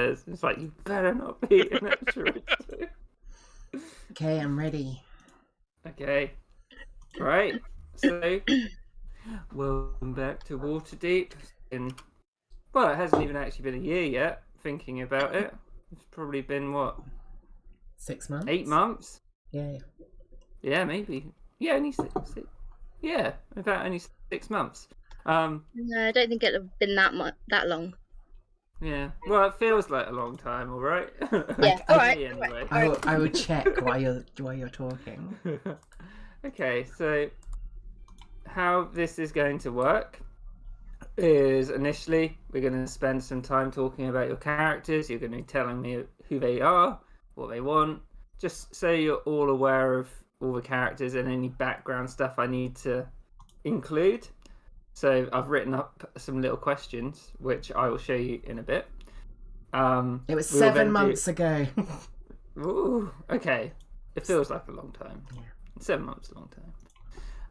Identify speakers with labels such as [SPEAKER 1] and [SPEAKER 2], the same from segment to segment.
[SPEAKER 1] It's like, you better not be an extra.
[SPEAKER 2] Okay, I'm ready.
[SPEAKER 1] Okay. Right. So, welcome back to Waterdeep. Well, it hasn't even actually been a year yet, thinking about it. It's probably been, what?
[SPEAKER 2] 6 months?
[SPEAKER 1] 8 months?
[SPEAKER 2] Yeah.
[SPEAKER 1] Yeah, maybe. Yeah, only six. Yeah, about only 6 months.
[SPEAKER 3] No, I don't think it'll have been that long.
[SPEAKER 1] Yeah. Well, it feels like a long time, all right?
[SPEAKER 3] Yeah, all right.
[SPEAKER 1] Anyway.
[SPEAKER 2] I will check while you're talking.
[SPEAKER 1] Okay, so how this is going to work is initially we're going to spend some time talking about your characters. You're going to be telling me who they are, what they want, just so you're all aware of all the characters and any background stuff I need to include. So I've written up some little questions, which I will show you in a bit.
[SPEAKER 2] It was 7 months ago.
[SPEAKER 1] Ooh, okay. It feels like a long time.
[SPEAKER 2] Yeah.
[SPEAKER 1] 7 months, a long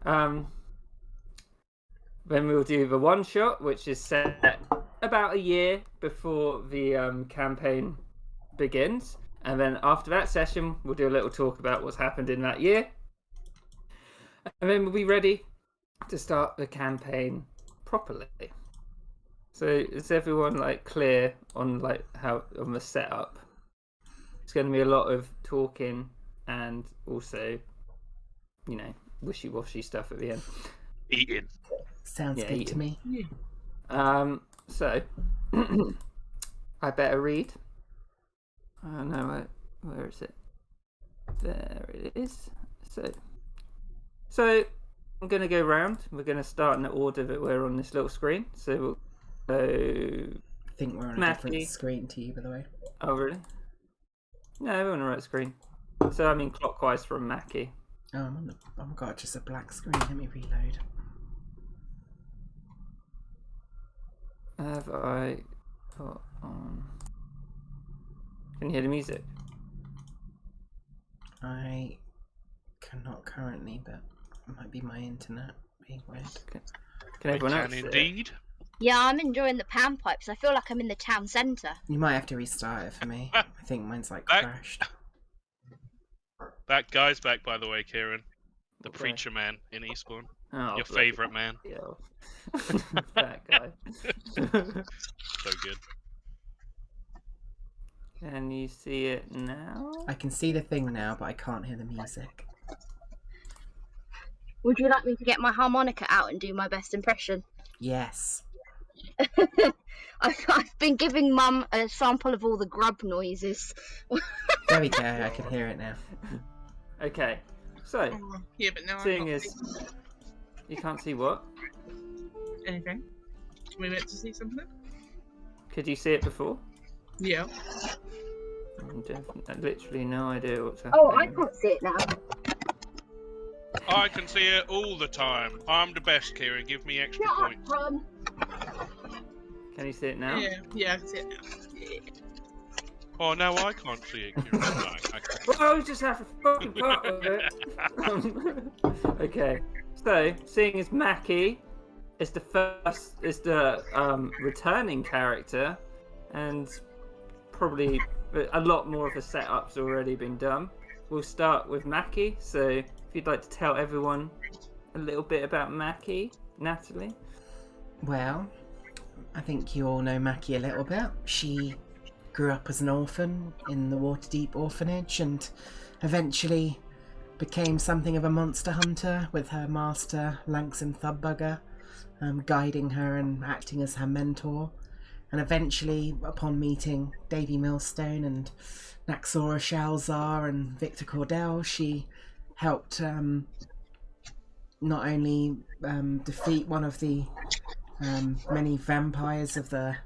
[SPEAKER 1] time. Then we'll do the one shot, which is set about a year before the campaign begins. And then after that session, we'll do a little talk about what's happened in that year. And then we'll be ready to start the campaign properly. So is everyone clear on how on the setup? It's going to be a lot of talking and also, wishy-washy stuff at the end.
[SPEAKER 4] Eating.
[SPEAKER 2] Sounds good to me.
[SPEAKER 1] So I better read. No, where is it? There it is. So I'm going to go round. We're going to start in the order that we're on this little screen. So we'll go.
[SPEAKER 2] I think we're on a different screen to you, by the way.
[SPEAKER 1] Oh, really? No, we're on the right screen. So I mean clockwise from Mackie.
[SPEAKER 2] Oh, I'm on oh my god, just a black screen. Let me reload.
[SPEAKER 1] Have I got on? Can you hear the music?
[SPEAKER 2] I cannot currently, but it might be my internet being weird.
[SPEAKER 1] Can everyone else
[SPEAKER 4] Can
[SPEAKER 1] see
[SPEAKER 4] indeed.
[SPEAKER 3] Yeah, I'm enjoying the panpipes. I feel like I'm in the town centre.
[SPEAKER 2] You might have to restart it for me. I think mine's crashed.
[SPEAKER 4] That guy's back, by the way, Kieran. The
[SPEAKER 1] Okay.
[SPEAKER 4] preacher man in Eastbourne.
[SPEAKER 1] Oh,
[SPEAKER 4] Your favourite man.
[SPEAKER 1] Yeah. That guy.
[SPEAKER 4] So good.
[SPEAKER 1] Can you see it now?
[SPEAKER 2] I can see the thing now, but I can't hear the music.
[SPEAKER 3] Would you like me to get my harmonica out and do my best impression?
[SPEAKER 2] Yes.
[SPEAKER 3] I've been giving Mum a sample of all the grub noises.
[SPEAKER 2] There we go, I can hear it now.
[SPEAKER 1] Okay, so
[SPEAKER 5] Yeah, but now
[SPEAKER 1] seeing
[SPEAKER 5] I'm
[SPEAKER 1] as you can't see what?
[SPEAKER 5] anything. We meant to see something?
[SPEAKER 1] Could you see it before?
[SPEAKER 5] Yeah.
[SPEAKER 1] Literally no idea what's happening.
[SPEAKER 3] Oh, I can't see it now.
[SPEAKER 4] I can see it all the time. I'm the best, Kieran. Give me extra
[SPEAKER 3] Shut up,
[SPEAKER 4] points.
[SPEAKER 3] Mum.
[SPEAKER 1] Can you see it now?
[SPEAKER 5] Yeah, I can see it now. Yeah.
[SPEAKER 4] Oh, no, I can't see it, Kieran. Right, okay.
[SPEAKER 1] Well, just have a fucking part of it. Okay, so seeing as Mackie is the returning character, and probably a lot more of the setup's already been done. We'll start with Mackie. So if you'd like to tell everyone a little bit about Mackie, Natalie.
[SPEAKER 2] Well, I think you all know Mackie a little bit. She grew up as an orphan in the Waterdeep orphanage and eventually became something of a monster hunter with her master, Langsam Thubbugger, guiding her and acting as her mentor. And eventually, upon meeting Davy Millstone and Naxora Shalzar and Victor Cordell, she helped not only defeat one of the many vampires of the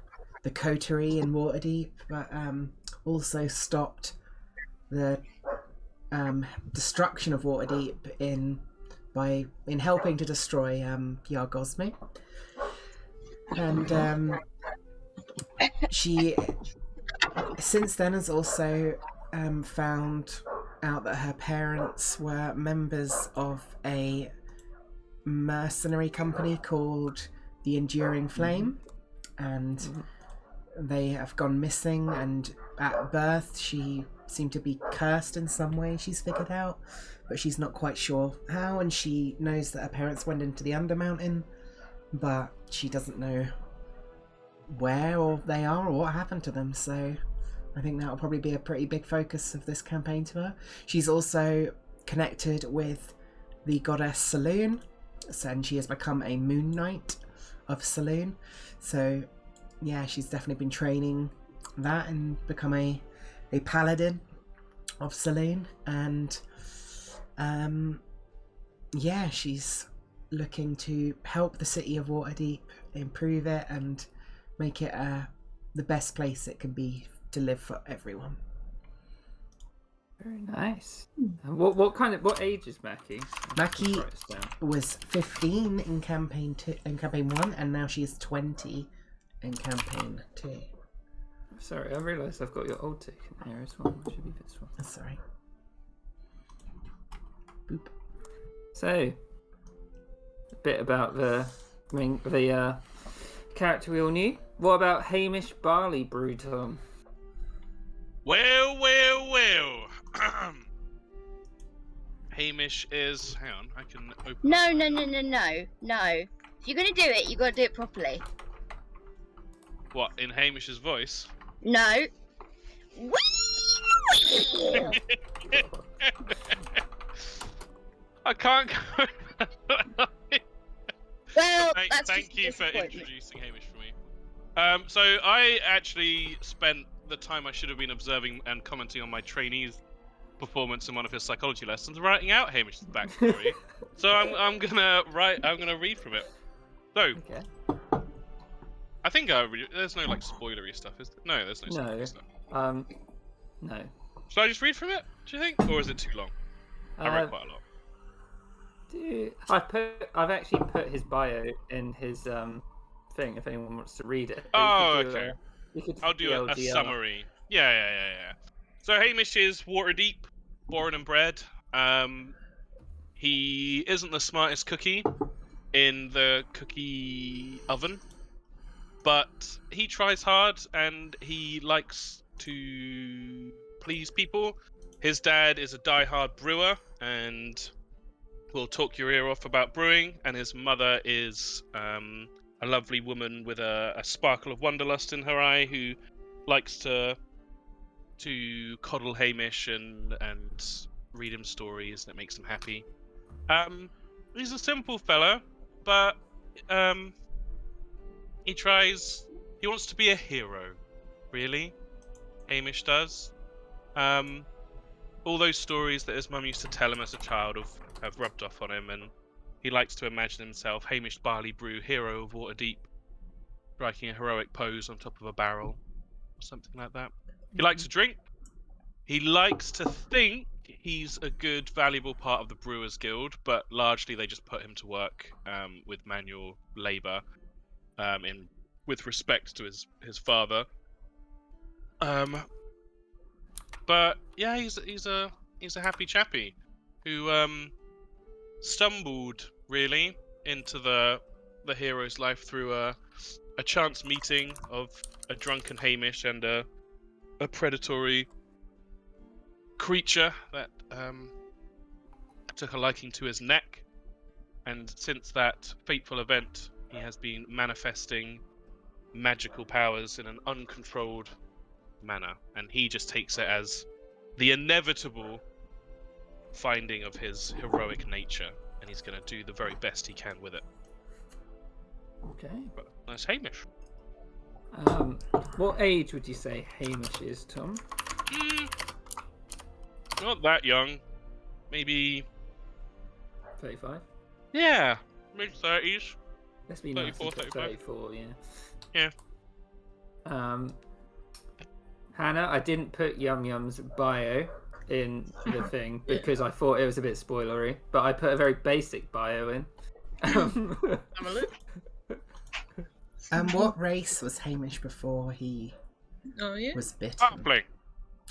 [SPEAKER 2] coterie in Waterdeep, but also stopped the destruction of Waterdeep in helping to destroy Yargosme. And she since then has also found out that her parents were members of a mercenary company called the Enduring Flame, and they have gone missing, and at birth she seemed to be cursed in some way, she's figured out, but she's not quite sure how, and she knows that her parents went into the Undermountain, but she doesn't know where or they are or what happened to them, so I think that'll probably be a pretty big focus of this campaign to her. She's also connected with the goddess Saloon, and she has become a Moon Knight of Saloon, so yeah, she's definitely been training that and become a paladin of Saloon, and yeah, she's looking to help the city of Waterdeep, improve it and make it the best place it can be to live for everyone.
[SPEAKER 1] Very nice. And what age is Mackie?
[SPEAKER 2] Mackie was 15 in campaign 1, and now she is 20 in campaign 2.
[SPEAKER 1] Sorry, I realised I've got your old ticket here as well. It should be this one.
[SPEAKER 2] That's all right. Boop.
[SPEAKER 1] So, a bit about the character we all knew. What about Hamish Barley Brew, Tom?
[SPEAKER 4] Well. Hamish is. Hang on, I can open.
[SPEAKER 3] No. If you're gonna do it, you gotta do it properly.
[SPEAKER 4] What, in Hamish's voice?
[SPEAKER 3] No.
[SPEAKER 4] I can't go.
[SPEAKER 3] Well, that's
[SPEAKER 4] Thank
[SPEAKER 3] just a
[SPEAKER 4] you for
[SPEAKER 3] disappointment.
[SPEAKER 4] introducing Hamish for me. So I actually spent the time I should have been observing and commenting on my trainee's performance in one of his psychology lessons, writing out Hamish's backstory. So I'm gonna read from it. So
[SPEAKER 1] Okay.
[SPEAKER 4] I think there's no like spoilery stuff, is there? No, there's no spoilery stuff.
[SPEAKER 1] No.
[SPEAKER 4] Should I just read from it? Do you think, or is it too long? I read quite a lot.
[SPEAKER 1] I've actually put his bio in his thing if anyone wants to read it.
[SPEAKER 4] Oh, okay. I'll do a
[SPEAKER 1] TLDR.
[SPEAKER 4] summary. Yeah. So Hamish is Waterdeep, born and bred. He isn't the smartest cookie in the cookie oven, but he tries hard and he likes to please people. His dad is a die-hard brewer and will talk your ear off about brewing, and his mother is a lovely woman with a sparkle of wanderlust in her eye who likes to coddle Hamish and read him stories that makes him happy. He's a simple fella, but he wants to be a hero, really. Hamish does. All those stories that his mum used to tell him as a child have rubbed off on him, and he likes to imagine himself Hamish Barley Brew, hero of Waterdeep, striking a heroic pose on top of a barrel, or something like that. He likes to drink. He likes to think he's a good, valuable part of the Brewers Guild, but largely they just put him to work with manual labour, with respect to his father. But yeah, he's a happy chappy who stumbled really into the hero's life through a chance meeting of a drunken Hamish and a predatory creature that took a liking to his neck, and since that fateful event he has been manifesting magical powers in an uncontrolled manner, and he just takes it as the inevitable finding of his heroic nature, and he's going to do the very best he can with it.
[SPEAKER 1] Okay.
[SPEAKER 4] But that's Hamish.
[SPEAKER 1] What age would you say Hamish is, Tom?
[SPEAKER 4] Not that young. Maybe
[SPEAKER 1] 35?
[SPEAKER 4] Yeah, mid-30s.
[SPEAKER 1] Let's be
[SPEAKER 4] 34,
[SPEAKER 1] nice. 34,
[SPEAKER 4] Yeah.
[SPEAKER 1] Hannah, I didn't put Yum Yum's bio in the thing because I thought it was a bit spoilery, but I put a very basic bio in.
[SPEAKER 5] Have a look.
[SPEAKER 2] What race was Hamish before he
[SPEAKER 5] Oh yeah.
[SPEAKER 2] was bitten?
[SPEAKER 4] Halfling.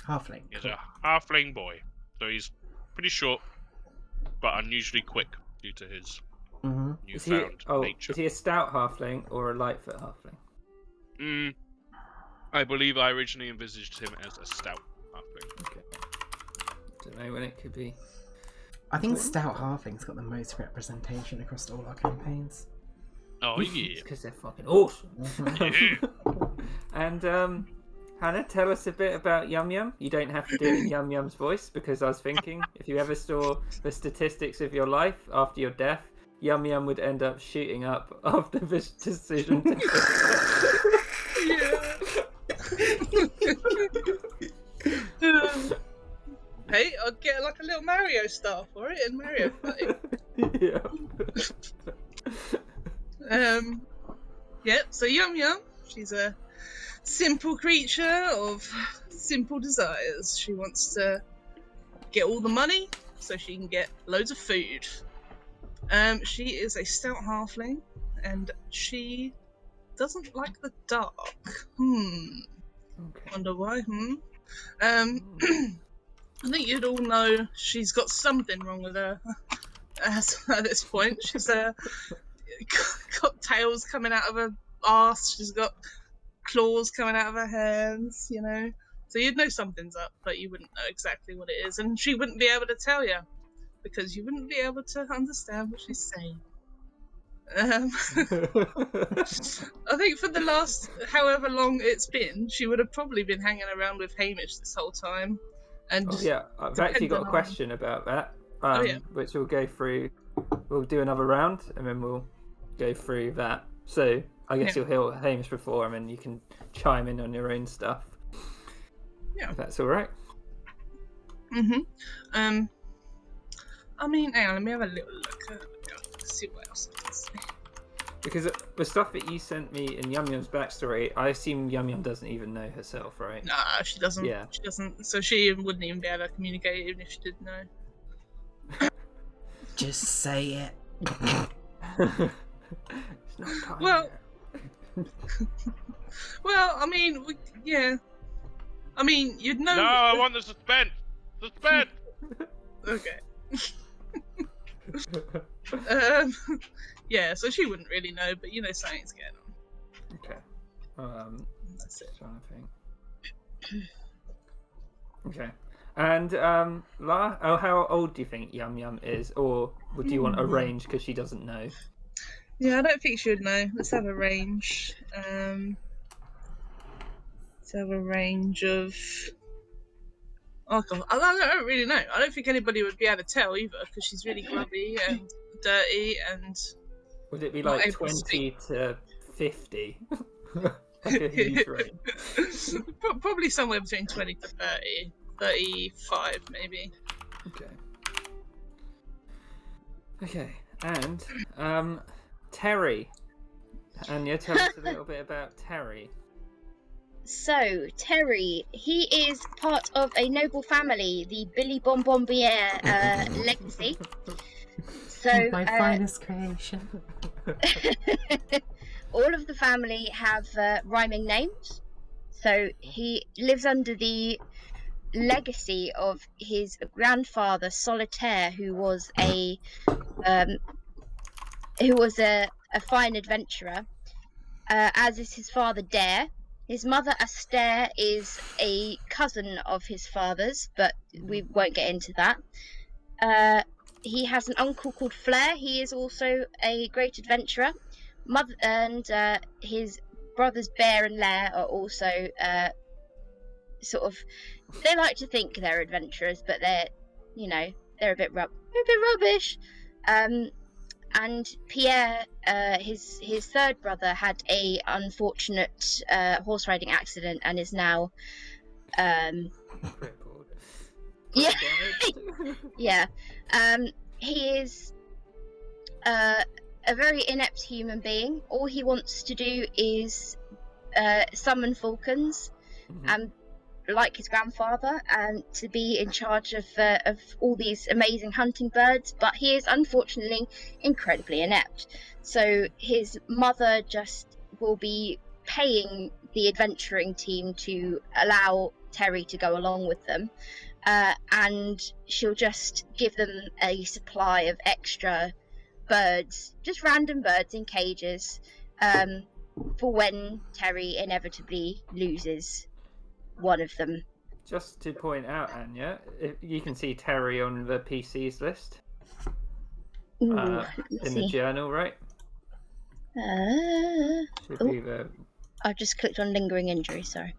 [SPEAKER 2] Halfling.
[SPEAKER 4] He's
[SPEAKER 2] Cool.
[SPEAKER 4] a halfling boy, so he's pretty short, but unusually quick due to his
[SPEAKER 2] Mm-hmm.
[SPEAKER 1] Is he,
[SPEAKER 4] newfound nature.
[SPEAKER 1] is he a stout halfling or a lightfoot halfling?
[SPEAKER 4] I believe I originally envisaged him as a stout halfling.
[SPEAKER 1] Okay. Don't know when it could be.
[SPEAKER 2] I think Stout Halfling's got the most representation across all our campaigns.
[SPEAKER 4] Oh yeah.
[SPEAKER 1] Because they're fucking awesome.
[SPEAKER 4] Yeah.
[SPEAKER 1] And Hannah, tell us a bit about Yum Yum. You don't have to do it in Yum Yum's voice, because I was thinking if you ever saw the statistics of your life after your death, Yum Yum would end up shooting up after this decision.
[SPEAKER 5] Hey, I'll get like a little Mario star for it in Mario Party.
[SPEAKER 1] Yeah.
[SPEAKER 5] So Yum Yum, she's a simple creature of simple desires. She wants to get all the money so she can get loads of food. She is a stout halfling, and she doesn't like the dark.
[SPEAKER 1] Okay.
[SPEAKER 5] Wonder why? I think you'd all know she's got something wrong with her at this point. She's got tails coming out of her arse. She's got claws coming out of her hands, you know. So you'd know something's up, but you wouldn't know exactly what it is. And she wouldn't be able to tell you, because you wouldn't be able to understand what she's saying. I think for the last however long it's been, she would have probably been hanging around with Hamish this whole time. And
[SPEAKER 1] Oh yeah, I've actually got a question about that, which we'll go through. We'll do another round, and then we'll go through that. So I guess you'll hear Hamish before, and then you can chime in on your own stuff.
[SPEAKER 5] Yeah,
[SPEAKER 1] if that's all right.
[SPEAKER 5] I mean, hang on, let me have a little look. See what else I can say.
[SPEAKER 1] Because the stuff that you sent me in Yum Yum's backstory, I assume Yum Yum doesn't even know herself, right?
[SPEAKER 5] Nah, she doesn't.
[SPEAKER 1] Yeah.
[SPEAKER 5] She doesn't. So she wouldn't even be able to communicate even if she did know.
[SPEAKER 2] Just say it.
[SPEAKER 1] It's not time
[SPEAKER 5] Well-
[SPEAKER 1] yet.
[SPEAKER 5] Well, I mean, yeah. I mean, you'd know.
[SPEAKER 4] No, I want the suspense. Suspense.
[SPEAKER 5] Okay. Yeah, so she wouldn't really know, but you know something's going on.
[SPEAKER 1] Okay.
[SPEAKER 5] That's it.
[SPEAKER 1] Trying to think. Okay. And how old do you think Yum Yum is, or would you want a range because she doesn't know?
[SPEAKER 5] Yeah, I don't think she would know. Let's have a range. Let's have a range of. Oh God, I don't really know. I don't think anybody would be able to tell either, because she's really grubby and dirty and.
[SPEAKER 1] Would it be
[SPEAKER 5] Not
[SPEAKER 1] like
[SPEAKER 5] able to
[SPEAKER 1] 20 to 50? Like a huge range.
[SPEAKER 5] Probably somewhere between 20 to 30. 35 maybe.
[SPEAKER 1] Okay. And Terry. Anya, tell us a little bit about Terry.
[SPEAKER 3] So, Terry, he is part of a noble family, the Billy Bonbonbiere legacy. So,
[SPEAKER 2] My finest creation.
[SPEAKER 3] all of the family have rhyming names. So he lives under the legacy of his grandfather Solitaire, who was a fine adventurer, as is his father Dare. His mother Astaire is a cousin of his father's, but we won't get into that. He has an uncle called Flair. He is also a great adventurer. Mother and his brothers Bear and Lair are also sort of. They like to think they're adventurers, but they're a bit rubbish. And Pierre, his third brother, had a unfortunate horse riding accident and is now
[SPEAKER 1] Crippled.
[SPEAKER 3] Yeah.
[SPEAKER 1] Damaged.
[SPEAKER 3] yeah. He is a very inept human being. All he wants to do is summon falcons, and like his grandfather, and to be in charge of all these amazing hunting birds. But he is unfortunately incredibly inept. So his mother just will be paying the adventuring team to allow Terry to go along with them. And she'll just give them a supply of extra birds, just random birds in cages, for when Terry inevitably loses one of them.
[SPEAKER 1] Just to point out, Anya, you can see Terry on the PC's list
[SPEAKER 3] Ooh,
[SPEAKER 1] in the journal, right? Should be the...
[SPEAKER 3] I've just clicked on lingering injury. Sorry.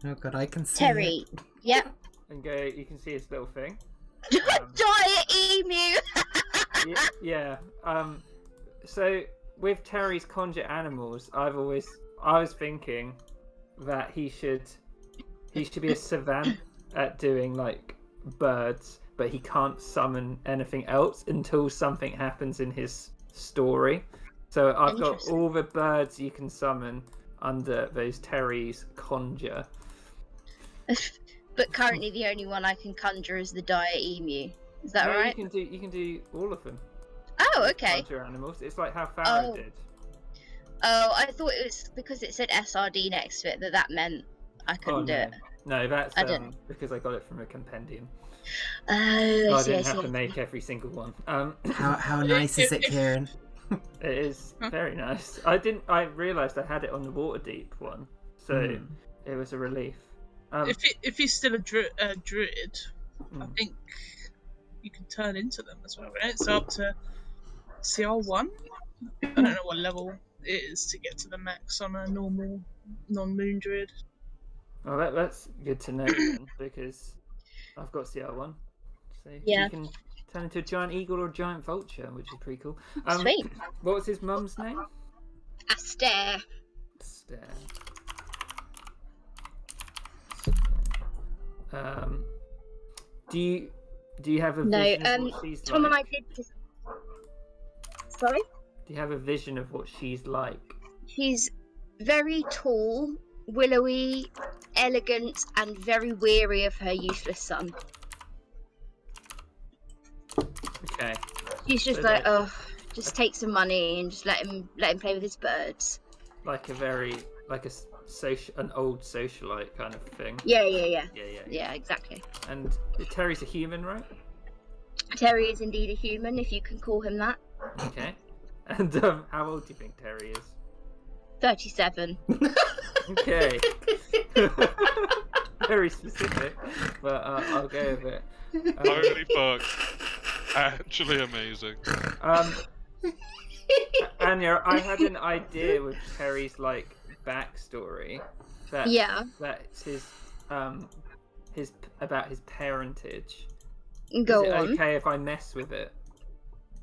[SPEAKER 2] Oh god, I can see
[SPEAKER 3] Terry.
[SPEAKER 2] it.
[SPEAKER 3] Yep.
[SPEAKER 1] And go. You can see his little thing.
[SPEAKER 3] Giant emu.
[SPEAKER 1] Yeah. So with Terry's conjure animals, I was thinking that he should be a savant at doing like birds, but he can't summon anything else until something happens in his story. So I've got all the birds you can summon under those Terry's conjure.
[SPEAKER 3] But currently the only one I can conjure is the dire emu. Is that
[SPEAKER 1] No,
[SPEAKER 3] right?
[SPEAKER 1] You can do all of them.
[SPEAKER 3] Oh, okay.
[SPEAKER 1] Conjure animals. It's like how Pharaoh did.
[SPEAKER 3] Oh, I thought it was because it said SRD next to it that meant I couldn't do it.
[SPEAKER 1] No, that's
[SPEAKER 3] I didn't.
[SPEAKER 1] because I got it from a compendium.
[SPEAKER 3] Oh,
[SPEAKER 1] I didn't have to make every single one.
[SPEAKER 2] How nice is it, Kieran?
[SPEAKER 1] It is very nice. I realised I had it on the Waterdeep one, so it was a relief.
[SPEAKER 5] If he's still a druid, I think you can turn into them as well, right? So up to CR1. I don't know what level it is to get to the max on a normal non-moon druid.
[SPEAKER 1] Well, that's good to know then, because I've got CR1. So
[SPEAKER 3] Yeah.
[SPEAKER 1] you can turn into a giant eagle or a giant vulture, which is pretty cool.
[SPEAKER 3] Sweet.
[SPEAKER 1] What was his mum's name?
[SPEAKER 3] Astaire.
[SPEAKER 1] Do you have a vision of what she's
[SPEAKER 3] Tom
[SPEAKER 1] like?
[SPEAKER 3] and I did just... Sorry?
[SPEAKER 1] Do you have a vision of what she's like?
[SPEAKER 3] She's very tall, willowy, elegant, and very weary of her useless son.
[SPEAKER 1] Okay.
[SPEAKER 3] She's just
[SPEAKER 1] So
[SPEAKER 3] just take some money and just let him play with his birds.
[SPEAKER 1] Like an old socialite kind of thing.
[SPEAKER 3] Yeah.
[SPEAKER 1] Yeah,
[SPEAKER 3] Exactly.
[SPEAKER 1] And Terry's a human, right?
[SPEAKER 3] Terry is indeed a human, if you can call him that.
[SPEAKER 1] Okay. And how old do you think Terry is?
[SPEAKER 3] 37.
[SPEAKER 1] Okay. Very specific, but I'll go with it.
[SPEAKER 4] Holy fuck. Actually amazing.
[SPEAKER 1] Anya, I had an idea with Terry's like backstory. That's his about his parentage.
[SPEAKER 3] Go
[SPEAKER 1] Is it
[SPEAKER 3] on.
[SPEAKER 1] okay if I mess with it?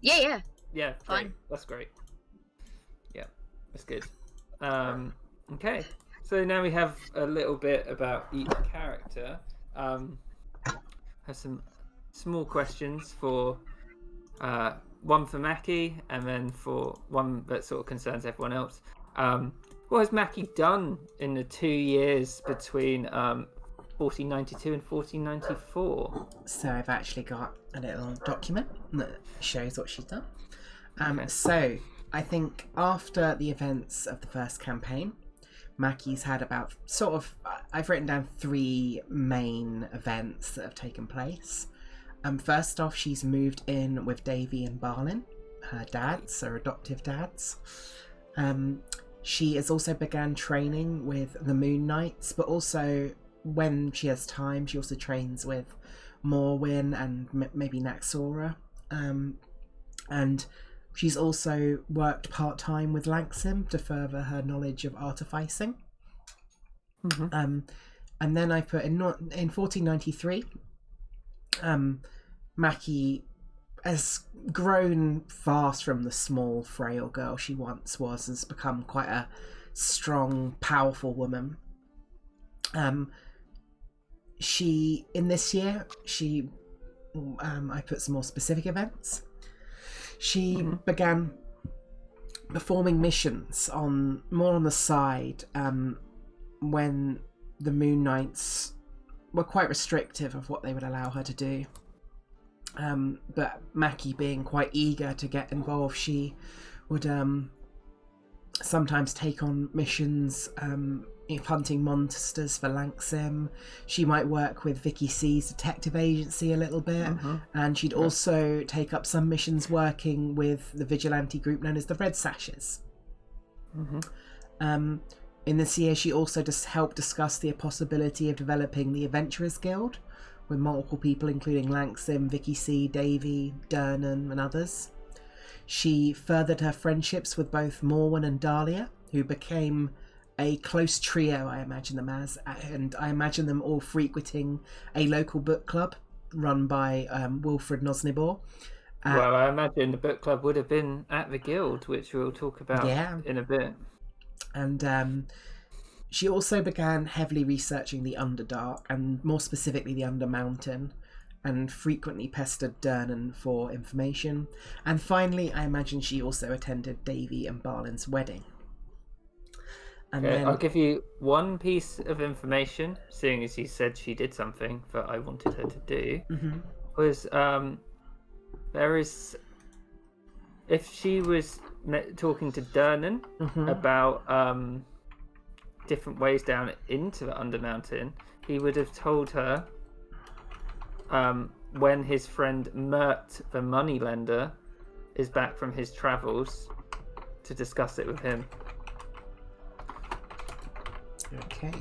[SPEAKER 3] Yeah.
[SPEAKER 1] Yeah,
[SPEAKER 3] Fine.
[SPEAKER 1] great. That's great. Yeah, that's good. Okay, so now we have a little bit about each character. Have some small questions for one for Mackie, and then for one that sort of concerns everyone else. What has Mackie done in the 2 years between 1492 and 1494?
[SPEAKER 2] So I've actually got a little document that shows what she's done.
[SPEAKER 1] Okay.
[SPEAKER 2] So I think after the events of the first campaign, Mackie's had about I've written down 3 main events that have taken place. First off, she's moved in with Davy and Barlin, her dads, her adoptive dads. She has also began training with the Moon Knights, but also when she has time, she also trains with Morwyn and maybe Naxora. And she's also worked part-time with Langsim to further her knowledge of artificing.
[SPEAKER 1] Mm-hmm.
[SPEAKER 2] And then I put in 1493, Mackie has grown fast from the small, frail girl she once was, has become quite a strong, powerful woman. In this year, I put some more specific events. She began performing missions more on the side when the Moon Knights were quite restrictive of what they would allow her to do. But Mackie, being quite eager to get involved, she would sometimes take on missions hunting monsters for Langsim. She might work with Vicky C's detective agency a little bit, and she'd also take up some missions working with the vigilante group known as the Red Sashes. In this year, she also just helped discuss the possibility of developing the Adventurers Guild with multiple people, including Langsim, Vicky C, Davy, Dernan, and others. She furthered her friendships with both Morwen and Dahlia, who became a close trio, I imagine them as, and I imagine them all frequenting a local book club run by Wilfred Nosnibor.
[SPEAKER 1] Well, I imagine the book club would have been at the guild, which we'll talk about in a bit.
[SPEAKER 2] And she also began heavily researching the Underdark, and more specifically the Undermountain, and frequently pestered Dernan for information. And finally, I imagine she also attended Davy and Barlin's wedding. And
[SPEAKER 1] Okay,
[SPEAKER 2] then
[SPEAKER 1] I'll give you one piece of information, seeing as you said she did something that I wanted her to do, was there is, if she was talking to Dernan about different ways down into the Undermountain, he would have told her when his friend Mert the moneylender is back from his travels to discuss it with him.
[SPEAKER 2] Okay.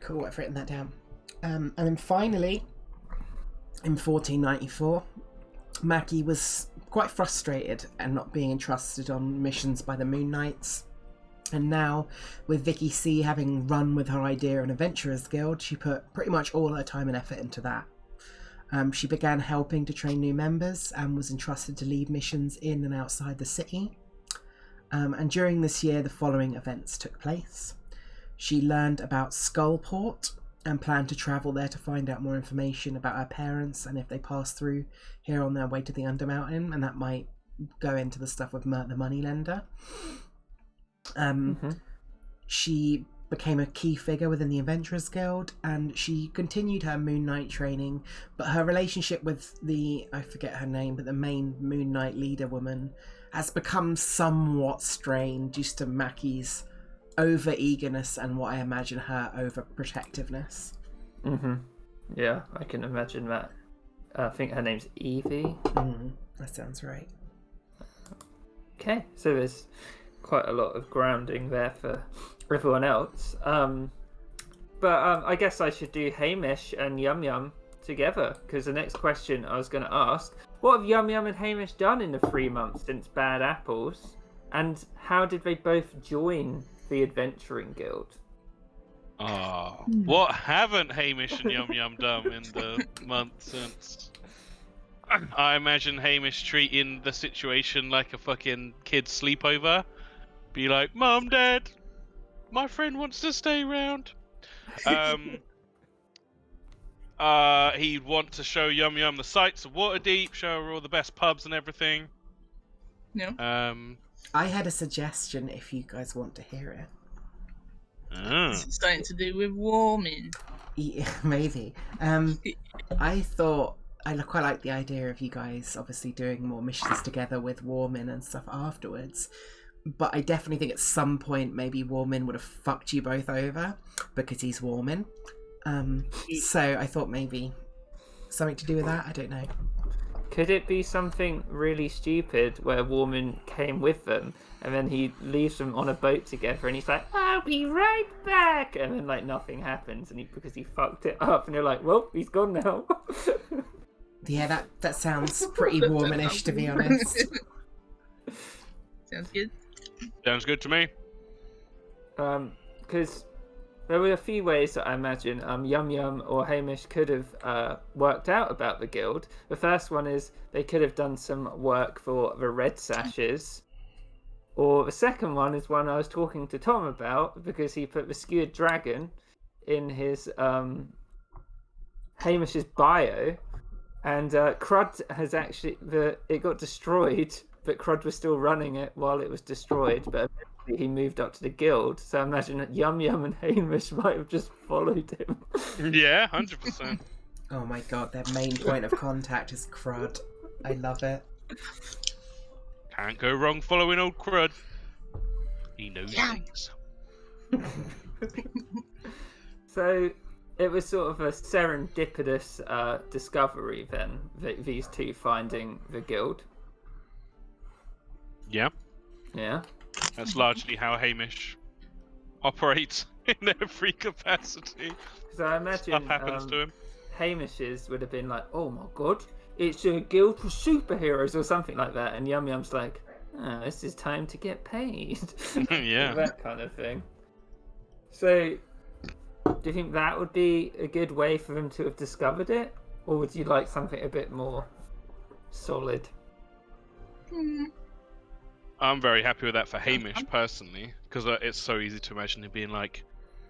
[SPEAKER 2] Cool, I've written that down. And then finally, in 1494, Mackie was quite frustrated at not being entrusted on missions by the Moon Knights. And now, with Vicky C having run with her idea an Adventurers Guild, she put pretty much all her time and effort into that. She began helping to train new members and was entrusted to lead missions in and outside the city. And during this year, the following events took place. She learned about Skullport and planned to travel there to find out more information about her parents and if they passed through here on their way to the Undermountain, and that might go into the stuff with Mert the moneylender. She became a key figure within the Adventurers Guild, and she continued her Moon Knight training, but her relationship with I forget her name, but the main Moon Knight leader woman has become somewhat strained due to Mackie's over-eagerness and what I imagine her over-protectiveness.
[SPEAKER 1] Yeah, I can imagine that. I think her name's Evie.
[SPEAKER 2] That sounds right.
[SPEAKER 1] Okay, so there's quite a lot of grounding there for everyone else. But I guess I should do Hamish and Yum Yum together, because the next question I was going to ask, what have Yum Yum and Hamish done in the 3 months since Bad Apples, and how did they both join the Adventuring Guild?
[SPEAKER 4] What haven't Hamish and Yum Yum done in the month since? I imagine Hamish treating the situation like a fucking kid's sleepover. Be like, Mum, Dad, my friend wants to stay around. He'd want to show Yum Yum the sights of Waterdeep, show her all the best pubs and everything.
[SPEAKER 5] Yeah.
[SPEAKER 2] I had a suggestion if you guys want to hear it.
[SPEAKER 5] It's something to do with warming.
[SPEAKER 2] Yeah, maybe. I thought I quite like the idea of you guys obviously doing more missions together with Warmin and stuff afterwards. But I definitely think at some point maybe Warmin would have fucked you both over because he's Warmin. So I thought maybe something to do with that. I don't know.
[SPEAKER 1] Could it be something really stupid where Warman came with them and then he leaves them on a boat together and he's like, I'll be right back, and then like nothing happens and because he fucked it up and you're like, well, he's gone now.
[SPEAKER 2] Yeah, that sounds pretty Warmanish, to be honest.
[SPEAKER 5] Sounds good.
[SPEAKER 4] Sounds good to me.
[SPEAKER 1] Because there were a few ways that I imagine Yum Yum or Hamish could have worked out about the guild. The first one is they could have done some work for the Red Sashes. Or the second one is one I was talking to Tom about because he put the Skewered Dragon in his Hamish's bio. And Crud has actually... it got destroyed, but Crud was still running it while it was destroyed. But he moved up to the guild, so I imagine that Yum Yum and Hamish might have just followed him.
[SPEAKER 4] Yeah, 100%.
[SPEAKER 2] Oh my god, their main point of contact is Crud. I love it.
[SPEAKER 4] Can't go wrong following old Crud. He knows things.
[SPEAKER 1] So it was sort of a serendipitous discovery then, these two finding the guild.
[SPEAKER 4] Yeah,
[SPEAKER 1] Yeah.
[SPEAKER 4] that's largely how Hamish operates in every capacity.
[SPEAKER 1] Because I
[SPEAKER 4] Stuff
[SPEAKER 1] imagine
[SPEAKER 4] happens to him.
[SPEAKER 1] Hamish's would have been like, "Oh my god, it's a guild for superheroes" or something like that, and Yum Yum's like, "Oh, this is time to get paid."
[SPEAKER 4] Yeah.
[SPEAKER 1] That kind of thing. So, do you think that would be a good way for them to have discovered it, or would you like something a bit more solid?
[SPEAKER 4] I'm very happy with that for Hamish personally, because it's so easy to imagine him being like,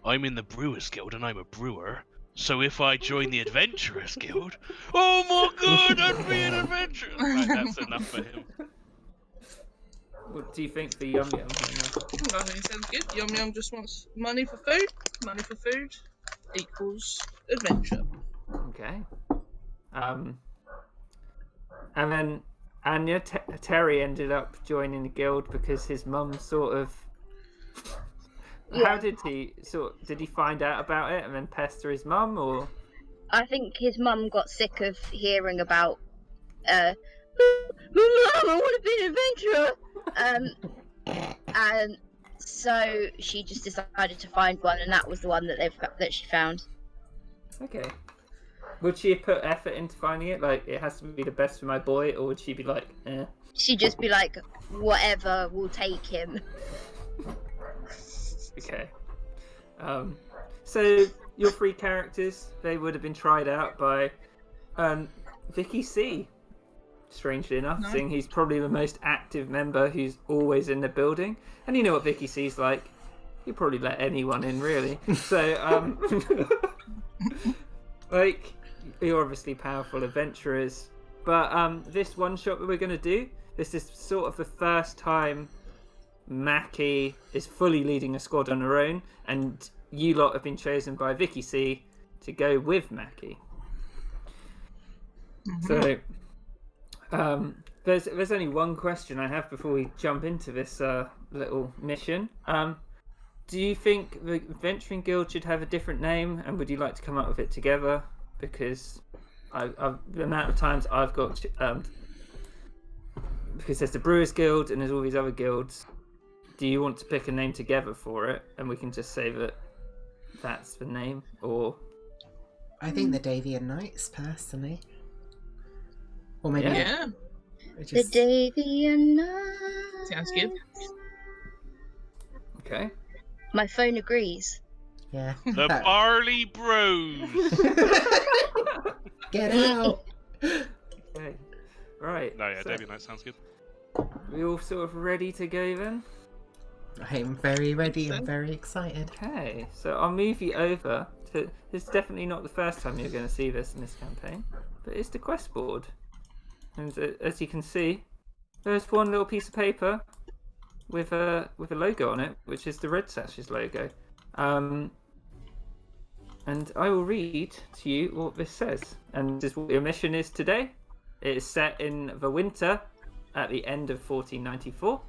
[SPEAKER 4] "I'm in the Brewers Guild and I'm a brewer. So if I join the Adventurers Guild, oh my god, I'd be an adventurer!" Like, that's enough for him.
[SPEAKER 1] What do you think for Yum Yum?
[SPEAKER 5] I think it sounds good. Yum Yum just wants money for food. Money for food equals adventure.
[SPEAKER 1] Okay. And then Anya, Terry ended up joining the guild because his mum sort of. How did he did he find out about it and then pester his mum, or?
[SPEAKER 3] I think his mum got sick of hearing about Mum, I want to be an adventurer. And so she just decided to find one, and that was the one that she found.
[SPEAKER 1] Okay. Would she have put effort into finding it? Like, it has to be the best for my boy, or would she be like, eh?
[SPEAKER 3] She'd just be like, whatever, we'll take him.
[SPEAKER 1] Okay. So your three characters, they would have been tried out by Vicky C. Strangely enough,
[SPEAKER 5] No.
[SPEAKER 1] seeing he's probably the most active member who's always in the building, and you know what Vicky C's like. He'll probably let anyone in, really. So, like, you're obviously powerful adventurers, but this one shot that we're going to do, this is sort of the first time Mackie is fully leading a squad on her own, and you lot have been chosen by Vicky C to go with Mackie. So, there's only one question I have before we jump into this little mission. Do you think the Adventuring Guild should have a different name, and would you like to come up with it together? Because the amount of times I've got because there's the Brewers Guild and there's all these other guilds. Do you want to pick a name together for it, and we can just say that that's the name, or?
[SPEAKER 2] I think the Davian Knights, personally. Or maybe
[SPEAKER 5] Yeah,
[SPEAKER 3] The Davian Knights.
[SPEAKER 5] sounds good.
[SPEAKER 1] Okay.
[SPEAKER 3] My phone agrees.
[SPEAKER 2] Yeah.
[SPEAKER 4] The Barley Bros.
[SPEAKER 2] Get out!
[SPEAKER 1] Okay. Right.
[SPEAKER 4] No, yeah,
[SPEAKER 1] so
[SPEAKER 4] Davy Knight sounds good.
[SPEAKER 1] we all sort of ready to go then?
[SPEAKER 2] I'm very ready. I'm very excited.
[SPEAKER 1] Okay, so I'll move you over to. It's definitely not the first time you're going to see this in this campaign, but it's the quest board. And as you can see, there's one little piece of paper with a logo on it, which is the Red Sashes logo. And I will read to you what this says. And this is what your mission is today. It is set in the winter at the end of 1494.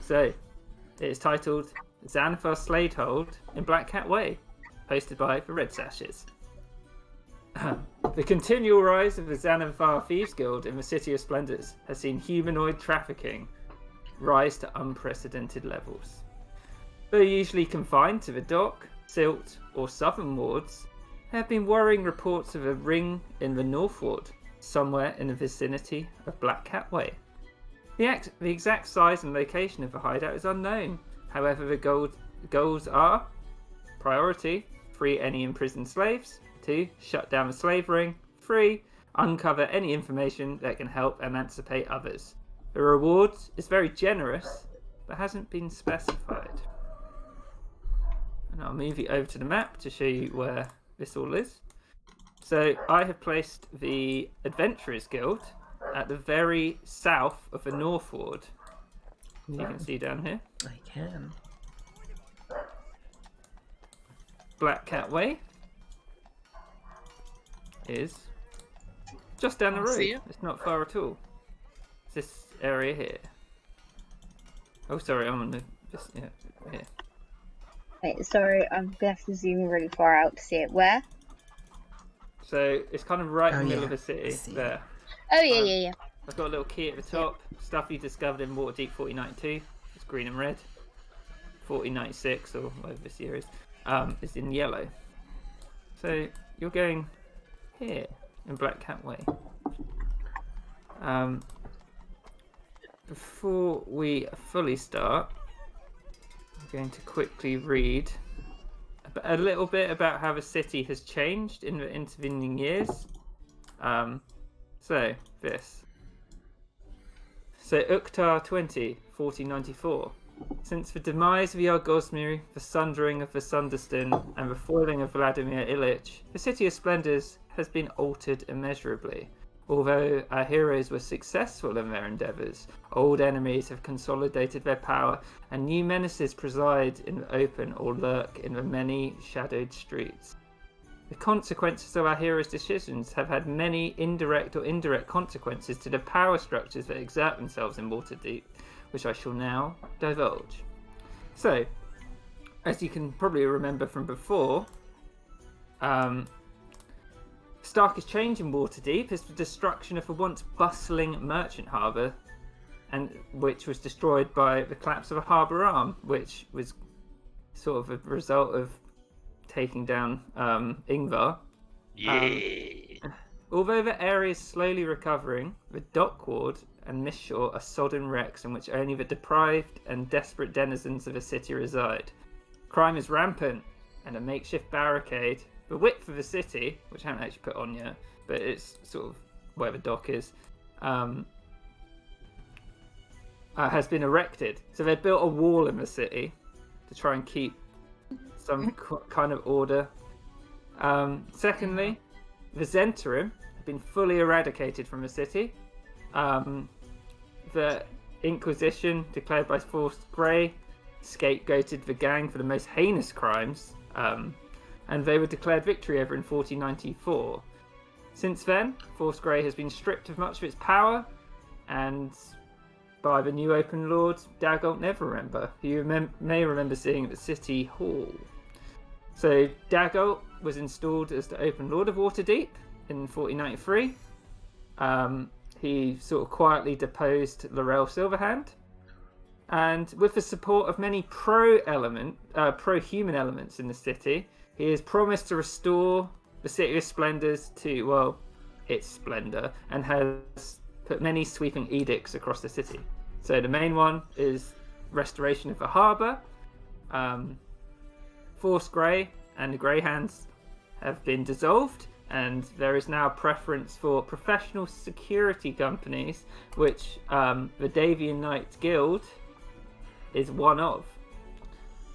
[SPEAKER 1] So, it is titled Xanathar Sladehold in Black Cat Way, hosted by the Red Sashes. The continual rise of the Xanathar Thieves Guild in the City of Splendors has seen humanoid trafficking rise to unprecedented levels. Though usually confined to the dock, silt, or southern wards, there have been worrying reports of a ring in the North Ward, somewhere in the vicinity of Black Cat Way. The exact size and location of the hideout is unknown. However, the goals are: priority, free any imprisoned slaves; 2, shut down the slave ring; 3, uncover any information that can help emancipate others. The reward is very generous, but hasn't been specified. And I'll move you over to the map to show you where this all is. So I have placed the Adventurers Guild at the very south of the North Ward. You can see down here.
[SPEAKER 2] I can.
[SPEAKER 1] Black Cat Way is just down the
[SPEAKER 5] I
[SPEAKER 1] road.
[SPEAKER 5] see it.
[SPEAKER 1] It's not far at all. It's this area here. Oh, sorry, I'm on the here.
[SPEAKER 3] Wait, sorry, I'm gonna have to zoom really far out to see it. Where?
[SPEAKER 1] So it's kind of right in
[SPEAKER 2] Oh,
[SPEAKER 1] the middle
[SPEAKER 2] yeah,
[SPEAKER 1] of the
[SPEAKER 2] I
[SPEAKER 1] city
[SPEAKER 2] see it.
[SPEAKER 1] there.
[SPEAKER 3] Oh yeah.
[SPEAKER 1] I've got a little key at the top. Stuff you discovered in Waterdeep 4092. It's green and red. 4096, or whatever this year is in yellow. So you're going here in Black Cat Way. Before we fully start, I'm going to quickly read a little bit about how the city has changed in the intervening years. So Uktar 20, 1494. Since the demise of Yargosmir, the sundering of the Sunderston, and the foiling of Vladimir Ilyich, the City of Splendors has been altered immeasurably. Although our heroes were successful in their endeavours, old enemies have consolidated their power, and new menaces preside in the open or lurk in the many shadowed streets. The consequences of our heroes' decisions have had many indirect or indirect consequences to the power structures that exert themselves in Waterdeep, which I shall now divulge. So, as you can probably remember from before, starkest change in Waterdeep is the destruction of a once bustling merchant harbour, and which was destroyed by the collapse of a harbour arm, which was sort of a result of taking down Ingvar. Although the area is slowly recovering, the dock ward and Mistshore are sodden wrecks in which only the deprived and desperate denizens of the city reside. Crime is rampant, and a makeshift barricade, the width of the city, which I haven't actually put on yet, but it's sort of where the dock is, has been erected. So they built a wall in the city to try and keep some kind of order. Secondly, the Zentarim have been fully eradicated from the city. The Inquisition, declared by Force Grey, scapegoated the gang for the most heinous crimes, and they were declared victory over in 1494. Since then, Force Grey has been stripped of much of its power, and by the new Open Lord, Dagult Neverember, who you may remember seeing at the City Hall. So Dagult was installed as the Open Lord of Waterdeep in 1493. He sort of quietly deposed Laurel Silverhand, and with the support of many pro-human elements in the city, he has promised to restore the City of Splendors to, well, its splendour, and has put many sweeping edicts across the city. So the main one is restoration of the harbour. Force Grey and the Greyhands have been dissolved, and there is now a preference for professional security companies, which the Davian Knights Guild is one of.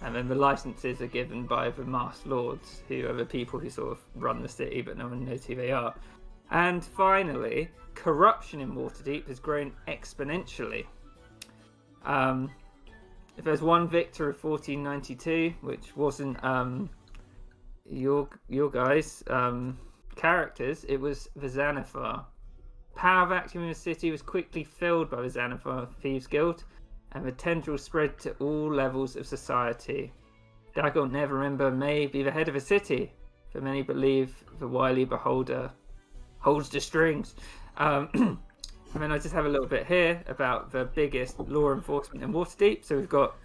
[SPEAKER 1] And then the licenses are given by the Masked Lords, who are the people who sort of run the city, but no one knows who they are. And finally, corruption in Waterdeep has grown exponentially. If there's one victor of 1492, which wasn't your guys' characters, it was the Xanathar. Power vacuum in the city was quickly filled by the Xanathar Thieves Guild, and the tendril spread to all levels of society. Dagult Neverember may be the head of a city, but many believe the wily beholder holds the strings. And then I just have a little bit here about the biggest law enforcement in Waterdeep. So we've got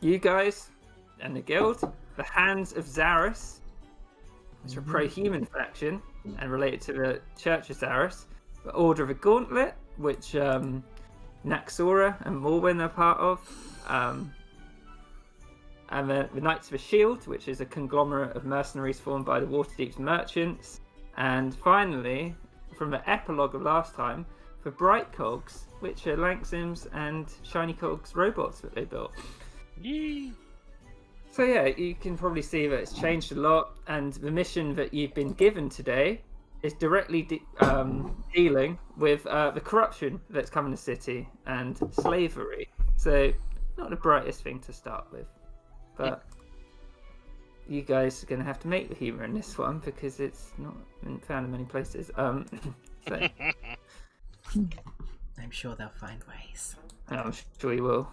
[SPEAKER 1] you guys and the guild, the Hands of Zaris, which are a pro-human faction and related to the Church of Zaris, the Order of the Gauntlet, which Naxora and Morwen are part of, and the Knights of the Shield, which is a conglomerate of mercenaries formed by the Waterdeep's merchants, and finally, from the epilogue of last time, the Bright Cogs, which are Lanksim's and Shiny Cogs robots that they built.
[SPEAKER 4] Yee.
[SPEAKER 1] So yeah, you can probably see that it's changed a lot, and the mission that you've been given today is directly dealing with the corruption that's come in the city and slavery. So not the brightest thing to start with, but you guys are going to have to make the humour in this one because it's not been found in many places. So
[SPEAKER 2] I'm sure they'll find ways.
[SPEAKER 1] I'm sure you will.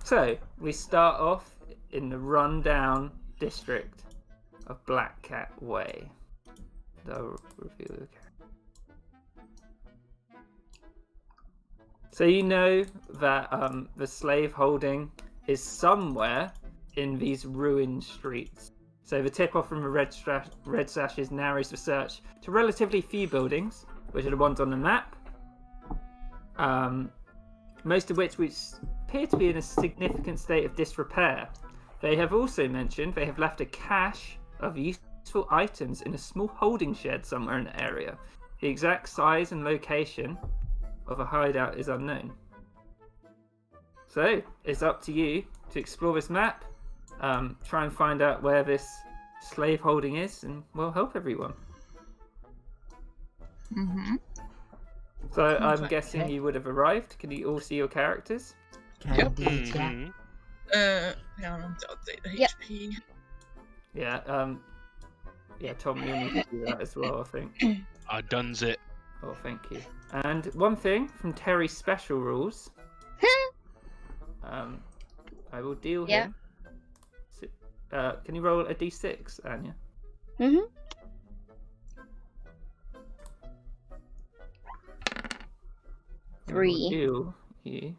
[SPEAKER 1] So we start off in the rundown district of Black Cat Way. I'll reveal the character. So you know that the slave holding is somewhere in these ruined streets. So the tip-off from the Red Sashes narrows the search to relatively few buildings, which are the ones on the map. Most of which appear to be in a significant state of disrepair. They have also mentioned they have left a cache of useful items in a small holding shed somewhere in the area. The exact size and location of a hideout is unknown. So, it's up to you to explore this map, try and find out where this slave holding is, and we'll help everyone.
[SPEAKER 5] Mm-hmm.
[SPEAKER 1] So, I'm
[SPEAKER 2] Okay.
[SPEAKER 1] guessing you would have arrived. Can you all see your characters?
[SPEAKER 2] Can
[SPEAKER 5] Yep.
[SPEAKER 2] indeed, yeah.
[SPEAKER 4] Mhm.
[SPEAKER 5] Yeah, I'll update the
[SPEAKER 3] Yep.
[SPEAKER 5] HP.
[SPEAKER 1] Yeah, Tom, you'll need to do that as well, I think.
[SPEAKER 4] I done's it.
[SPEAKER 1] Oh, thank you. And one thing from Terry's special rules, I will deal
[SPEAKER 3] Yeah.
[SPEAKER 1] him. Can you roll a d6, Anya?
[SPEAKER 3] Mhm.
[SPEAKER 1] I will
[SPEAKER 3] 3.
[SPEAKER 1] deal you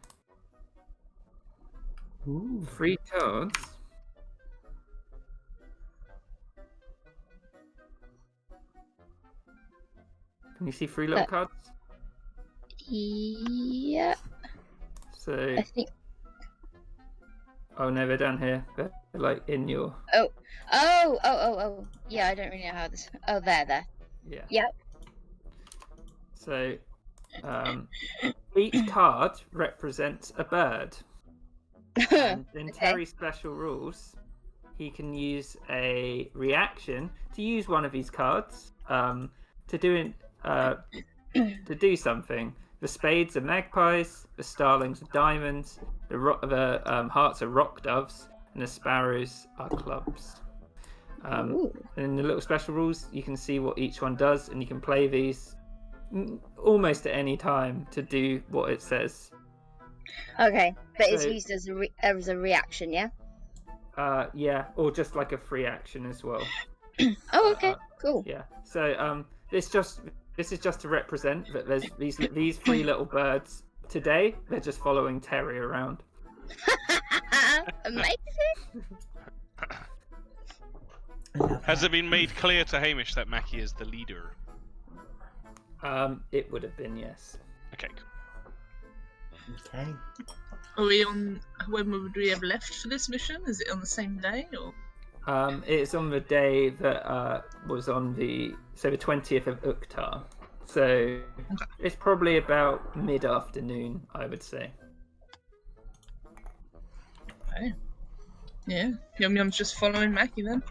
[SPEAKER 2] Ooh.
[SPEAKER 1] 3 cards. Can you see 3 little cards?
[SPEAKER 3] Yeah,
[SPEAKER 1] So,
[SPEAKER 3] I think.
[SPEAKER 1] oh no, they're down here. They're like in your,
[SPEAKER 3] Oh. Yeah, I don't really know how this. Oh, there.
[SPEAKER 1] yeah.
[SPEAKER 3] Yep.
[SPEAKER 1] So, each card represents a bird. And in
[SPEAKER 3] Okay.
[SPEAKER 1] Terry's special rules, he can use a reaction to use one of these cards to do something. The spades are magpies, the starlings are diamonds, the hearts are rock doves, and the sparrows are clubs.
[SPEAKER 3] Ooh.
[SPEAKER 1] In the little special rules, you can see what each one does, and you can play these almost at any time to do what it says.
[SPEAKER 3] Okay, but it's
[SPEAKER 1] So-
[SPEAKER 3] used as a reaction, yeah.
[SPEAKER 1] Yeah, or just like a free action as well.
[SPEAKER 3] Oh, okay, cool.
[SPEAKER 1] Yeah. So this is just to represent that there's these 3 little birds today. They're just following Terry around.
[SPEAKER 3] Amazing.
[SPEAKER 2] I love
[SPEAKER 4] Has
[SPEAKER 2] that.
[SPEAKER 4] it been made clear to Hamish that Mackie is the leader?
[SPEAKER 1] It would have been yes.
[SPEAKER 4] Okay.
[SPEAKER 2] Okay.
[SPEAKER 5] Are we on? When would we have left for this mission? Is it on the same day or?
[SPEAKER 1] It's on the day that was on the 20th of Uktar. So it's probably about mid-afternoon, I would say.
[SPEAKER 5] Okay. Yeah. Yum Yum's just following Mackie then.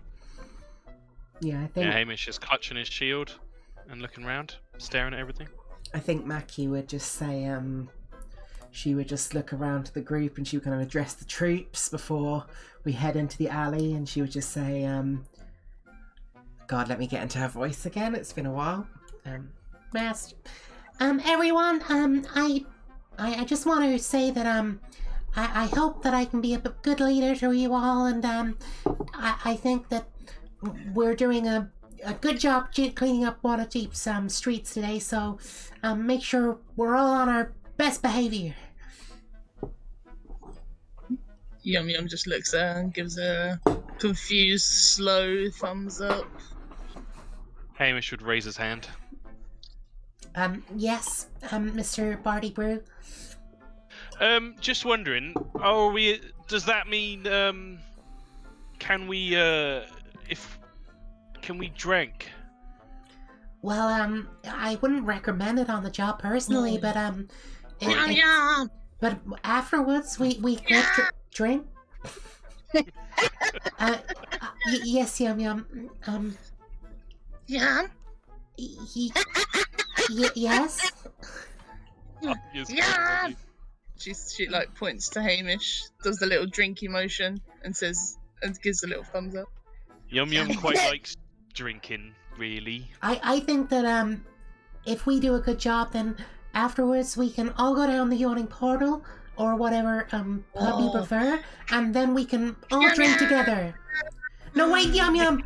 [SPEAKER 2] Yeah, I think
[SPEAKER 4] Yeah, Hamish is clutching his shield and looking around, staring at everything.
[SPEAKER 2] Mackie would just say, she would just look around to the group and she would kind of address the troops before we head into the alley, and she would just say, God, let me get into her voice again. It's been a while. Master, everyone, I just want to say that, I hope that I can be a good leader to you all, and, I think that we're doing a good job cleaning up Waterdeep's streets today, so make sure we're all on our best behavior.
[SPEAKER 5] Yum Yum just looks at her and gives a confused, slow thumbs up.
[SPEAKER 4] Hamish would raise his hand.
[SPEAKER 2] Yes, Mr. Barty Brew.
[SPEAKER 4] Just wondering, does that mean, can we drink?
[SPEAKER 2] Well, I wouldn't recommend it on the job personally, but
[SPEAKER 5] Yum Yum.
[SPEAKER 2] but afterwards we could drink. Yes, Yum Yum.
[SPEAKER 5] Yum.
[SPEAKER 2] Yes.
[SPEAKER 4] Yes,
[SPEAKER 5] Yeah. She like points to Hamish, does the little drinky motion, and gives a little thumbs up.
[SPEAKER 4] Yum Yum quite likes drinking, really.
[SPEAKER 2] I think that if we do a good job, then afterwards we can all go down the yawning portal or whatever pub you prefer, and then we can all drink together. No, wait, Yum Yum.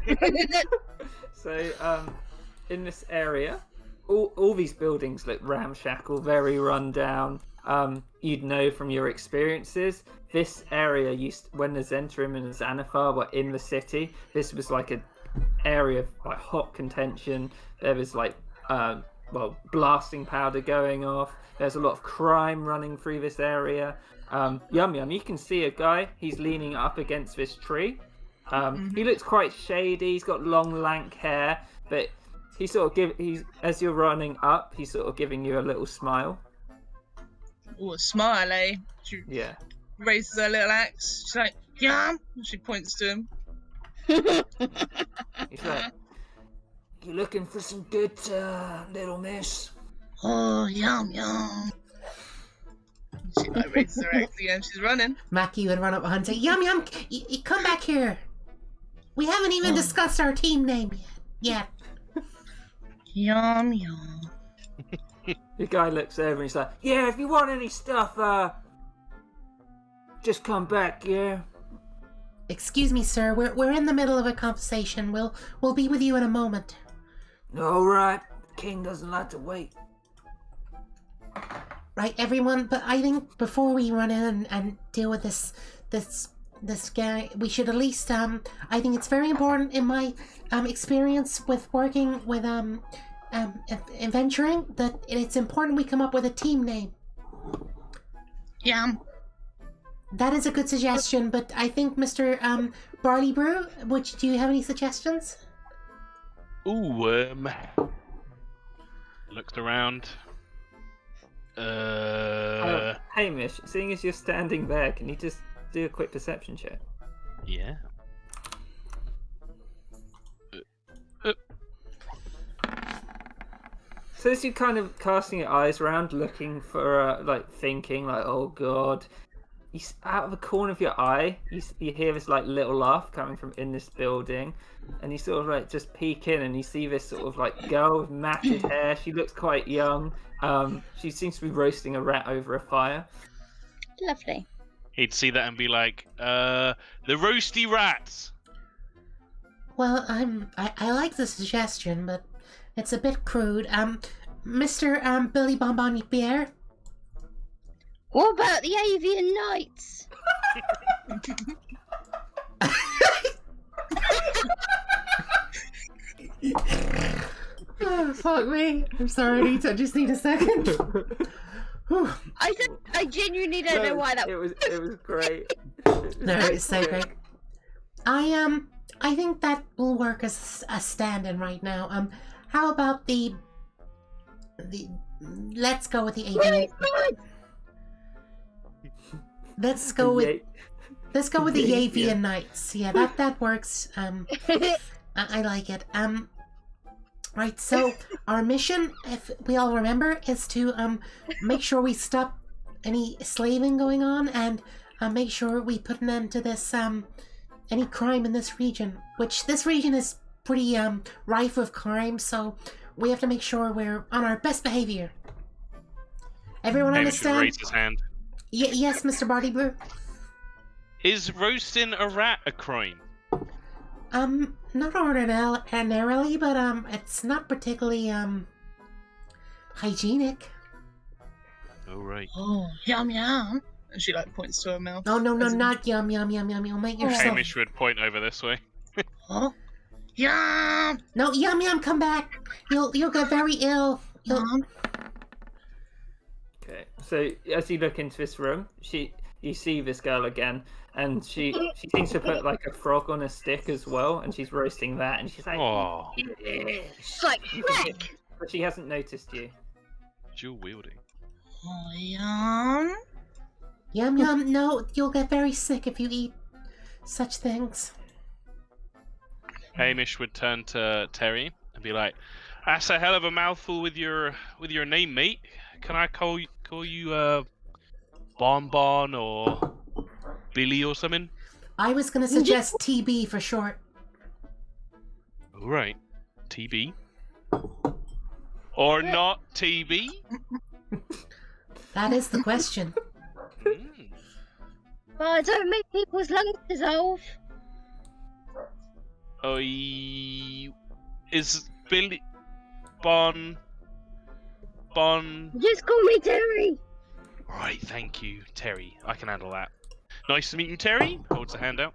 [SPEAKER 1] So in this area, all these buildings look ramshackle, very run down. you'd know from your experiences. This area when the Zentrim and the Xanathar were in the city, this was like an area of like hot contention. There was like blasting powder going off. There's a lot of crime running through this area. Yum Yum, you can see a guy. He's leaning up against this tree. He looks quite shady. He's got long, lank hair, but he's as you're running up, he's sort of giving you a little smile.
[SPEAKER 5] Oh, a smile, eh? She
[SPEAKER 1] Yeah.
[SPEAKER 5] raises her little axe. She's like, Yum! And she points to him.
[SPEAKER 1] He's like, "You looking for some good, little miss?"
[SPEAKER 5] Oh, Yum Yum. She like raises her axe again. She's running.
[SPEAKER 2] Mackie would run up behind and say, Yum Yum, you come back here. We haven't even discussed our team name yet.
[SPEAKER 5] Yum Yum.
[SPEAKER 1] The guy looks over and he's like, "Yeah, if you want any stuff, just come back, yeah?"
[SPEAKER 2] Excuse me, sir. We're in the middle of a conversation. We'll be with you in a moment.
[SPEAKER 1] All right. King doesn't like to wait.
[SPEAKER 2] Right, everyone. But I think before we run in and deal with this guy, we should at least I think it's very important in my experience with working with adventuring that it's important we come up with a team name.
[SPEAKER 5] Yum.
[SPEAKER 2] That is a good suggestion, but I think Mr. Barley Brew, do you have any suggestions?
[SPEAKER 4] Ooh, looked around.
[SPEAKER 1] Hamish, seeing as you're standing there, can you just do a quick perception check?
[SPEAKER 4] Yeah.
[SPEAKER 1] So as you're kind of casting your eyes around, looking for, thinking, like, oh god, out of the corner of your eye, you hear this, like, little laugh coming from in this building, and you sort of, like, just peek in, and you see this sort of, like, girl with matted hair. She looks quite young. She seems to be roasting a rat over a fire.
[SPEAKER 3] Lovely.
[SPEAKER 4] He'd see that and be like, the roasty rats!
[SPEAKER 2] Well, I like the suggestion, but it's a bit crude. Mr. Billy Bonbon Pierre?
[SPEAKER 3] What about the Avian Knights?
[SPEAKER 2] Oh, fuck me. I'm sorry, I just need a second.
[SPEAKER 3] I genuinely don't know why that
[SPEAKER 1] It was great.
[SPEAKER 2] No, it's so great. I think that will work as a stand-in right now. How about the let's go with the avian. Let's go with the avian knights. Yeah, that works. I like it. Right, so our mission, if we all remember, is to make sure we stop any slaving going on and make sure we put an end to this any crime in this region, which this region is pretty rife with crime, so we have to make sure we're on our best behavior. Everyone
[SPEAKER 4] Maybe should
[SPEAKER 2] understand?
[SPEAKER 4] raise his hand.
[SPEAKER 2] Yes, Mr. Barty Blue.
[SPEAKER 4] Is roasting a rat a crime?
[SPEAKER 2] Not ordinarily, but it's not particularly hygienic.
[SPEAKER 4] Oh right.
[SPEAKER 5] Oh, yum yum. And she like points to her mouth.
[SPEAKER 2] No, not yum. You'll make yourself.
[SPEAKER 4] Hamish would point over this way.
[SPEAKER 5] Huh? Yum.
[SPEAKER 2] No, yum, come back. You'll get very ill.
[SPEAKER 5] Yum.
[SPEAKER 1] Okay, so as you look into this room, you see this girl again, and she seems to put like a frog on a stick as well, and she's roasting that, and she's like,
[SPEAKER 4] Oh,
[SPEAKER 3] It's like crack.
[SPEAKER 1] but she hasn't noticed you.
[SPEAKER 4] dual wielding.
[SPEAKER 5] Oh, yum.
[SPEAKER 2] Yum. No, you'll get very sick if you eat such things.
[SPEAKER 4] Hamish would turn to Terry and be like, "That's a hell of a mouthful with your name, mate. Can I call you Bonbon or Billy or something?"
[SPEAKER 2] I was gonna suggest TB for short.
[SPEAKER 4] All right, TB or not TB?
[SPEAKER 2] That is the question.
[SPEAKER 4] Mm.
[SPEAKER 3] Well, I don't make people's lungs dissolve.
[SPEAKER 4] Is Billy Bon?
[SPEAKER 3] Just call me Terry.
[SPEAKER 4] Right, thank you, Terry. I can handle that. Nice to meet you, Terry. Holds a hand out.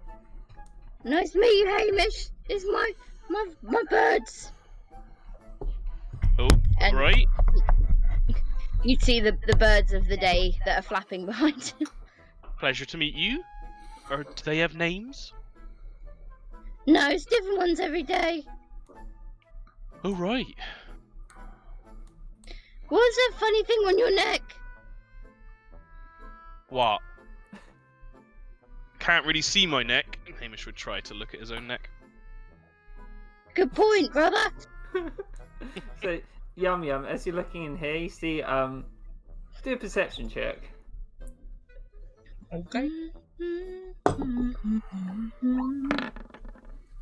[SPEAKER 3] Nice to meet you, Hamish. It's my birds.
[SPEAKER 4] Oh,
[SPEAKER 3] And
[SPEAKER 4] right.
[SPEAKER 3] you see the birds of the day that are flapping behind him.
[SPEAKER 4] Pleasure to meet you. Or do they have names?
[SPEAKER 3] No, it's different ones every day.
[SPEAKER 4] Oh, right.
[SPEAKER 3] What's that funny thing on your neck?
[SPEAKER 4] What? Can't really see my neck. Hamish would try to look at his own neck.
[SPEAKER 3] Good point, brother.
[SPEAKER 1] So, Yum, as you're looking in here, you see, do a perception check.
[SPEAKER 5] Okay.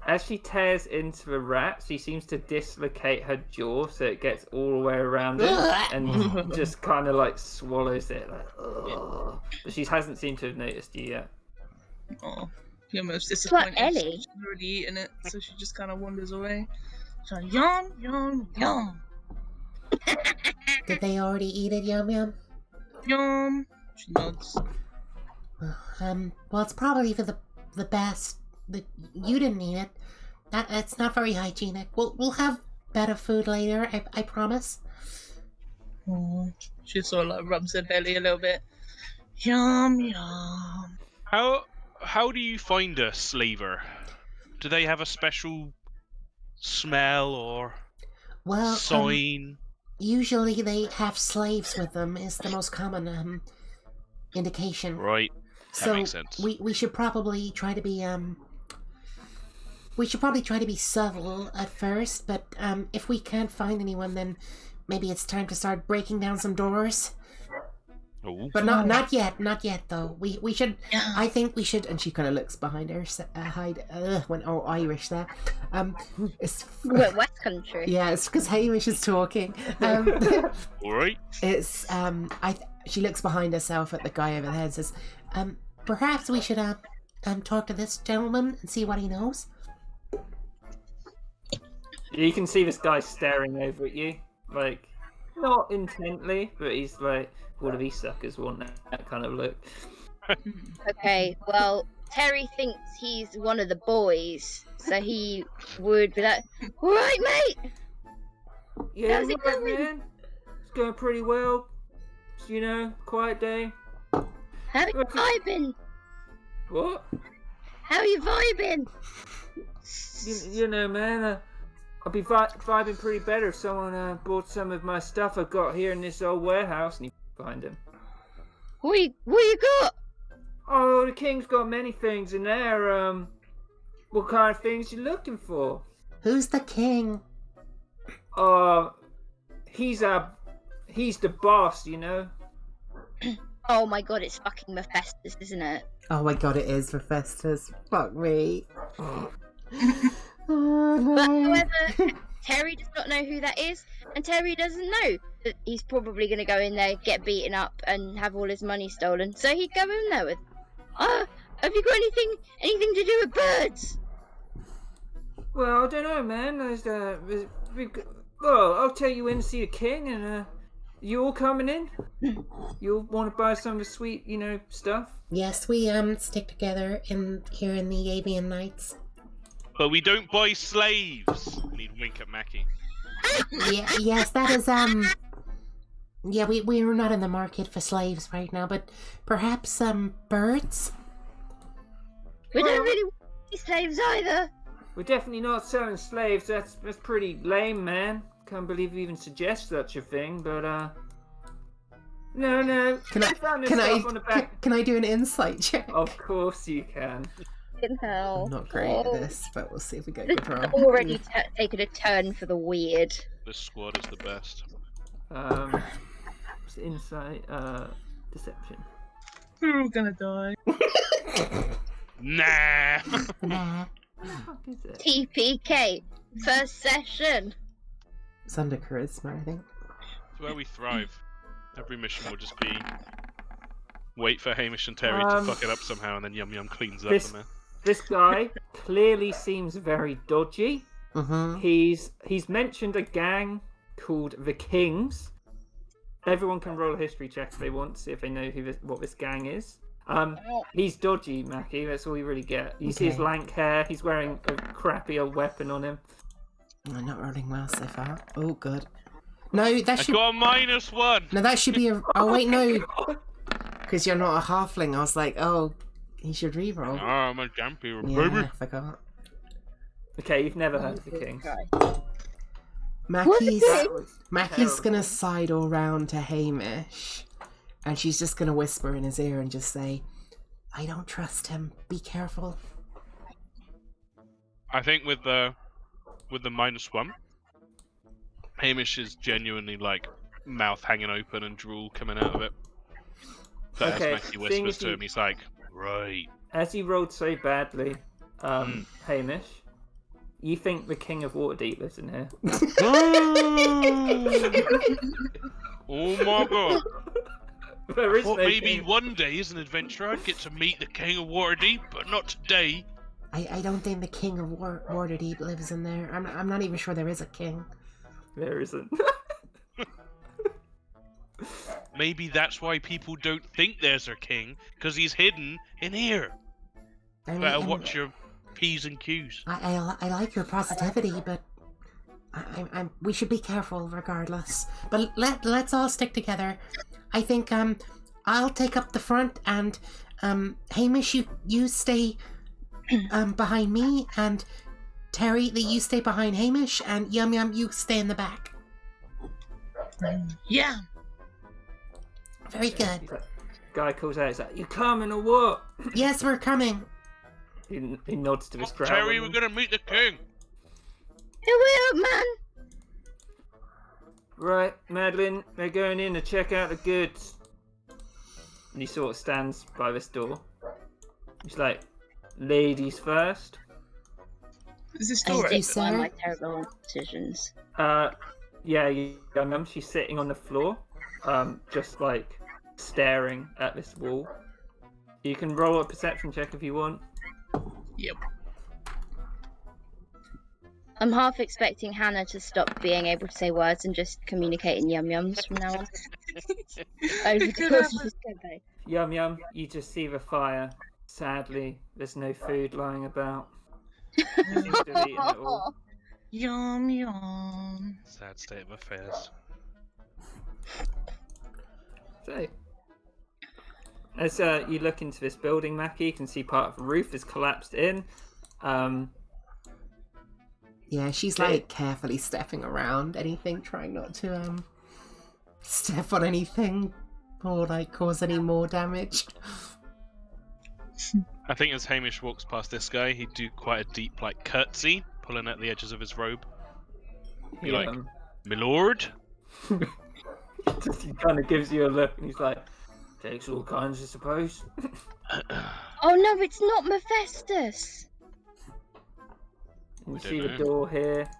[SPEAKER 1] As she tears into the rat, she seems to dislocate her jaw so it gets all the way around it and just kind of like swallows it. Like, ugh. But she hasn't seemed to have noticed you yet.
[SPEAKER 5] Oh, you're most
[SPEAKER 3] It's like
[SPEAKER 5] disappointed.
[SPEAKER 3] Ellie.
[SPEAKER 5] She's already eaten it, so she just kind of wanders away. She's like, yum, yum, yum,
[SPEAKER 2] Did they already eat it, Yum Yum?
[SPEAKER 5] yum. She nods.
[SPEAKER 2] Well, it's probably for the best that you didn't eat it. It's not very hygienic. We'll have better food later, I promise.
[SPEAKER 5] Oh, she sort of like rubs her belly a little bit. Yum, yum.
[SPEAKER 4] How do you find a slaver? Do they have a special smell or
[SPEAKER 2] Well,
[SPEAKER 4] sign?
[SPEAKER 2] usually they have slaves with them. Is the most common indication.
[SPEAKER 4] Right. That
[SPEAKER 2] So
[SPEAKER 4] makes sense.
[SPEAKER 2] we should probably try to be subtle at first, but if we can't find anyone, then maybe it's time to start breaking down some doors.
[SPEAKER 4] Oh.
[SPEAKER 2] But not yet though. We should.
[SPEAKER 5] Yeah.
[SPEAKER 2] I think we should. And she kind of looks behind her. Went all Irish there. It's
[SPEAKER 3] We're West Country.
[SPEAKER 2] yeah. It's because Hamish is talking.
[SPEAKER 4] All right.
[SPEAKER 2] It's She looks behind herself at the guy over there and says, perhaps we should talk to this gentleman and see what he knows.
[SPEAKER 1] You can see this guy staring over at you, like, not intently, but he's like, what do these suckers want, that kind of look.
[SPEAKER 3] Okay, well, Terry thinks he's one of the boys, so he would be like, all right, mate.
[SPEAKER 1] Yeah,
[SPEAKER 3] How's it
[SPEAKER 1] right,
[SPEAKER 3] going?
[SPEAKER 1] man. It's going pretty well. You know, quiet day.
[SPEAKER 3] How you vibing?
[SPEAKER 1] What?
[SPEAKER 3] How you vibing?
[SPEAKER 1] You know, man, I'll be vibing pretty better if someone bought some of my stuff I've got here in this old warehouse. And you find him.
[SPEAKER 3] What you got?
[SPEAKER 1] Oh, the king's got many things in there. What kind of things you looking for?
[SPEAKER 2] Who's the king?
[SPEAKER 1] He's the boss, you know.
[SPEAKER 3] Oh my god, it's fucking Mephistus, isn't it?
[SPEAKER 2] Oh my god, it is for Festus. Fuck me.
[SPEAKER 3] But however, Terry does not know who that is, and Terry doesn't know that he's probably going to go in there, get beaten up, and have all his money stolen. So he'd go in there with, have you got anything to do with birds?
[SPEAKER 1] Well, I don't know, man. Well, I'll take you in to see the king, and you all coming in? You all want to buy some of the sweet, stuff?
[SPEAKER 2] Yes, we stick together here in the Avian Nights.
[SPEAKER 4] But we don't buy slaves. And he'd wink at Mackie.
[SPEAKER 2] Yeah, yes, that is yeah, we're not in the market for slaves right now, but perhaps birds?
[SPEAKER 3] We don't really want these slaves either.
[SPEAKER 1] We're definitely not selling slaves. That's pretty lame, man. Can't believe you even suggest such a thing, but no.
[SPEAKER 2] Can I do an insight check?
[SPEAKER 1] Of course you can.
[SPEAKER 3] Hell.
[SPEAKER 2] I'm not great at this, but we'll see if we get
[SPEAKER 3] This
[SPEAKER 2] good roll.
[SPEAKER 3] is already taken a turn for the weird.
[SPEAKER 4] This squad is the best.
[SPEAKER 1] It's insight, deception.
[SPEAKER 5] We're all gonna die.
[SPEAKER 4] Nah.
[SPEAKER 2] Nah.
[SPEAKER 1] What the fuck is it?
[SPEAKER 3] TPK. First session.
[SPEAKER 2] It's under charisma, I think.
[SPEAKER 4] It's where we thrive. Every mission will just be wait for Hamish and Terry to fuck it up somehow, and then Yum Yum cleans up the man.
[SPEAKER 1] This guy clearly seems very dodgy.
[SPEAKER 2] Mm-hmm.
[SPEAKER 1] He's mentioned a gang called the Kings, everyone can roll a history check if they want to see if they know what this gang is. He's dodgy, Mackie. That's all you really get. You see his lank hair. He's wearing a crappy old weapon on him.
[SPEAKER 2] I'm not rolling well so far. Oh, good. No, that
[SPEAKER 4] I
[SPEAKER 2] should.
[SPEAKER 4] got a -1.
[SPEAKER 2] No, that should be a. Oh wait, no. Because you're not a halfling. I was like, oh, he should reroll.
[SPEAKER 4] Oh, I'm a champion,
[SPEAKER 2] Yeah,
[SPEAKER 4] baby.
[SPEAKER 2] I forgot.
[SPEAKER 1] Okay, you've never heard of the king.
[SPEAKER 2] Mackie's
[SPEAKER 1] terrible.
[SPEAKER 2] gonna sidle round to Hamish, and she's just gonna whisper in his ear and just say, "I don't trust him. Be careful."
[SPEAKER 4] I think with the -1, Hamish is genuinely like mouth hanging open and drool coming out of it. But
[SPEAKER 1] Okay,
[SPEAKER 4] as Mackie
[SPEAKER 1] seeing
[SPEAKER 4] whispers
[SPEAKER 1] as
[SPEAKER 4] to
[SPEAKER 1] you-
[SPEAKER 4] him, he's like, right.
[SPEAKER 1] As you rolled so badly, Hamish, you think the king of Waterdeep lives in here?
[SPEAKER 4] Oh my god.
[SPEAKER 1] There
[SPEAKER 4] I
[SPEAKER 1] is
[SPEAKER 4] thought
[SPEAKER 1] no
[SPEAKER 4] maybe
[SPEAKER 1] king.
[SPEAKER 4] one day as an adventurer I'd get to meet the king of Waterdeep, but not today.
[SPEAKER 2] I don't think the king of Waterdeep lives in there. I'm not even sure there is a king.
[SPEAKER 1] There isn't.
[SPEAKER 4] Maybe that's why people don't think there's a king, because he's hidden in here.
[SPEAKER 2] I mean,
[SPEAKER 4] Better watch your P's and Q's.
[SPEAKER 2] I like your positivity, but we should be careful regardless. But let's all stick together. I think I'll take up the front, and Hamish, you stay behind me, and Terry, you stay behind Hamish, and Yum Yum, you stay in the back.
[SPEAKER 5] Yeah.
[SPEAKER 2] Very good.
[SPEAKER 1] Guy calls out, he's like, "You coming or what?"
[SPEAKER 2] Yes, we're coming.
[SPEAKER 1] He nods to his crowd.
[SPEAKER 4] Terry, we're gonna meet the king.
[SPEAKER 3] Here we are, man.
[SPEAKER 1] Right, Madeline, they're going in to check out the goods. And he sort of stands by this door. He's like, "Ladies first."
[SPEAKER 5] Is this
[SPEAKER 3] I
[SPEAKER 5] door
[SPEAKER 2] you,
[SPEAKER 3] stick by
[SPEAKER 2] sir.
[SPEAKER 3] my terrible decisions.
[SPEAKER 1] Yeah, young mum, she's sitting on the floor, just like staring at this wall. You can roll a perception check if you want.
[SPEAKER 5] Yep.
[SPEAKER 3] I'm half expecting Hannah to stop being able to say words and just communicate in yum yums from now on. Over the course of this campaign.
[SPEAKER 1] Yum yum, you just see the fire. Sadly, there's no food lying about. Seems to have eaten it all.
[SPEAKER 5] Yum yum.
[SPEAKER 4] Sad state of affairs.
[SPEAKER 1] So, as you look into this building, Mackie, you can see part of the roof is collapsed in.
[SPEAKER 2] Yeah, she's like carefully stepping around anything, trying not to step on anything or like cause any more damage.
[SPEAKER 4] I think as Hamish walks past this guy, he'd do quite a deep, like, curtsy, pulling at the edges of his robe. Be
[SPEAKER 1] He,
[SPEAKER 4] like, "Milord?"
[SPEAKER 1] he kind of gives you a look, and he's like, "Takes all kinds, I suppose."
[SPEAKER 3] Oh no, it's not Mephistus!
[SPEAKER 1] And you
[SPEAKER 4] I
[SPEAKER 1] see
[SPEAKER 4] don't
[SPEAKER 1] the
[SPEAKER 4] know.
[SPEAKER 1] door here.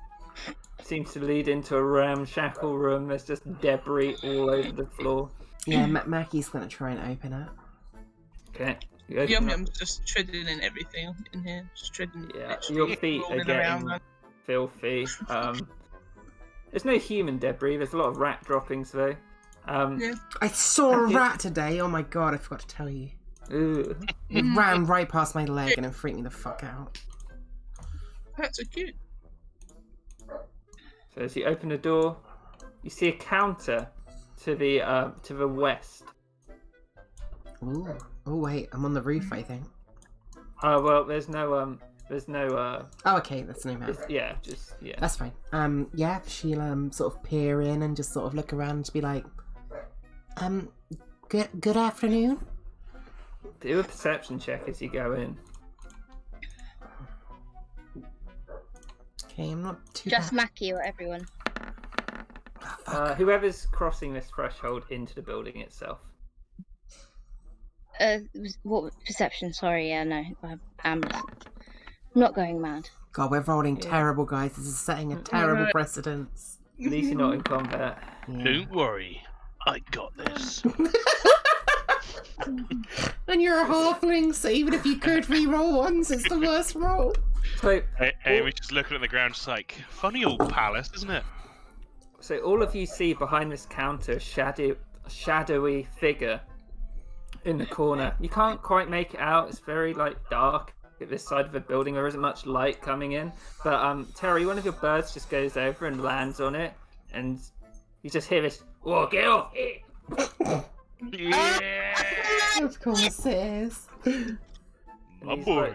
[SPEAKER 1] Seems to lead into a ramshackle room. There's just debris all over the floor.
[SPEAKER 2] Yeah, Mackie's gonna try and open it.
[SPEAKER 1] Okay. You open
[SPEAKER 5] Yum
[SPEAKER 1] up-
[SPEAKER 5] Yum's just treading in everything in here. Just treading.
[SPEAKER 1] Yeah,
[SPEAKER 5] literally
[SPEAKER 1] your feet are
[SPEAKER 5] rolling
[SPEAKER 1] getting
[SPEAKER 5] around.
[SPEAKER 1] filthy. There's no human debris. There's a lot of rat droppings though.
[SPEAKER 5] Yeah.
[SPEAKER 2] I saw a
[SPEAKER 1] Okay.
[SPEAKER 2] rat today. Oh my god, I forgot to tell you.
[SPEAKER 1] Ooh.
[SPEAKER 2] It ran right past my leg and it freaked me the fuck out.
[SPEAKER 5] That's so cute.
[SPEAKER 1] So as you open the door, you see a counter to the west.
[SPEAKER 2] Ooh. Oh wait, I'm on the roof, I think.
[SPEAKER 1] Well, there's no
[SPEAKER 2] Oh, okay, that's no matter.
[SPEAKER 1] yeah.
[SPEAKER 2] That's fine. Yeah, she'll sort of peer in and just sort of look around and be like, good afternoon.
[SPEAKER 1] Do a perception check as you go in.
[SPEAKER 2] Okay, I'm not too
[SPEAKER 3] Just
[SPEAKER 2] bad.
[SPEAKER 3] Mackie or everyone.
[SPEAKER 2] Oh, fuck.
[SPEAKER 1] Whoever's crossing this threshold into the building itself.
[SPEAKER 3] What perception? Sorry, yeah, no, I'm not going mad.
[SPEAKER 2] God, we're rolling
[SPEAKER 1] Yeah.
[SPEAKER 2] terrible, guys. This is setting a terrible precedence.
[SPEAKER 1] At least you're not in combat.
[SPEAKER 2] Yeah.
[SPEAKER 4] Don't worry, I got this.
[SPEAKER 2] And you're a halfling, so even if you could re-roll ones, it's the worst roll.
[SPEAKER 1] So,
[SPEAKER 4] Hamish is looking at the ground, just like, funny old palace, isn't it?
[SPEAKER 1] So all of you see behind this counter a shadowy figure in the corner. You can't quite make it out. It's very dark at this side of the building. There isn't much light coming in. But Terry, one of your birds just goes over and lands on it, and you just hear this. Whoa, get off it!
[SPEAKER 4] Yeah,
[SPEAKER 2] Of course it is.
[SPEAKER 4] my
[SPEAKER 1] he's
[SPEAKER 4] boy.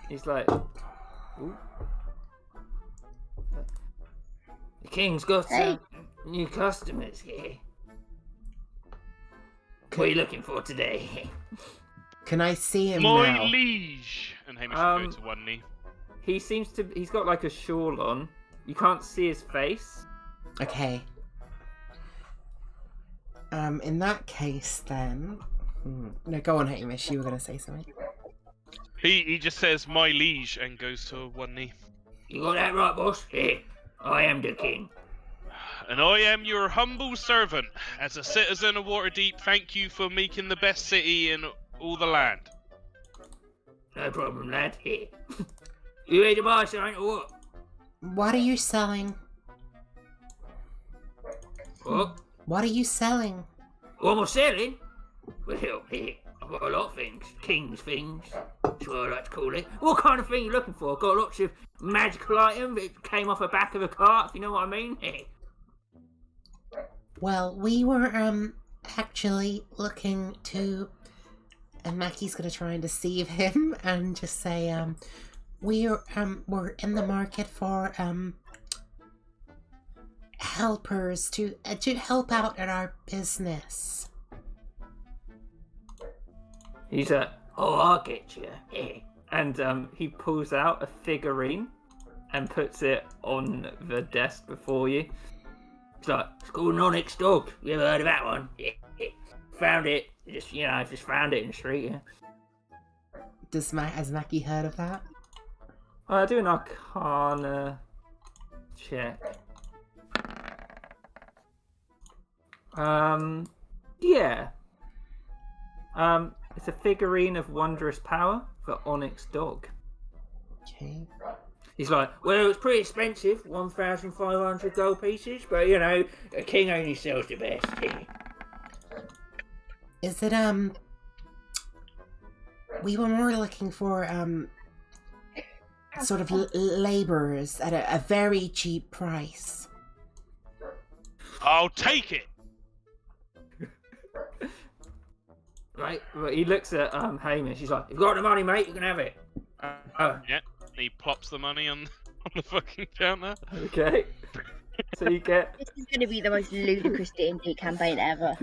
[SPEAKER 1] He's like, ooh. The king's got some new customers here. What are you looking for today?
[SPEAKER 2] Can I see him
[SPEAKER 4] My
[SPEAKER 2] now?
[SPEAKER 4] liege. And Hamish will go to one knee.
[SPEAKER 1] He's got a shawl on. You can't see his face.
[SPEAKER 2] Okay. In that case, then. No, go on, Hamish. You were going to say something.
[SPEAKER 4] He just says my liege and goes to one knee.
[SPEAKER 1] You got that right, boss? Here, I am the king.
[SPEAKER 4] And I am your humble servant. As a citizen of Waterdeep, thank you for making the best city in all the land.
[SPEAKER 1] No problem, lad. Here. You ready to buy something or what?
[SPEAKER 2] What are you selling?
[SPEAKER 1] What?
[SPEAKER 2] What are you selling?
[SPEAKER 1] What am I selling? Well, here, I've got a lot of things. King's things. That's what I like to call it. What kind of thing are you looking for? I've got lots of magical items that came off the back of a cart, if you know what I mean. Here.
[SPEAKER 2] Well, we were, actually looking to... And Mackie's gonna try and deceive him and just say, we're in the market for, helpers to help out at our business.
[SPEAKER 1] He's oh, I'll get you. And he pulls out a figurine and puts it on the desk before you. It's like, it's called an onyx dog. You ever heard of that one? Found it. Just found it in the street. Yeah.
[SPEAKER 2] Has Mackie heard of that?
[SPEAKER 1] I'll do an Arcana check. Yeah. It's a figurine of wondrous power for Onyx Dog.
[SPEAKER 2] Okay.
[SPEAKER 1] He's like, well, it's pretty expensive, 1,500 gold pieces, but a king only sells the best.
[SPEAKER 2] Is it, we were more looking for, sort of laborers at a very cheap price.
[SPEAKER 4] I'll take it.
[SPEAKER 1] Right, well, he looks at Hamish. He's like, "You've got the money, mate. You can have it."
[SPEAKER 4] Yeah, he plops the money on the fucking counter.
[SPEAKER 1] Okay. So you get
[SPEAKER 3] This is going to be the most ludicrous D&D campaign ever.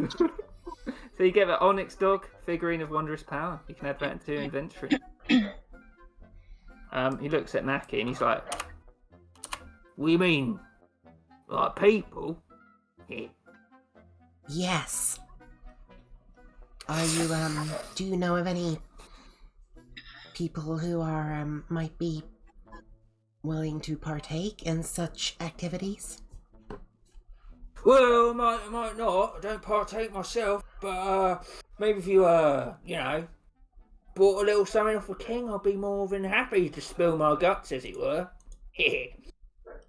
[SPEAKER 1] So you get the Onyx Dog figurine of wondrous power. You can add that into your inventory. He looks at Mackie and he's like, "We mean like people?" Yeah.
[SPEAKER 2] Yes. Are you, do you know of any people who are, might be willing to partake in such activities?
[SPEAKER 1] Well, might not. I don't partake myself, but maybe if you bought a little something off the king, I'd be more than happy to spill my guts, as it were.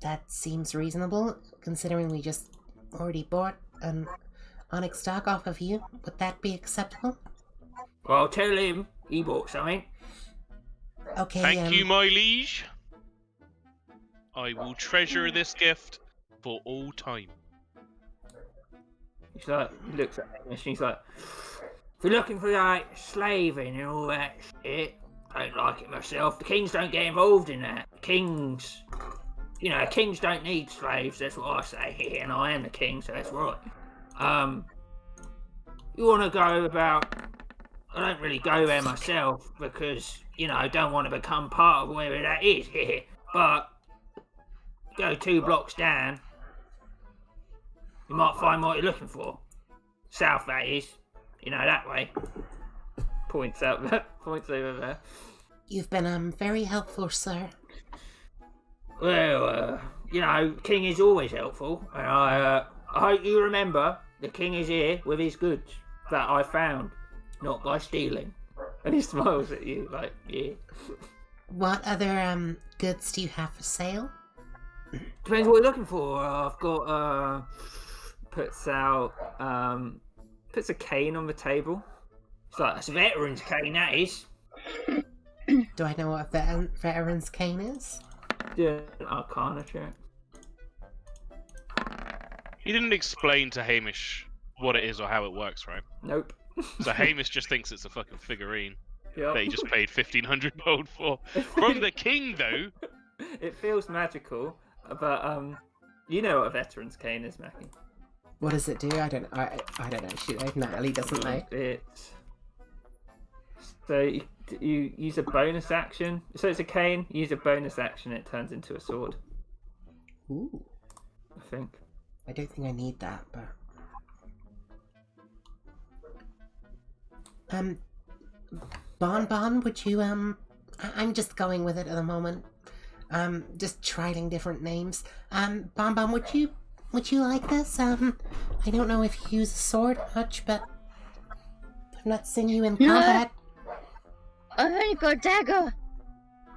[SPEAKER 2] That seems reasonable, considering we just already bought an onyx dog off of you. Would that be acceptable?
[SPEAKER 1] Well, I'll tell him he bought something.
[SPEAKER 2] Okay,
[SPEAKER 4] Thank you, my liege. I will treasure this gift for all time.
[SPEAKER 1] He's like, he looks at him and he's like, if you're looking for slaving and all that shit, I don't like it myself. The kings don't get involved in that. Kings don't need slaves, that's what I say. And I am the king, so that's right. You want to go about... I don't really go there myself because, I don't want to become part of wherever that is. But go 2 blocks down, you might find what you're looking for. South, that is. That way. Points over there.
[SPEAKER 2] You've been, very helpful, sir.
[SPEAKER 1] Well, king is always helpful. And I hope you remember the king is here with his goods that I found, not by stealing. And he smiles at you like, yeah.
[SPEAKER 2] What other, goods do you have for sale?
[SPEAKER 1] Depends what you're looking for. I've got puts a cane on the table. It's like, it's a veteran's cane, that is.
[SPEAKER 2] Do I know what a veteran's cane is?
[SPEAKER 1] Yeah, an Arcana check.
[SPEAKER 4] He didn't explain to Hamish what it is or how it works, right?
[SPEAKER 1] Nope.
[SPEAKER 4] So Hamish just thinks it's a fucking figurine
[SPEAKER 1] Yep.
[SPEAKER 4] that he just paid 1,500 gold for. From the king, though.
[SPEAKER 1] It feels magical, but you know what a veteran's cane is, Mackie.
[SPEAKER 2] What does it do? I don't know. Shit, Natalie doesn't know.
[SPEAKER 1] So you use a bonus action. So it's a cane. You use a bonus action. It turns into a sword.
[SPEAKER 2] Ooh.
[SPEAKER 1] I think.
[SPEAKER 2] I don't think I need that, but Bon, would you I'm just going with it at the moment. Just trying different names. Bon, would you like this? I don't know if you use a sword much, but I've not seen you in combat.
[SPEAKER 3] I've only got a dagger.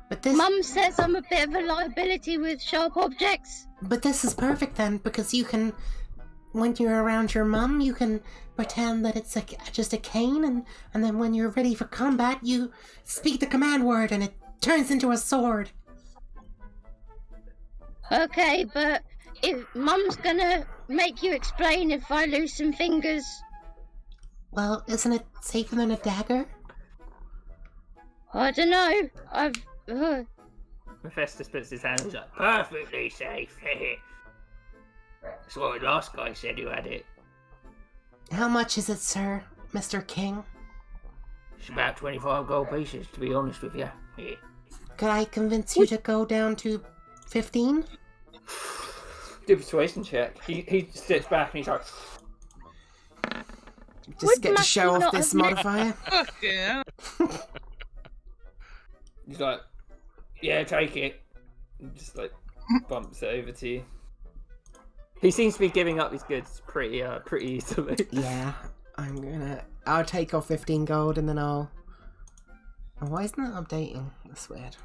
[SPEAKER 2] But this
[SPEAKER 3] Mum says I'm a bit of a liability with sharp objects.
[SPEAKER 2] But this is perfect then, because you can, when you're around your mum, you can pretend that it's just a cane, and then when you're ready for combat, you speak the command word and it turns into a sword.
[SPEAKER 3] Okay, but if Mum's gonna make you explain if I lose some fingers.
[SPEAKER 2] Well, isn't it safer than a dagger?
[SPEAKER 3] I don't know.
[SPEAKER 1] Mephistus puts his hand. He's like, perfectly safe. That's what the last guy said who had it.
[SPEAKER 2] How much is it, sir, Mr. King?
[SPEAKER 1] It's about 25 gold pieces, to be honest with you. Yeah.
[SPEAKER 2] Could I convince you to go down to 15?
[SPEAKER 1] Do a persuasion check. He sits back and he's like,
[SPEAKER 2] Just get to show off this modifier.
[SPEAKER 5] Fuck yeah.
[SPEAKER 1] he's like, yeah, take it. And just like bumps it over to you. He seems to be giving up his goods pretty easily.
[SPEAKER 2] Yeah, I'll take off 15 gold and then I'll... Oh, why isn't that updating? That's weird.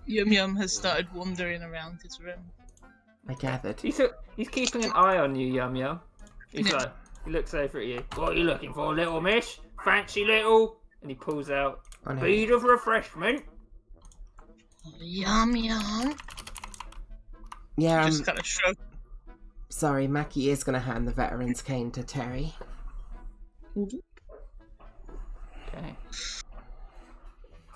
[SPEAKER 5] Yum has started wandering around his room.
[SPEAKER 2] I gathered.
[SPEAKER 1] He's keeping an eye on you, Yum. He's
[SPEAKER 5] Yeah.
[SPEAKER 1] like, he looks over at you. What are you looking for, little miss? Fancy little? And he pulls out
[SPEAKER 2] Oh, no.
[SPEAKER 1] bead of refreshment.
[SPEAKER 5] Yum.
[SPEAKER 2] Yeah,
[SPEAKER 5] Just kind of shrug.
[SPEAKER 2] sorry, Mackie is going to hand the veteran's cane to Terry.
[SPEAKER 1] Okay.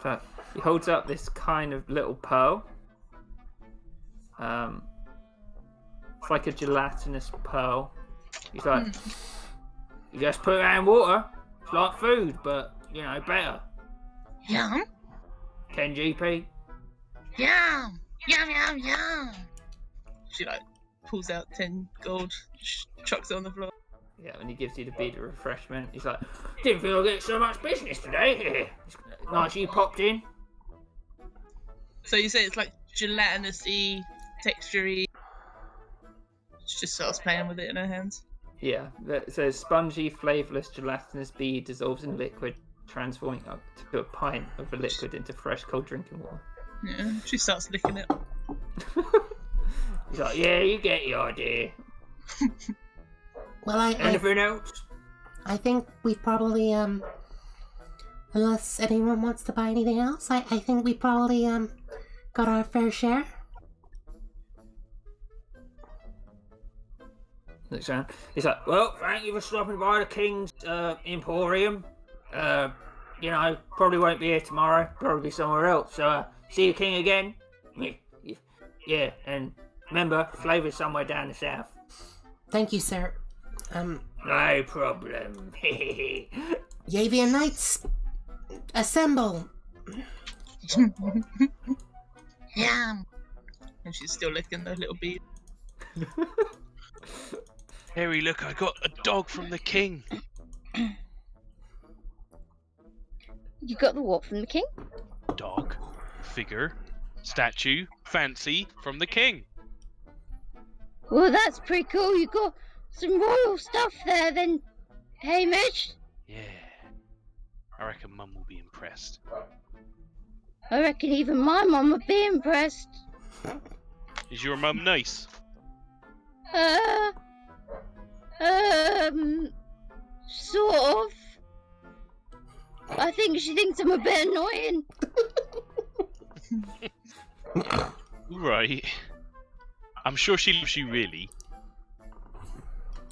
[SPEAKER 1] So he holds up this kind of little pearl. It's like a gelatinous pearl. He's like, you just put it in water. It's like food, but you know, better.
[SPEAKER 5] Yum.
[SPEAKER 1] 10 GP.
[SPEAKER 5] Yum. She like pulls out 10 gold, chucks it on the floor.
[SPEAKER 1] Yeah, and he gives you the bead of refreshment. He's like, didn't feel like getting so much business today. It's nice you popped in.
[SPEAKER 5] So you say it's like gelatinous-y, texture-y. She just starts playing with it in her hands.
[SPEAKER 1] Yeah, so spongy, flavourless, gelatinous bead dissolves in liquid, transforming up to a pint of the liquid into fresh, cold drinking water.
[SPEAKER 5] Yeah, she starts licking it.
[SPEAKER 1] He's like, yeah, you get the idea.
[SPEAKER 2] Well, I
[SPEAKER 1] Anything else?
[SPEAKER 2] I think we've probably, unless anyone wants to buy anything else, I think we probably, got our fair share.
[SPEAKER 1] Looks around. He's like, well, thank you for stopping by the King's Emporium. You know, probably won't be here tomorrow. Probably be somewhere else. So, see you, King, again. Yeah, and remember, flavour's somewhere down the south.
[SPEAKER 2] Thank you, sir.
[SPEAKER 1] No problem.
[SPEAKER 2] Yavian Knights, assemble!
[SPEAKER 5] Yum. And she's still licking the little bead.
[SPEAKER 4] Harry, look, I got a dog from the king.
[SPEAKER 3] You got the what from the king?
[SPEAKER 4] Dog, figure, statue, fancy from the king.
[SPEAKER 3] Well, that's pretty cool. You got some royal stuff there, then, Hamish.
[SPEAKER 4] Yeah. I reckon Mum will be impressed.
[SPEAKER 3] I reckon even my mum would be impressed.
[SPEAKER 4] Is your mum nice?
[SPEAKER 3] Sort of. I think she thinks I'm a bit annoying.
[SPEAKER 4] Right. I'm sure she loves you really.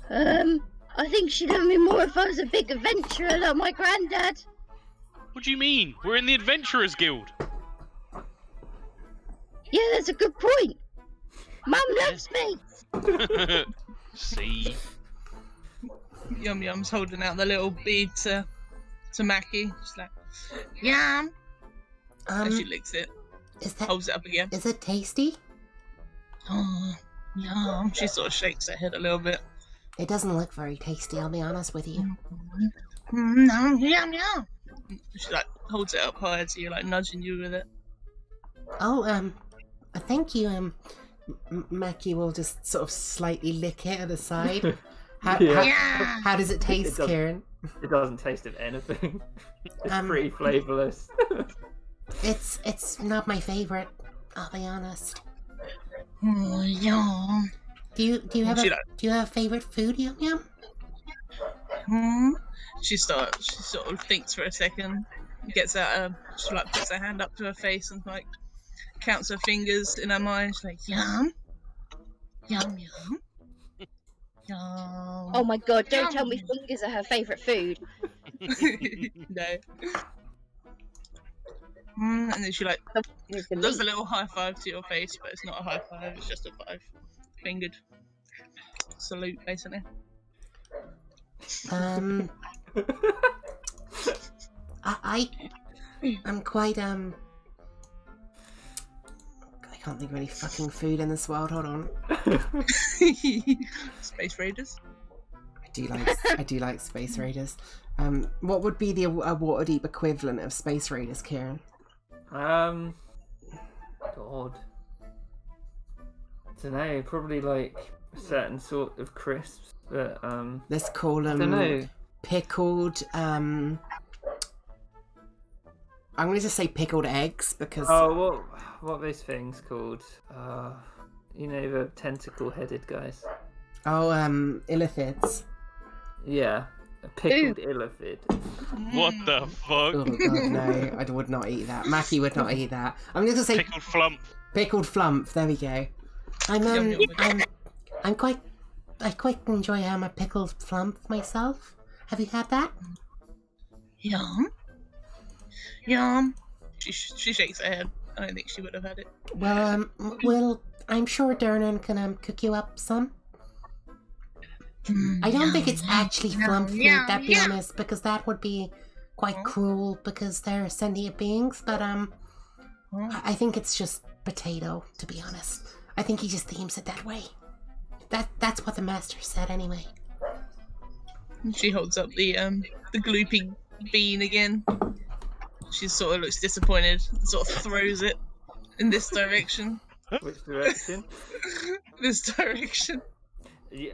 [SPEAKER 3] I think she'd love me more if I was a big adventurer like my granddad.
[SPEAKER 4] What do you mean? We're in the Adventurers Guild.
[SPEAKER 3] Yeah, that's a good point. Mum loves me.
[SPEAKER 4] See?
[SPEAKER 5] Yum Yum's holding out the little bead to Mackie. She's like, Yum. And she licks it, holds it up again.
[SPEAKER 2] Is it tasty?
[SPEAKER 5] Oh, Yum. She sort of shakes her head a little bit.
[SPEAKER 2] It doesn't look very tasty, I'll be honest with you.
[SPEAKER 5] No, Yum Yum. She like holds it up high to you, like nudging you with it.
[SPEAKER 2] Oh, thank you, Mackie will just sort of slightly lick it at the side. How does it taste, Kieran?
[SPEAKER 1] It doesn't taste of anything. It's
[SPEAKER 2] Um,
[SPEAKER 1] pretty flavourless.
[SPEAKER 2] It's not my favorite, I'll be honest.
[SPEAKER 5] Oh, Yum.
[SPEAKER 2] Do you have
[SPEAKER 5] She
[SPEAKER 2] a favorite food, Yum Yum?
[SPEAKER 5] She sort of thinks for a second, gets out she like puts her hand up to her face and like counts her fingers in her mind. She's like, Yum, Yum Yum, Yum.
[SPEAKER 3] Oh my god, don't tell me fingers are her favourite food.
[SPEAKER 5] No. And then she like does a little high five to your face, but it's not a high five, it's just a 5-fingered salute, basically.
[SPEAKER 2] I'm quite I can't think of any fucking food in this world. Hold on.
[SPEAKER 5] Space Raiders.
[SPEAKER 2] I do like Space Raiders. What would be the Waterdeep equivalent of Space Raiders, Kieran?
[SPEAKER 1] God. Dunno, probably like a certain sort of crisps, but
[SPEAKER 2] Let's call them
[SPEAKER 1] dunno.
[SPEAKER 2] pickled. I'm going to just say pickled eggs because.
[SPEAKER 1] Oh, what are those things called? You know, the tentacle-headed guys.
[SPEAKER 2] Oh, illithids.
[SPEAKER 1] Yeah, a pickled illithid.
[SPEAKER 4] What the fuck?
[SPEAKER 2] Oh god, no! I would not eat that. Mackie would not eat that. I'm just gonna say
[SPEAKER 4] Pickled flump.
[SPEAKER 2] pickled flump. There we go. I quite enjoy a pickled flump myself. Have you had that?
[SPEAKER 5] Yum. Yum. She shakes her head. I don't think she would have had it.
[SPEAKER 2] Well, I'm sure Dernan can cook you up some. I don't think it's actually flump fruit, to be honest, because that would be quite cruel because they're sentient beings. But I think it's just potato, to be honest. I think he just themes it that way. That's what the master said anyway.
[SPEAKER 5] She holds up the gloopy bean again. She sort of looks disappointed and sort of throws it in this direction.
[SPEAKER 1] Which direction?
[SPEAKER 5] This direction.
[SPEAKER 1] Yeah,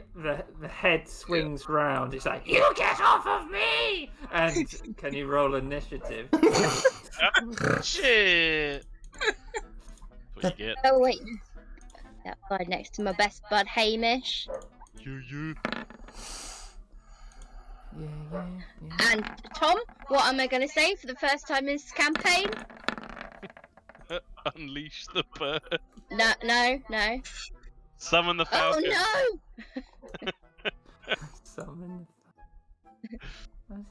[SPEAKER 1] the head swings round. It's like, you get off of me! And can you roll initiative?
[SPEAKER 4] Shit. What you get?
[SPEAKER 3] Oh wait, that bud next to my best bud Hamish.
[SPEAKER 4] Yeah.
[SPEAKER 1] Yeah.
[SPEAKER 3] And Tom, what am I going to say for the first time in this campaign?
[SPEAKER 4] Unleash the bird.
[SPEAKER 3] No.
[SPEAKER 4] Summon the falcon.
[SPEAKER 3] Oh
[SPEAKER 1] Summon.
[SPEAKER 3] no!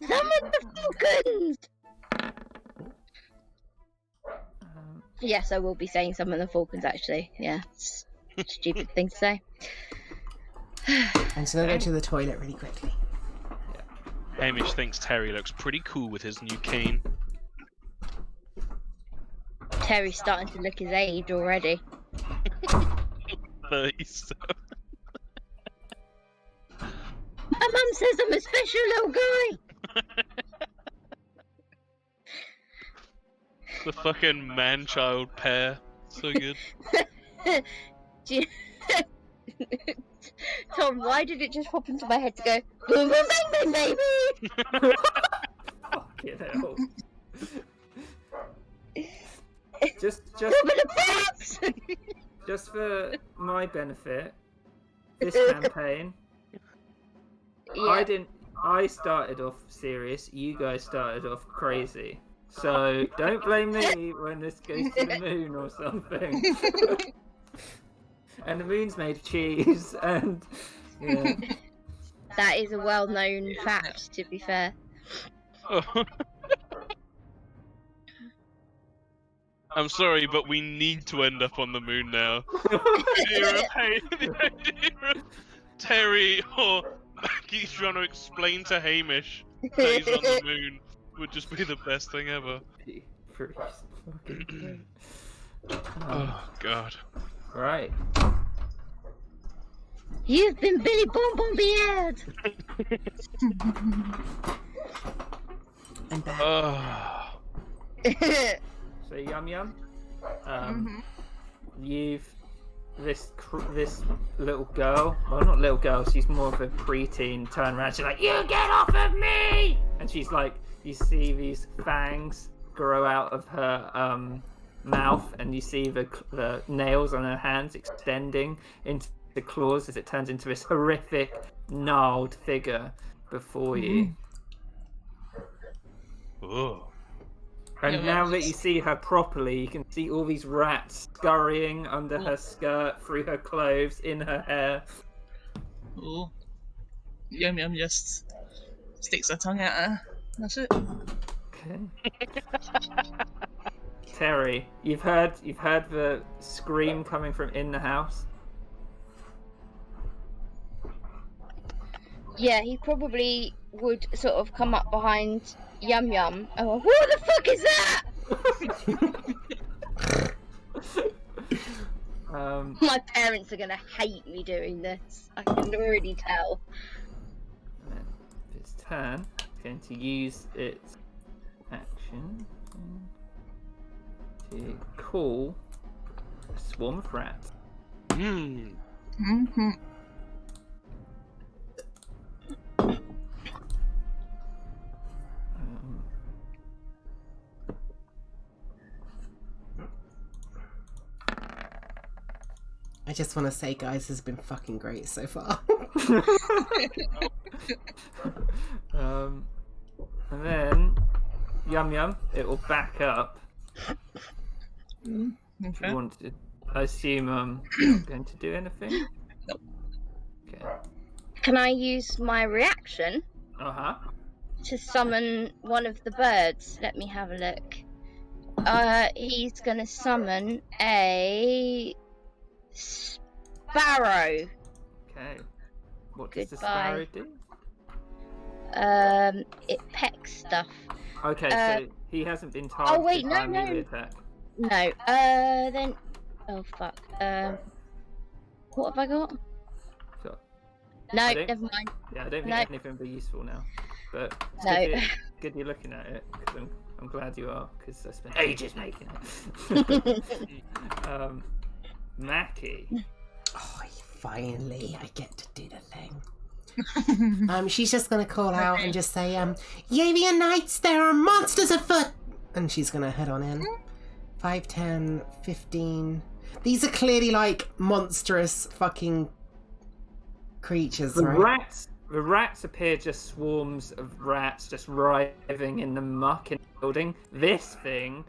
[SPEAKER 3] Summon the falcons! Yes, I will be saying summon the falcons. Actually, yeah, it's a stupid thing to say.
[SPEAKER 2] I'm just gonna go to the toilet really quickly.
[SPEAKER 4] Hamish thinks Terry looks pretty cool with his new cane.
[SPEAKER 3] Terry's starting to look his age already.
[SPEAKER 4] 37.
[SPEAKER 3] My mum says I'm a special little guy.
[SPEAKER 4] The fucking man-child pair. So good.
[SPEAKER 3] Tom, why did it just pop into my head to go boom boom bang bang baby?
[SPEAKER 1] Fucking hell. Just
[SPEAKER 3] Boom in the
[SPEAKER 1] just for my benefit, this campaign,
[SPEAKER 3] Yeah.
[SPEAKER 1] I started off serious. You guys started off crazy. So don't blame me when this goes to the moon or something. And the moon's made of cheese, and yeah.
[SPEAKER 3] That is a well-known fact, to be fair.
[SPEAKER 4] I'm sorry, but we need to end up on the moon now. The idea of Terry or Maggie trying to explain to Hamish that he's on the moon would just be the best thing ever.
[SPEAKER 1] Fucking great.
[SPEAKER 4] Oh, God.
[SPEAKER 1] Right.
[SPEAKER 3] You've been Billy Bombombiad!
[SPEAKER 2] I'm back.
[SPEAKER 1] So Yum Yum,
[SPEAKER 5] Mm-hmm.
[SPEAKER 1] you've this little girl, well not little girl, she's more of a preteen, turn around, she's like, "You get off of me!" And she's like, you see these fangs grow out of her mouth, and you see the nails on her hands extending into the claws as it turns into this horrific, gnarled figure before you.
[SPEAKER 4] Oh.
[SPEAKER 1] And
[SPEAKER 5] Yeah,
[SPEAKER 1] now
[SPEAKER 5] well,
[SPEAKER 1] that you see her properly, you can see all these rats scurrying under her skirt, through her clothes, in her hair.
[SPEAKER 5] Ooh. Yum Yum just sticks her tongue at her. That's it.
[SPEAKER 1] Okay. Terry, you've heard the scream coming from in the house.
[SPEAKER 3] Yeah, he probably would sort of come up behind Yum Yum. Oh, what the fuck is that? My parents are gonna hate me doing this. I can already tell.
[SPEAKER 1] Then its turn, it's going to use its action to call a swarm of rats.
[SPEAKER 5] Mm-hmm.
[SPEAKER 2] I just want to say, guys, this has been fucking great so far.
[SPEAKER 1] And then Yum Yum, it will back up. If
[SPEAKER 5] Okay.
[SPEAKER 1] you want to, I assume you're not going to do anything.
[SPEAKER 5] Nope.
[SPEAKER 1] Okay.
[SPEAKER 3] Can I use my reaction to summon one of the birds? Let me have a look. He's gonna summon a sparrow.
[SPEAKER 1] Okay. What does the
[SPEAKER 3] Goodbye.
[SPEAKER 1] sparrow do?
[SPEAKER 3] It pecks stuff.
[SPEAKER 1] Okay, so he hasn't been targeted
[SPEAKER 3] wait,
[SPEAKER 1] by a
[SPEAKER 3] no.
[SPEAKER 1] melee attack.
[SPEAKER 3] No. Then. Oh fuck. What have I got?
[SPEAKER 1] So,
[SPEAKER 3] No,
[SPEAKER 1] I don't-
[SPEAKER 3] never mind.
[SPEAKER 1] yeah, I don't think
[SPEAKER 3] No.
[SPEAKER 1] anything will be useful now. But it's
[SPEAKER 3] No.
[SPEAKER 1] good you're looking at it, because I'm glad you are, because I spent ages making it. Mackie.
[SPEAKER 2] Oh, finally, I get to do the thing. She's just gonna call out and just say, Yavian Knights, there are monsters afoot! And she's gonna head on in. 5, 10, 15. These are clearly, like, monstrous fucking creatures, right?
[SPEAKER 1] The rats appear just swarms of rats just writhing in the muck in the building. This thing,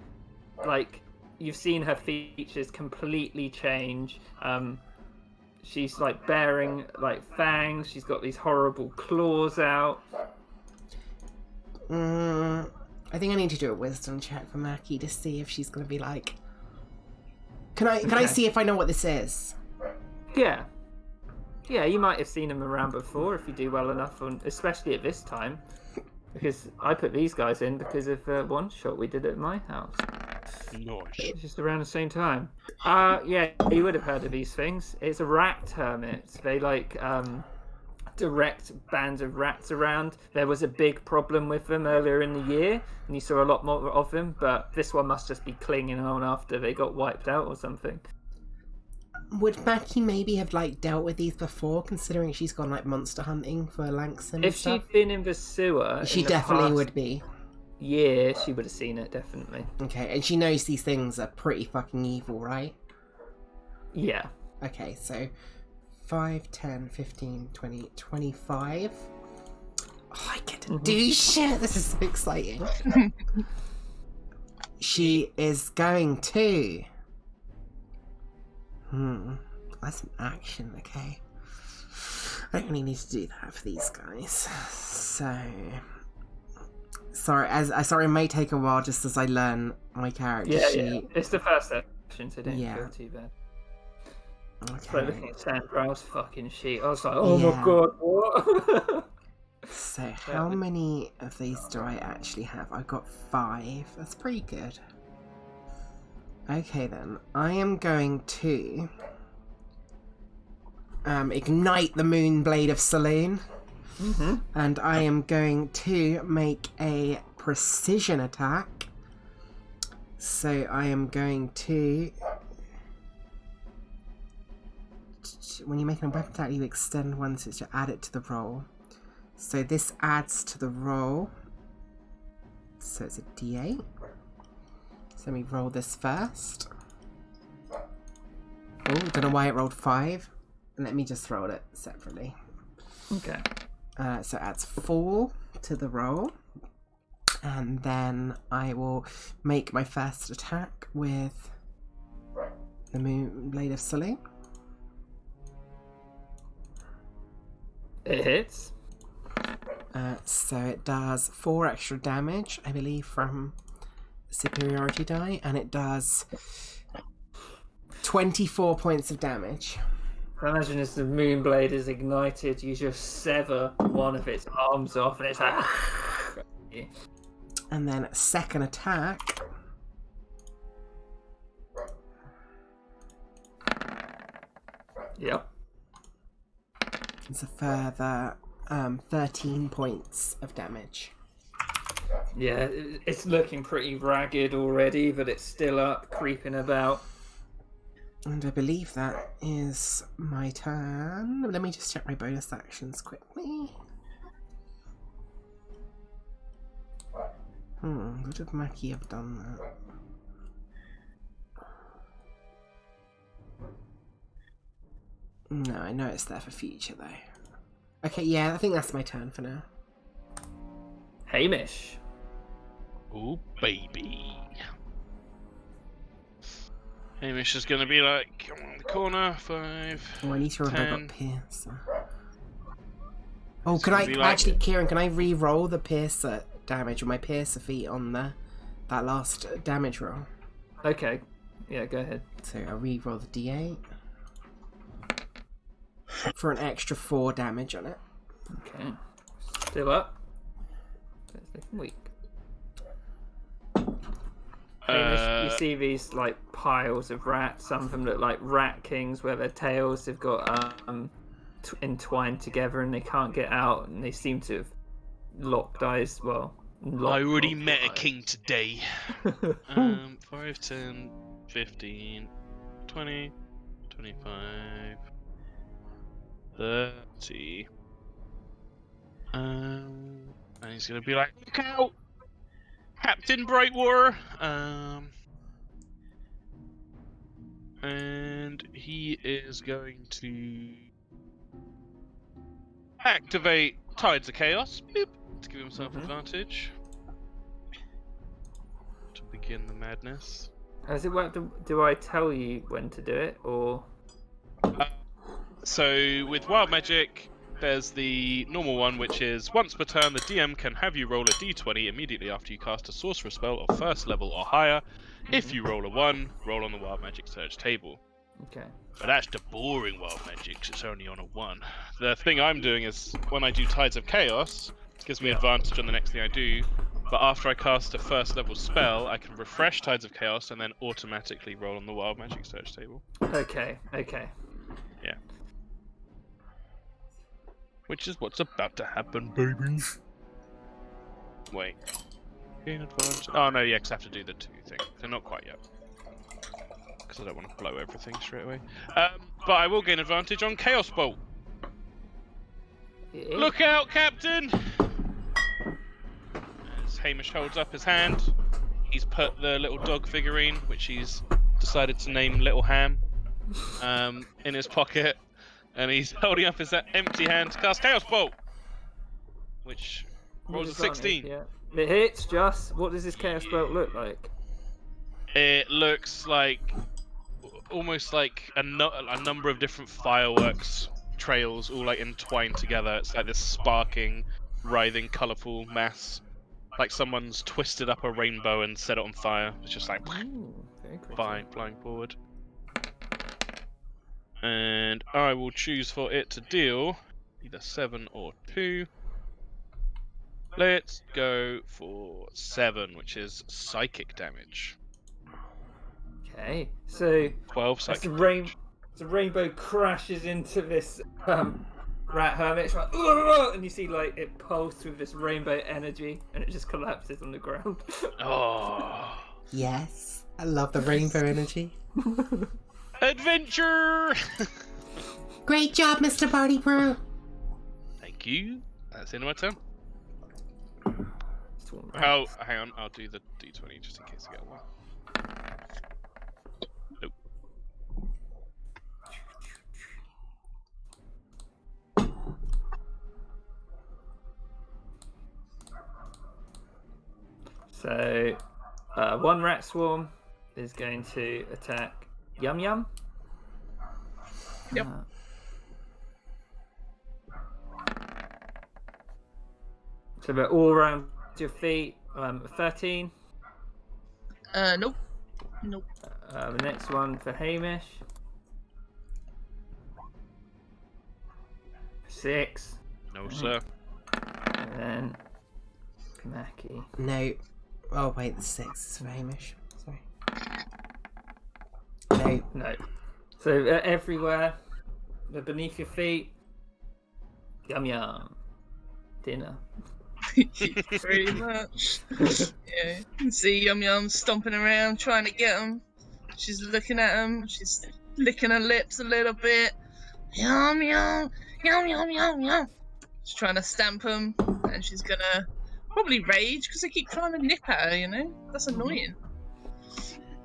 [SPEAKER 1] like, you've seen her features completely change. She's like bearing like fangs. She's got these horrible claws out.
[SPEAKER 2] I think I need to do a wisdom check for Mackie to see if she's gonna be like. Can I see if I know what this is?
[SPEAKER 1] Yeah, you might have seen them around before if you do well enough, especially at this time, because I put these guys in because of one shot we did at my house.
[SPEAKER 4] Nice.
[SPEAKER 1] It's just around the same time. Yeah, you would have heard of these things. It's a rat hermit. They like direct bands of rats around. There was a big problem with them earlier in the year, and you saw a lot more of them, but this one must just be clinging on after they got wiped out or something.
[SPEAKER 2] Would Mackie maybe have like dealt with these before, considering she's gone like monster hunting for Langston and
[SPEAKER 1] If
[SPEAKER 2] stuff?
[SPEAKER 1] she'd been in the sewer,
[SPEAKER 2] She
[SPEAKER 1] in the
[SPEAKER 2] definitely
[SPEAKER 1] past
[SPEAKER 2] would be.
[SPEAKER 1] year, she would have seen it, definitely.
[SPEAKER 2] Okay, and she knows these things are pretty fucking evil, right?
[SPEAKER 1] Yeah.
[SPEAKER 2] Okay, so 5, 10, 15, 20, 25. Oh, I get to do shit. This is so exciting. She is going to. That's an action, okay. I don't really need to do that for these guys. So. Sorry, it may take a while just as I learn my character sheet.
[SPEAKER 1] It's the first action, so don't feel too bad.
[SPEAKER 2] Okay.
[SPEAKER 1] It's like looking at Sandral's fucking sheet. I was like, oh my god, what?
[SPEAKER 2] So how many of these do I actually have? I've got 5. That's pretty good. Okay then, I am going to ignite the Moonblade of Selene. And I am going to make a precision attack. So I am going to... When you make a weapon attack, you extend one so to add it to the roll. So this adds to the roll. So it's a d8. So let me roll this first. Oh, don't know why it rolled 5. Let me just roll it separately.
[SPEAKER 1] Okay.
[SPEAKER 2] So it adds 4 to the roll. And then I will make my first attack with the Moonblade of Selene.
[SPEAKER 1] It hits.
[SPEAKER 2] So it does 4 extra damage, I believe, from the superiority die, and it does 24 points of damage.
[SPEAKER 1] I imagine as the Moonblade is ignited, you just sever one of its arms off, and it's like...
[SPEAKER 2] And then second attack.
[SPEAKER 1] Yep.
[SPEAKER 2] It's a further 13 points of damage.
[SPEAKER 1] Yeah, it's looking pretty ragged already, but it's still up, creeping about.
[SPEAKER 2] And I believe that is my turn. Let me just check my bonus actions quickly. Would have Mackie have done that? No, I know it's there for future though. Okay, yeah, I think that's my turn for now.
[SPEAKER 1] Hamish.
[SPEAKER 4] Oh, baby. Hamish is going to be like, come on the corner, 5.
[SPEAKER 2] Oh, I need to remember I
[SPEAKER 4] 10.
[SPEAKER 2] got Piercer. Oh,
[SPEAKER 4] It's
[SPEAKER 2] can
[SPEAKER 4] gonna
[SPEAKER 2] I
[SPEAKER 4] be like-
[SPEAKER 2] actually, Kieran? Can I re-roll the Piercer damage or my Piercer feat on that last damage roll?
[SPEAKER 1] Okay. Yeah, go ahead.
[SPEAKER 2] So I'll re-roll the D8 for an extra 4 damage on it.
[SPEAKER 1] Okay. Still up. It's looking weak. Hamish, you see these like piles of rats. Some of them look like rat kings, where their tails have got entwined together and they can't get out, and they seem to have locked eyes. Well,
[SPEAKER 4] I already
[SPEAKER 1] locked
[SPEAKER 4] met a
[SPEAKER 1] eyes.
[SPEAKER 4] king today. 5, 10, 15, 20, 25, 30. And he's gonna be like, look out! Captain Brightwater! And he is going to activate Tides of Chaos, boop, to give himself advantage. To begin the madness.
[SPEAKER 1] Has it worked? Do I tell you when to do it, or?
[SPEAKER 4] So with Wild Magic, there's the normal one, which is once per turn, the DM can have you roll a d20 immediately after you cast a sorcerer spell of first level or higher. If you roll a 1, roll on the Wild Magic search table.
[SPEAKER 1] Okay.
[SPEAKER 4] But that's the boring Wild Magic, 'cause it's only on a 1. The thing I'm doing is, when I do Tides of Chaos, it gives me advantage on the next thing I do, but after I cast a first level spell, I can refresh Tides of Chaos and then automatically roll on the Wild Magic search table.
[SPEAKER 1] Okay.
[SPEAKER 4] Yeah. Which is what's about to happen, baby. Wait. Gain advantage. Oh no, yeah, 'cause I have to do the 2 thing. So not quite yet. Because I don't want to blow everything straight away. But I will gain advantage on Chaos Bolt.
[SPEAKER 1] Yeah.
[SPEAKER 4] Look out, Captain! As Hamish holds up his hand, he's put the little dog figurine, which he's decided to name Little Ham, in his pocket, and he's holding up his empty hand to cast Chaos Bolt, which rolls a
[SPEAKER 1] With advantage,
[SPEAKER 4] 16.
[SPEAKER 1] Yeah. It hits, just. What does this chaos bolt look like?
[SPEAKER 4] It looks like almost like a number of different fireworks trails all like entwined together. It's like this sparking, writhing, colourful mass. Like someone's twisted up a rainbow and set it on fire. It's just like
[SPEAKER 1] Ooh, very pretty.
[SPEAKER 4] flying forward. And I will choose for it to deal either 7 or 2. Let's go for 7, which is psychic damage.
[SPEAKER 1] Okay, so
[SPEAKER 4] 12
[SPEAKER 1] as
[SPEAKER 4] psychic
[SPEAKER 1] the,
[SPEAKER 4] damage.
[SPEAKER 1] the rainbow crashes into this rat hermit, it's like, "Ugh!" and you see like it pulse with this rainbow energy, and it just collapses on the ground.
[SPEAKER 4] Oh,
[SPEAKER 2] Yes, I love the rainbow energy.
[SPEAKER 4] adventure!
[SPEAKER 2] Great job, Mr. Party Brew.
[SPEAKER 4] Thank you. That's the end of my turn.
[SPEAKER 1] Swarm
[SPEAKER 4] Oh,
[SPEAKER 1] rats.
[SPEAKER 4] hang on. I'll do the d20 just in case I get one. Nope.
[SPEAKER 1] So, one rat swarm is going to attack Yum Yum.
[SPEAKER 5] Yep.
[SPEAKER 1] So they're all around your feet. 13.
[SPEAKER 5] Nope. Nope.
[SPEAKER 1] The next one for Hamish. 6.
[SPEAKER 4] No, sir.
[SPEAKER 1] And then Mackie.
[SPEAKER 2] No. Oh, wait, the 6 is for Hamish. Sorry. No.
[SPEAKER 1] No. So everywhere, they're beneath your feet. Yum yum. Dinner.
[SPEAKER 5] Pretty much. Yeah, you can see Yum Yum stomping around trying to get him. She's looking at him. She's licking her lips a little bit. Yum Yum, Yum Yum Yum Yum. She's trying to stamp him, and she's gonna probably rage because they keep trying to nip at her. You know, that's annoying.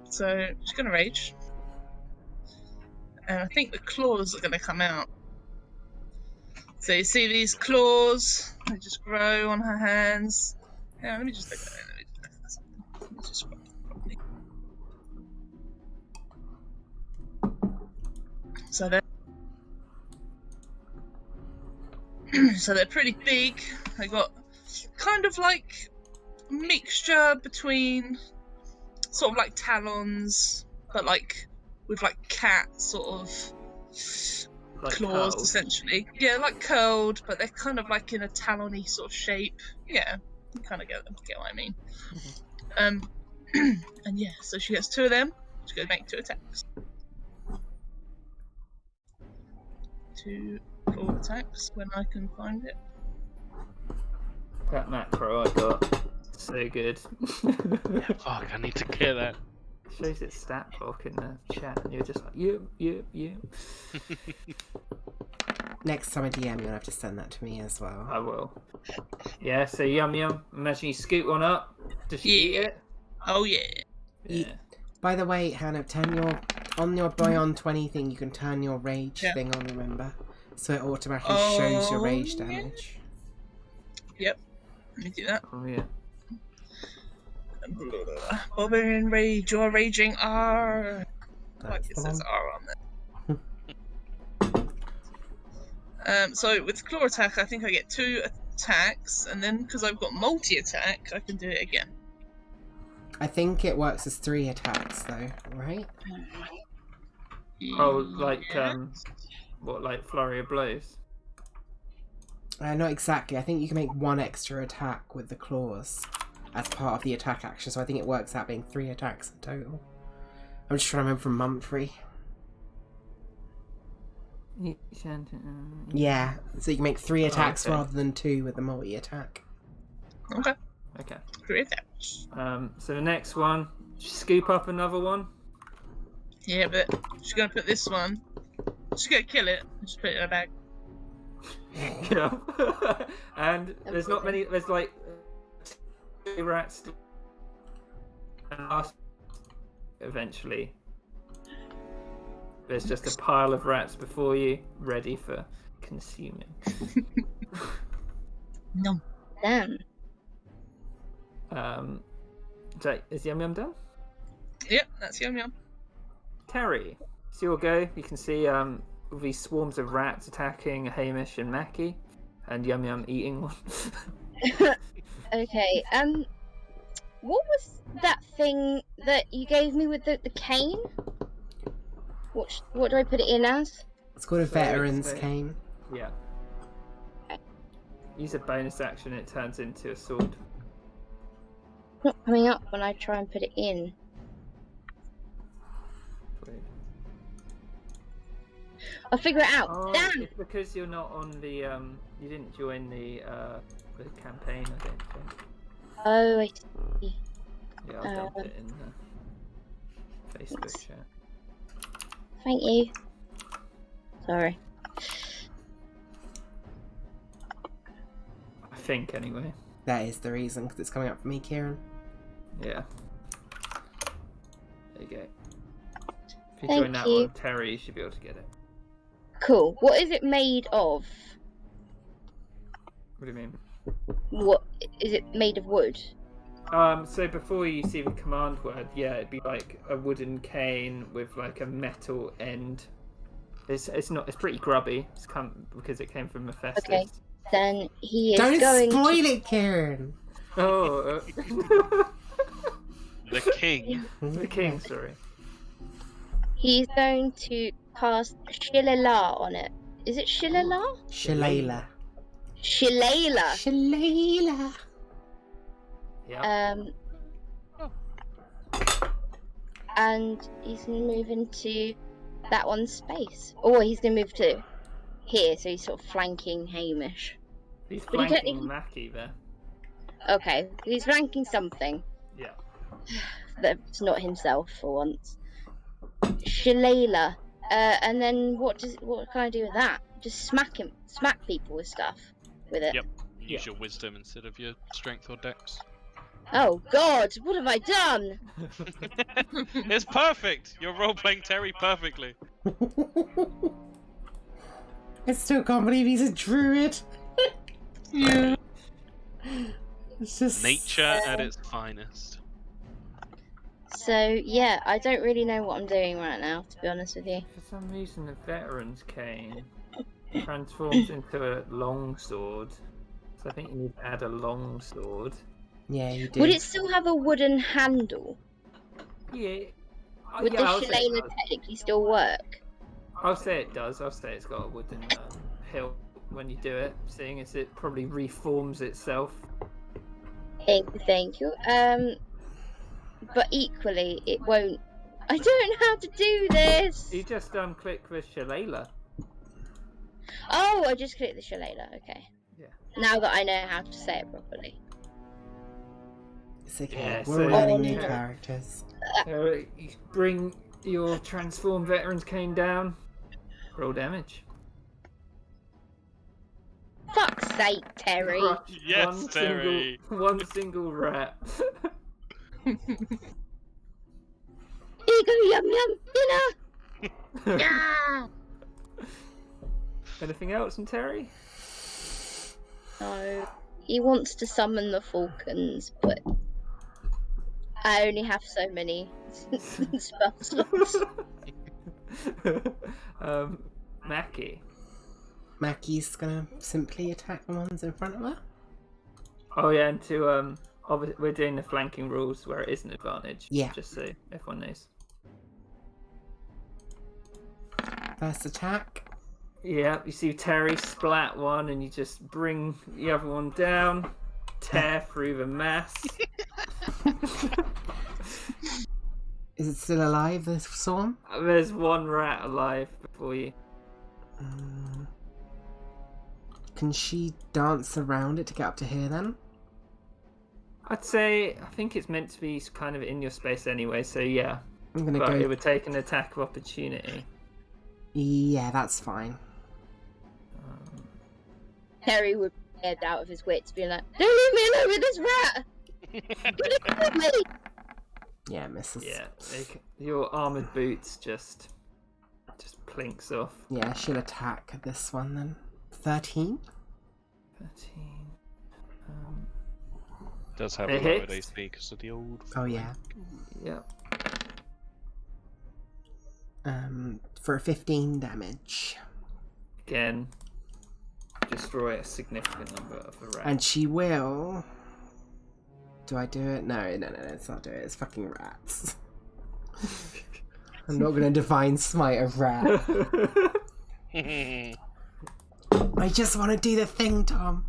[SPEAKER 5] So she's gonna rage, and I think the claws are gonna come out. So you see these claws, they just grow on her hands. Yeah, let me just look at it. Let me just scroll properly. So they're pretty big. They got kind of like a mixture between sort of like talons, but like with like cat sort of
[SPEAKER 1] Like
[SPEAKER 5] claws
[SPEAKER 1] curls.
[SPEAKER 5] essentially. Yeah, like curled, but they're kind of like in a talon-y sort of shape. Yeah, you kind of get what I mean. And yeah, so she gets 2 of them. She's going to make 2 attacks. 2 claw attacks when I can find it.
[SPEAKER 1] That macro I got. So good.
[SPEAKER 4] Fuck, I need to get that.
[SPEAKER 1] Shows its stat block in the chat, and you're just like, you.
[SPEAKER 2] Next time I DM, you're gonna have to send that to me as well.
[SPEAKER 1] I will. Yeah, so Yum Yum. Imagine you scoot one up. Does she eat it?
[SPEAKER 5] Oh yeah.
[SPEAKER 1] Yeah.
[SPEAKER 2] By the way, Hannah, on your Bion 20 thing, you can turn your rage
[SPEAKER 5] Yeah.
[SPEAKER 2] thing on, remember? So it automatically shows your rage
[SPEAKER 5] yeah.
[SPEAKER 2] damage.
[SPEAKER 5] Yep. Let me do that.
[SPEAKER 1] Oh yeah.
[SPEAKER 5] Barbarian rage, you're raging R. Like
[SPEAKER 2] That's
[SPEAKER 5] it
[SPEAKER 2] the
[SPEAKER 5] says
[SPEAKER 2] one.
[SPEAKER 5] R on there. So with claw attack, I think I get 2 attacks, and then because I've got multi-attack, I can do it again.
[SPEAKER 2] I think it works as 3 attacks, though, right?
[SPEAKER 1] Oh, like what, like flurry of blows?
[SPEAKER 2] Not exactly. I think you can make 1 extra attack with the claws as part of the attack action, so I think it works out being 3 attacks in total. I'm just trying to remember from Mumphrey. Yeah, so you can make 3 attacks
[SPEAKER 1] okay.
[SPEAKER 2] rather than 2 with the multi-attack.
[SPEAKER 5] Okay.
[SPEAKER 1] Okay.
[SPEAKER 5] 3 attacks.
[SPEAKER 1] So the next one, scoop up another one.
[SPEAKER 5] Yeah, but she's gonna put this one. She's gonna kill it. And just put it in her bag.
[SPEAKER 1] Yeah. And there's not many. There's like 2 rats. And last, eventually. there's just a pile of rats before you, ready for consuming.
[SPEAKER 5] No.
[SPEAKER 3] Damn.
[SPEAKER 1] So is Yum Yum done?
[SPEAKER 5] Yep, that's Yum Yum.
[SPEAKER 1] Terry, it's your go. You can see these swarms of rats attacking Hamish and Mackie, and Yum Yum eating one.
[SPEAKER 3] Okay. What was that thing that you gave me with the cane? What do I put it in as?
[SPEAKER 2] It's called a
[SPEAKER 1] So
[SPEAKER 2] veteran's
[SPEAKER 1] it's a-
[SPEAKER 2] cane.
[SPEAKER 1] Yeah. Use a bonus action, it turns into a sword.
[SPEAKER 3] It's not coming up when I try and put it in.
[SPEAKER 1] Weird.
[SPEAKER 3] I'll figure it out.
[SPEAKER 1] Oh,
[SPEAKER 3] Damn.
[SPEAKER 1] it's because you're not on the you didn't join the campaign, I don't think.
[SPEAKER 3] Oh, I see.
[SPEAKER 1] Yeah, I'll dump it in the Facebook chat.
[SPEAKER 3] Thank you. Sorry.
[SPEAKER 1] I think anyway.
[SPEAKER 2] That is the reason, because it's coming up for me, Kieran.
[SPEAKER 1] Yeah. There you go. If you
[SPEAKER 3] Thank
[SPEAKER 1] join that
[SPEAKER 3] you.
[SPEAKER 1] one, Terry, you should be able to get it.
[SPEAKER 3] Cool. What is it made of?
[SPEAKER 1] What do you mean?
[SPEAKER 3] What is it made of? Wood.
[SPEAKER 1] So before you see the command word, yeah, it'd be like a wooden cane with like a metal end. It's pretty grubby. It's because it came from Mephistus.
[SPEAKER 3] Okay. Then he is
[SPEAKER 2] Don't
[SPEAKER 3] going
[SPEAKER 2] spoil
[SPEAKER 3] to...
[SPEAKER 2] it, Kieran!
[SPEAKER 1] Oh,
[SPEAKER 4] The king.
[SPEAKER 1] the king. Sorry.
[SPEAKER 3] He's going to cast Shillelagh on it. Is it Shillelagh?
[SPEAKER 2] Shillelagh.
[SPEAKER 3] Shillelagh.
[SPEAKER 2] Shillelagh.
[SPEAKER 1] Yeah.
[SPEAKER 3] And he's gonna move into that one's space. Or he's gonna move to here, so he's sort of flanking Hamish.
[SPEAKER 1] He's
[SPEAKER 3] but he
[SPEAKER 1] flanking
[SPEAKER 3] don't-
[SPEAKER 1] Mackie there.
[SPEAKER 3] Okay, he's flanking something.
[SPEAKER 1] Yeah.
[SPEAKER 3] That's not himself for once. Shillelagh. And then what can I do with that? Just smack people with stuff with it.
[SPEAKER 4] Yep. Use your wisdom instead of your strength or dex.
[SPEAKER 3] Oh God, what have I done?
[SPEAKER 4] It's perfect! You're role-playing Terry perfectly.
[SPEAKER 2] I still can't believe he's a druid.
[SPEAKER 5] Yeah.
[SPEAKER 2] It's just...
[SPEAKER 4] Nature at its finest.
[SPEAKER 3] So yeah, I don't really know what I'm doing right now, to be honest with you.
[SPEAKER 1] For some reason, the veteran's cane transforms into a long sword. So I think you need to add a long sword.
[SPEAKER 2] Yeah, you do.
[SPEAKER 3] Would it still have a wooden handle?
[SPEAKER 1] Yeah.
[SPEAKER 3] Would
[SPEAKER 1] yeah, I'll
[SPEAKER 3] the
[SPEAKER 1] say it
[SPEAKER 3] shillelagh
[SPEAKER 1] does.
[SPEAKER 3] technically still work?
[SPEAKER 1] I'll say it does. I'll say it's got a wooden hilt when you do it, seeing as it probably reforms itself.
[SPEAKER 3] Thank you. But equally, it won't. I don't know how to do this.
[SPEAKER 1] You just click with Shillelagh.
[SPEAKER 3] Oh, I just clicked the shillelagh. Okay.
[SPEAKER 1] Yeah.
[SPEAKER 3] Now that I know how to say it properly.
[SPEAKER 2] It's okay.
[SPEAKER 1] Yeah,
[SPEAKER 2] We're
[SPEAKER 1] so-
[SPEAKER 2] learning new
[SPEAKER 1] Yeah.
[SPEAKER 2] characters.
[SPEAKER 1] You bring your transformed veteran's cane down. Roll damage.
[SPEAKER 3] Fuck's sake, Terry.
[SPEAKER 1] Crush
[SPEAKER 4] Yes, Terry.
[SPEAKER 1] One single rat.
[SPEAKER 3] Here you go, yum yum. Dinner. Yeah.
[SPEAKER 1] Anything else from Terry?
[SPEAKER 3] No. He wants to summon the falcons, but I only have so many spell slots.
[SPEAKER 1] Mackie.
[SPEAKER 2] Mackie's gonna simply attack the ones in front of her.
[SPEAKER 1] Oh yeah, and to obviously we're doing the flanking rules where it is an advantage.
[SPEAKER 2] Yeah.
[SPEAKER 1] Just so everyone knows.
[SPEAKER 2] First attack.
[SPEAKER 1] Yeah, you see Terry splat one, and you just bring the other one down, tear through the mass.
[SPEAKER 2] Is it still alive, this swarm?
[SPEAKER 1] There's one rat alive before you.
[SPEAKER 2] Can she dance around it to get up to here then?
[SPEAKER 1] I'd say, I think it's meant to be kind of in your space anyway, so yeah.
[SPEAKER 2] I'm gonna
[SPEAKER 1] But
[SPEAKER 2] go.
[SPEAKER 1] it would take an attack of opportunity.
[SPEAKER 2] Yeah, that's fine.
[SPEAKER 3] Terry would be scared out of his wits, being like, "Don't leave me alone with this rat! Get it me!"
[SPEAKER 2] Yeah, misses.
[SPEAKER 1] Yeah, your armored boots just clinks off.
[SPEAKER 2] Yeah, she'll attack this one then. 13?
[SPEAKER 1] 13.
[SPEAKER 4] Does have
[SPEAKER 1] It
[SPEAKER 4] a lowered
[SPEAKER 1] hits.
[SPEAKER 4] AC because of the old.
[SPEAKER 2] Oh, yeah.
[SPEAKER 1] Yep.
[SPEAKER 2] For 15 damage.
[SPEAKER 1] Again, destroy a significant number of the rats.
[SPEAKER 2] And she will... Do I do it? No, let's not do it. It's fucking rats. I'm not going to divine smite a rat. I just want to do the thing, Tom.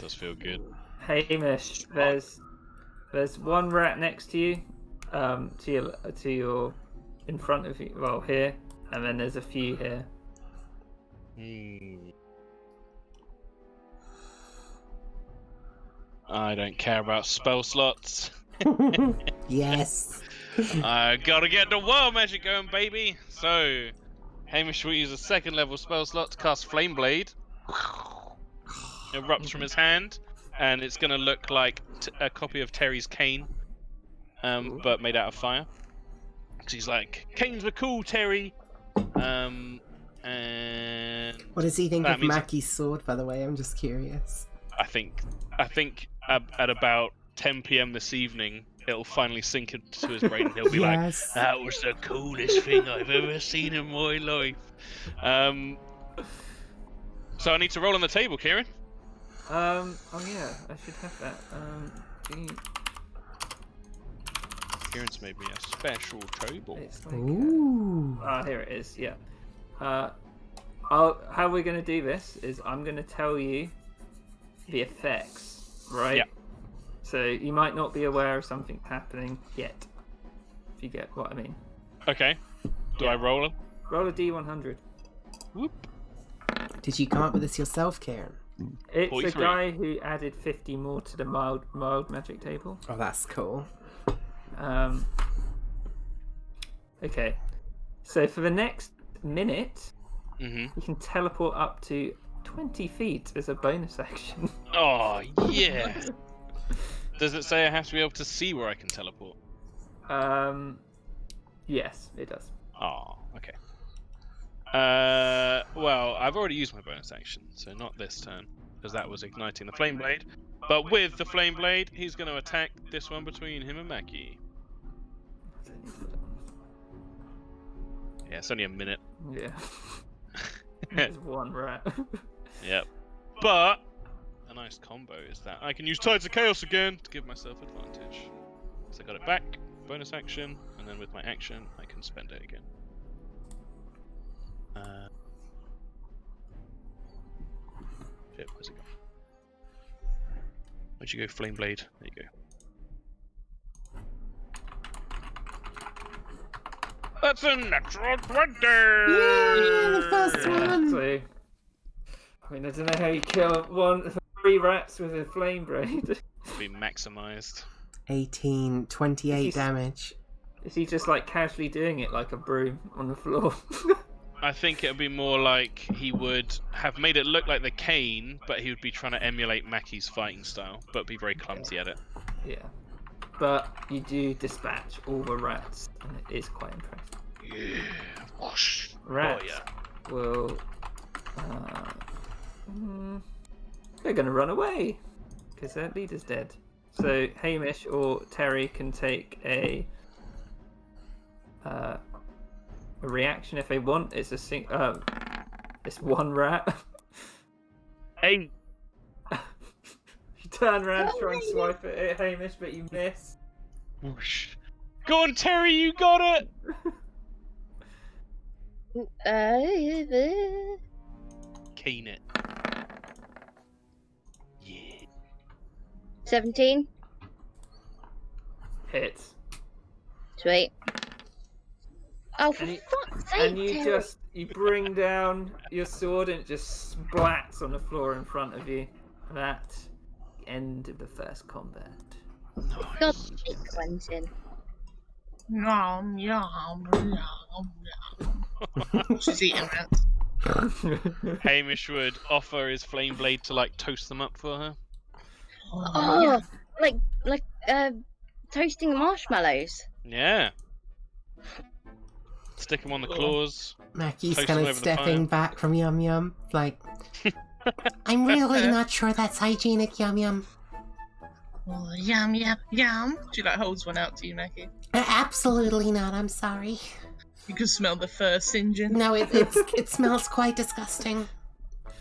[SPEAKER 4] Does feel good.
[SPEAKER 1] Hamish, there's one rat next to you, to your in front of you, well here, and then there's a few here.
[SPEAKER 4] I don't care about spell slots.
[SPEAKER 2] Yes.
[SPEAKER 4] I gotta get the wild magic going, baby. So, Hamish will use a second level spell slot to cast Flame Blade. Erupts from his hand, and it's gonna look like a copy of Terry's cane, but made out of fire. She's like, canes were cool, Terry. And
[SPEAKER 2] What does he think
[SPEAKER 4] that
[SPEAKER 2] of
[SPEAKER 4] means-
[SPEAKER 2] Mackie's sword, by the way? I'm just curious.
[SPEAKER 4] I think at about 10 p.m. this evening, it'll finally sink into his brain. He'll be like,
[SPEAKER 2] Yes.
[SPEAKER 4] "That was the coolest thing I've ever seen in my life." So I need to roll on the table, Kieran.
[SPEAKER 1] Oh yeah, I should have that.
[SPEAKER 4] Kieran's made me a special table.
[SPEAKER 1] It's like,
[SPEAKER 2] Ooh.
[SPEAKER 1] here it is. Yeah. How we're gonna do this is I'm gonna tell you the effects, right?
[SPEAKER 4] Yeah.
[SPEAKER 1] So you might not be aware of something happening yet. If you get what I mean.
[SPEAKER 4] Okay. Do I roll?
[SPEAKER 1] Roll a D100.
[SPEAKER 4] Whoop.
[SPEAKER 2] Did you come up with this yourself, Kieran?
[SPEAKER 1] It's
[SPEAKER 4] 43.
[SPEAKER 1] a guy who added 50 more to the mild magic table.
[SPEAKER 2] Oh, that's cool.
[SPEAKER 1] Okay. So for the next minute,
[SPEAKER 4] Mm-hmm.
[SPEAKER 1] you can teleport up to 20 feet as a bonus action.
[SPEAKER 4] Oh yeah. Does it say I have to be able to see where I can teleport?
[SPEAKER 1] Yes, it does.
[SPEAKER 4] Oh, okay. Well, I've already used my bonus action, so not this turn, because that was igniting the flame blade. But with the flame blade, he's going to attack this one between him and Mackie. Yeah, it's only a minute.
[SPEAKER 1] Yeah. There's one rat.
[SPEAKER 4] Yep. But a nice combo is that I can use Tides of Chaos again to give myself advantage. So I got it back, bonus action, and then with my action, I can spend it again. Shit, where's it gone? Where'd you go, Flame Blade? There you go. That's a natural 20!
[SPEAKER 2] Yeah, the first one.
[SPEAKER 1] So, I mean, I don't know how you kill 3 rats with a flame blade.
[SPEAKER 4] Be maximized.
[SPEAKER 2] 18, 28
[SPEAKER 1] He's-
[SPEAKER 2] damage.
[SPEAKER 1] Is he just like casually doing it like a broom on the floor?
[SPEAKER 4] I think it would be more like he would have made it look like the cane, but he would be trying to emulate Mackie's fighting style, but be very clumsy at it.
[SPEAKER 1] Yeah. But you do dispatch all the rats, and it is quite impressive.
[SPEAKER 4] Yeah. Whoosh.
[SPEAKER 1] Rats
[SPEAKER 4] Oh, yeah.
[SPEAKER 1] will. They're going to run away because their leader's dead. So Hamish or Terry can take a reaction if they want. It's it's one rat.
[SPEAKER 4] Hey!
[SPEAKER 1] You turn around, try and swipe it at Hamish, but you miss.
[SPEAKER 4] Whoosh. Go on, Terry, you got it! Cane it. Yeah.
[SPEAKER 3] 17.
[SPEAKER 1] Hits.
[SPEAKER 3] Sweet. Oh, for
[SPEAKER 1] And you-
[SPEAKER 3] fuck's sake!
[SPEAKER 1] And you bring down your sword and it just splats on the floor in front of you. That end of the first combat.
[SPEAKER 3] God sake, Quentin.
[SPEAKER 5] Yum, yum, yum, yum. She's eating rats.
[SPEAKER 4] Hamish would offer his flame blade to like toast them up for her.
[SPEAKER 3] Oh, like toasting marshmallows.
[SPEAKER 4] Yeah. Stick him on the claws.
[SPEAKER 2] Mackie's
[SPEAKER 4] Toast
[SPEAKER 2] kind
[SPEAKER 4] him
[SPEAKER 2] of
[SPEAKER 4] over the
[SPEAKER 2] stepping
[SPEAKER 4] fire.
[SPEAKER 2] back from Yum Yum, like, I'm really not sure that's hygienic, Yum Yum.
[SPEAKER 5] Oh, yum, yum, yum. She like holds one out to you, Mackie.
[SPEAKER 2] Absolutely not, I'm sorry.
[SPEAKER 5] You can smell the fur singeing.
[SPEAKER 2] No, it smells quite disgusting.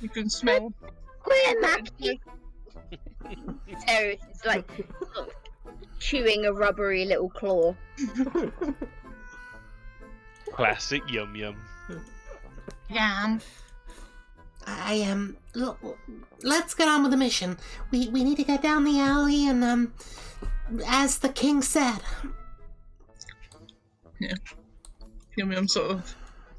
[SPEAKER 5] You can smell.
[SPEAKER 3] Where, Mackie? Terrace is like sort of chewing a rubbery little claw.
[SPEAKER 4] Classic Yum Yum.
[SPEAKER 5] Yum.
[SPEAKER 2] Look, let's get on with the mission. We need to get down the alley and, as the king said.
[SPEAKER 5] Yeah. Yum Yum sort of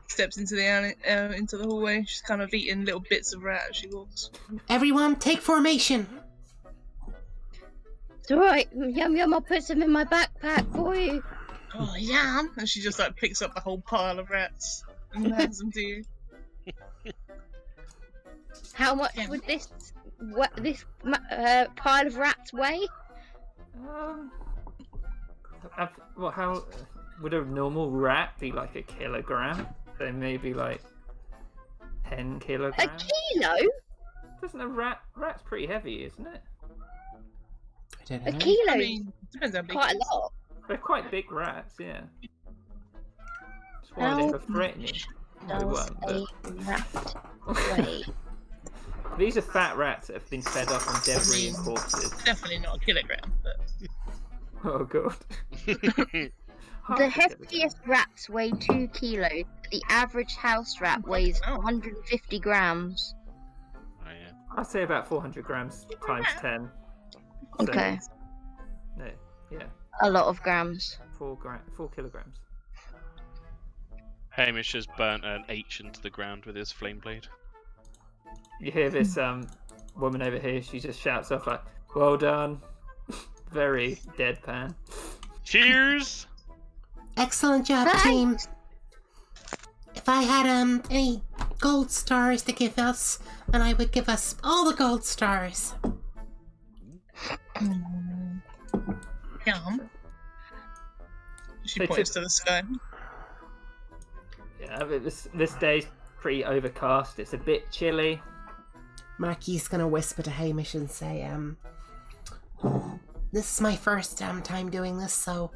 [SPEAKER 5] steps into the alley, into the hallway. She's kind of eating little bits of rat as she walks.
[SPEAKER 2] Everyone, take formation.
[SPEAKER 3] It's alright, Yum Yum, I'll put some in my backpack for you.
[SPEAKER 5] Oh, yum! And she just like picks up the whole pile of rats and hands them to you.
[SPEAKER 3] How much would this pile of rats weigh?
[SPEAKER 1] How would a normal rat be like a kilogram? So maybe like 10
[SPEAKER 3] A
[SPEAKER 1] kilograms.
[SPEAKER 3] kilo?
[SPEAKER 1] Doesn't a rat's pretty heavy, isn't it?
[SPEAKER 2] I don't
[SPEAKER 3] A
[SPEAKER 2] know.
[SPEAKER 3] kilo?
[SPEAKER 5] I mean, depends how big.
[SPEAKER 3] Quite
[SPEAKER 5] it
[SPEAKER 3] a
[SPEAKER 5] is.
[SPEAKER 3] lot.
[SPEAKER 1] They're quite big rats, yeah. That's why
[SPEAKER 3] How
[SPEAKER 1] they were threatening. They
[SPEAKER 3] Does
[SPEAKER 1] weren't,
[SPEAKER 3] a
[SPEAKER 1] but
[SPEAKER 3] rat weigh?
[SPEAKER 1] these are fat rats that have been fed up on debris and corpses.
[SPEAKER 5] Definitely not a kilogram, but
[SPEAKER 1] Oh god.
[SPEAKER 3] The heftiest rats weigh 2 kilos. The average house rat weighs
[SPEAKER 5] Oh.
[SPEAKER 3] 150 grams.
[SPEAKER 4] Oh, yeah.
[SPEAKER 1] I'd say about 400 grams times 10. So,
[SPEAKER 3] Okay,
[SPEAKER 1] no, yeah,
[SPEAKER 3] a lot of grams.
[SPEAKER 1] 4 kilograms.
[SPEAKER 4] Hamish has burnt an H into the ground with his flame blade.
[SPEAKER 1] You hear this woman over here, she just shouts off like, well done. Very deadpan.
[SPEAKER 4] Cheers!
[SPEAKER 2] Excellent job,
[SPEAKER 3] Thanks.
[SPEAKER 2] team. If I had any gold stars to give us, then I would give us all the gold stars.
[SPEAKER 5] yum. She
[SPEAKER 1] They
[SPEAKER 5] points
[SPEAKER 1] took-
[SPEAKER 5] to the sky.
[SPEAKER 1] Yeah, but this day's pretty overcast. It's a bit chilly.
[SPEAKER 2] Mackie's gonna whisper to Hamish and say, this is my first time doing this, so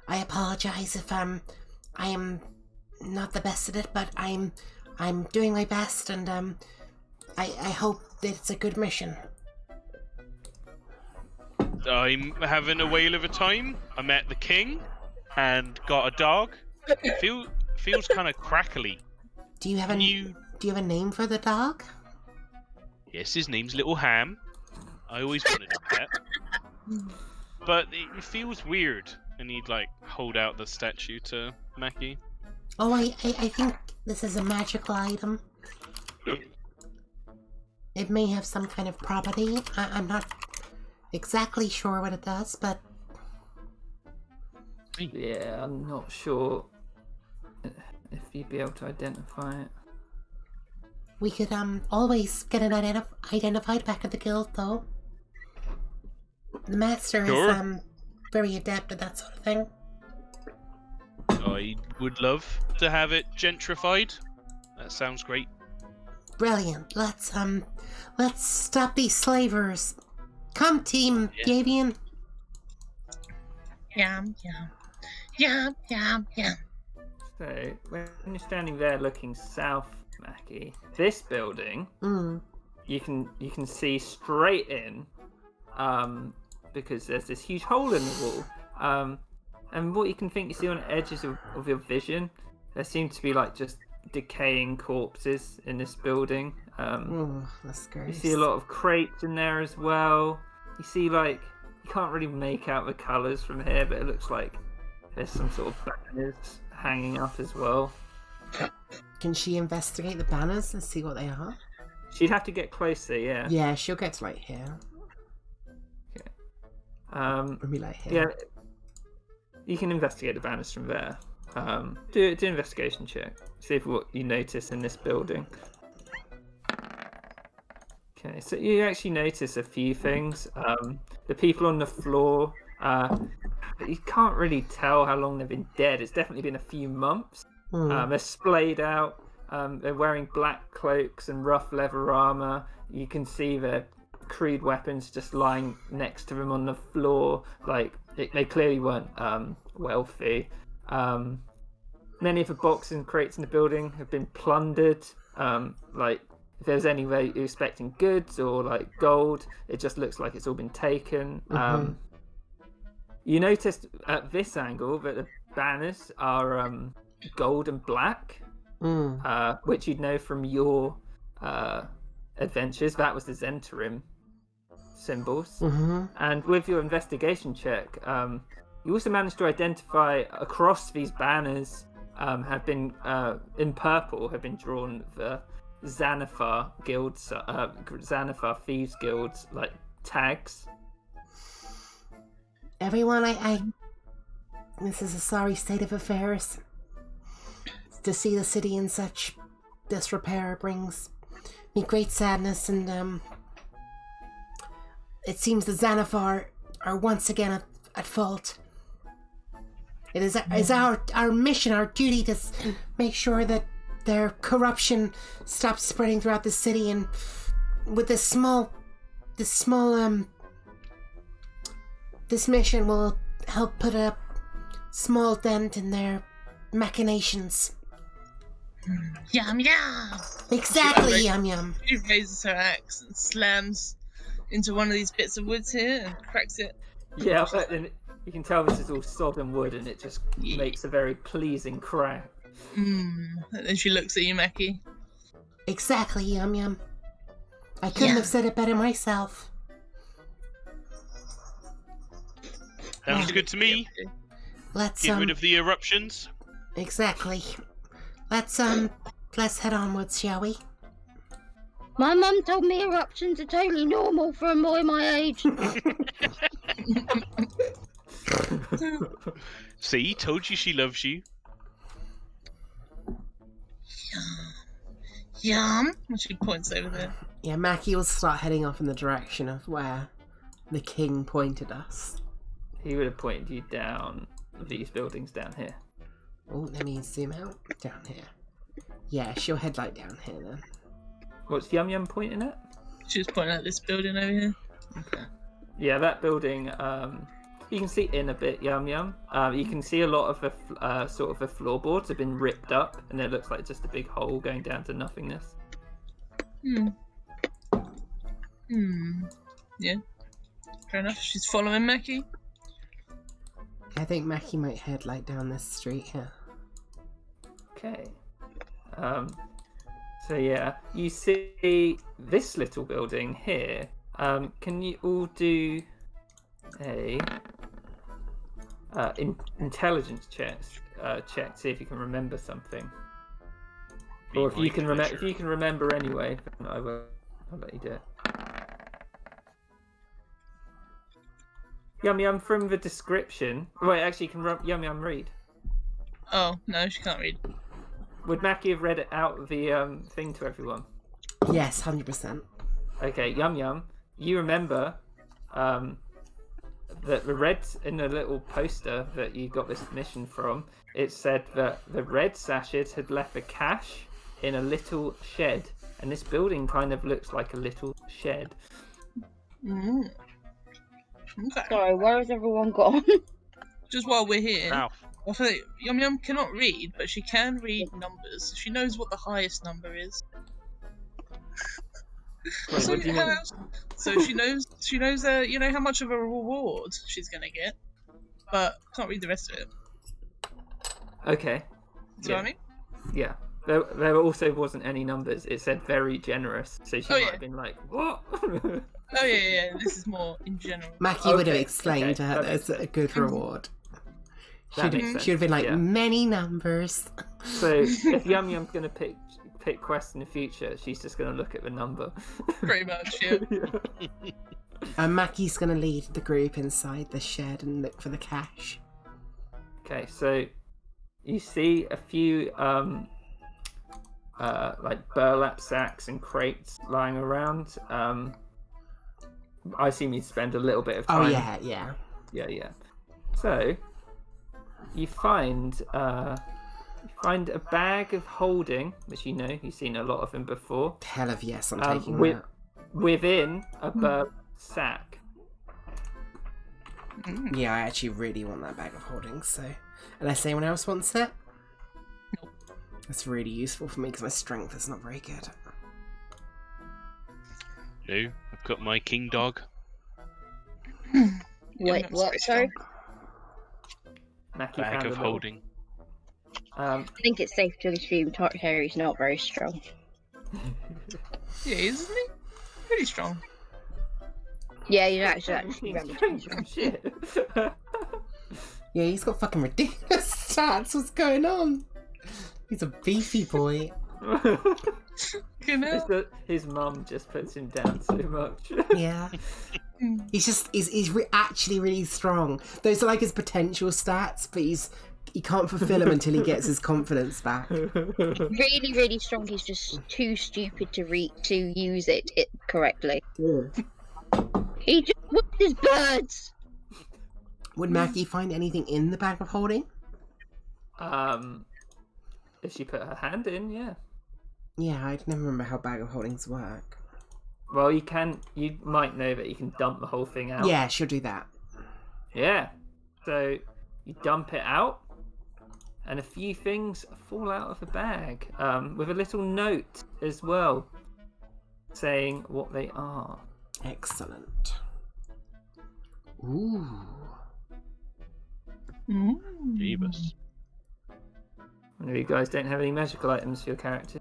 [SPEAKER 2] I apologize if I am not the best at it, but I'm doing my best, and I hope that it's a good mission.
[SPEAKER 4] I'm having a whale of a time. I met the king and got a dog. Feels kind of crackly.
[SPEAKER 2] Do you have a name for the dog?
[SPEAKER 4] Yes, his name's Little Ham. I always wanted a pet. But it feels weird. And he'd like hold out the statue to Mackie.
[SPEAKER 2] Oh, I think this is a magical item. It may have some kind of property. I'm not exactly sure what it does, but
[SPEAKER 1] Yeah, I'm not sure if you'd be able to identify it.
[SPEAKER 2] we could always get it identified back at the guild, though. The master
[SPEAKER 4] Sure.
[SPEAKER 2] is very adept at that sort of thing.
[SPEAKER 4] I would love to have it gentrified. That sounds great.
[SPEAKER 2] Brilliant. Let's stop these slavers. Come, Team
[SPEAKER 4] Yeah.
[SPEAKER 2] Gavian.
[SPEAKER 5] Yum, yum. Yum, yum, yum.
[SPEAKER 1] So when you're standing there looking south, Mackie, this building you can see straight in, because there's this huge hole in the wall. And what you can think you see on the edges of your vision, there seem to be like just decaying corpses in this building.
[SPEAKER 2] That's
[SPEAKER 1] You
[SPEAKER 2] gross.
[SPEAKER 1] see a lot of crates in there as well. You see like, you can't really make out the colours from here, but it looks like there's some sort of banners hanging up as well.
[SPEAKER 2] Can she investigate the banners and see what they are?
[SPEAKER 1] She'd have to get closer, yeah.
[SPEAKER 2] Yeah, she'll get to like here. Or be like here.
[SPEAKER 1] Yeah, you can investigate the banners from there. Do an investigation check. See if what you notice in this building. Okay, so you actually notice a few things. The people on the floor, you can't really tell how long they've been dead. It's definitely been a few months. They're splayed out. They're wearing black cloaks and rough leather armor. You can see their crude weapons just lying next to them on the floor. Like they clearly weren't wealthy. Many of the boxes and crates in the building have been plundered. Like if there's any way you're expecting goods or like gold, it just looks like it's all been taken. You noticed at this angle that the banners are gold and black, which you'd know from your adventures. That was the Zentarim symbols. And with your investigation check, you also managed to identify across these banners have been in purple have been drawn the Xanathar guilds, Xanathar thieves guilds like tags.
[SPEAKER 2] Everyone, I this is a sorry state of affairs. To see the city in such disrepair brings me great sadness, and it seems the Xanathar are once again at fault. It is our mission, our duty to make sure that their corruption stops spreading throughout the city, and with this mission will help put a small dent in their machinations.
[SPEAKER 5] Yum yum.
[SPEAKER 2] Exactly, Yum Yum.
[SPEAKER 5] She raises her axe and slams into one of these bits of wood here and cracks it.
[SPEAKER 1] Yeah, but then you can tell this is all sodden wood, and it just makes a very pleasing crack.
[SPEAKER 5] And then she looks at you, Mackie.
[SPEAKER 2] Exactly, Yum Yum. I couldn't have said it better myself.
[SPEAKER 4] Sounds good to me.
[SPEAKER 2] Let's
[SPEAKER 4] Get rid of the eruptions.
[SPEAKER 2] Exactly. Let's head onwards, shall we?
[SPEAKER 3] My mum told me eruptions are totally normal for a boy my age.
[SPEAKER 4] See, told you she loves you.
[SPEAKER 5] Yum. And she points over there.
[SPEAKER 2] Yeah, Mackie will start heading off in the direction of where the king pointed us.
[SPEAKER 1] He would have pointed you down these buildings down here.
[SPEAKER 2] Oh, let me zoom out. Down here. Yeah, she'll head like down here then.
[SPEAKER 1] What's Yum Yum pointing at?
[SPEAKER 5] She was pointing at this building over here.
[SPEAKER 1] Okay. Yeah, that building. You can see in a bit, Yum Yum. You can see a lot of the sort of the floorboards have been ripped up, and it looks like just a big hole going down to nothingness.
[SPEAKER 5] Yeah. Fair enough. She's following Mackie.
[SPEAKER 2] I think Mackie might head like down this street here.
[SPEAKER 1] Okay. So yeah, you see this little building here. Can you all do a intelligence check? See if you can remember something, or if you can remember. If you can remember anyway, then I'll let you do it. Yum Yum, from the description. Wait, actually, can Yum Yum read?
[SPEAKER 5] Oh no, she can't read.
[SPEAKER 1] Would Mackie have read it out the thing to everyone?
[SPEAKER 2] Yes, 100%.
[SPEAKER 1] Okay, Yum Yum, you remember that the red in the little poster that you got this mission from, it said that the red sashes had left a cache in a little shed, and this building kind of looks like a little shed.
[SPEAKER 5] Okay.
[SPEAKER 3] Sorry, where has everyone gone?
[SPEAKER 5] Just while we're here,
[SPEAKER 4] Wow.
[SPEAKER 5] I feel like Yum Yum cannot read, but she can read numbers. She knows what the highest number is.
[SPEAKER 1] Wait,
[SPEAKER 5] So,
[SPEAKER 1] what do you mean?
[SPEAKER 5] so she knows you know how much of a reward she's gonna get, but can't read the rest of it.
[SPEAKER 1] Okay.
[SPEAKER 5] Do you know what I mean?
[SPEAKER 1] Yeah. There also wasn't any numbers. It said very generous, so she might have been like, "What?"
[SPEAKER 5] Oh yeah. This is more in general.
[SPEAKER 2] Mackie would have
[SPEAKER 1] Okay,
[SPEAKER 2] explained to her
[SPEAKER 1] that
[SPEAKER 2] that it's a good reward.
[SPEAKER 1] That makes sense.
[SPEAKER 2] She'd have been like,
[SPEAKER 1] Yeah.
[SPEAKER 2] many numbers.
[SPEAKER 1] So if Yum Yum's gonna pick quests in the future, she's just gonna look at the number.
[SPEAKER 5] Pretty much, yeah.
[SPEAKER 2] And Mackie's going to lead the group inside the shed and look for the cache.
[SPEAKER 1] Okay, so you see a few like burlap sacks and crates lying around. I assume you spend a little bit of time.
[SPEAKER 2] Oh, yeah.
[SPEAKER 1] Yeah. So you find find a bag of holding, which you've seen a lot of them before.
[SPEAKER 2] Hell of yes, I'm taking
[SPEAKER 1] with,
[SPEAKER 2] that.
[SPEAKER 1] Within a bird sack.
[SPEAKER 2] Yeah, I actually really want that bag of holding, so... Unless anyone else wants it?
[SPEAKER 5] Nope.
[SPEAKER 2] That's really useful for me because my strength is not very good.
[SPEAKER 4] No, I've got my king dog.
[SPEAKER 3] Wait,
[SPEAKER 5] that's
[SPEAKER 3] what?
[SPEAKER 5] very
[SPEAKER 3] Sorry?
[SPEAKER 1] Mackie
[SPEAKER 4] Bag
[SPEAKER 1] found
[SPEAKER 4] of
[SPEAKER 1] a little,
[SPEAKER 4] holding.
[SPEAKER 3] I think it's safe to assume Harry's not very strong.
[SPEAKER 5] Yeah, isn't he? Pretty strong.
[SPEAKER 3] Yeah, he's actually
[SPEAKER 1] 17
[SPEAKER 3] relatively
[SPEAKER 1] strength,
[SPEAKER 3] strong.
[SPEAKER 1] shit.
[SPEAKER 2] Yeah, he's got fucking ridiculous stats. What's going on? He's a beefy boy.
[SPEAKER 5] You know?
[SPEAKER 1] His mum just puts him down so much.
[SPEAKER 2] Yeah. He's actually really strong. Those are like his potential stats, but he can't fulfill them until he gets his confidence back.
[SPEAKER 3] Really, really strong. He's just too stupid to use it correctly. He just whipped his birds.
[SPEAKER 2] Would Mackie find anything in the bag of holding?
[SPEAKER 1] If she put her hand in, yeah.
[SPEAKER 2] Yeah, I never remember how bag of holdings work.
[SPEAKER 1] Well, you might know that you can dump the whole thing out.
[SPEAKER 2] Yeah, she'll do that.
[SPEAKER 1] Yeah. So you dump it out, and a few things fall out of the bag, with a little note as well, saying what they are.
[SPEAKER 2] Excellent. Ooh.
[SPEAKER 4] Jeebus.
[SPEAKER 1] I know you guys don't have any magical items for your character.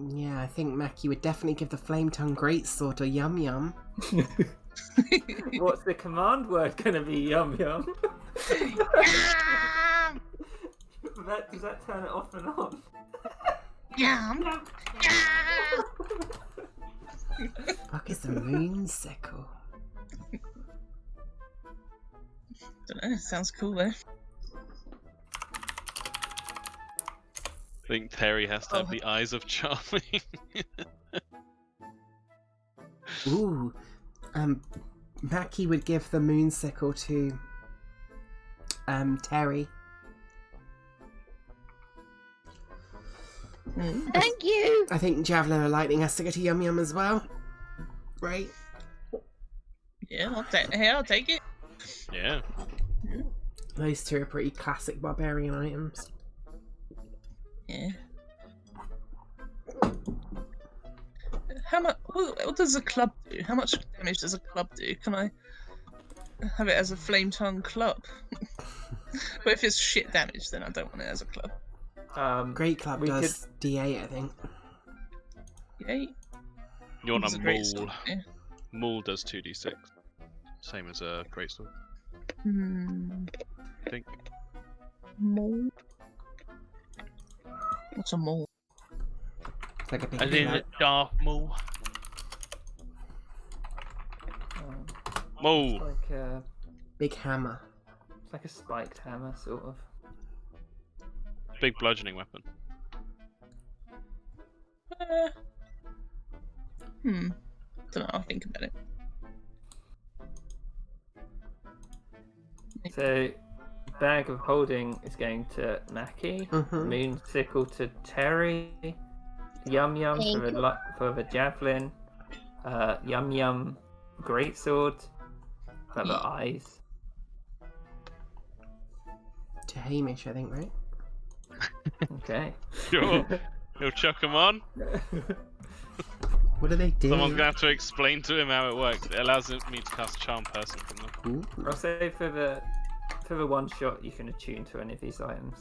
[SPEAKER 2] Yeah, I think Mackie would definitely give the Flame Tongue Greatsword a yum yum.
[SPEAKER 1] What's the command word going to be? Yum yum. Does that turn it off and on?
[SPEAKER 5] Yum.
[SPEAKER 2] Fuck is the moon sickle?
[SPEAKER 5] Don't know. Sounds cool though.
[SPEAKER 4] I think Terry has to have the eyes of charming.
[SPEAKER 2] Ooh. Mackie would give the moon sickle to Terry.
[SPEAKER 3] Thank you.
[SPEAKER 2] I think Javelin or Lightning has to go to Yum Yum as well. Right?
[SPEAKER 5] Yeah, I'll take it.
[SPEAKER 4] Yeah.
[SPEAKER 2] Those two are pretty classic barbarian items.
[SPEAKER 5] Yeah. How much? What does a club do? How much damage does a club do? Can I have it as a flame tongue club? But if it's shit damage, then I don't want it as a club.
[SPEAKER 2] Great Club does D8, I think.
[SPEAKER 5] Yay.
[SPEAKER 4] You want
[SPEAKER 5] It's
[SPEAKER 4] a
[SPEAKER 5] a great
[SPEAKER 4] maul.
[SPEAKER 5] sword, yeah.
[SPEAKER 4] Maul does 2d6. Same as a greatsword, I think.
[SPEAKER 5] Mole. What's a mole?
[SPEAKER 2] It's like a big
[SPEAKER 4] As in
[SPEAKER 2] club.
[SPEAKER 4] Darth Maul. Maul.
[SPEAKER 2] Big hammer.
[SPEAKER 1] It's like a spiked hammer, sort of.
[SPEAKER 4] Big bludgeoning weapon.
[SPEAKER 5] Don't know. I'll think about it.
[SPEAKER 1] So, bag of holding is going to Mackie.
[SPEAKER 2] Mhm.
[SPEAKER 1] Moon sickle to Terry. Yum yum for the javelin. Yum yum greatsword. For the eyes.
[SPEAKER 2] To Hamish, I think, right?
[SPEAKER 1] Okay.
[SPEAKER 4] You'll chuck him on.
[SPEAKER 2] What do they do?
[SPEAKER 4] Someone's gonna have to explain to him how it works. It allows me to cast Charm Person from them.
[SPEAKER 2] Ooh.
[SPEAKER 1] I'll say for the one shot, you can attune to any of these items.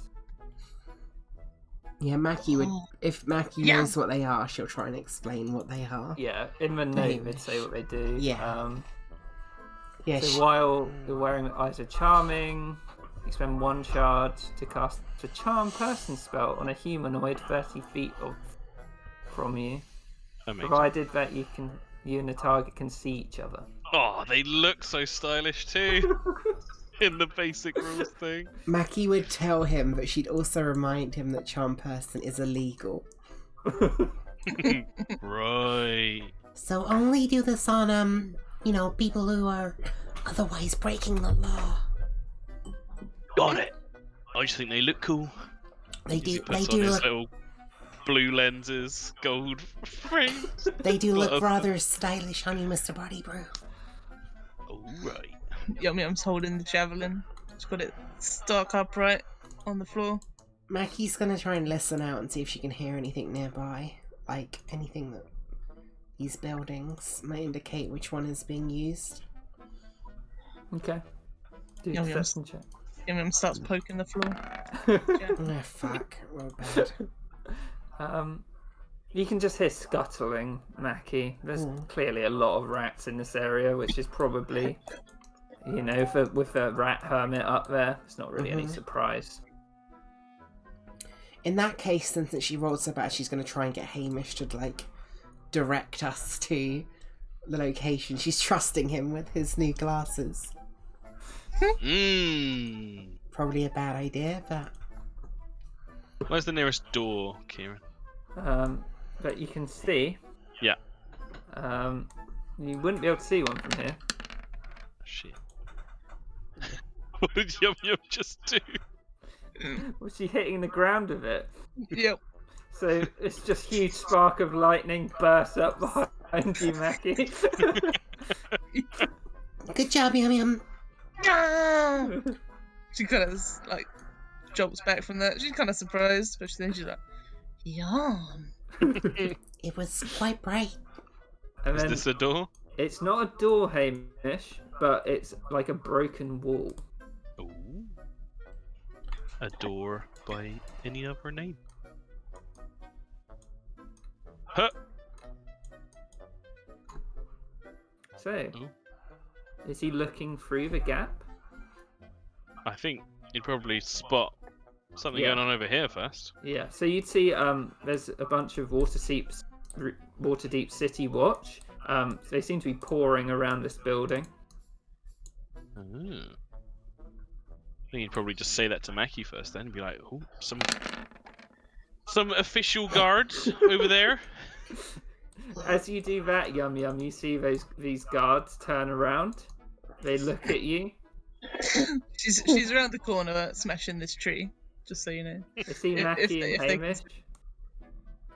[SPEAKER 2] Yeah, Mackie would. If Mackie
[SPEAKER 5] Yeah.
[SPEAKER 2] knows what they are, she'll try and explain what they are.
[SPEAKER 1] Yeah, in the note they'd say what they do.
[SPEAKER 2] Yeah. Yeah,
[SPEAKER 1] So while you're wearing the Eyes of Charming, you spend one charge to cast a Charm Person spell on a humanoid 30 feet from you,
[SPEAKER 4] Amazing.
[SPEAKER 1] provided that you and the target can see each other.
[SPEAKER 4] Oh, they look so stylish too. In the basic rules thing.
[SPEAKER 2] Mackie would tell him, but she'd also remind him that Charm Person is illegal.
[SPEAKER 4] Right.
[SPEAKER 2] So only do this on, people who are otherwise breaking the law.
[SPEAKER 4] Got it. I just think they look cool.
[SPEAKER 2] They
[SPEAKER 4] He
[SPEAKER 2] do.
[SPEAKER 4] puts
[SPEAKER 2] They
[SPEAKER 4] on
[SPEAKER 2] do
[SPEAKER 4] his
[SPEAKER 2] look.
[SPEAKER 4] little blue lenses, gold frames.
[SPEAKER 2] They do look
[SPEAKER 4] Love.
[SPEAKER 2] rather stylish on you, Mr. Body Brew.
[SPEAKER 4] All right.
[SPEAKER 5] Yum Yum's holding the javelin. She's got it stuck upright on the floor.
[SPEAKER 2] Mackie's gonna try and listen out and see if she can hear anything nearby, like anything that these buildings might indicate which one is being used.
[SPEAKER 1] Okay. Do
[SPEAKER 5] Yum Yum.
[SPEAKER 1] perception check.
[SPEAKER 5] Yum Yum starts poking the floor.
[SPEAKER 2] Oh fuck, we're bad.
[SPEAKER 1] You can just hear scuttling, Mackie. There's
[SPEAKER 2] Mm.
[SPEAKER 1] clearly a lot of rats in this area, which is probably, with a rat hermit up there, it's not really any surprise.
[SPEAKER 2] In that case, since she rolled so bad, she's gonna try and get Hamish to like direct us to the location. She's trusting him with his new glasses. Probably a bad idea, but
[SPEAKER 4] Where's the nearest door, Kieran?
[SPEAKER 1] But you can see.
[SPEAKER 4] Yeah.
[SPEAKER 1] You wouldn't be able to see one from here.
[SPEAKER 4] Shit. What did Yum Yum just do?
[SPEAKER 1] Was she hitting the ground with it?
[SPEAKER 5] Yep.
[SPEAKER 1] So it's just huge spark of lightning bursts up behind you, Mackie.
[SPEAKER 2] good job, Yum Yum.
[SPEAKER 5] She kind of like jumps back from that. She's kind of surprised, but then she's like, "Yum."
[SPEAKER 2] It was quite bright.
[SPEAKER 1] And
[SPEAKER 4] Is
[SPEAKER 1] then
[SPEAKER 4] this a door?
[SPEAKER 1] it's not a door, Hamish, but it's like a broken wall.
[SPEAKER 4] Ooh. A door by any other name? Huh.
[SPEAKER 1] So,
[SPEAKER 4] Ooh.
[SPEAKER 1] is he looking through the gap?
[SPEAKER 4] I think you'd probably spot something
[SPEAKER 1] Yeah.
[SPEAKER 4] going on over here first.
[SPEAKER 1] Yeah. So you'd see there's a bunch of Waterdeep City Watch. They seem to be pouring around this building.
[SPEAKER 4] I think you'd probably just say that to Mackie first, then be like, "Oh, some official guards over there."
[SPEAKER 1] As you do that, Yum Yum, you see these guards turn around. They look at you.
[SPEAKER 5] She's around the corner smashing this tree. Just so you know.
[SPEAKER 1] They see
[SPEAKER 5] If
[SPEAKER 1] Mackie
[SPEAKER 5] they-
[SPEAKER 1] and
[SPEAKER 5] if they-
[SPEAKER 1] Hamish.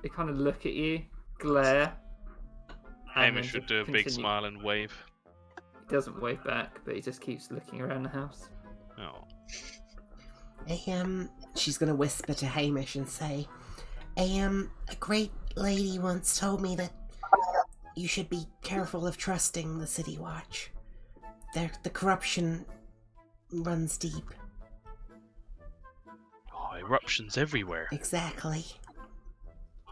[SPEAKER 1] They kind of look at you, glare. and
[SPEAKER 4] Hamish
[SPEAKER 1] then
[SPEAKER 4] would do a
[SPEAKER 1] just
[SPEAKER 4] big
[SPEAKER 1] continue.
[SPEAKER 4] smile and wave.
[SPEAKER 1] He doesn't wave back, but he just keeps looking around the house.
[SPEAKER 4] Oh.
[SPEAKER 2] She's gonna whisper to Hamish and say, a great lady once told me that you should be careful of trusting the City Watch. The corruption runs deep.
[SPEAKER 4] Oh, eruptions everywhere.
[SPEAKER 2] Exactly.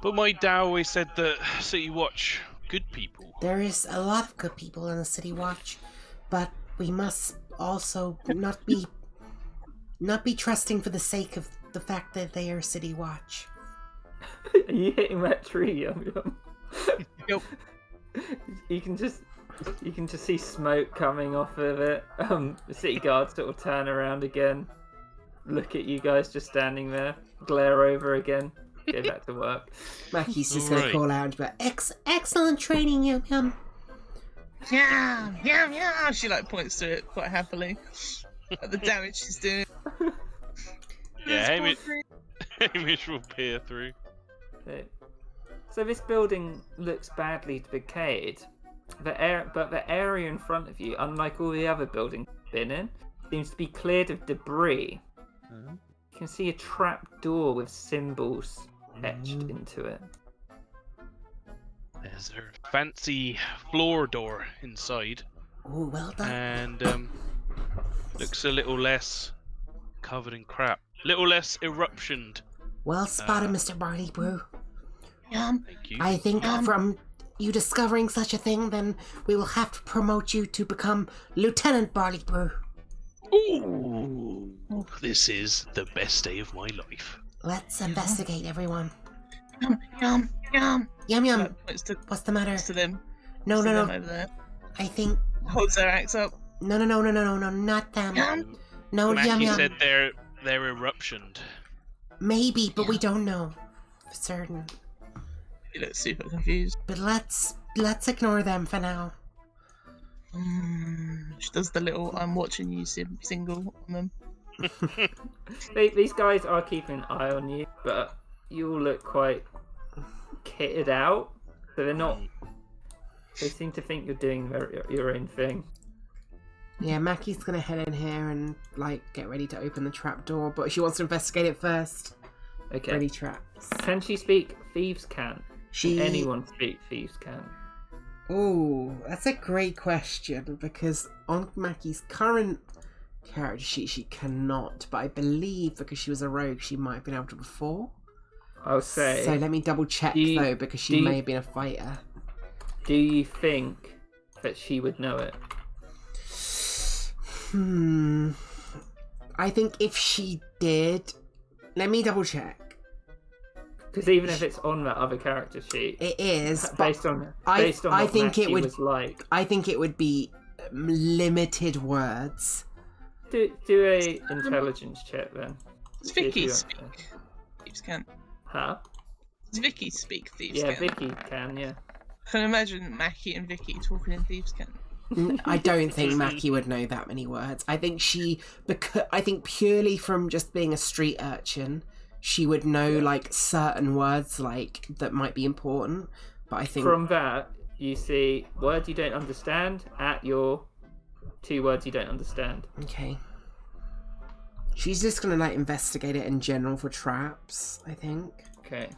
[SPEAKER 4] But my dad always said that City Watch, good people.
[SPEAKER 2] There is a lot of good people in the City Watch, but we must also not be trusting for the sake of the fact that they are City Watch.
[SPEAKER 1] Are you hitting that tree, Yum Yum?
[SPEAKER 5] Yep.
[SPEAKER 1] You can just see smoke coming off of it. The city guards sort of turn around again, look at you guys just standing there, glare over again, go back to work.
[SPEAKER 2] Mackie's just gonna
[SPEAKER 4] Right.
[SPEAKER 2] call out, but excellent training, Yum Yum.
[SPEAKER 5] Yum, yum, yum. She like points to it quite happily at the damage she's doing.
[SPEAKER 4] Yeah,
[SPEAKER 5] This
[SPEAKER 4] Hamish,
[SPEAKER 5] poor tree.
[SPEAKER 4] Hamish will peer through.
[SPEAKER 1] So this building looks badly decayed. But the area in front of you, unlike all the other buildings you've been in, seems to be cleared of debris. You can see a trap door with symbols etched into it.
[SPEAKER 4] There's a fancy floor door inside,
[SPEAKER 2] Oh, well done.
[SPEAKER 4] and looks a little less covered in crap. Little less eruptioned.
[SPEAKER 2] Well spotted, Mr. Barley Brew.
[SPEAKER 5] Yum.
[SPEAKER 4] Thank you.
[SPEAKER 2] I think from you discovering such a thing, then we will have to promote you to become Lieutenant Barley Brew.
[SPEAKER 4] Ooh, this is the best day of my life.
[SPEAKER 2] Let's investigate, everyone.
[SPEAKER 5] Yum, yum, yum.
[SPEAKER 2] Yum Yum,
[SPEAKER 5] Like, points to,
[SPEAKER 2] what's the matter?
[SPEAKER 5] points to them.
[SPEAKER 2] No,
[SPEAKER 5] Points to
[SPEAKER 2] no,
[SPEAKER 5] them
[SPEAKER 2] no.
[SPEAKER 5] over there.
[SPEAKER 2] I think
[SPEAKER 5] Holds their axe up.
[SPEAKER 2] no, not them.
[SPEAKER 5] Yum.
[SPEAKER 2] No, Yum
[SPEAKER 4] Mackie
[SPEAKER 2] Yum.
[SPEAKER 4] said they're eruptioned.
[SPEAKER 2] Maybe, but we don't know for certain.
[SPEAKER 5] You look super confused.
[SPEAKER 2] But let's ignore them for now.
[SPEAKER 5] She does the little "I'm watching you" single on them.
[SPEAKER 1] These guys are keeping an eye on you, but you all look quite kitted out. So they're not. They seem to think you're doing your own thing.
[SPEAKER 2] Yeah, Mackie's gonna head in here and get ready to open the trap door, but she wants to investigate it first.
[SPEAKER 1] Okay.
[SPEAKER 2] Ready traps.
[SPEAKER 1] Can she speak thieves' cant?
[SPEAKER 2] She.
[SPEAKER 1] Can anyone speak thieves' cant?
[SPEAKER 2] Oh, that's a great question because on Mackie's current character sheet she cannot, but I believe because she was a rogue she might have been able to before.
[SPEAKER 1] I'll say.
[SPEAKER 2] So let me double check though because she may have been a fighter.
[SPEAKER 1] Do you think that she would know it?
[SPEAKER 2] I think if she did, let me double check.
[SPEAKER 1] Because even if it's on that other character sheet,
[SPEAKER 2] it is
[SPEAKER 1] based on
[SPEAKER 2] I
[SPEAKER 1] what
[SPEAKER 2] think
[SPEAKER 1] Mackie
[SPEAKER 2] it would
[SPEAKER 1] was like.
[SPEAKER 2] I think it would be limited words.
[SPEAKER 1] Do a intelligence check then.
[SPEAKER 5] Does Vicky speak thieves' cant?
[SPEAKER 1] Huh?
[SPEAKER 5] Does Vicky speak thieves'
[SPEAKER 1] Yeah,
[SPEAKER 5] cant?
[SPEAKER 1] Vicky can. Yeah.
[SPEAKER 5] I can imagine Mackie and Vicky talking in thieves' cant.
[SPEAKER 2] I don't think Mackie would know that many words. I think I think purely from just being a street urchin, she would know certain words that might be important. But I think
[SPEAKER 1] from that you see words you don't understand at your 2 words you don't understand.
[SPEAKER 2] Okay. She's just gonna investigate it in general for traps, I think.
[SPEAKER 1] Okay.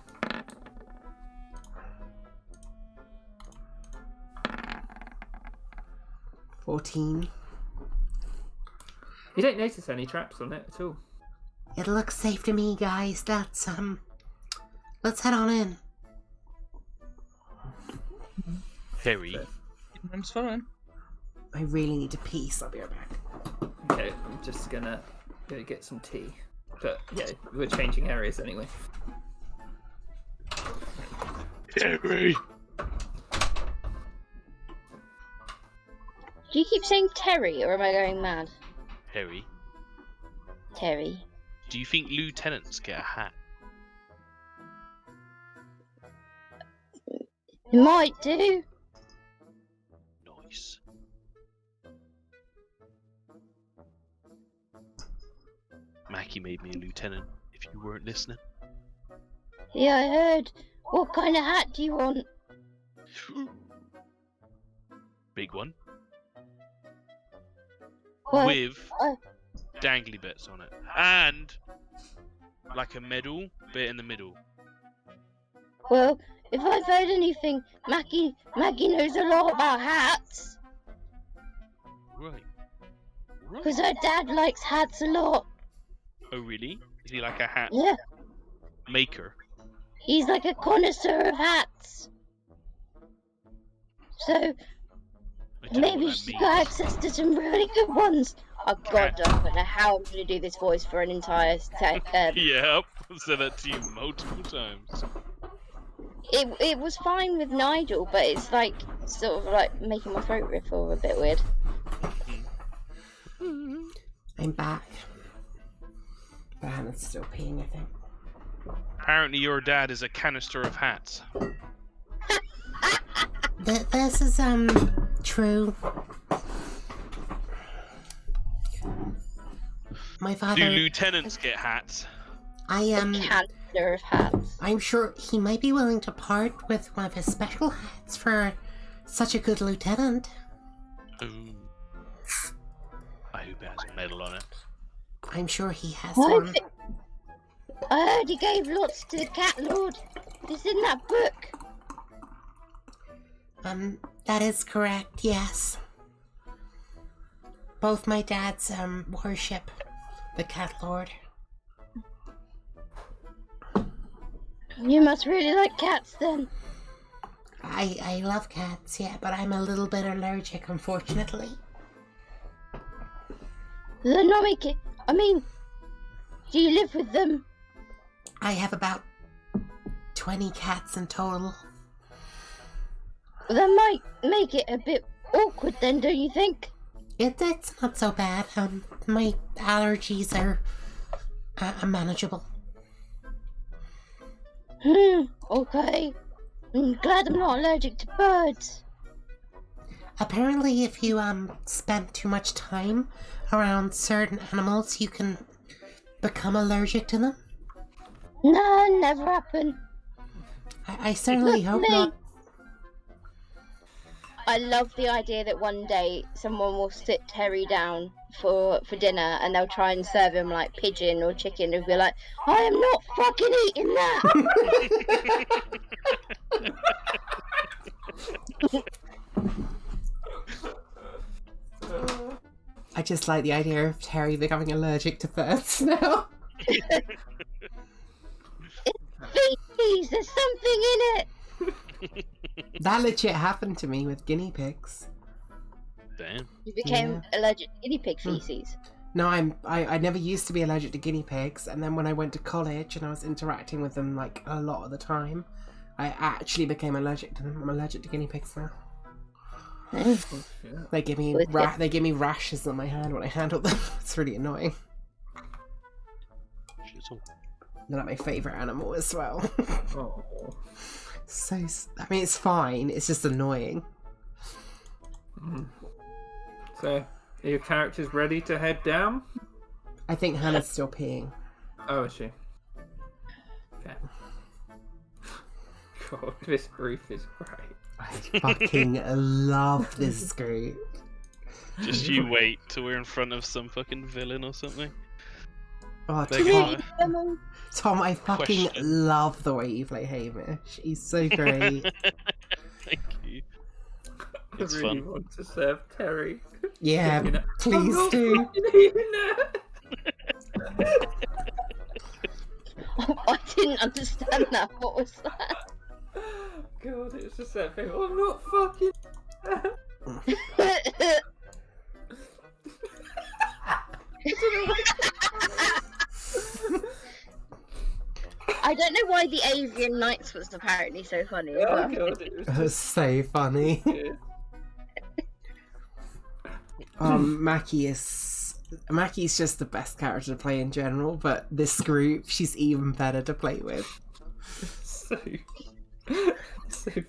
[SPEAKER 2] $14.
[SPEAKER 1] You don't notice any traps on it at all.
[SPEAKER 2] It looks safe to me, guys. Let's head on in.
[SPEAKER 4] Harry.
[SPEAKER 5] I'm just following.
[SPEAKER 2] I really need to pee, so I'll be right back.
[SPEAKER 1] Okay, I'm just gonna go get some tea. But yeah, we're changing areas anyway.
[SPEAKER 4] Harry.
[SPEAKER 3] Do you keep saying Terry, or am I going mad?
[SPEAKER 4] Harry.
[SPEAKER 3] Terry.
[SPEAKER 4] Do you think lieutenants get a hat?
[SPEAKER 3] You might do.
[SPEAKER 4] Nice. Mackie made me a lieutenant, if you weren't listening.
[SPEAKER 3] Yeah, I heard. What kind of hat do you want?
[SPEAKER 4] Big one.
[SPEAKER 3] Well,
[SPEAKER 4] With dangly bits on it. And like a medal bit in the middle.
[SPEAKER 3] well, if I've heard anything, Mackie knows a lot about hats.
[SPEAKER 4] Right.
[SPEAKER 3] Because her dad likes hats a lot.
[SPEAKER 4] Oh really? Is he like a hat
[SPEAKER 3] Yeah,
[SPEAKER 4] maker?
[SPEAKER 3] he's like a connoisseur of hats. So
[SPEAKER 4] I don't know
[SPEAKER 3] maybe
[SPEAKER 4] what that
[SPEAKER 3] she's
[SPEAKER 4] means.
[SPEAKER 3] got access to some really good ones. Oh god, I don't know how I'm going to do this voice for an entire
[SPEAKER 4] Yep, I've said that to you multiple times.
[SPEAKER 3] It was fine with Nigel, but it's sort of making my throat riffle a bit weird.
[SPEAKER 2] I'm back. But Hannah's still peeing, I think.
[SPEAKER 4] Apparently your dad is a canister of hats.
[SPEAKER 2] This is, true. My
[SPEAKER 4] Do
[SPEAKER 2] father...
[SPEAKER 4] lieutenants get hats?
[SPEAKER 3] Canister of hats.
[SPEAKER 2] I'm sure he might be willing to part with one of his special hats for such a good lieutenant.
[SPEAKER 4] Ooh. I hope it has a medal on it.
[SPEAKER 2] I'm sure he has
[SPEAKER 3] What
[SPEAKER 2] one.
[SPEAKER 3] is it? I heard he gave lots to the Cat Lord. It's in that book.
[SPEAKER 2] That is correct, yes. Both my dads, worship the Cat Lord.
[SPEAKER 3] You must really like cats then.
[SPEAKER 2] I love cats, yeah, but I'm a little bit allergic, unfortunately.
[SPEAKER 3] They're not making... I mean, do you live with them?
[SPEAKER 2] I have about 20 cats in total.
[SPEAKER 3] That might make it a bit awkward then, don't you think?
[SPEAKER 2] It's not so bad. My allergies are manageable.
[SPEAKER 3] Okay. I'm glad I'm not allergic to birds.
[SPEAKER 2] Apparently, if you spend too much time around certain animals, you can become allergic to them?
[SPEAKER 3] No, never happened.
[SPEAKER 2] I certainly hope
[SPEAKER 3] Me.
[SPEAKER 2] not.
[SPEAKER 3] I love the idea that one day someone will sit Terry down for dinner and they'll try and serve him like pigeon or chicken and be like, I am not fucking eating that.
[SPEAKER 2] I just like the idea of Terry becoming allergic to birds now.
[SPEAKER 3] Please, there's something in it.
[SPEAKER 2] That legit happened to me with guinea pigs.
[SPEAKER 4] Damn.
[SPEAKER 3] You became allergic to guinea pig feces.
[SPEAKER 2] No, I never used to be allergic to guinea pigs, and then when I went to college and I was interacting with them like a lot of the time, I actually became allergic to them. I'm allergic to guinea pigs now. They give me rashes on my hand when I handle them. It's really annoying. They're like my favourite animal as well.
[SPEAKER 1] Oh.
[SPEAKER 2] So, I mean, it's fine. It's just annoying.
[SPEAKER 1] So, are your characters ready to head down?
[SPEAKER 2] I think Hannah's still peeing.
[SPEAKER 1] Oh, is she? Okay. God, this group is great.
[SPEAKER 2] I fucking love this group.
[SPEAKER 4] Just you wait till we're in front of some fucking villain or something.
[SPEAKER 2] Oh,
[SPEAKER 4] They're
[SPEAKER 2] Tom, I fucking
[SPEAKER 4] Question.
[SPEAKER 2] love the way you play Hamish. He's so great.
[SPEAKER 4] Thank you.
[SPEAKER 1] I
[SPEAKER 4] It's
[SPEAKER 1] really
[SPEAKER 4] fun.
[SPEAKER 1] want to serve Terry.
[SPEAKER 2] Yeah,
[SPEAKER 1] You know,
[SPEAKER 2] please
[SPEAKER 1] I'm not
[SPEAKER 2] do.
[SPEAKER 1] fucking eating that.
[SPEAKER 3] I didn't understand that. What was that?
[SPEAKER 1] God, it was just that thing. I'm not fucking.
[SPEAKER 3] I don't know why the Avian Nights was apparently so funny. as
[SPEAKER 1] Oh
[SPEAKER 3] well.
[SPEAKER 1] God, it was
[SPEAKER 2] That was so funny.
[SPEAKER 1] good.
[SPEAKER 2] Mackie's just the best character to play in general, but this group, she's even better to play with.
[SPEAKER 1] So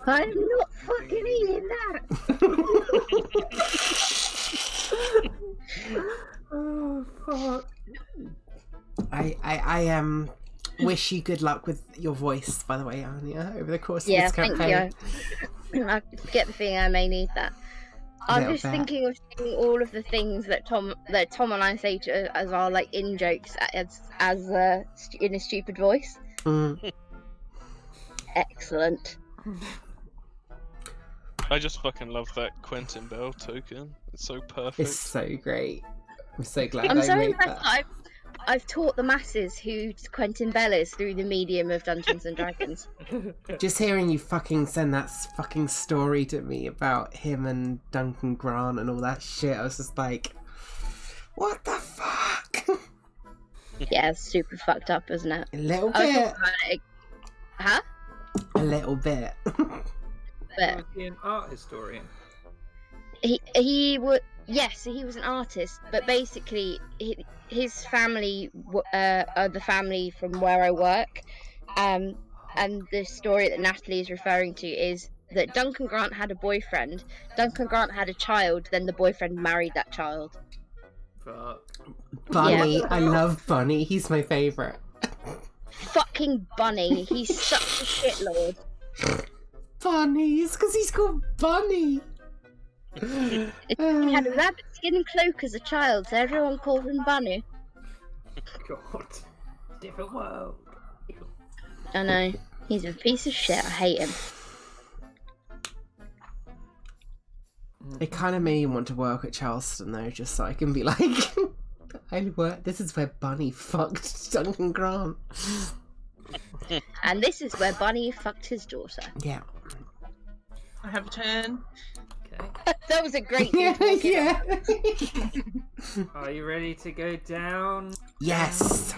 [SPEAKER 3] I'm not fucking eating that.
[SPEAKER 1] Oh fuck.
[SPEAKER 2] I wish you good luck with your voice, by the way, Anya, over the course of
[SPEAKER 3] Yeah,
[SPEAKER 2] this
[SPEAKER 3] thank
[SPEAKER 2] campaign.
[SPEAKER 3] you. I get the feeling I may need that. I'm
[SPEAKER 2] Little
[SPEAKER 3] just
[SPEAKER 2] bit.
[SPEAKER 3] thinking of saying all of the things that Tom and I say to as our like in jokes as in a stupid voice.
[SPEAKER 2] Mm.
[SPEAKER 3] Excellent.
[SPEAKER 4] I just fucking love that Quentin Bell token. It's so perfect.
[SPEAKER 2] It's so great. I'm so glad
[SPEAKER 3] I'm
[SPEAKER 2] I
[SPEAKER 3] so
[SPEAKER 2] made
[SPEAKER 3] impressed.
[SPEAKER 2] that.
[SPEAKER 3] I've taught the masses who Quentin Bell is through the medium of Dungeons and Dragons.
[SPEAKER 2] Just hearing you fucking send that fucking story to me about him and Duncan Grant and all that shit, I was just like, what the fuck?
[SPEAKER 3] Yeah, it's super fucked up, isn't it?
[SPEAKER 2] A little
[SPEAKER 3] I was
[SPEAKER 2] bit.
[SPEAKER 3] talking about it. Huh?
[SPEAKER 2] A little bit.
[SPEAKER 3] But
[SPEAKER 1] Was he an art historian?
[SPEAKER 3] he would. Yes, he was an artist, but basically his family are the family from where I work, and the story that Natalie is referring to is that Duncan Grant had a boyfriend. Duncan Grant had a child. Then the boyfriend married that child.
[SPEAKER 1] Fuck.
[SPEAKER 2] Bunny. I love Bunny. He's my favourite.
[SPEAKER 3] Fucking Bunny. He's such a shitlord.
[SPEAKER 2] Bunny. It's because he's called Bunny.
[SPEAKER 3] He had a rabbit skin cloak as a child, so everyone called him Bunny.
[SPEAKER 1] God. Different world.
[SPEAKER 3] I know. He's a piece of shit. I hate him.
[SPEAKER 2] It kind of made me want to work at Charleston though, just so I can be like, I work. This is where Bunny fucked Duncan Grant.
[SPEAKER 3] And this is where Bunny fucked his daughter.
[SPEAKER 2] Yeah.
[SPEAKER 5] I have a turn.
[SPEAKER 1] Okay.
[SPEAKER 3] That was a great
[SPEAKER 2] Yeah.
[SPEAKER 3] thing to
[SPEAKER 2] Yeah.
[SPEAKER 1] Are you ready to go down?
[SPEAKER 2] Yes.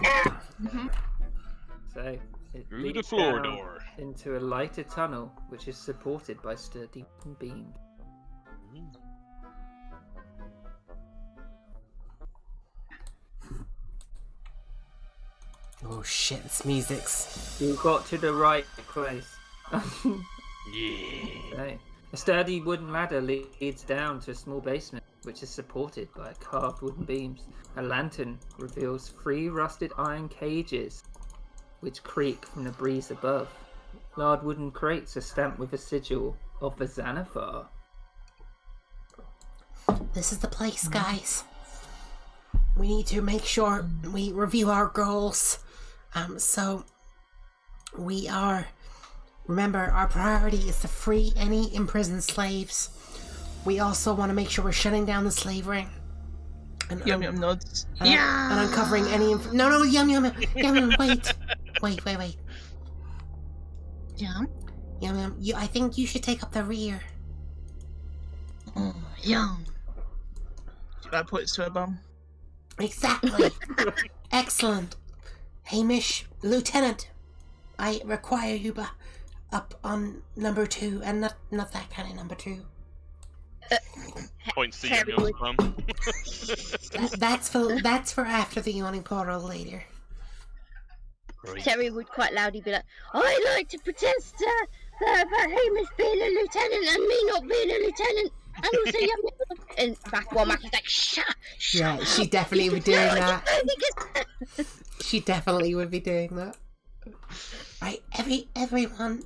[SPEAKER 1] So it
[SPEAKER 4] Through the
[SPEAKER 1] leads
[SPEAKER 4] floor
[SPEAKER 1] down
[SPEAKER 4] door.
[SPEAKER 1] into a lighter tunnel, which is supported by sturdy beams.
[SPEAKER 2] Oh shit! This music's.
[SPEAKER 1] You got to the right place.
[SPEAKER 4] Yeah.
[SPEAKER 1] Okay. A sturdy wooden ladder leads down to a small basement which is supported by carved wooden beams. A lantern reveals 3 rusted iron cages, which creak from the breeze above. Large wooden crates are stamped with a sigil of the Xanathar.
[SPEAKER 2] This is the place, guys. We need to make sure we review our goals. So we are... Remember, our priority is to free any imprisoned slaves. We also want to make sure we're shutting down the slave ring. And,
[SPEAKER 5] Yum Yum nods.
[SPEAKER 2] and uncovering any... No, Yum Yum, wait. Wait.
[SPEAKER 5] Yum.
[SPEAKER 2] Yum, I think you should take up the rear.
[SPEAKER 5] Oh, Yum. That points to her bum.
[SPEAKER 2] Exactly. Excellent. Hamish, Lieutenant, I require you up on number 2, and not that kind of number 2.
[SPEAKER 4] Points to Yum Yum's bum.
[SPEAKER 2] That's for after the yawning portal later.
[SPEAKER 4] Right.
[SPEAKER 3] Terry would quite loudly be like, "I like to protest about Hamish being a lieutenant and me not being a lieutenant, and also Yum Yum." And while Mackie's like, "Shut."
[SPEAKER 2] Yeah, she definitely would be doing that. She definitely would be doing that. Right, everyone,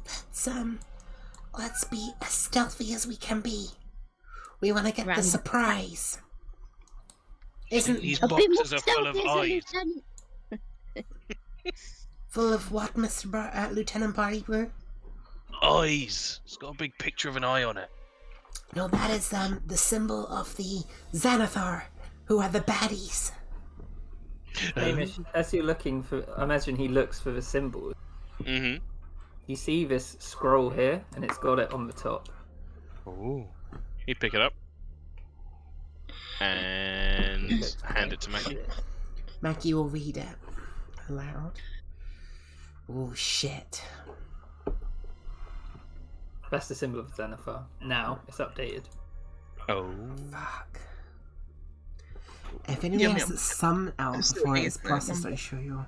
[SPEAKER 2] let's be as stealthy as we can be. We want to get the surprise.
[SPEAKER 4] These boxes are full of eyes.
[SPEAKER 2] Full of what, Lieutenant Barrybrew?
[SPEAKER 4] Eyes. It's got a big picture of an eye on it.
[SPEAKER 2] No, that is the symbol of the Xanathar, who are the baddies.
[SPEAKER 1] Hamish, as you're looking for, I imagine he looks for the symbol.
[SPEAKER 4] Mm-hmm.
[SPEAKER 1] You see this scroll here, and it's got it on the top.
[SPEAKER 4] Oh. He'd pick it up. And hand it to Mackie.
[SPEAKER 2] Mackie will read it aloud. Oh, shit.
[SPEAKER 1] That's the symbol of Xanathar. Now, it's updated.
[SPEAKER 4] Oh.
[SPEAKER 2] Fuck. If anything has some else before it's processed, I'll show you.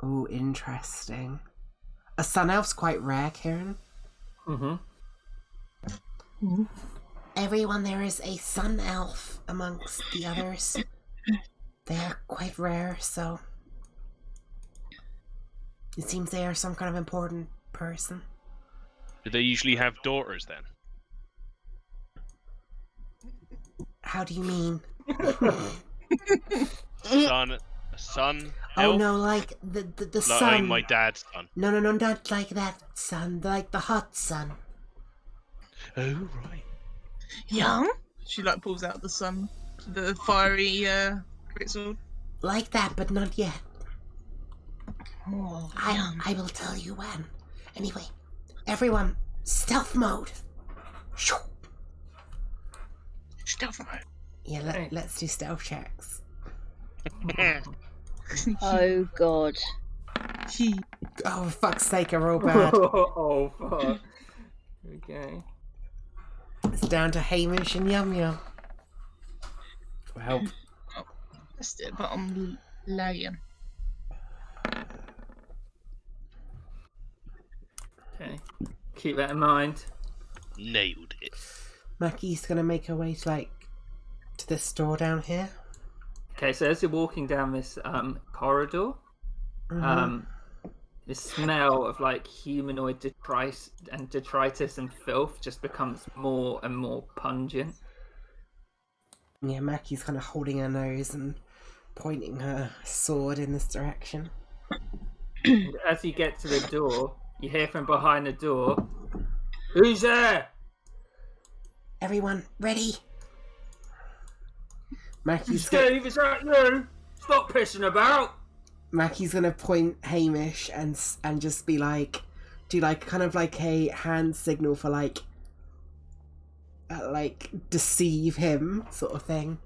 [SPEAKER 2] Oh, interesting. A sun elf's quite rare, Karen.
[SPEAKER 1] Mm-hmm.
[SPEAKER 2] Everyone, there is a sun elf amongst the others. They are quite rare, so... It seems they are some kind of important person.
[SPEAKER 4] Do they usually have daughters then?
[SPEAKER 2] How do you mean?
[SPEAKER 4] Son.
[SPEAKER 2] Oh
[SPEAKER 4] elf?
[SPEAKER 2] no, like the
[SPEAKER 4] Like
[SPEAKER 2] sun.
[SPEAKER 4] my dad's son.
[SPEAKER 2] No, not like that sun. Like the hot sun.
[SPEAKER 4] Oh right.
[SPEAKER 5] Yum. She like pulls out the sun, the fiery greatsword.
[SPEAKER 2] Like that, but not yet.
[SPEAKER 5] Oh,
[SPEAKER 2] I will tell you when. Anyway, everyone, stealth mode. Shoo.
[SPEAKER 5] Stealth mode.
[SPEAKER 2] Yeah, let's do stealth checks.
[SPEAKER 3] Oh God.
[SPEAKER 2] Oh, for fuck's sake, I roll bad.
[SPEAKER 1] Oh, fuck. Okay.
[SPEAKER 2] It's down to Hamish and Yum Yum. For help.
[SPEAKER 5] That's it, but I'm lagging.
[SPEAKER 1] Okay. Keep that in mind.
[SPEAKER 4] Nailed it.
[SPEAKER 2] Mackie's gonna make her way to this door down here.
[SPEAKER 1] Okay, so as you're walking down this corridor, the smell of like humanoid detritus and filth just becomes more and more pungent.
[SPEAKER 2] Yeah, Mackie's kind of holding her nose and pointing her sword in this direction.
[SPEAKER 1] As you get to the door, you hear from behind the door, "Who's there?"
[SPEAKER 2] Everyone, ready? Mackie's
[SPEAKER 1] Steve, is that you? Stop pissing about.
[SPEAKER 2] Mackie's gonna point Hamish and just be like, do like kind of like a hand signal for like deceive him sort of thing.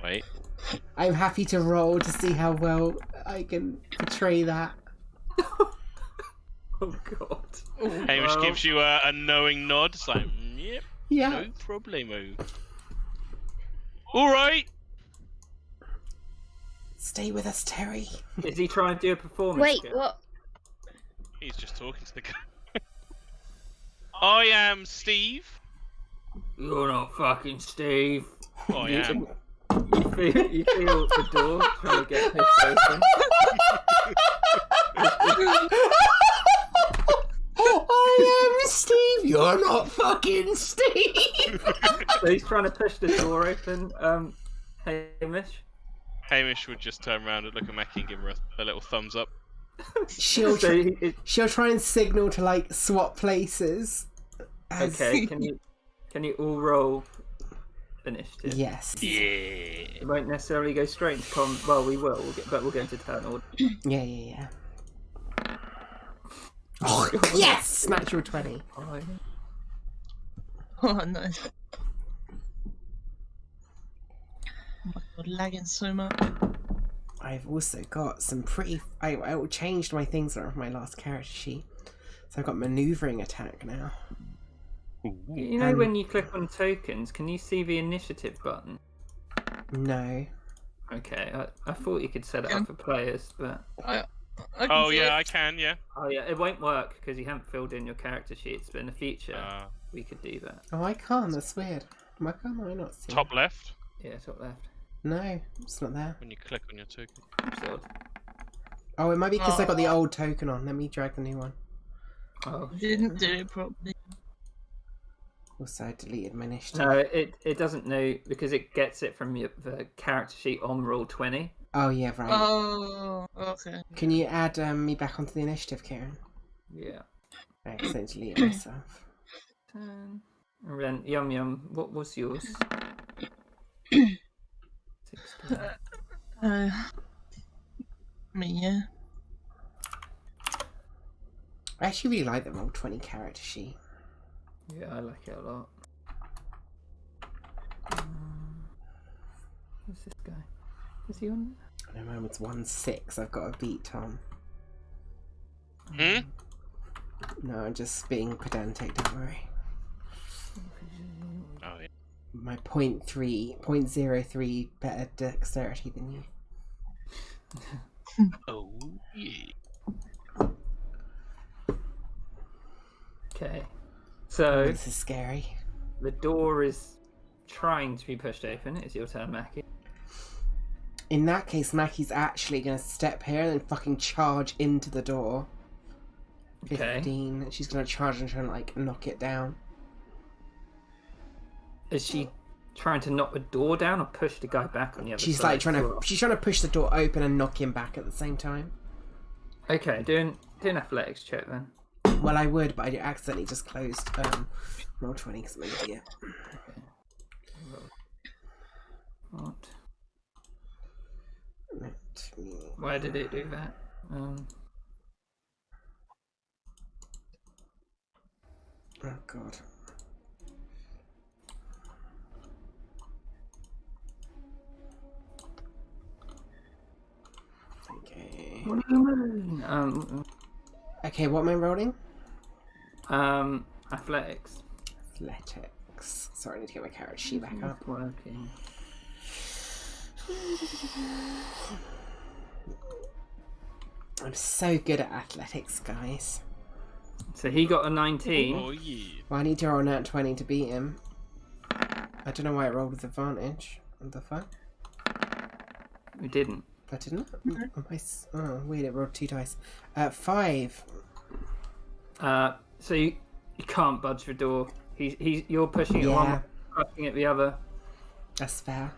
[SPEAKER 4] Wait.
[SPEAKER 2] I'm happy to roll to see how well I can portray that.
[SPEAKER 1] Oh God.
[SPEAKER 4] Hamish gives you a knowing nod. It's like, yep,
[SPEAKER 2] Yeah.
[SPEAKER 4] no problemo. All right.
[SPEAKER 2] Stay with us, Terry.
[SPEAKER 1] Is he trying to do a performance?
[SPEAKER 3] Wait,
[SPEAKER 1] skill?
[SPEAKER 3] what?
[SPEAKER 4] He's just talking to the guy. I am Steve.
[SPEAKER 1] You're not fucking Steve.
[SPEAKER 4] I am.
[SPEAKER 1] You feel the door trying to get pushed open.
[SPEAKER 2] I am Steve. You're not fucking Steve.
[SPEAKER 1] So he's trying to push the door open. Hamish.
[SPEAKER 4] Hamish would just turn around and look at Mackie and give her a little thumbs up.
[SPEAKER 2] She'll try and signal to like swap places.
[SPEAKER 1] Okay, can you all roll initiative?
[SPEAKER 2] Yes.
[SPEAKER 4] Yeah.
[SPEAKER 1] It won't necessarily go straight into well, we will, but we'll get into turn order.
[SPEAKER 2] Yeah. Oh, yes! Natural 20.
[SPEAKER 5] Oh no. Oh my god, lagging so much.
[SPEAKER 2] I've also got some pretty... I changed my things on my last character sheet. So I've got maneuvering attack now.
[SPEAKER 1] You know when you click on tokens, can you see the initiative button?
[SPEAKER 2] No.
[SPEAKER 1] Okay, I thought you could set it up for players, but...
[SPEAKER 5] I
[SPEAKER 4] Oh
[SPEAKER 5] see
[SPEAKER 4] yeah,
[SPEAKER 5] it.
[SPEAKER 4] I can. Yeah.
[SPEAKER 1] Oh yeah, it won't work because you haven't filled in your character sheets, but in the future, we could do that.
[SPEAKER 2] Oh, I can't. That's weird. Why can't I not see
[SPEAKER 4] Top left
[SPEAKER 1] Yeah, top left.
[SPEAKER 2] No, it's not there.
[SPEAKER 4] when you click on your token.
[SPEAKER 1] So,
[SPEAKER 2] Oh, it might be because I got the old token on. Let me drag the new one.
[SPEAKER 1] oh,
[SPEAKER 5] Didn't do it properly.
[SPEAKER 2] Also, I deleted my initiative.
[SPEAKER 1] no, it doesn't know because it gets it from the character sheet on roll 20.
[SPEAKER 2] Oh, yeah, right.
[SPEAKER 5] Oh, okay.
[SPEAKER 2] Can you add me back onto the initiative, Kieran?
[SPEAKER 1] Yeah.
[SPEAKER 2] I accidentally deleted myself.
[SPEAKER 1] And then Yum, what was yours? 16.
[SPEAKER 5] Me, yeah.
[SPEAKER 2] I actually really like the roll 20 character sheet.
[SPEAKER 1] Yeah, I like it a lot. Who's this guy? Is he on?
[SPEAKER 2] No, mine was 1-6. I've got to beat Tom.
[SPEAKER 4] Hmm?
[SPEAKER 2] No, I'm just being pedantic, don't worry.
[SPEAKER 4] Oh yeah.
[SPEAKER 2] My 0.03 better dexterity than you.
[SPEAKER 4] Oh yeah.
[SPEAKER 1] Okay. So
[SPEAKER 2] This is scary.
[SPEAKER 1] the door is trying to be pushed open. It's your turn, Mackie.
[SPEAKER 2] In that case, Mackie's actually going to step here and then fucking charge into the door.
[SPEAKER 1] Okay.
[SPEAKER 2] 15. She's going to charge and try and like knock it down.
[SPEAKER 1] Is she trying to knock the door down or push the guy back on the other
[SPEAKER 2] She's
[SPEAKER 1] side?
[SPEAKER 2] like trying to push the door open and knock him back at the same time.
[SPEAKER 1] Okay, doing athletics check then.
[SPEAKER 2] Well, I would, but I accidentally just closed roll 20 because I'm an idiot.
[SPEAKER 1] What?
[SPEAKER 2] Let me...
[SPEAKER 1] Why did it do that?
[SPEAKER 2] Oh god. Okay.
[SPEAKER 1] What do you mean?
[SPEAKER 2] Okay, what am I rolling?
[SPEAKER 1] Athletics.
[SPEAKER 2] Athletics. Sorry, I need to get my character sheet back up.
[SPEAKER 1] Working.
[SPEAKER 2] I'm so good at athletics, guys.
[SPEAKER 1] So he got a 19.
[SPEAKER 4] Oh yeah.
[SPEAKER 2] Well, I need to roll a nat 20 to beat him. I don't know why I rolled with advantage. What the fuck?
[SPEAKER 1] We didn't.
[SPEAKER 2] I didn't? Oh, weird, it rolled 2 dice. 5.
[SPEAKER 1] So you can't budge the door. You're pushing it
[SPEAKER 2] Yeah.
[SPEAKER 1] one, pushing it the other.
[SPEAKER 2] That's fair.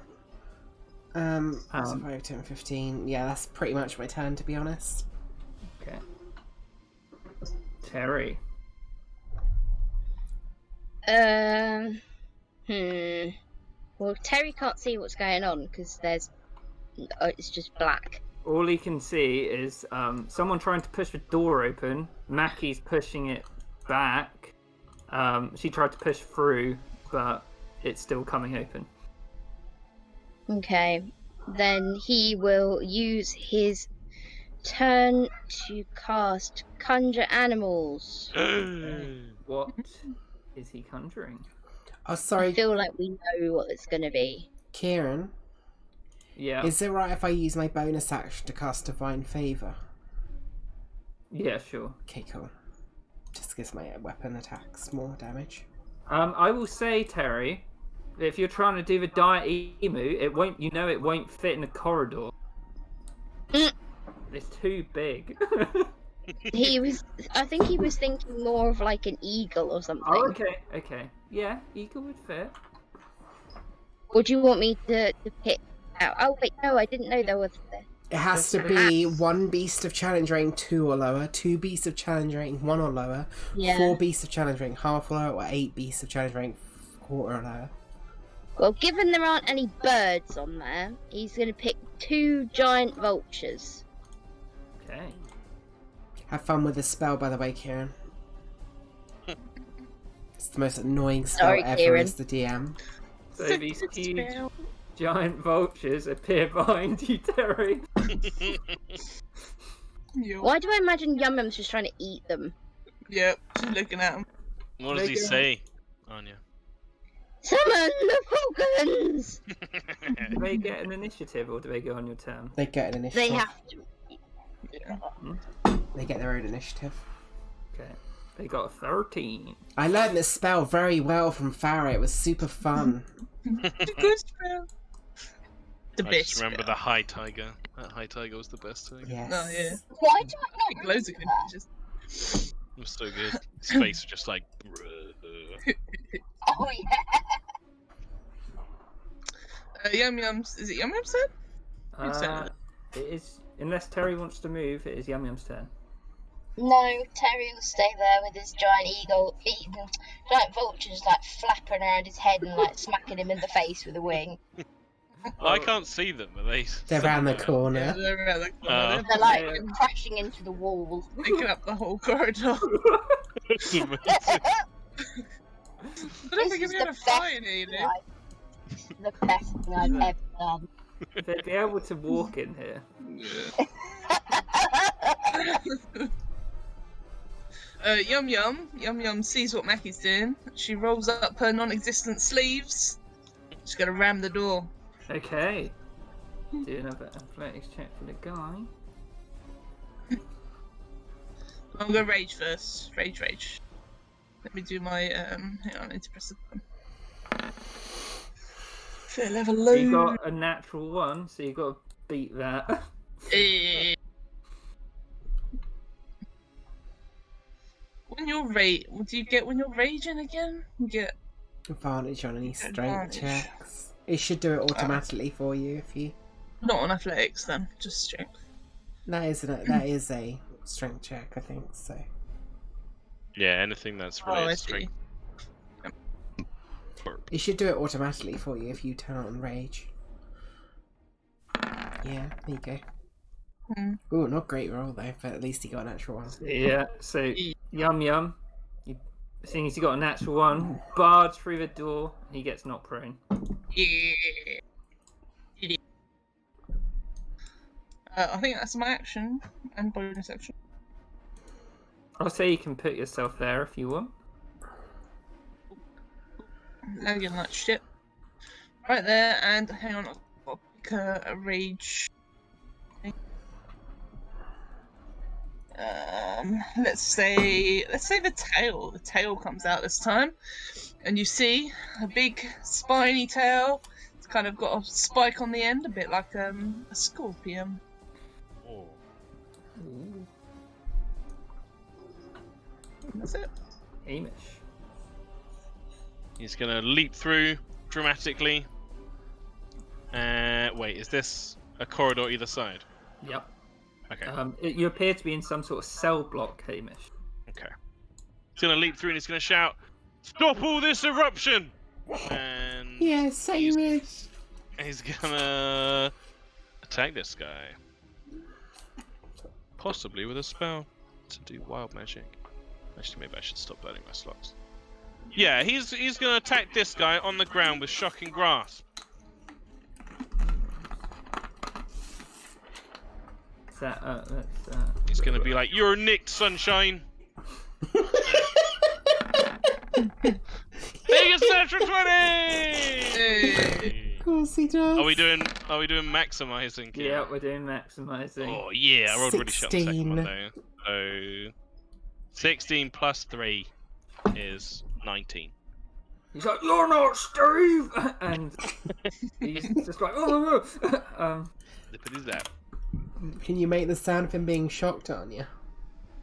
[SPEAKER 2] So 5, 10, 15. Yeah, that's pretty much my turn, to be honest.
[SPEAKER 1] Okay. Terry.
[SPEAKER 3] Well, Terry can't see what's going on because it's just black.
[SPEAKER 1] All he can see is someone trying to push the door open. Mackie's pushing it back. She tried to push through, but it's still coming open.
[SPEAKER 3] Okay, then he will use his turn to cast Conjure Animals.
[SPEAKER 1] What is he conjuring?
[SPEAKER 2] Oh,
[SPEAKER 3] I
[SPEAKER 2] sorry,
[SPEAKER 3] feel like we know what it's going to be.
[SPEAKER 2] Kieran.
[SPEAKER 1] Yeah.
[SPEAKER 2] Is it right if I use my bonus action to cast Divine Favour?
[SPEAKER 1] Yeah, sure.
[SPEAKER 2] Okay, cool. Just gives my weapon attacks more damage.
[SPEAKER 1] I will say, Terry, if you're trying to do the diet emu, it won't. You know, it won't fit in a corridor. It's too big.
[SPEAKER 3] I think he was thinking more of like an eagle or something.
[SPEAKER 1] Oh, okay. Yeah, eagle would fit.
[SPEAKER 3] Or do you want me to pick out? Oh wait, no, I didn't know there was.
[SPEAKER 2] It has to be 1 beast of challenge rating 2 or lower, 2 beasts of challenge rating 1 or lower,
[SPEAKER 3] Yeah.
[SPEAKER 2] 4 beasts of challenge rating half or lower, or 8 beasts of challenge rating quarter or lower.
[SPEAKER 3] Well, given there aren't any birds on there, he's going to pick 2 giant vultures.
[SPEAKER 1] Okay.
[SPEAKER 2] Have fun with this spell, by the way, Kieran. It's the most annoying spell
[SPEAKER 3] Sorry,
[SPEAKER 2] ever
[SPEAKER 3] Kieran.
[SPEAKER 2] as the DM.
[SPEAKER 1] So these huge giant vultures appear behind you, Terry.
[SPEAKER 3] Why do I imagine Yum Yum's just trying to eat them?
[SPEAKER 5] Yep, she's looking at him.
[SPEAKER 4] What does he say, Anya?
[SPEAKER 3] Summon the falcons!
[SPEAKER 1] Do they get an initiative or do they go on your turn?
[SPEAKER 2] They get an initiative.
[SPEAKER 3] They have to.
[SPEAKER 5] Yeah.
[SPEAKER 2] They get their own initiative.
[SPEAKER 1] Okay. They got a 13.
[SPEAKER 2] I learned this spell very well from Farah. It was super fun.
[SPEAKER 5] Good spell. The
[SPEAKER 4] I
[SPEAKER 5] best
[SPEAKER 4] just remember
[SPEAKER 5] spell.
[SPEAKER 4] the high tiger. That high tiger was the best thing.
[SPEAKER 2] Yes.
[SPEAKER 5] Oh, yeah.
[SPEAKER 3] Why do I
[SPEAKER 5] Like,
[SPEAKER 3] know?
[SPEAKER 5] loads of good images.
[SPEAKER 4] It was so good. His face was just like, bruh.
[SPEAKER 3] Oh yeah.
[SPEAKER 5] Yum Yum's. Is it Yum Yum's turn? Who's turn?
[SPEAKER 1] It is, unless Terry wants to move, it is Yum Yum's turn.
[SPEAKER 3] No, Terry will stay there with his giant giant vultures like flapping around his head and like smacking him in the face with a wing.
[SPEAKER 4] I can't see them, are they?
[SPEAKER 2] They're round the
[SPEAKER 5] Yeah,
[SPEAKER 2] corner.
[SPEAKER 5] they're around the corner.
[SPEAKER 4] Oh.
[SPEAKER 3] They're like
[SPEAKER 1] Yeah.
[SPEAKER 3] crashing into the wall.
[SPEAKER 5] They're taking up the whole corridor.
[SPEAKER 4] It's amazing.
[SPEAKER 5] I don't
[SPEAKER 3] This
[SPEAKER 5] think
[SPEAKER 3] is
[SPEAKER 5] we've had
[SPEAKER 3] the
[SPEAKER 5] a fight here, you know.
[SPEAKER 3] The best thing I've ever done.
[SPEAKER 1] They'd be able to walk in here.
[SPEAKER 5] Yum Yum sees what Mackie's doing. She rolls up her non-existent sleeves. She's gonna ram the door.
[SPEAKER 1] Okay. Do another athletics check for the guy.
[SPEAKER 5] I'm gonna rage first. Rage. Let me do my hang on, I need to press the button. Fair level low.
[SPEAKER 1] You got a natural 1, so you got to beat that.
[SPEAKER 5] When you're what do you get when you're raging again? You get
[SPEAKER 2] Advantage on any strength
[SPEAKER 5] Advantage.
[SPEAKER 2] checks. It should do it automatically for you if you.
[SPEAKER 5] not on athletics then, just strength.
[SPEAKER 2] That is a strength check, I think. So
[SPEAKER 4] Yeah, anything that's
[SPEAKER 5] Oh, I
[SPEAKER 4] related to
[SPEAKER 5] see.
[SPEAKER 4] strength.
[SPEAKER 2] it should do it automatically for you if you turn on rage. Yeah, there you go. Ooh, not great roll though, but at least he got an natural 1.
[SPEAKER 1] Yeah, so Yum Yum, seeing as you got a natural 1, barge through the door, he gets knocked prone.
[SPEAKER 5] Yeah. I think that's my action and bonus action.
[SPEAKER 1] I'll say you can put yourself there if you want.
[SPEAKER 5] Lagging like shit. Right there, and hang on, I'll pick a rage. Let's say the tail. The tail comes out this time, and you see a big spiny tail. It's kind of got a spike on the end, a bit like a scorpion.
[SPEAKER 4] Oh.
[SPEAKER 5] And that's it.
[SPEAKER 1] Hamish.
[SPEAKER 4] He's gonna leap through dramatically. Wait, is this a corridor either side?
[SPEAKER 1] Yep.
[SPEAKER 4] Okay.
[SPEAKER 1] You appear to be in some sort of cell block, Hamish.
[SPEAKER 4] Okay. He's gonna leap through and he's gonna shout, "Stop all this eruption!" And
[SPEAKER 2] Yeah, same as.
[SPEAKER 4] he's gonna attack this guy. Possibly with a spell to do wild magic. Actually, maybe I should stop burning my slots. Yeah, he's gonna attack this guy on the ground with shocking grasp. He's gonna be like, "You're nicked, sunshine." Biggest natural 20!
[SPEAKER 2] Of course he does.
[SPEAKER 4] Are we doing maximizing? Here?
[SPEAKER 1] Yeah, we're doing maximizing.
[SPEAKER 4] Oh yeah, I rolled really shot on the second
[SPEAKER 2] 16.
[SPEAKER 4] one though. So 16 plus 3 is 19.
[SPEAKER 1] He's like, "You're not Steve," and he's just like, "Oh."
[SPEAKER 4] Lippity zap.
[SPEAKER 2] Can you make the sound of him being shocked, Anya?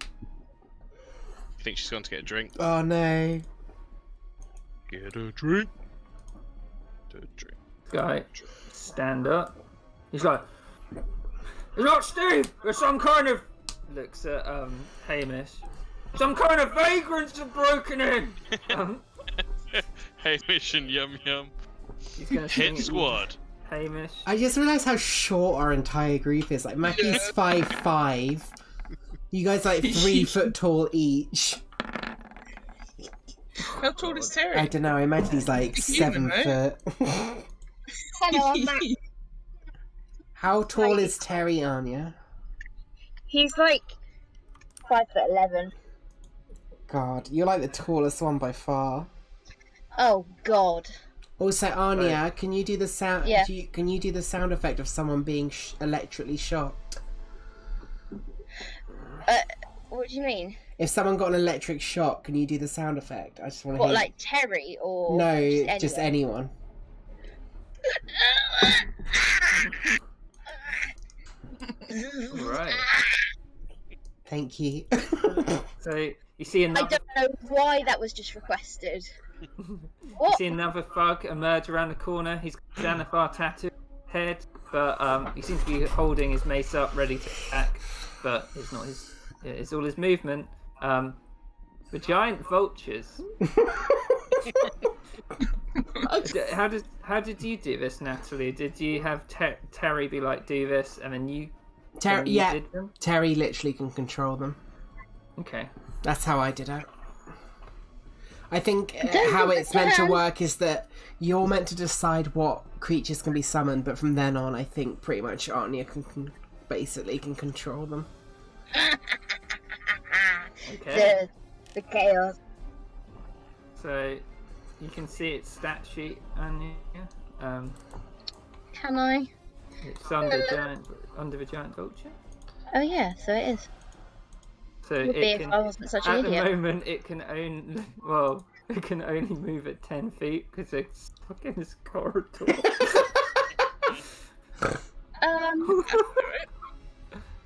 [SPEAKER 4] I think she's going to get a drink.
[SPEAKER 2] Oh no.
[SPEAKER 4] Get a drink. Get a drink.
[SPEAKER 1] Guy, stand up. He's like, "It's not Steve. It's some kind of." Looks at Hamish. "Some kind of vagrants have broken in."
[SPEAKER 4] Hamish and Yum Yum.
[SPEAKER 1] He's gonna swing
[SPEAKER 4] Hit
[SPEAKER 1] at
[SPEAKER 4] squad.
[SPEAKER 1] Hamish.
[SPEAKER 2] I just realised how short our entire group is. Like, Mackie's 5'5". You guys like 3 foot tall each.
[SPEAKER 5] How tall is Terry?
[SPEAKER 2] I don't know, I imagine he's like
[SPEAKER 5] He's
[SPEAKER 2] 7
[SPEAKER 5] human, right?
[SPEAKER 2] foot.
[SPEAKER 3] Hello, I'm Matt.
[SPEAKER 2] How tall is Terry, Anya?
[SPEAKER 3] He's like 5'11".
[SPEAKER 2] God, you're like the tallest one by far.
[SPEAKER 3] Oh God.
[SPEAKER 2] Also, Anya, can you do the sound?
[SPEAKER 3] Yeah.
[SPEAKER 2] Can you do the sound effect of someone being electrically shocked?
[SPEAKER 3] What do you mean?
[SPEAKER 2] If someone got an electric shock, can you do the sound effect? I just want to
[SPEAKER 3] What,
[SPEAKER 2] hear.
[SPEAKER 3] like Terry or
[SPEAKER 2] No,
[SPEAKER 3] just
[SPEAKER 2] anyone.
[SPEAKER 1] Right.
[SPEAKER 2] Thank you.
[SPEAKER 1] So you see
[SPEAKER 3] I
[SPEAKER 1] another.
[SPEAKER 3] don't know why that was just requested.
[SPEAKER 1] You
[SPEAKER 3] What?
[SPEAKER 1] see another thug emerge around the corner. He's got Xanathar tattoo on his head, but he seems to be holding his mace up, ready to attack. But it's not his. It's all his movement. The giant vultures. How did you do this, Natalie? Did you have Terry be like, "Do this," and then you?
[SPEAKER 2] Terry,
[SPEAKER 1] you
[SPEAKER 2] yeah.
[SPEAKER 1] did them?
[SPEAKER 2] Terry literally can control them.
[SPEAKER 1] Okay.
[SPEAKER 2] That's how I did it. I think how it's meant to work is that you're meant to decide what creatures can be summoned, but from then on, I think pretty much Anya can basically control them.
[SPEAKER 1] Okay.
[SPEAKER 3] The chaos.
[SPEAKER 1] So you can see its stat sheet, Anya.
[SPEAKER 3] Can I?
[SPEAKER 1] It's under the giant vulture.
[SPEAKER 3] Oh yeah, so it is.
[SPEAKER 1] So
[SPEAKER 3] Would be
[SPEAKER 1] it
[SPEAKER 3] if
[SPEAKER 1] can,
[SPEAKER 3] I wasn't such an
[SPEAKER 1] at the
[SPEAKER 3] idiot.
[SPEAKER 1] moment, it can only move at 10 feet because it's stuck in this corridor.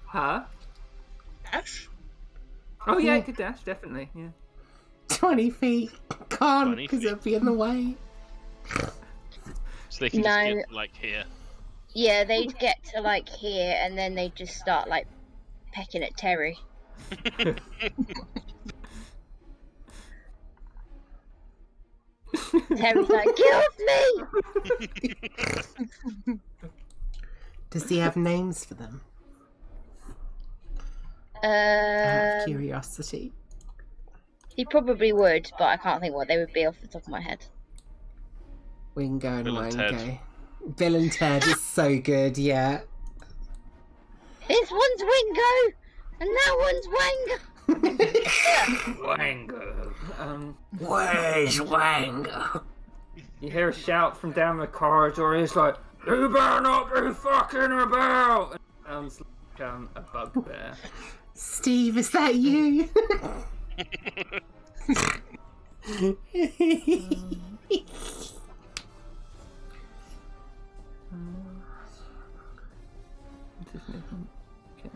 [SPEAKER 1] Huh?
[SPEAKER 5] Dash?
[SPEAKER 1] Oh yeah, it could dash, definitely. Yeah.
[SPEAKER 2] 20 feet. Can't,
[SPEAKER 4] 20
[SPEAKER 2] because
[SPEAKER 4] feet.
[SPEAKER 2] it'll be in the way.
[SPEAKER 4] So they can
[SPEAKER 3] No.
[SPEAKER 4] just get like here.
[SPEAKER 3] Yeah, they'd get to like here, and then they'd just start like pecking at Terry. Terry's like, "Get off me!"
[SPEAKER 2] Does he have names for them? Out of
[SPEAKER 3] Um,
[SPEAKER 2] curiosity.
[SPEAKER 3] he probably would, but I can't think what they would be off the top of my head.
[SPEAKER 2] Wingo and
[SPEAKER 4] Bill and
[SPEAKER 2] Wango. Bill and Ted is so good, yeah.
[SPEAKER 3] This one's Wingo, and that one's Wango.
[SPEAKER 1] Wango.
[SPEAKER 2] Where's Wango?
[SPEAKER 1] You hear a shout from down the corridor. He's like, "You better not be fucking about!" It sounds like a bugbear.
[SPEAKER 2] Steve, is that you?
[SPEAKER 1] Okay.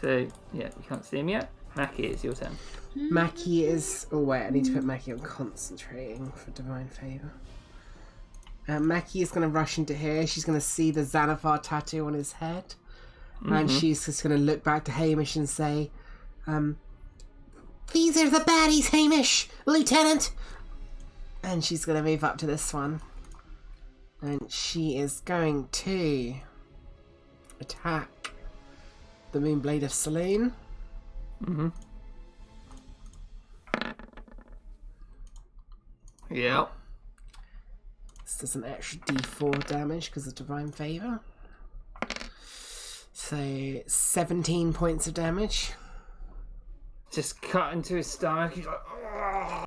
[SPEAKER 1] So, yeah, you can't see him yet. Mackie, it's your turn.
[SPEAKER 2] Mackie is... Oh, wait, I need to put Mackie on concentrating for Divine Favour. Mackie is going to rush into here. She's going to see the Xanathar tattoo on his head. And she's just going to look back to Hamish and say, "These are the baddies, Hamish! Lieutenant!" And she's going to move up to this one. And she is going to attack the Moonblade of Saloon.
[SPEAKER 1] Yeah.
[SPEAKER 2] This does an extra d4 damage because of Divine Favour. So 17 points of damage.
[SPEAKER 1] Just cut into his stomach. He's like, "Ugh,"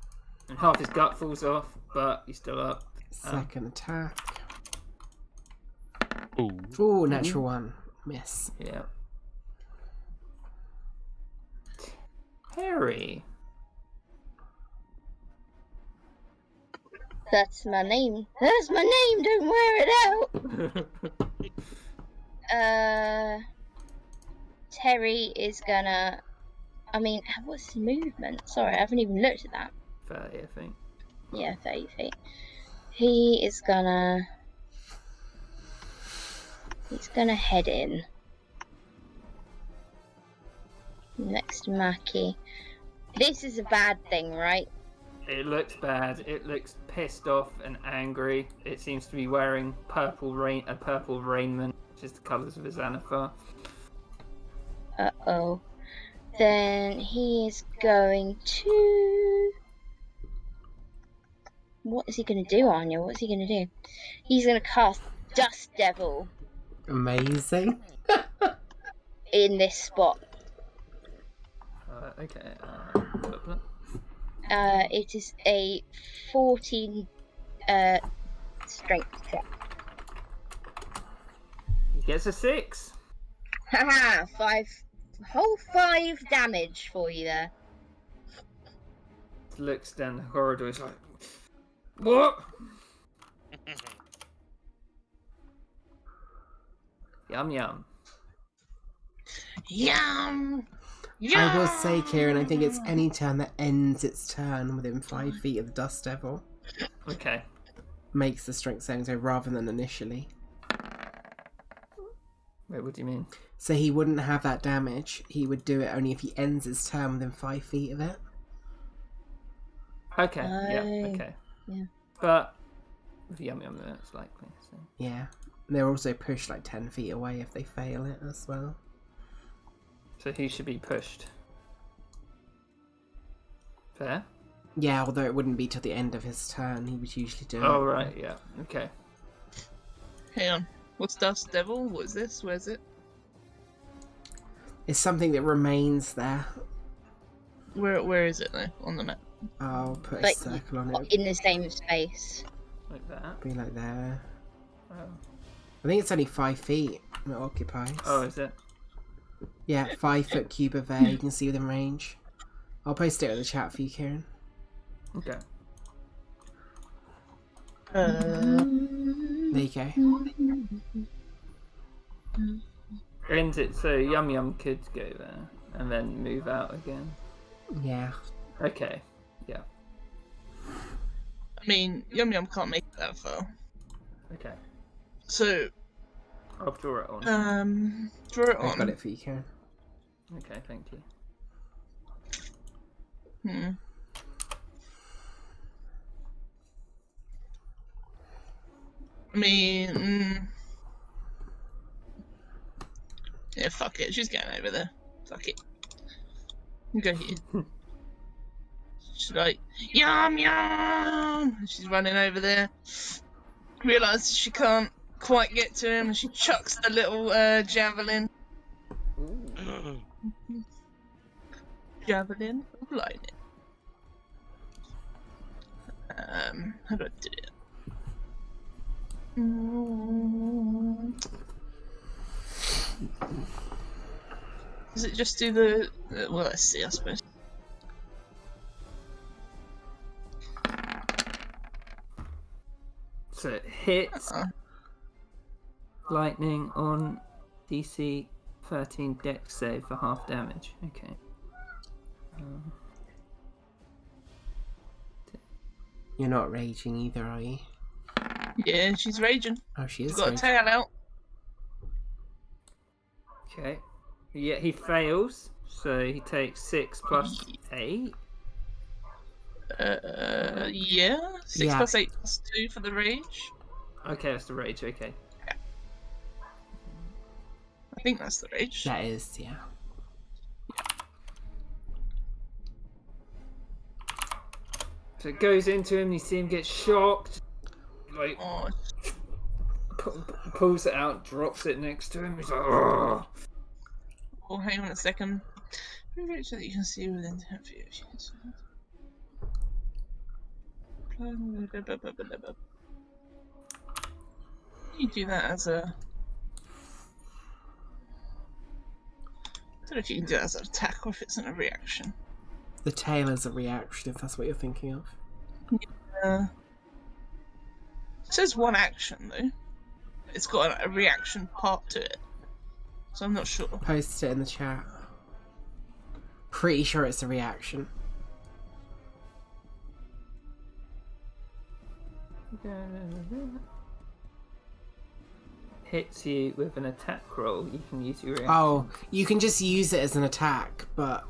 [SPEAKER 1] and half his gut falls off, but he's still up.
[SPEAKER 2] Second attack.
[SPEAKER 4] Ooh.
[SPEAKER 2] Ooh, natural one. Miss.
[SPEAKER 1] Yeah. Harry.
[SPEAKER 3] That's my name. That's my name. Don't wear it out. Terry is gonna. I mean, what's his movement? Sorry, I haven't even looked at that.
[SPEAKER 1] 30, I think.
[SPEAKER 3] Yeah, 30 feet. He's gonna head in next to Mackie. This is a bad thing, right?
[SPEAKER 1] It looks bad. It looks pissed off and angry. It seems to be wearing a purple raiment, which is the colours of his Anathar.
[SPEAKER 3] Uh-oh. Then he is going to... What is he going to do, Anya? What's he going to do? He's going to cast Dust Devil
[SPEAKER 2] Amazing.
[SPEAKER 3] in this spot.
[SPEAKER 1] Okay.
[SPEAKER 3] It is a 14 strength check.
[SPEAKER 1] He gets a 6.
[SPEAKER 3] Haha, 5 damage for you there.
[SPEAKER 1] Looks down the corridor. He's like, what? Yum yum.
[SPEAKER 5] Yum!
[SPEAKER 2] I will say, Kieran, I think it's any turn that ends its turn within 5 feet of the Dust Devil
[SPEAKER 1] Okay.
[SPEAKER 2] makes the strength saving throw rather than initially.
[SPEAKER 1] Wait, what do you mean?
[SPEAKER 2] So he wouldn't have that damage. He would do it only if he ends his turn within 5 feet of it.
[SPEAKER 1] Okay. Yeah. Okay.
[SPEAKER 3] Yeah.
[SPEAKER 1] But with yum yum, that's likely. So.
[SPEAKER 2] Yeah. They're also pushed like 10 feet away if they fail it as well.
[SPEAKER 1] So he should be pushed. Fair?
[SPEAKER 2] Yeah, although it wouldn't be till the end of his turn. He would usually do it.
[SPEAKER 1] Oh, right, yeah. Okay.
[SPEAKER 5] Hang on. What's Dust Devil? What is this? Where's it?
[SPEAKER 2] It's something that remains there.
[SPEAKER 5] Where is it though on the map?
[SPEAKER 2] I'll put a
[SPEAKER 3] Like,
[SPEAKER 2] circle on it.
[SPEAKER 3] in the same space.
[SPEAKER 1] Like that.
[SPEAKER 2] Be like there.
[SPEAKER 1] Oh,
[SPEAKER 2] I think it's only 5 feet it occupies.
[SPEAKER 1] oh is it?
[SPEAKER 2] Yeah, 5 foot cube of air you can see within range. I'll post it in the chat for you, Kieran.
[SPEAKER 1] Okay.
[SPEAKER 2] There you go.
[SPEAKER 1] And it, so Yum Yum could go there and then move out again.
[SPEAKER 2] Yeah.
[SPEAKER 1] Okay. Yeah.
[SPEAKER 5] I mean, Yum Yum can't make it that far.
[SPEAKER 1] Okay.
[SPEAKER 5] So,
[SPEAKER 1] I'll draw it on.
[SPEAKER 5] draw it
[SPEAKER 2] I've got
[SPEAKER 5] on.
[SPEAKER 2] it for you, Kieran.
[SPEAKER 1] Okay, thank you.
[SPEAKER 5] I mean, yeah, fuck it. She's going over there. Fuck it. You go here. She's like, yum yum! And she's running over there. Realises she can't quite get to him, and she chucks the little javelin. Javelin of lightning. How do I do it? Does it just do the well, let's see, I suppose.
[SPEAKER 1] So it hits lightning on DC 13 dex save for half damage. Okay.
[SPEAKER 2] You're not raging either, are you?
[SPEAKER 5] Yeah, she's raging.
[SPEAKER 2] Oh, she
[SPEAKER 5] She's
[SPEAKER 2] is
[SPEAKER 5] got a
[SPEAKER 2] raging.
[SPEAKER 5] tail out.
[SPEAKER 1] Okay. Yeah, he fails. So he takes 6 plus 8.
[SPEAKER 5] Yeah. 6
[SPEAKER 2] Yeah.
[SPEAKER 5] plus 8 plus 2 for the rage.
[SPEAKER 1] Okay, that's the rage. Okay.
[SPEAKER 5] I think that's the rage.
[SPEAKER 2] That is, yeah.
[SPEAKER 1] So it goes into him. You see him get shocked. Like
[SPEAKER 5] Oh,
[SPEAKER 1] pulls it out, drops it next to him. He's like, oh.
[SPEAKER 5] oh, hang on a second. Rage that you can see within 10 feet of you. Do that as a. I don't know if you can do that as an attack or if it's in a reaction.
[SPEAKER 2] The tail is a reaction, if that's what you're thinking of.
[SPEAKER 5] It says one action though. It's got a reaction part to it, so I'm not sure.
[SPEAKER 2] Post it in the chat. Pretty sure it's a reaction.
[SPEAKER 1] Hits you with an attack roll, you can use your reaction.
[SPEAKER 2] Oh, you can just use it as an attack, but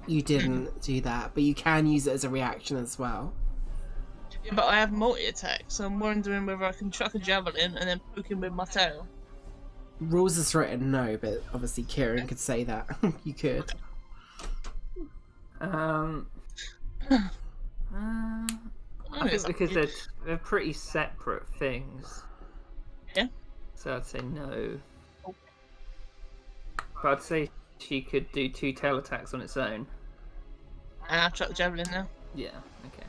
[SPEAKER 2] you didn't do that. But you can use it as a reaction as well.
[SPEAKER 5] Yeah, but I have multi-attack, so I'm wondering whether I can chuck a javelin and then poke him with my tail.
[SPEAKER 2] Rules is written no, but obviously Kieran could say that. You could.
[SPEAKER 1] I think because they're pretty separate things.
[SPEAKER 5] Yeah.
[SPEAKER 1] So I'd say no. But I'd say she could do 2 tail attacks on its own.
[SPEAKER 5] And I'll chuck the javelin now.
[SPEAKER 1] Yeah. Okay.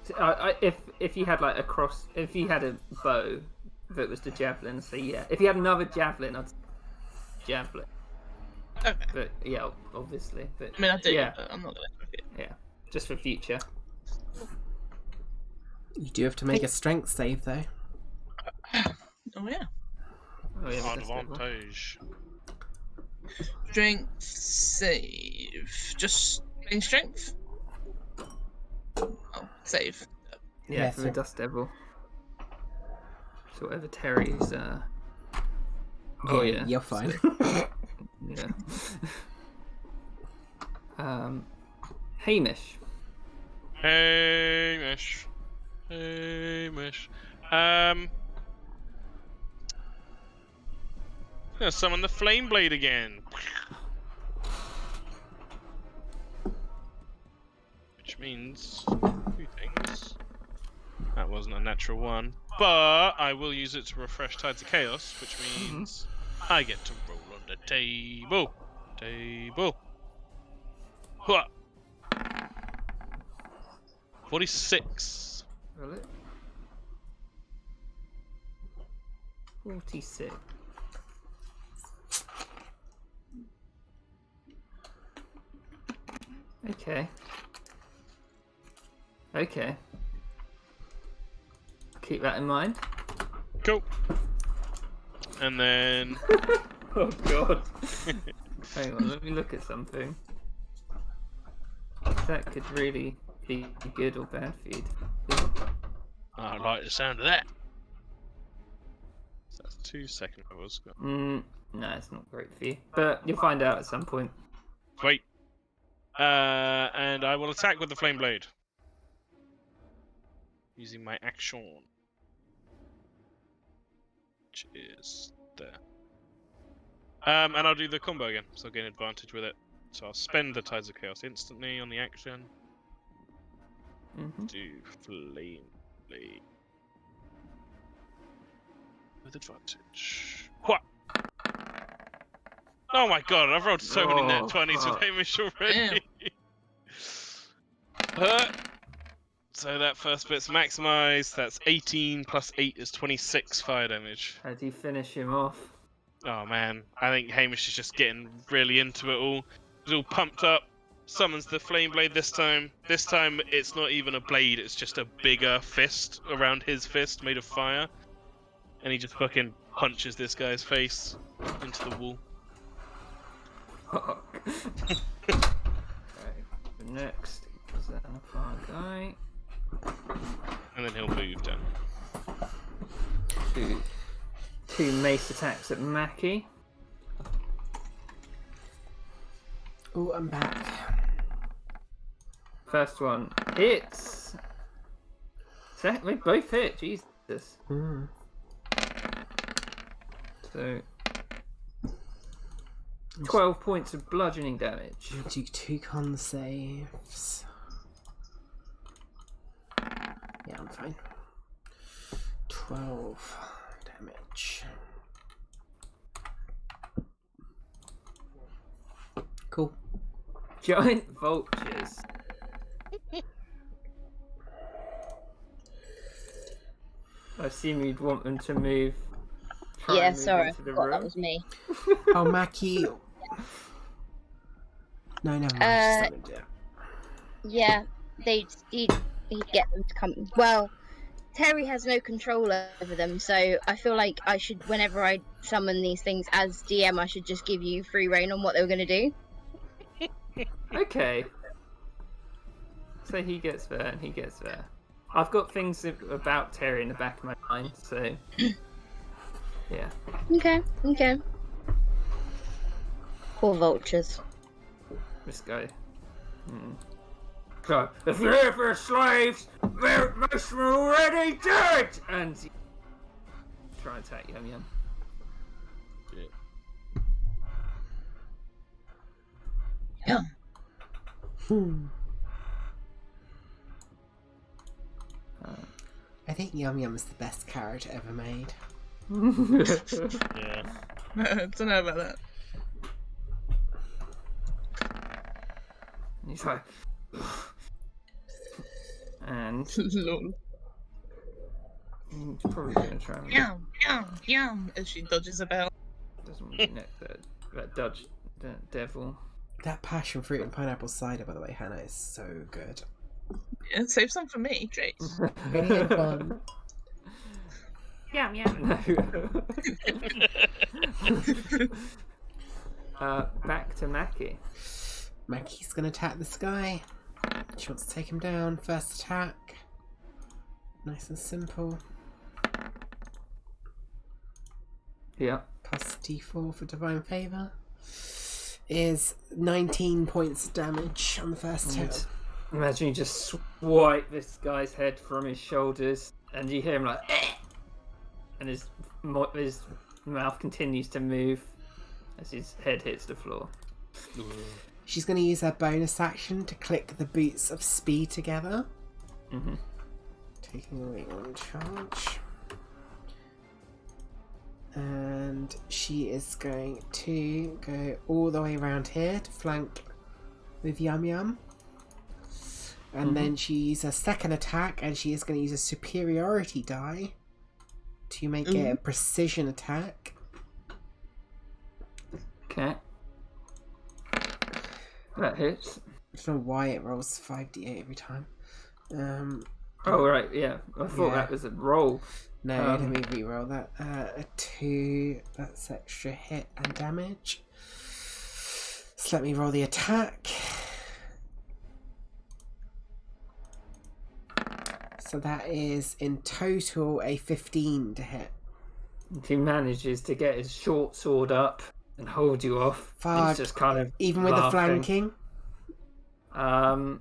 [SPEAKER 1] So, if you had like if you had a bow that was the javelin, so yeah. If you had another javelin, I'd say javelin.
[SPEAKER 5] Okay.
[SPEAKER 1] But yeah, obviously. But
[SPEAKER 5] I mean, I do,
[SPEAKER 1] yeah,
[SPEAKER 5] but I'm not gonna chuck it.
[SPEAKER 1] yeah, just for future.
[SPEAKER 2] You do have to make a strength save, though.
[SPEAKER 5] Oh yeah.
[SPEAKER 1] Oh, yeah, but that's good.
[SPEAKER 4] Advantage.
[SPEAKER 5] Strength save. Just plain strength. Oh, save.
[SPEAKER 1] Yeah,
[SPEAKER 2] Yeah,
[SPEAKER 1] for the
[SPEAKER 2] so-
[SPEAKER 1] Dust Devil. So whatever Terry's. Oh yeah,
[SPEAKER 2] You're fine.
[SPEAKER 1] Yeah. Hamish.
[SPEAKER 4] Hamish. I'm gonna summon the Flame Blade again. Which means 2 things. That wasn't a natural one. But I will use it to refresh Tides of Chaos, which means I get to roll on the table. Hua. 46.
[SPEAKER 1] Will it? 46. Okay. Keep that in mind.
[SPEAKER 4] Cool. And then
[SPEAKER 1] Oh god. Hang on, let me look at something. That could really be good or bad for you.
[SPEAKER 4] I like the sound of that. So that's 2 second levels.
[SPEAKER 1] No, it's not great for you. But you'll find out at some point.
[SPEAKER 4] Wait. And I will attack with the Flame Blade. Using my action. Which is there. And I'll do the combo again, so I'll gain advantage with it. So I'll spend the Tides of Chaos instantly on the action. Do Flame Blade. With advantage. What? Oh my god, I've rolled so many net 20s with Hamish already. So that first bit's maximized. That's 18 plus 8 is 26 fire damage.
[SPEAKER 1] How do you finish him off?
[SPEAKER 4] Oh man, I think Hamish is just getting really into it all. He's all pumped up. Summons the Flame Blade this time. This time it's not even a blade, it's just a bigger fist around his fist made of fire. And he just fucking punches this guy's face into the wall.
[SPEAKER 1] Fuck. Right, the next is that far guy.
[SPEAKER 4] And then he'll move down.
[SPEAKER 1] Two mace attacks at Mackie.
[SPEAKER 2] Oh, I'm back.
[SPEAKER 1] First one hits. They both hit. Jesus. So 12 points of bludgeoning damage.
[SPEAKER 2] Do 2 con saves. Yeah, I'm fine. 12 damage. Cool.
[SPEAKER 1] Giant vultures. I assume you'd want them to move. Try
[SPEAKER 3] Yeah,
[SPEAKER 1] and move
[SPEAKER 3] sorry, I
[SPEAKER 1] into the
[SPEAKER 3] forgot that
[SPEAKER 1] room.
[SPEAKER 3] was me.
[SPEAKER 2] Oh, Mackie. No, never mind. Just let me do it.
[SPEAKER 3] Yeah, he'd get them to come. Well, Terry has no control over them, so I feel like I should, whenever I summon these things as DM, I should just give you free reign on what they were going to do.
[SPEAKER 1] Okay. So he gets there and he gets there. I've got things about Terry in the back of my mind, so yeah.
[SPEAKER 3] Okay. Poor vultures.
[SPEAKER 1] This guy. So, if you're here for slaves, most of them are already dead! And he... try and attack Yum Yum.
[SPEAKER 2] I think Yum Yum is the best carrot ever made.
[SPEAKER 4] Yeah.
[SPEAKER 5] I don't know about that.
[SPEAKER 1] And he's like... and
[SPEAKER 5] Lol.
[SPEAKER 1] he's probably going to try and...
[SPEAKER 5] Yum, as she dodges about.
[SPEAKER 1] doesn't really net that Dutch devil.
[SPEAKER 2] That passion fruit and pineapple cider, by the way, Hannah, is so good.
[SPEAKER 5] Yeah, save some for me, Trace.
[SPEAKER 2] Really fun.
[SPEAKER 1] Yum yum. No. Back to Mackie.
[SPEAKER 2] Mackie's gonna attack this guy. She wants to take him down. First attack. Nice and simple.
[SPEAKER 1] Yeah.
[SPEAKER 2] Plus D4 for Divine Favour. Is 19 points of damage on the first hit.
[SPEAKER 1] Imagine you just swipe this guy's head from his shoulders, and you hear him like, eh! And his mouth continues to move as his head hits the floor.
[SPEAKER 2] She's going to use her bonus action to click the boots of speed together.
[SPEAKER 1] Mm-hmm.
[SPEAKER 2] Taking away one charge. And she is going to go all the way around here to flank with Yum Yum. And then she uses a second attack, and she is going to use a superiority die to make it a precision attack.
[SPEAKER 1] Okay. That hits.
[SPEAKER 2] I don't know why it rolls 5d8 every time.
[SPEAKER 1] Oh, right, yeah. I thought
[SPEAKER 2] Yeah.
[SPEAKER 1] that was a roll.
[SPEAKER 2] No, let me re-roll that. A 2, that's extra hit and damage. So let me roll the attack. So that is in total a 15 to hit.
[SPEAKER 1] He manages to get his short sword up and hold you off.
[SPEAKER 2] Fuck.
[SPEAKER 1] He's just kind of
[SPEAKER 2] Even with the
[SPEAKER 1] laughing.
[SPEAKER 2] flanking?
[SPEAKER 1] How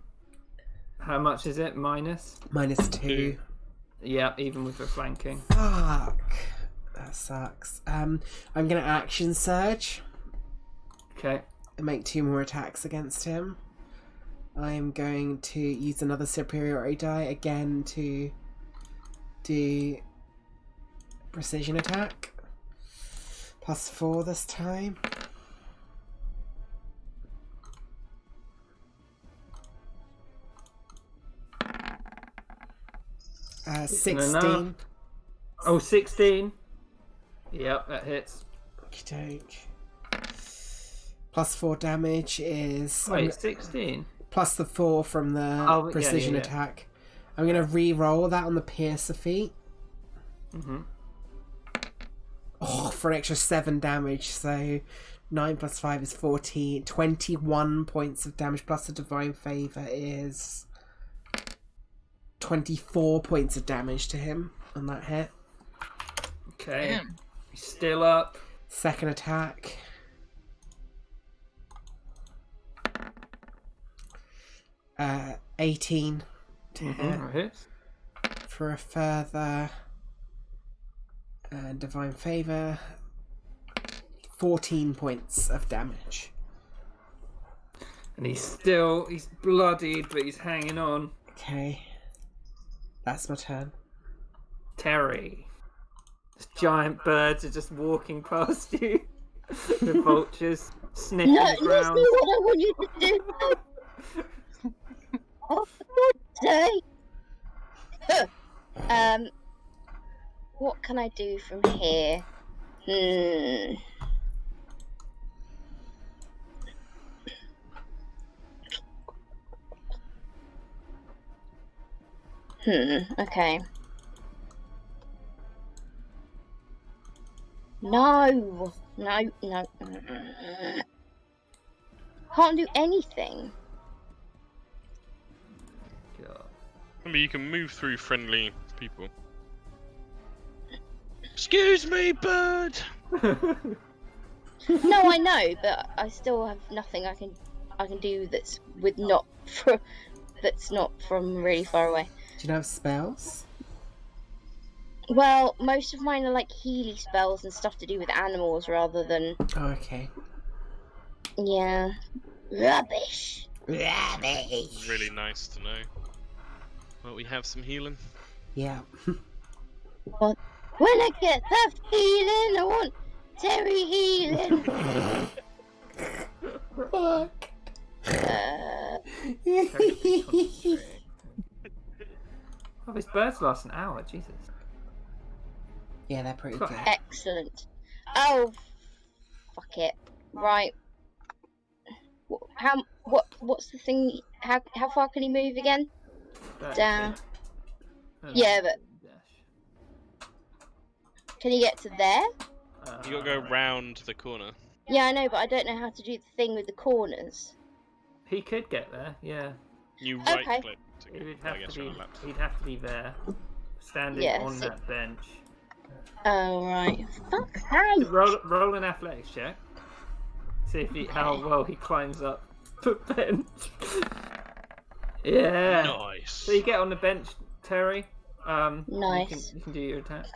[SPEAKER 1] much is it? Minus?
[SPEAKER 2] Minus 2.
[SPEAKER 1] Yeah, even with the flanking.
[SPEAKER 2] Fuck. That sucks. I'm going to action surge
[SPEAKER 1] Okay.
[SPEAKER 2] and make 2 more attacks against him. I'm going to use another superiority die again to do precision attack. Plus 4 this time.
[SPEAKER 1] Enough.
[SPEAKER 2] 16.
[SPEAKER 1] Oh, 16. Yep, that hits.
[SPEAKER 2] Okey-doke. Plus 4 damage is...
[SPEAKER 1] Wait, 16?
[SPEAKER 2] Plus the 4 from the precision
[SPEAKER 1] yeah.
[SPEAKER 2] attack. I'm going to re-roll that on the piercer feat.
[SPEAKER 1] Mm-hmm.
[SPEAKER 2] Oh, for an extra 7 damage. So 9 plus 5 is 14. 21 points of damage plus the Divine Favour is 24 points of damage to him on that hit.
[SPEAKER 1] Okay.
[SPEAKER 5] Damn.
[SPEAKER 1] He's still up.
[SPEAKER 2] Second attack. Uh, 18 to hit
[SPEAKER 1] That hits.
[SPEAKER 2] for a further Divine Favour. 14 points of damage.
[SPEAKER 1] And he's bloodied, but he's hanging on.
[SPEAKER 2] Okay. That's my turn.
[SPEAKER 1] Terry. These giant birds are just walking past you. The vultures sniffing
[SPEAKER 3] No,
[SPEAKER 1] the
[SPEAKER 3] that's not
[SPEAKER 1] ground.
[SPEAKER 3] what I want you to do. Oh, for God's sake. What can I do from here? Okay. No. Can't do anything.
[SPEAKER 1] God.
[SPEAKER 4] I mean, you can move through friendly people. Excuse me, bird.
[SPEAKER 3] No, I know, but I still have nothing I can do that's not from really far away.
[SPEAKER 2] Do you know spells?
[SPEAKER 3] Well, most of mine are like healy spells and stuff to do with animals rather than
[SPEAKER 2] Oh, okay.
[SPEAKER 3] yeah. Rubbish.
[SPEAKER 4] It's really nice to know. Well, we have some healing.
[SPEAKER 2] Yeah.
[SPEAKER 3] When I get that feeling, I want Terry healing.
[SPEAKER 2] Fuck.
[SPEAKER 1] Oh, his birds last an hour. Jesus.
[SPEAKER 2] Yeah, they're pretty good.
[SPEAKER 3] Excellent. Oh, fuck it. Right. What's the thing? How far can he move again? Down. Yeah, but can he get to there?
[SPEAKER 4] You gotta go round the corner.
[SPEAKER 3] Yeah, I know, but I don't know how to do the thing with the corners.
[SPEAKER 1] He could get there. Yeah.
[SPEAKER 4] You right
[SPEAKER 3] Okay.
[SPEAKER 4] click to
[SPEAKER 1] He'd
[SPEAKER 4] get. I
[SPEAKER 1] have
[SPEAKER 4] guess
[SPEAKER 1] to
[SPEAKER 4] you're
[SPEAKER 1] be.
[SPEAKER 4] on a laptop.
[SPEAKER 1] He'd have to be there, standing
[SPEAKER 3] Yeah,
[SPEAKER 1] on
[SPEAKER 3] so-
[SPEAKER 1] that bench.
[SPEAKER 3] Oh right. Fuck's sake.
[SPEAKER 1] Roll an athletics check. See if how well he climbs up the bench. Yeah.
[SPEAKER 4] Nice.
[SPEAKER 1] So you get on the bench, Terry.
[SPEAKER 3] Nice.
[SPEAKER 1] You can do your attack.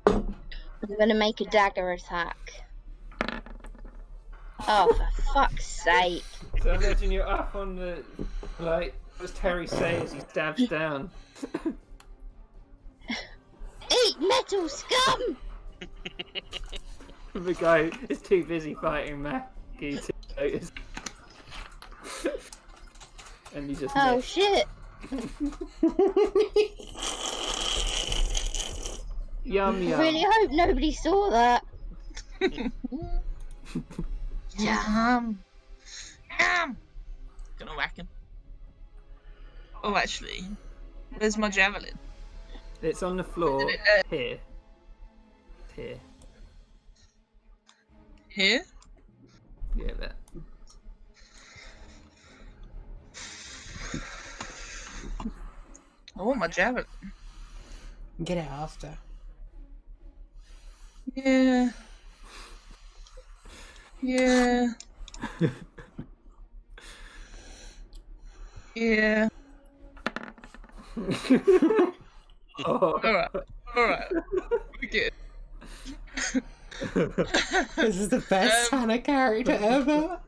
[SPEAKER 3] I'm gonna make a dagger attack. Oh, for fuck's sake.
[SPEAKER 1] So imagine you're up on the, like, what does Terry say as he stabs down?
[SPEAKER 3] Eat metal, scum!
[SPEAKER 1] The guy is too busy fighting Mackie to notice. And he just
[SPEAKER 3] Oh
[SPEAKER 1] missed.
[SPEAKER 3] shit.
[SPEAKER 1] Yum
[SPEAKER 3] I
[SPEAKER 1] yum.
[SPEAKER 3] really hope nobody saw that.
[SPEAKER 5] Yum. Gonna whack him. Oh, actually, where's my javelin?
[SPEAKER 1] It's on the floor here. Here.
[SPEAKER 5] Here?
[SPEAKER 1] Yeah, that.
[SPEAKER 5] I want my javelin.
[SPEAKER 2] Get it after.
[SPEAKER 5] Yeah. Yeah. Yeah.
[SPEAKER 1] Oh.
[SPEAKER 5] Alright. We're good.
[SPEAKER 2] This is the best Hannah character ever.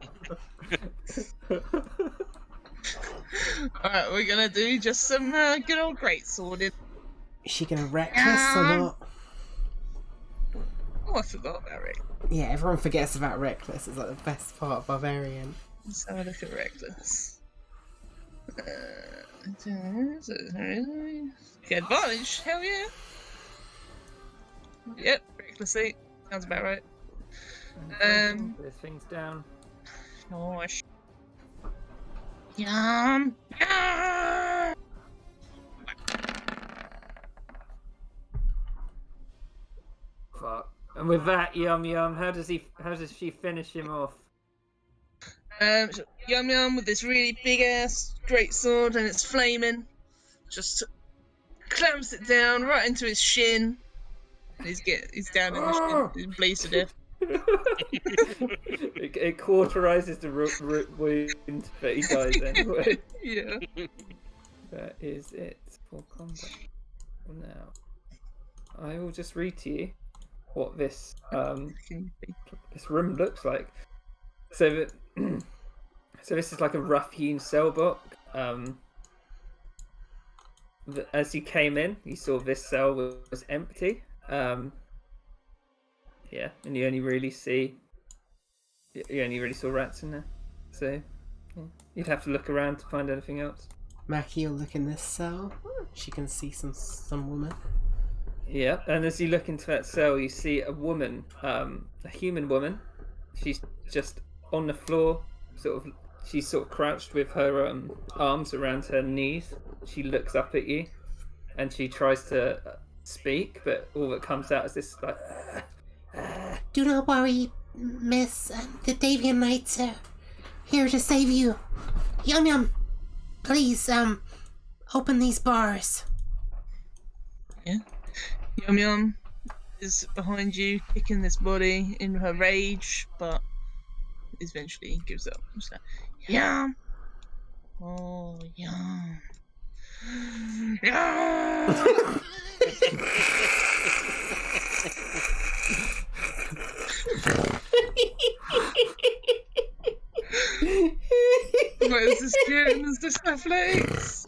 [SPEAKER 5] Alright, we're gonna do just some good old greatswording.
[SPEAKER 2] Is she gonna reckless or not?
[SPEAKER 5] Oh, I forgot about it.
[SPEAKER 2] Yeah, everyone forgets about reckless. It's like the best part of Barbarian.
[SPEAKER 5] Let's have a look at reckless. Okay, advantage, hell yeah. Yep, recklessly. Sounds about right.
[SPEAKER 1] There's things down.
[SPEAKER 5] Gosh. Yum. Yum.
[SPEAKER 1] Fuck. And with that, yum yum. How does she finish him off?
[SPEAKER 5] So Yum Yum with this really big ass greatsword and it's flaming. Just clamps it down right into his shin. And he's down in the shin. He bleeds to death.
[SPEAKER 1] It cauterizes the wound, but he dies anyway.
[SPEAKER 5] Yeah.
[SPEAKER 1] That is it for combat. Now, I will just read to you what this room looks like. So, so this is like a rough-hewn cell block. As you came in, you saw this cell was empty. Yeah, and you only really saw rats in there. So, yeah. You'd have to look around to find anything else.
[SPEAKER 2] Mackie will look in this cell. She can see some woman.
[SPEAKER 1] Yeah, and as you look into that cell, you see a woman, a human woman. She's just on the floor, she's sort of crouched with her arms around her knees. She looks up at you, and she tries to speak, but all that comes out is this like.
[SPEAKER 6] Do not worry, Miss. The Davian Knights are here to save you. Yum Yum, please, open these bars.
[SPEAKER 5] Yeah. Yum Yum is behind you, kicking this body in her rage, but eventually gives up. She's like, Yum! Oh, Yum. Yum! What is this doing? Is this Netflix?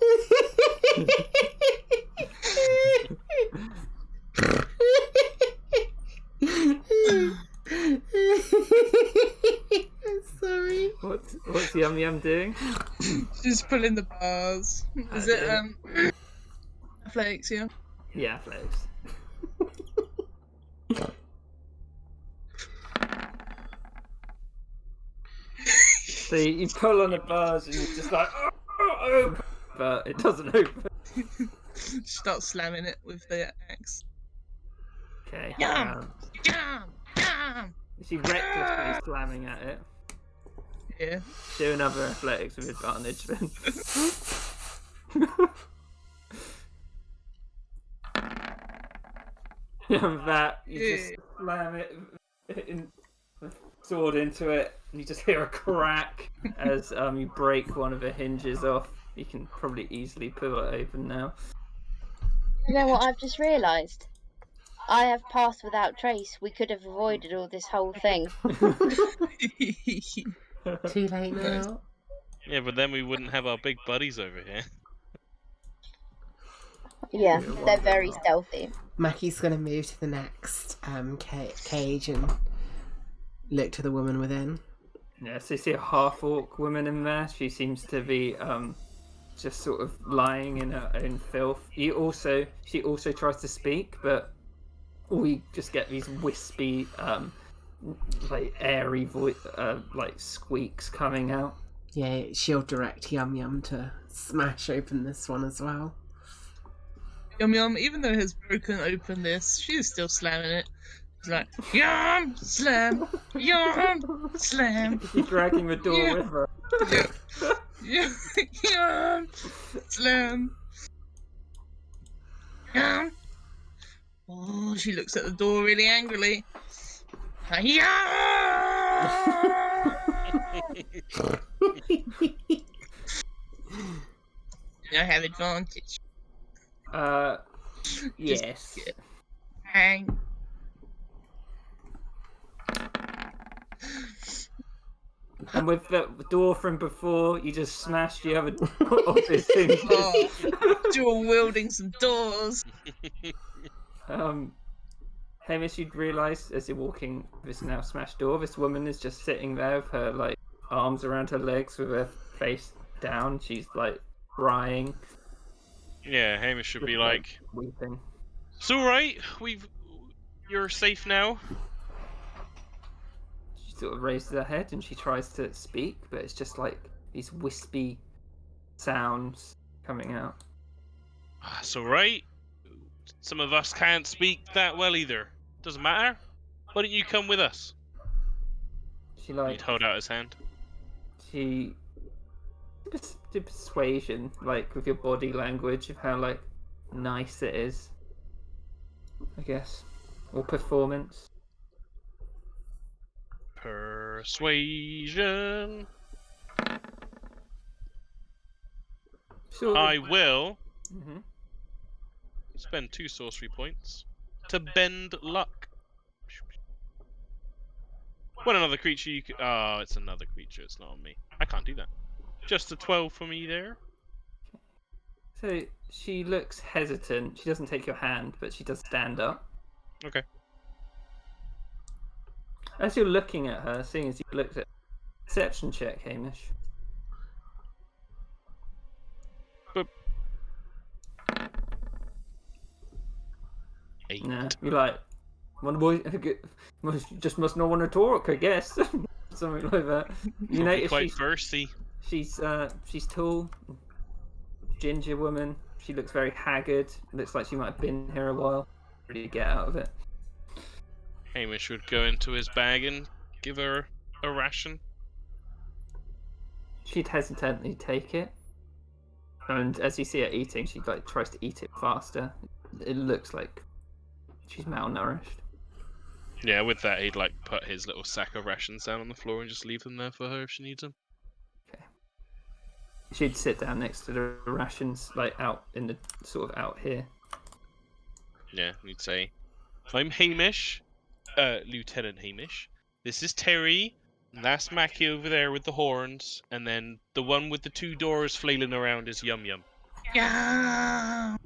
[SPEAKER 2] Sorry.
[SPEAKER 1] What's Yum Yum doing?
[SPEAKER 5] She's pulling the bars. Is it Netflix? Yeah.
[SPEAKER 1] Yeah, Flags. So you pull on the bars and you're just like, oh, but it doesn't open.
[SPEAKER 5] She starts slamming it with the axe.
[SPEAKER 1] Okay.
[SPEAKER 5] Yum! Yum! Yum!
[SPEAKER 1] She recklessly slamming at it.
[SPEAKER 5] Yeah.
[SPEAKER 1] Do another athletics with advantage then. And that you just slam it in the sword into it, and you just hear a crack as you break one of the hinges off. You can probably easily pull it open now.
[SPEAKER 3] You know what I've just realised? I have passed without trace. We could have avoided all this whole thing.
[SPEAKER 2] Too late now.
[SPEAKER 4] Yeah, but then we wouldn't have our big buddies over here.
[SPEAKER 3] Yeah, they're very stealthy.
[SPEAKER 2] Mackie's gonna move to the next cage and look to the woman within.
[SPEAKER 1] Yeah, so you see a half-orc woman in there. She seems to be just sort of lying in her own filth. She also tries to speak, but we just get these wispy, like airy like squeaks coming out.
[SPEAKER 2] Yeah, she'll direct Yum Yum to smash open this one as well.
[SPEAKER 5] Yum Yum, even though it has broken open this, she's still slamming it. She's like, Yum! Slam! Yum! Slam!
[SPEAKER 1] She's dragging the door
[SPEAKER 5] Yeah.
[SPEAKER 1] with her.
[SPEAKER 5] Yum! Yum! Slam! Yum! Oh, she looks at the door really angrily. Yum! I have advantage.
[SPEAKER 1] Yes.
[SPEAKER 5] Hang.
[SPEAKER 1] And with the door from before, you just smashed the other office hinges.
[SPEAKER 5] Oh, dual wielding some doors.
[SPEAKER 1] Hamish, you'd realise as you're walking this now smashed door, this woman is just sitting there with her like arms around her legs with her face down. She's like crying.
[SPEAKER 4] Yeah, Hamish should be like,
[SPEAKER 1] weeping.
[SPEAKER 4] "It's all right. You're safe now."
[SPEAKER 1] She sort of raises her head and she tries to speak, but it's just like these wispy sounds coming out.
[SPEAKER 4] It's all right. Some of us can't speak that well either. Doesn't matter. Why don't you come with us?
[SPEAKER 1] She like
[SPEAKER 4] He'd hold out his hand.
[SPEAKER 1] she do persuasion, like with your body language of how like nice it is, I guess, or performance.
[SPEAKER 4] Persuasion.
[SPEAKER 1] Sure.
[SPEAKER 4] I will
[SPEAKER 1] Mm-hmm.
[SPEAKER 4] spend 2 sorcery points to bend luck. When another creature you can... Oh, it's another creature. It's not on me. I can't do that. Just a 12 for me there.
[SPEAKER 1] So she looks hesitant. She doesn't take your hand, but she does stand up.
[SPEAKER 4] Okay.
[SPEAKER 1] As you're looking at her, seeing as you looked at perception check, Hamish.
[SPEAKER 4] But... 8.
[SPEAKER 1] Nah, you're like, one boy, just must not want to talk, I guess. Something like that. You
[SPEAKER 4] Probably
[SPEAKER 1] notice
[SPEAKER 4] quite thirsty.
[SPEAKER 1] she's tall, ginger woman, She looks very haggard. Looks like she might have been here a while. Really get out of it.
[SPEAKER 4] Hamish would go into his bag and give her a ration.
[SPEAKER 1] She'd hesitantly take it, and as you see her eating, she like tries to eat it faster. It looks like she's malnourished.
[SPEAKER 4] Yeah, with that, he'd like put his little sack of rations down on the floor and just leave them there for her if she needs them.
[SPEAKER 1] Okay. She'd sit down next to the rations, like out in the sort of out here.
[SPEAKER 4] Yeah, he'd say, "I'm Hamish, Lieutenant Hamish. This is Terry. And that's Mackie over there with the horns, and then the one with the 2 doors flailing around is Yum Yum."
[SPEAKER 5] Yeah.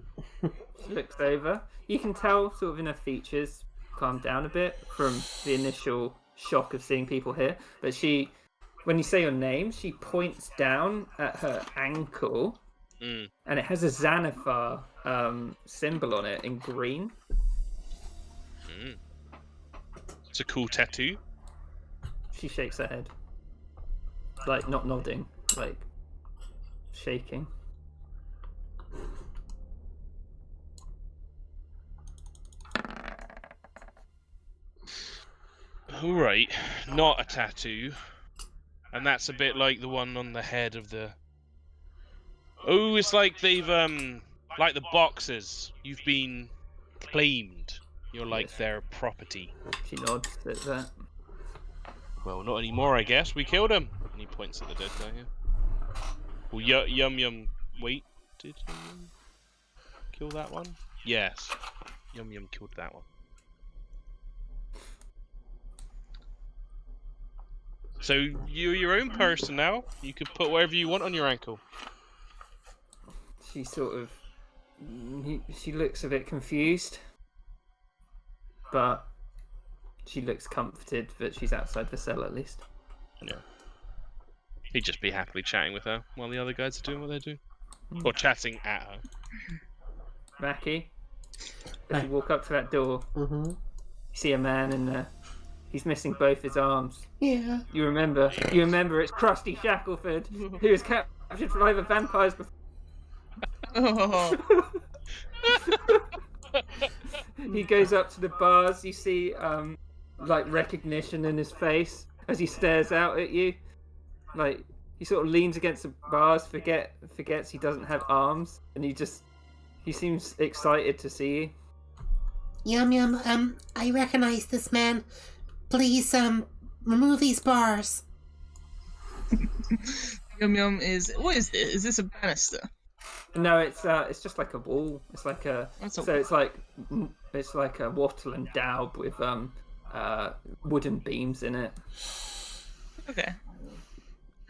[SPEAKER 1] She looks over. You can tell, sort of in her features, calm down a bit from the initial shock of seeing people here. But she, when you say your name, she points down at her ankle, and it has a Xanathar symbol on it in green.
[SPEAKER 4] It's a cool tattoo.
[SPEAKER 1] She shakes her head, like not nodding, like shaking.
[SPEAKER 4] Alright, not a tattoo. And that's a bit like the one on the head of the... Oh, it's like they've, like the boxes. You've been claimed. You're like
[SPEAKER 1] Yes.
[SPEAKER 4] their property.
[SPEAKER 1] She nods at that.
[SPEAKER 4] Well, not anymore, I guess. We killed him. And he points at the dead guy here. Well, Yum Yum... Wait, did Yum Yum kill that one? Yes. Yum Yum killed that one. So, you're your own person now. You could put whatever you want on your ankle.
[SPEAKER 1] She sort of... She looks a bit confused. But she looks comforted that she's outside the cell at least.
[SPEAKER 4] Yeah. He'd just be happily chatting with her while the other guys are doing what they're doing. Or chatting at her.
[SPEAKER 1] Mackie, as you walk up to that door, you see a man in there. He's missing both his arms.
[SPEAKER 6] Yeah.
[SPEAKER 1] You remember it's Krusty Shackleford, who was captured by the vampires before.
[SPEAKER 5] Oh.
[SPEAKER 1] He goes up to the bars. You see, like recognition in his face as he stares out at you. Like he sort of leans against the bars, forgets he doesn't have arms, and he seems excited to see you.
[SPEAKER 6] Yum Yum, I recognize this man. Please, remove these bars.
[SPEAKER 5] Yum Yum is... What is this? Is this a banister?
[SPEAKER 1] No, it's just like a wall. It's like it's like a wattle and daub with wooden beams in it.
[SPEAKER 5] Okay.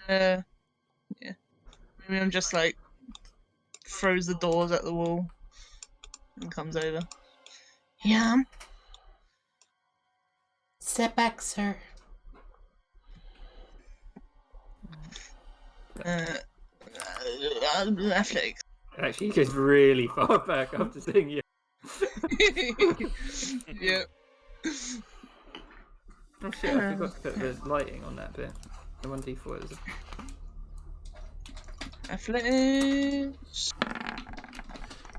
[SPEAKER 5] Yeah. Maybe I'm just like throws the doors at the wall and comes over. Yeah.
[SPEAKER 6] Step back, sir.
[SPEAKER 5] Athletics.
[SPEAKER 1] Actually, he goes really far back after seeing you.
[SPEAKER 5] Yeah.
[SPEAKER 1] Oh shit! I forgot to put the lighting on that bit. The 1d4 is.
[SPEAKER 5] Athletics.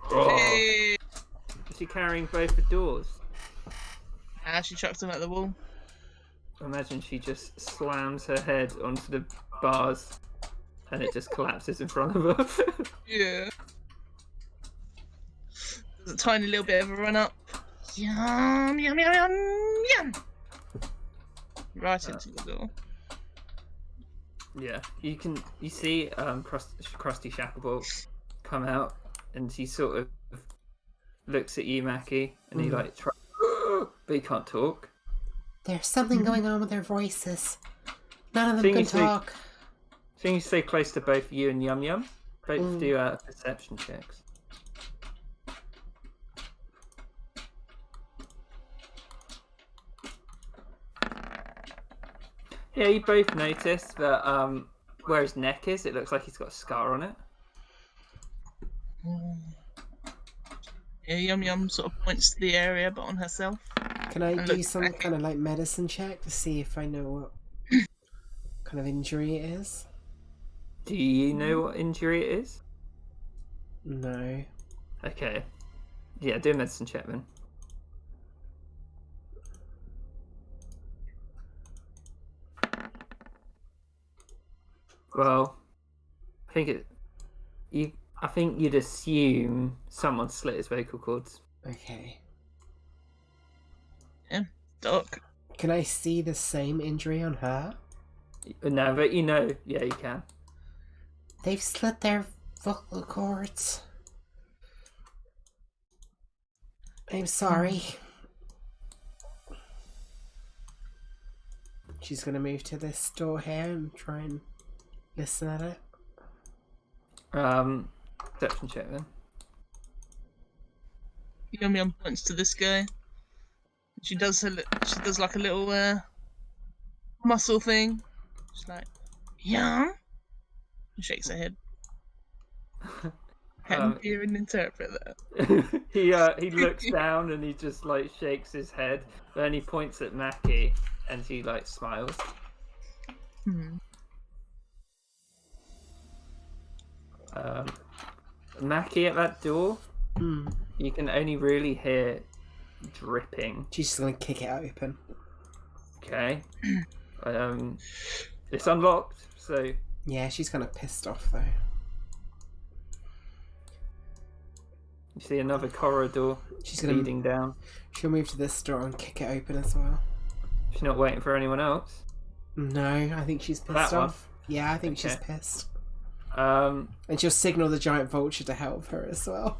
[SPEAKER 1] Oh.
[SPEAKER 5] Hey.
[SPEAKER 1] Is she carrying both the doors?
[SPEAKER 5] She chucks them at the wall.
[SPEAKER 1] Imagine she just slams her head onto the bars, and it just collapses in front of her.
[SPEAKER 5] Yeah. There's a tiny little bit of a run up. Yum, yum, yum, yum, yum. Right into the door.
[SPEAKER 1] Yeah, you see Krusty Shacklebolt come out, and he sort of looks at you, Mackie, and he like tries, but he can't talk.
[SPEAKER 6] There's something going on with their voices. None of them can talk.
[SPEAKER 1] Seeing you stay close to both you and Yum Yum, both do perception checks. Yeah, you both notice that where his neck is, it looks like he's got a scar on it.
[SPEAKER 5] Yeah, Yum Yum sort of points to the area, but on herself.
[SPEAKER 2] Can I do some kind of like medicine check to see if I know what kind of injury it is?
[SPEAKER 1] Do you know what injury it is?
[SPEAKER 2] No.
[SPEAKER 1] Okay. Yeah, do a medicine check then. Well, I think you'd assume someone slit his vocal cords.
[SPEAKER 2] Okay.
[SPEAKER 5] Doc.
[SPEAKER 2] Can I see the same injury on her?
[SPEAKER 1] No, but yeah, you can.
[SPEAKER 6] They've slit their vocal cords. I'm sorry.
[SPEAKER 2] She's gonna move to this door here and try and listen at it.
[SPEAKER 1] Perception check then.
[SPEAKER 5] Yum Yum points to this guy. She does like a little muscle thing. She's like, Yum. And shakes her head. Can hear and interpret that.
[SPEAKER 1] he looks down and he just like shakes his head. Then he points at Mackie and he like smiles. Mackie at that door, you can only really hear dripping.
[SPEAKER 2] She's just gonna kick it open.
[SPEAKER 1] Okay. It's unlocked, so
[SPEAKER 2] Yeah, she's kind of pissed off though.
[SPEAKER 1] you see another corridor
[SPEAKER 2] She's gonna
[SPEAKER 1] leading down.
[SPEAKER 2] She'll move to this door and kick it open as well.
[SPEAKER 1] She's not waiting for anyone else.
[SPEAKER 2] No, I think she's pissed
[SPEAKER 1] That one?
[SPEAKER 2] off. Yeah, I think she's
[SPEAKER 1] Okay.
[SPEAKER 2] pissed.
[SPEAKER 1] Um,
[SPEAKER 2] And she'll signal the giant vulture to help her as well.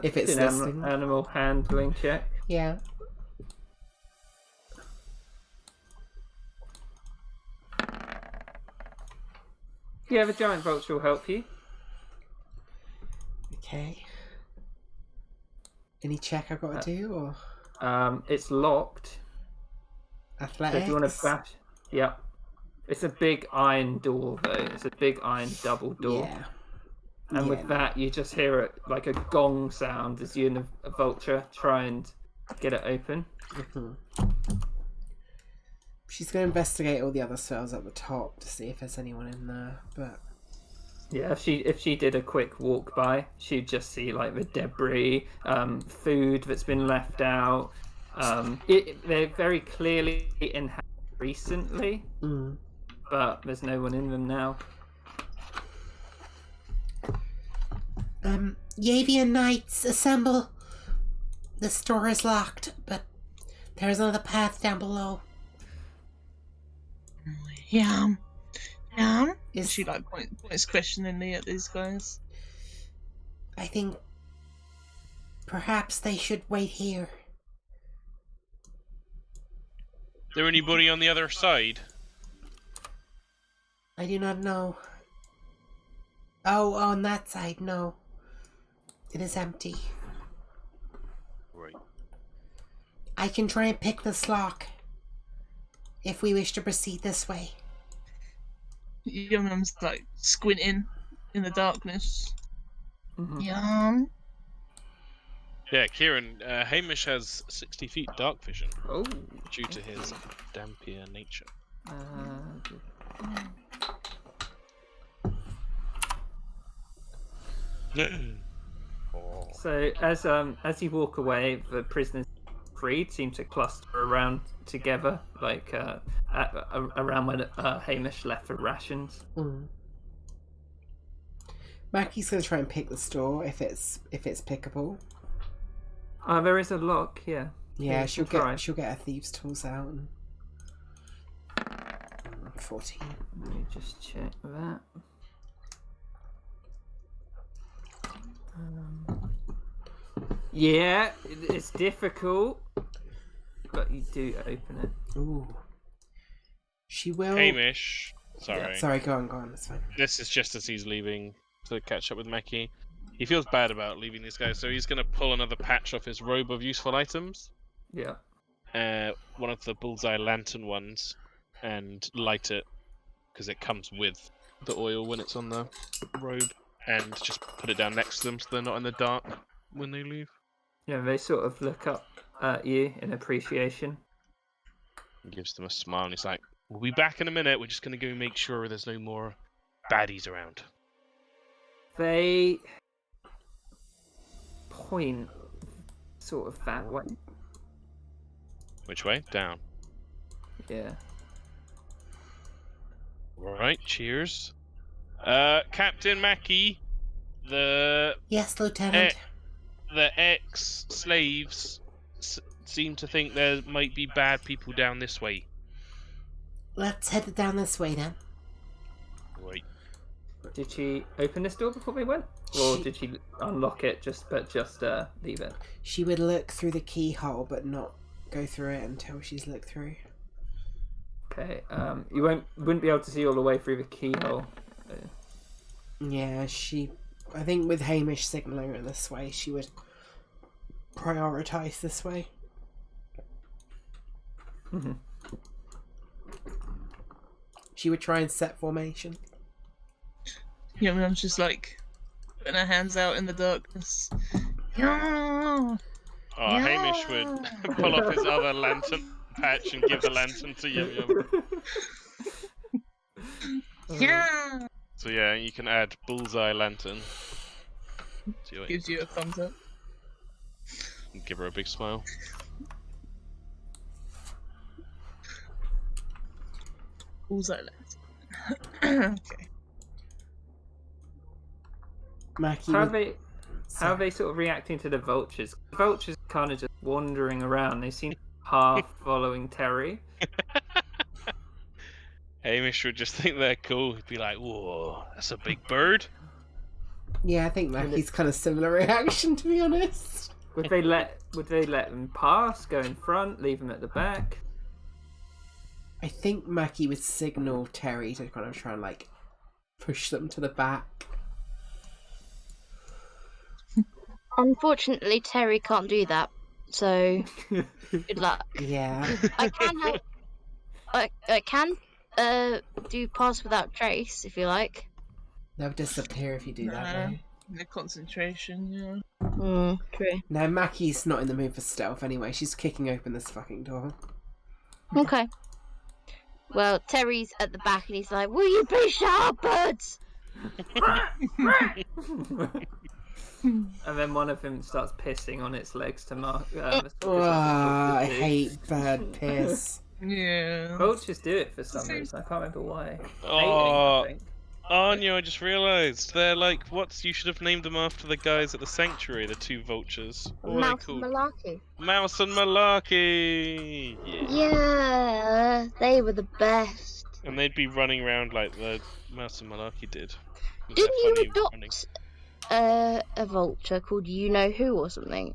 [SPEAKER 2] If it's
[SPEAKER 1] do an
[SPEAKER 2] listening.
[SPEAKER 1] animal handling check.
[SPEAKER 2] Yeah.
[SPEAKER 1] Yeah, the giant vulture will help you.
[SPEAKER 2] Okay. Any check I've got to do or
[SPEAKER 1] It's locked. So
[SPEAKER 2] athletics?
[SPEAKER 1] if you want to bash, yeah. It's a big iron door though. It's a big iron double door.
[SPEAKER 2] Yeah.
[SPEAKER 1] And
[SPEAKER 2] Yeah.
[SPEAKER 1] with that, you just hear it like a gong sound as you and a vulture try and get it open.
[SPEAKER 2] Mhm. She's going to investigate all the other cells at the top to see if there's anyone in there, but
[SPEAKER 1] Yeah, if she did a quick walk by, she'd just see like the debris, food that's been left out. They're very clearly inhabited recently, but there's no one in them now.
[SPEAKER 6] Yavian Knights, assemble. The store is locked, but there's another path down below.
[SPEAKER 5] Yum. Yum.
[SPEAKER 2] Is-
[SPEAKER 5] She like points questioningly at these guys.
[SPEAKER 6] I think perhaps they should wait here.
[SPEAKER 4] Is there anybody on the other side?
[SPEAKER 6] I do not know. Oh, on that side, no. It is empty.
[SPEAKER 4] Right.
[SPEAKER 6] I can try and pick this lock if we wish to proceed this way.
[SPEAKER 5] Yum Yum's like squinting in the darkness.
[SPEAKER 1] Mhm.
[SPEAKER 5] Yum.
[SPEAKER 4] Yeah, Kieran. Hamish has 60 feet dark vision
[SPEAKER 1] Oh.
[SPEAKER 4] due to his dampier nature. Oh.
[SPEAKER 1] So as you walk away, the prisoners freed seem to cluster around together, like around when Hamish left for rations.
[SPEAKER 2] Mackie's going to try and pick the store if it's pickable.
[SPEAKER 1] There is a lock, yeah.
[SPEAKER 2] Yeah,
[SPEAKER 1] you
[SPEAKER 2] she'll
[SPEAKER 1] can try.
[SPEAKER 2] get her thieves' tools out. And... 14.
[SPEAKER 1] Let me just check that. Yeah, it's difficult, but you do open it.
[SPEAKER 2] Ooh. She will.
[SPEAKER 4] Hamish. Sorry.
[SPEAKER 2] Yeah, sorry, go on. That's fine.
[SPEAKER 4] This is just as he's leaving to catch up with Mackie. He feels bad about leaving this guy, so he's going to pull another patch off his robe of useful items.
[SPEAKER 1] Yeah.
[SPEAKER 4] One of the bullseye lantern ones, and light it, because it comes with the oil when it's on the robe, and just put it down next to them so they're not in the dark when they leave.
[SPEAKER 1] Yeah, they sort of look up at you in appreciation.
[SPEAKER 4] He gives them a smile, and he's like, "We'll be back in a minute. We're just going to go make sure there's no more baddies around."
[SPEAKER 1] They point sort of that way.
[SPEAKER 4] Which way? Down.
[SPEAKER 1] Yeah.
[SPEAKER 4] Right, cheers. Captain Mackie, the
[SPEAKER 6] Yes, Lieutenant.
[SPEAKER 4] ex-slaves seem to think there might be bad people down this way.
[SPEAKER 6] Let's head down this way then.
[SPEAKER 4] Wait.
[SPEAKER 1] Did she open this door before we went? Or did she unlock it just leave it?
[SPEAKER 2] She would look through the keyhole, but not go through it until she's looked through.
[SPEAKER 1] Okay. You wouldn't be able to see all the way through the keyhole.
[SPEAKER 2] Yeah, I think with Hamish signalling her this way, she would prioritise this way.
[SPEAKER 1] Mm-hmm.
[SPEAKER 2] She would try and set formation.
[SPEAKER 5] Yum Yum's just like putting her hands out in the darkness. Yeah.
[SPEAKER 4] Oh, Hamish would pull off his other lantern patch and give the lantern to Yum Yum.
[SPEAKER 5] Yeah.
[SPEAKER 4] So yeah, you can add bullseye lantern.
[SPEAKER 5] Gives you a thumbs up.
[SPEAKER 4] And give her a big smile.
[SPEAKER 5] Bullseye lantern. Okay.
[SPEAKER 2] Mackie
[SPEAKER 1] How
[SPEAKER 2] would...
[SPEAKER 1] are they sort of reacting to the vultures? The vultures kind of just wandering around. They seem half following Terry.
[SPEAKER 4] Hamish would just think they're cool. He'd be like, "Whoa, that's a big bird."
[SPEAKER 2] Yeah, I think Mackie's kind of similar reaction, to be honest.
[SPEAKER 1] Would they let them pass, go in front, leave them at the back?
[SPEAKER 2] I think Mackie would signal Terry to kind of try and, like, push them to the back.
[SPEAKER 3] Unfortunately, Terry can't do that. So, good luck.
[SPEAKER 2] Yeah.
[SPEAKER 3] I can help. I can do pass without trace if you like.
[SPEAKER 2] They'll disappear if you do that, though.
[SPEAKER 5] The concentration, yeah.
[SPEAKER 3] True.
[SPEAKER 2] No, Mackie's not in the mood for stealth anyway. She's kicking open this fucking door.
[SPEAKER 3] Okay. Well, Terry's at the back and he's like, "Will you please shut up, birds?"
[SPEAKER 1] And then one of them starts pissing on its legs to mark.
[SPEAKER 2] I hate bird piss.
[SPEAKER 5] Yeah.
[SPEAKER 1] Vultures do it for some reason. I can't remember why.
[SPEAKER 4] Oh,
[SPEAKER 1] Mating, I think.
[SPEAKER 4] Anya, I just realised they're like, you should have named them after the guys at the sanctuary, the two vultures. What were they
[SPEAKER 3] Mouse
[SPEAKER 4] called?
[SPEAKER 3] and Malarkey.
[SPEAKER 4] Mouse and Malarkey. Yeah.
[SPEAKER 3] Yeah, they were the best.
[SPEAKER 4] And they'd be running around like the Mouse and Malarkey did. With
[SPEAKER 3] Didn't
[SPEAKER 4] their
[SPEAKER 3] you
[SPEAKER 4] funny
[SPEAKER 3] adopt
[SPEAKER 4] running.
[SPEAKER 3] a vulture called You Know Who or something?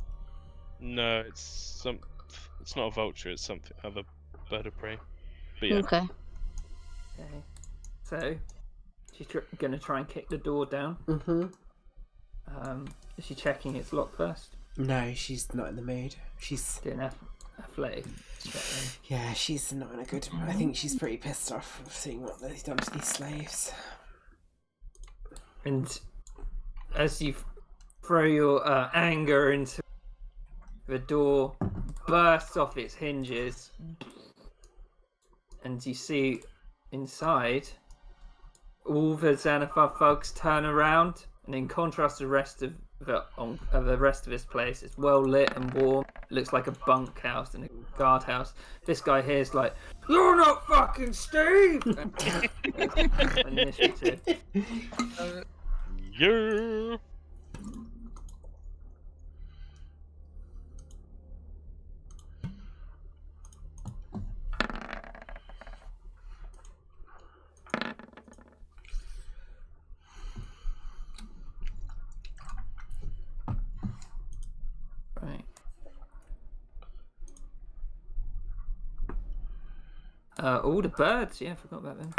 [SPEAKER 4] No, it's not a vulture. It's something other bird of prey. But yeah.
[SPEAKER 3] Okay.
[SPEAKER 1] Okay. So, she's gonna try and kick the door down.
[SPEAKER 2] Mm-hmm.
[SPEAKER 1] Is she checking it's locked first?
[SPEAKER 2] No, she's not in the mood. She's...
[SPEAKER 1] Doing a flay.
[SPEAKER 2] Yeah, she's not in a good mood. I think she's pretty pissed off of seeing what they've done to these slaves.
[SPEAKER 1] And as you throw your anger into the door, bursts off its hinges, and you see inside all the Xanathar folks turn around, and in contrast to the rest of this place, it's well lit and warm. It looks like a bunkhouse and a guardhouse. This guy here is like, "You're not fucking Steve!" Initiative.
[SPEAKER 4] Yeah.
[SPEAKER 1] Right. All the birds. Yeah, I forgot about them.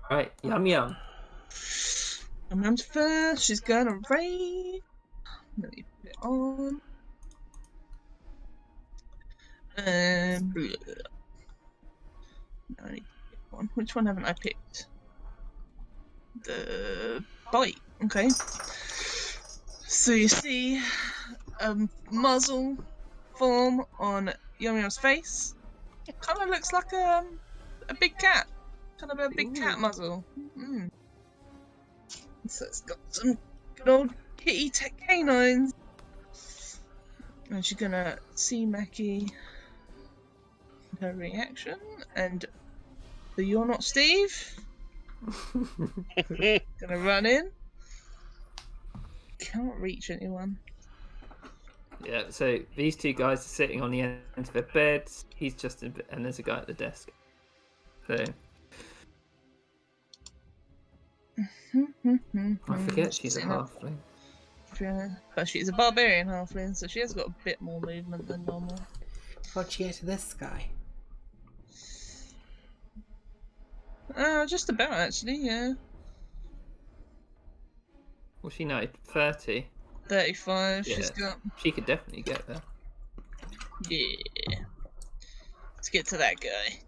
[SPEAKER 1] Right, Yum Yum.
[SPEAKER 5] Yum Yum's first. She's gonna raid. Let me put it on. Bleh. No, I need to pick one. Which one haven't I picked? The bite. Okay. So you see a muzzle form on Yum Yum's face. It kind of looks like a big cat. Kind of a big cat
[SPEAKER 1] Ooh.
[SPEAKER 5] muzzle. Mm. So it's got some good old kitty tech canines. And she's gonna see Mackie, her reaction, and the "You're not Steve." Gonna run in. Can't reach anyone.
[SPEAKER 1] Yeah, so these two guys are sitting on the end of the bed. He's just in, and there's a guy at the desk. So I forget she's a halfling.
[SPEAKER 5] But she's a barbarian halfling, so she has got a bit more movement than normal.
[SPEAKER 2] How'd you get to this guy?
[SPEAKER 5] Just about actually, yeah.
[SPEAKER 1] Well, she know 30.
[SPEAKER 5] 35.
[SPEAKER 1] Yeah.
[SPEAKER 5] She's got.
[SPEAKER 1] She could definitely get there.
[SPEAKER 5] Yeah. Let's get to that guy.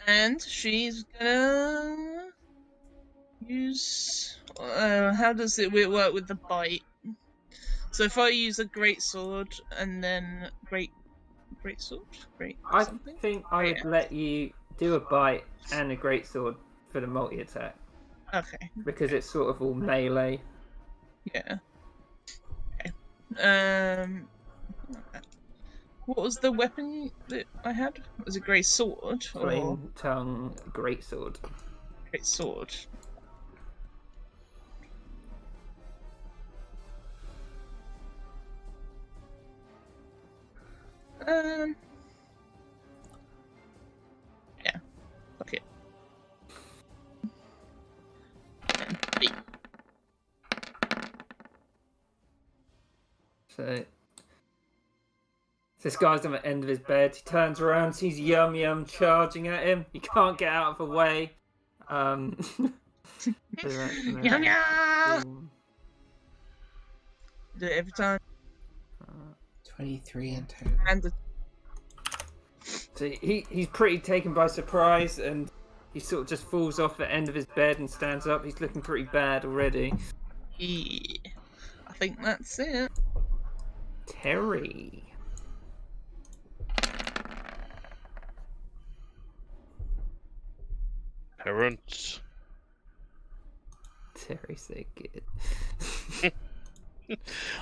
[SPEAKER 5] And she's gonna use. How does it work with the bite? So if I use a great sword and then great sword,
[SPEAKER 1] I
[SPEAKER 5] something.
[SPEAKER 1] think I would let you do a bite and a greatsword for the multi attack
[SPEAKER 5] Okay.
[SPEAKER 1] because it's sort of all melee.
[SPEAKER 5] Yeah. Okay. What was the weapon that I had? Was it great sword or
[SPEAKER 1] Flame tongue greatsword.
[SPEAKER 5] great sword? Yeah. Okay. And B.
[SPEAKER 1] So this guy's on the end of his bed. He turns around, sees Yum Yum charging at him. He can't get out of the way. So that's
[SPEAKER 5] Yum yum. Do it every time.
[SPEAKER 2] 23 in total.
[SPEAKER 5] And the
[SPEAKER 1] So he's pretty taken by surprise, and he sort of just falls off the end of his bed and stands up. He's looking pretty bad already.
[SPEAKER 5] E. I think that's it.
[SPEAKER 1] Terry.
[SPEAKER 4] Parents.
[SPEAKER 1] Terry's so good.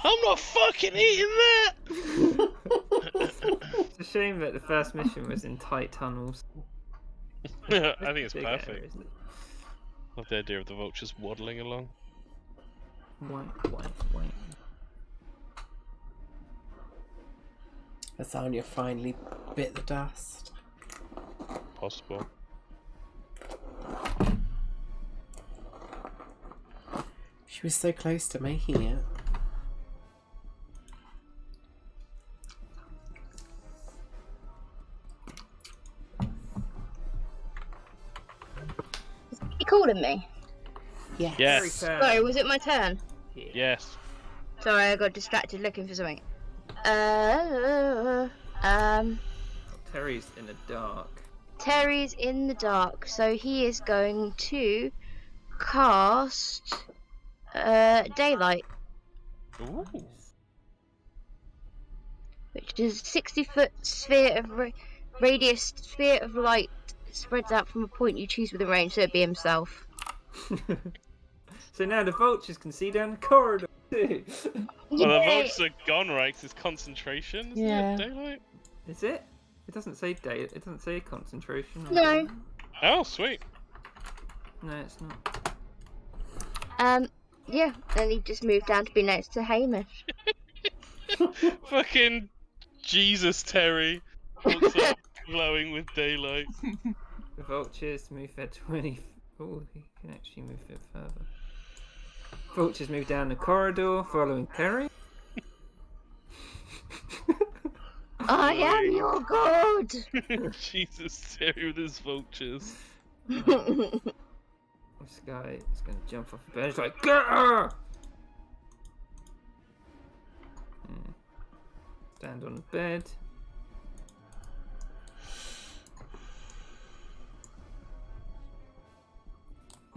[SPEAKER 4] I'm not fucking eating that!
[SPEAKER 1] It's a shame that the first mission was in tight tunnels.
[SPEAKER 4] I think it's
[SPEAKER 1] Big
[SPEAKER 4] perfect.
[SPEAKER 1] areas.
[SPEAKER 4] Love the idea of the vultures waddling along.
[SPEAKER 1] Wait.
[SPEAKER 2] Lasagna finally bit the dust.
[SPEAKER 4] Possible.
[SPEAKER 2] She was so close to making it.
[SPEAKER 3] You calling me?
[SPEAKER 2] Yes.
[SPEAKER 1] Terry
[SPEAKER 4] Yes.
[SPEAKER 1] turn.
[SPEAKER 3] Sorry, was it my turn?
[SPEAKER 1] Yeah.
[SPEAKER 4] Yes.
[SPEAKER 3] Sorry, I got distracted looking for something.
[SPEAKER 1] Terry's in the dark.
[SPEAKER 3] Terry's in the dark, so he is going to cast daylight,
[SPEAKER 4] Ooh.
[SPEAKER 3] which is a 60-foot sphere of radius sphere of light spreads out from a point you choose within range, so it'd be himself.
[SPEAKER 1] So now the vultures can see down the corridor too.
[SPEAKER 4] Well, the
[SPEAKER 3] Yay!
[SPEAKER 4] vultures are gone, right? 'Cause it's concentration, isn't
[SPEAKER 2] Yeah.
[SPEAKER 4] it? Daylight?
[SPEAKER 1] Is it? It doesn't say day. It doesn't say concentration.
[SPEAKER 3] No.
[SPEAKER 4] Oh, sweet.
[SPEAKER 1] No, it's not.
[SPEAKER 3] Yeah, and he just moved down to be next to Hamish.
[SPEAKER 4] Fucking Jesus, Terry. Looks up, glowing with daylight.
[SPEAKER 1] The vultures move there 20. Oh, he can actually move a bit further. Vultures move down the corridor, following Terry.
[SPEAKER 3] I am your god!
[SPEAKER 4] Jesus, Terry with his vultures.
[SPEAKER 1] This guy is going to jump off the bed. He's like, get her! Stand on the bed.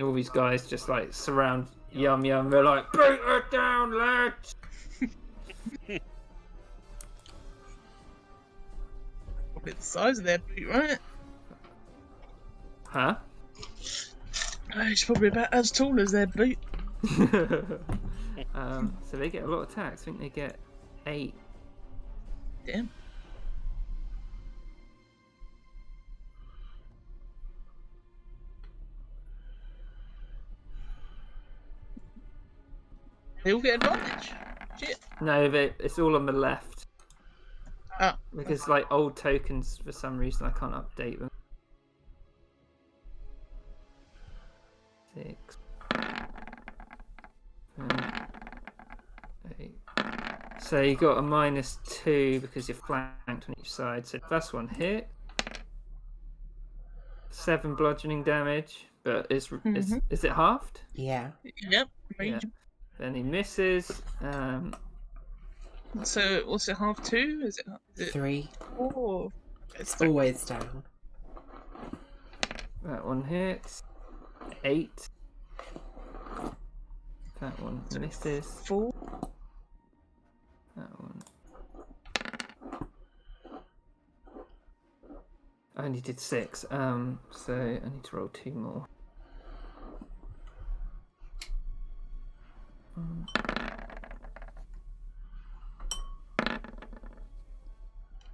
[SPEAKER 1] All these guys just like surround Yum Yum. They're like, beat her down, lads!
[SPEAKER 5] Probably the size of their boot, right?
[SPEAKER 1] Huh?
[SPEAKER 5] He's probably about as tall as their boot.
[SPEAKER 1] So they get a lot of attacks. I think they get 8.
[SPEAKER 5] Damn. They all get advantage. Shit.
[SPEAKER 1] No, it's all on the left.
[SPEAKER 5] Oh.
[SPEAKER 1] Because, like, old tokens, for some reason, I can't update them. 6. 7, 8. So you got a -2 because you're flanked on each side. So first one hit. 7 bludgeoning damage, but is it halved?
[SPEAKER 2] Yeah.
[SPEAKER 5] Yep.
[SPEAKER 1] Yeah. Then he misses.
[SPEAKER 5] So what's it? Half 2? Is it
[SPEAKER 2] 3.
[SPEAKER 5] 4?
[SPEAKER 2] It's always down.
[SPEAKER 1] That one hits. 8. That one misses.
[SPEAKER 5] 4.
[SPEAKER 1] That one. I only did 6. So I need to roll 2 more.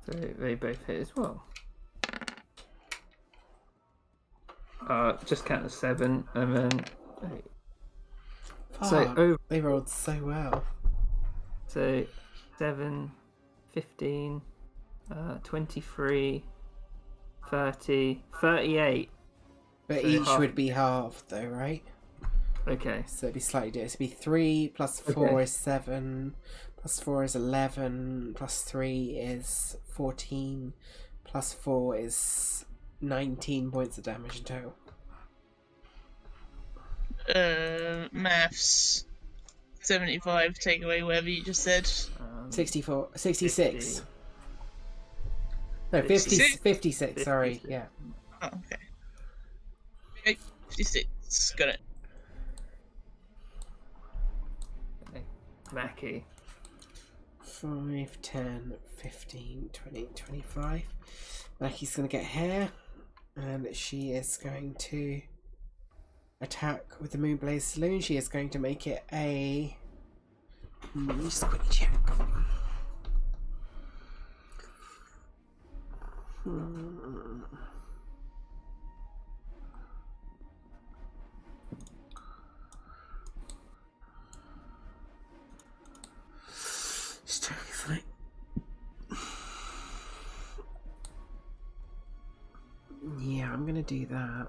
[SPEAKER 1] So they both hit as well. Just count as 7 and then 8. So
[SPEAKER 2] they rolled so well.
[SPEAKER 1] So 7, 15, 23, 30, 38.
[SPEAKER 2] But
[SPEAKER 1] So
[SPEAKER 2] each
[SPEAKER 1] half.
[SPEAKER 2] would be halved though, right?
[SPEAKER 1] Okay.
[SPEAKER 2] So it'd be slightly different. It'd be 3 plus 4 is 7, plus 4 is 11, plus 3 is 14, plus 4 is 19 points of damage in total.
[SPEAKER 5] Maths. 75, take away whatever you just said.
[SPEAKER 2] 64, 66.
[SPEAKER 1] 50.
[SPEAKER 2] No, 50,
[SPEAKER 5] 56?
[SPEAKER 2] 56, sorry,
[SPEAKER 1] 56.
[SPEAKER 2] yeah.
[SPEAKER 5] Oh, okay. Okay, 56. Got it.
[SPEAKER 1] Okay. Mackie.
[SPEAKER 2] 5, 10, 15, 20, 25. Mackie's going to get hair, and she is going to attack with the Moonblaze Saloon. She is going to make it a... Let me just quickly check. Just check, isn't it? Yeah, I'm gonna do that.